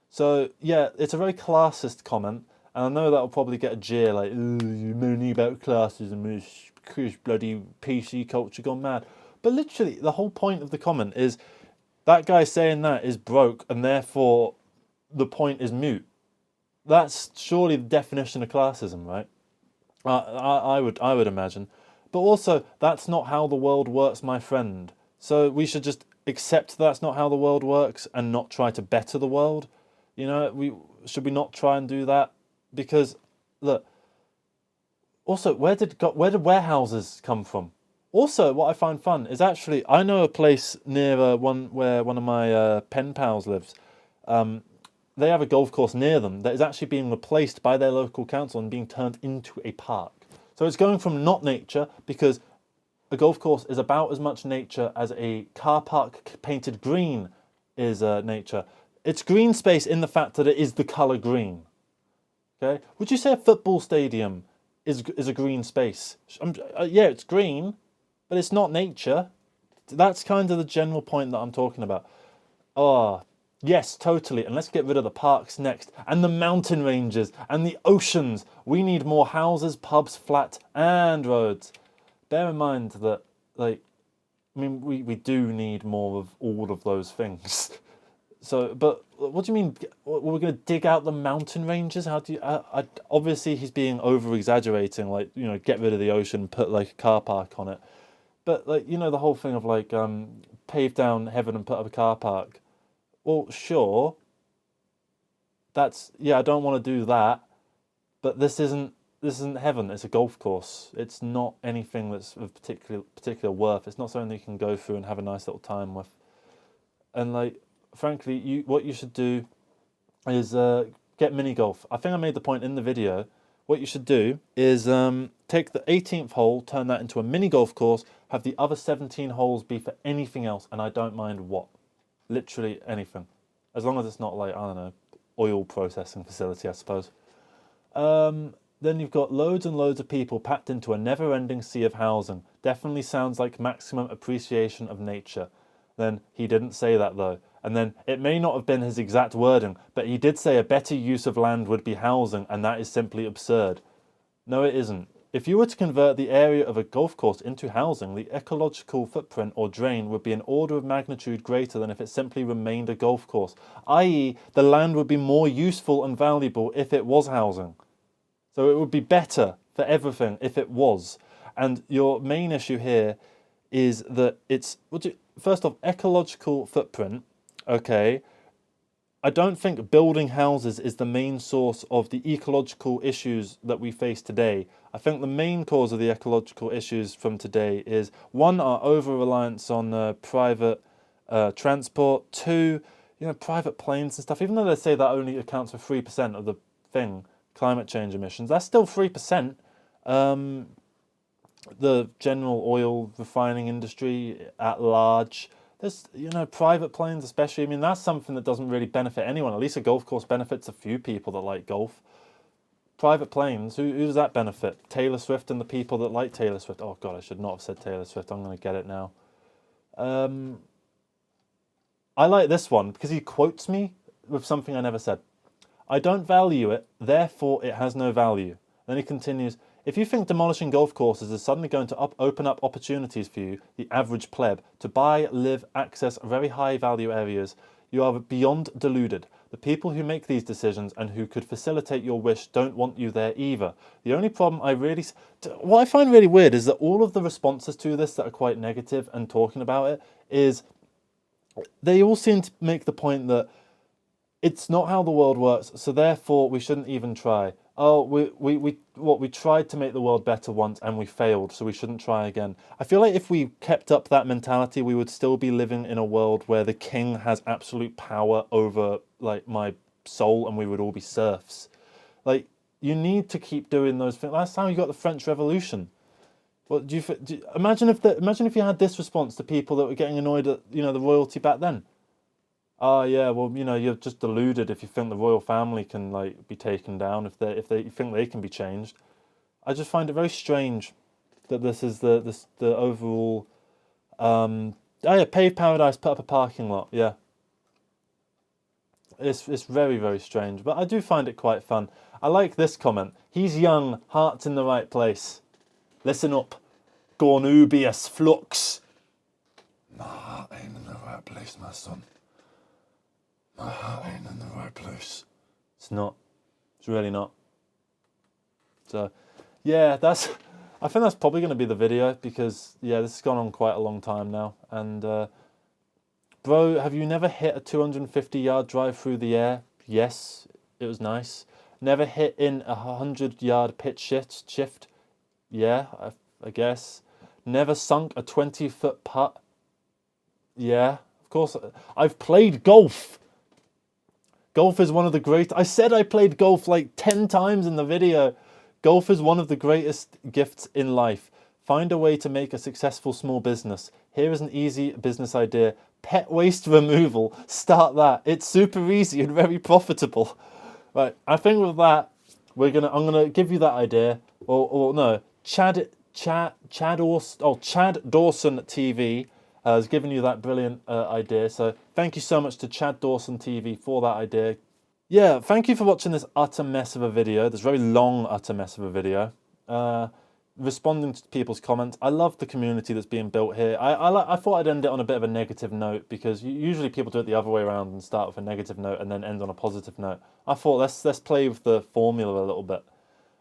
So, yeah, it's a very classist comment, and I know that'll probably get a jeer, like, ooh, you're moaning about classism, it's bloody PC culture gone mad. But literally, the whole point of the comment is, that guy saying that is broke, and therefore the point is moot. That's surely the definition of classism, right? I would imagine. But also, that's not how the world works, my friend. So we should just accept that's not how the world works and not try to better the world. You know, should we not try and do that? Because, look, also, where did warehouses come from? Also, what I find fun is actually, I know a place near where one of my pen pals lives. They have a golf course near them that is actually being replaced by their local council and being turned into a park. So it's going from not nature, because a golf course is about as much nature as a car park painted green is nature. It's green space in the fact that it is the colour green. Okay? Would you say a football stadium is a green space? Yeah, it's green, but it's not nature. That's kind of the general point that I'm talking about. Yes, totally. And let's get rid of the parks next. And the mountain ranges and the oceans. We need more houses, pubs, flats, and roads. Bear in mind that, like, I mean, we do need more of all of those things. So, but what do you mean? We're going to dig out the mountain ranges? How do you... obviously, he's being over-exaggerating, like, you know, get rid of the ocean, put, like, a car park on it. But, like, you know, the whole thing of, like, pave down heaven and put up a car park. Well, sure. I don't want to do that. But this isn't heaven. It's a golf course. It's not anything that's of particular worth. It's not something that you can go through and have a nice little time with. And, like, frankly, what you should do is get mini golf. I think I made the point in the video. What you should do is take the 18th hole, turn that into a mini golf course, have the other 17 holes be for anything else, and I don't mind what. Literally anything. As long as it's not like, I don't know, oil processing facility, I suppose. Then you've got loads and loads of people packed into a never-ending sea of housing. Definitely sounds like maximum appreciation of nature. Then he didn't say that though. And then it may not have been his exact wording, but he did say a better use of land would be housing, and that is simply absurd. No, it isn't. If you were to convert the area of a golf course into housing, the ecological footprint or drain would be an order of magnitude greater than if it simply remained a golf course, i.e. the land would be more useful and valuable if it was housing. So it would be better for everything if it was. And your main issue here is that it's, first off, ecological footprint, okay. I don't think building houses is the main source of the ecological issues that we face today. I think the main cause of the ecological issues from today is, one, our over-reliance on private transport, two, private planes and stuff. Even though they say that only accounts for 3% of the thing, climate change emissions, that's still 3%. The general oil refining industry at large, there's, private planes especially. I mean, that's something that doesn't really benefit anyone. At least a golf course benefits a few people that like golf. Private planes, who does that benefit? Taylor Swift and the people that like Taylor Swift. Oh God, I should not have said Taylor Swift. I'm going to get it now. I like this one because he quotes me with something I never said. I don't value it, therefore it has no value. Then he continues, if you think demolishing golf courses is suddenly going to open up opportunities for you, the average pleb, to buy, live, access very high value areas, you are beyond deluded. The people who make these decisions and who could facilitate your wish don't want you there either. The only problem what I find really weird is that all of the responses to this that are quite negative and talking about it is, they all seem to make the point that it's not how the world works, so therefore we shouldn't even try. Oh, we tried to make the world better once and we failed, so we shouldn't try again. I feel like if we kept up that mentality, we would still be living in a world where the king has absolute power over like my soul, and we would all be serfs. Like, you need to keep doing those things. That's how you got the French Revolution. What imagine if you had this response to people that were getting annoyed at the royalty back then. Oh yeah, well, you're just deluded if you think the royal family can be taken down, if they think they can be changed. I just find it very strange that this is the overall. Oh yeah, paved paradise, put up a parking lot. Yeah, it's very, very strange, but I do find it quite fun. I like this comment. He's young, heart's in the right place. Listen up, Gornubius Flux. My heart ain't in the right place, my son. My heart ain't in the right place. It's not. It's really not. So, yeah, I think that's probably going to be the video because, yeah, this has gone on quite a long time now. And, bro, have you never hit a 250-yard drive through the air? Yes, it was nice. Never hit in a 100-yard pitch shift? Yeah, I guess. Never sunk a 20-foot putt? Yeah, of course. I've played golf. Golf is one of the great... I said I played golf like 10 times in the video. Golf is one of the greatest gifts in life. Find a way to make a successful small business. Here is an easy business idea. Pet waste removal. Start that. It's super easy and very profitable. Right, I think with that, I'm gonna give you that idea. Or no, Chad Dawson TV has given you that brilliant idea. So thank you so much to Chad Dawson TV for that idea. Yeah, thank you for watching this utter mess of a video. This very long utter mess of a video. Responding to people's comments. I love the community that's being built here. I thought I'd end it on a bit of a negative note because usually people do it the other way around and start with a negative note and then end on a positive note. I thought let's play with the formula a little bit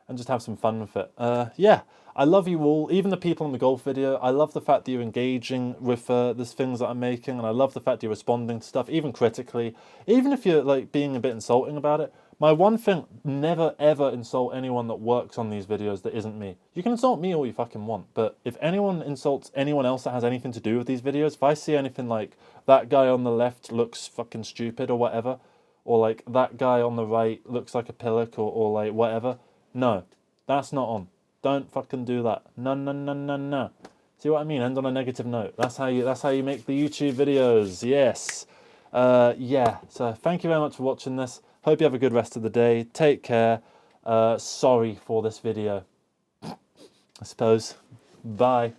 and just have some fun with it. Yeah, I love you all, even the people in the golf video. I love the fact that you're engaging with these things that I'm making, and I love the fact you're responding to stuff, even critically, even if you're like being a bit insulting about it. My one thing, never ever insult anyone that works on these videos that isn't me. You can insult me all you fucking want, but if anyone insults anyone else that has anything to do with these videos, if I see anything like, that guy on the left looks fucking stupid or whatever, or like, that guy on the right looks like a pillock or like whatever, no, that's not on. Don't fucking do that. No, no, no, no, no. See what I mean? End on a negative note. That's how you make the YouTube videos. Yes. Yeah. So thank you very much for watching this. Hope you have a good rest of the day. Take care. Sorry for this video, I suppose. Bye.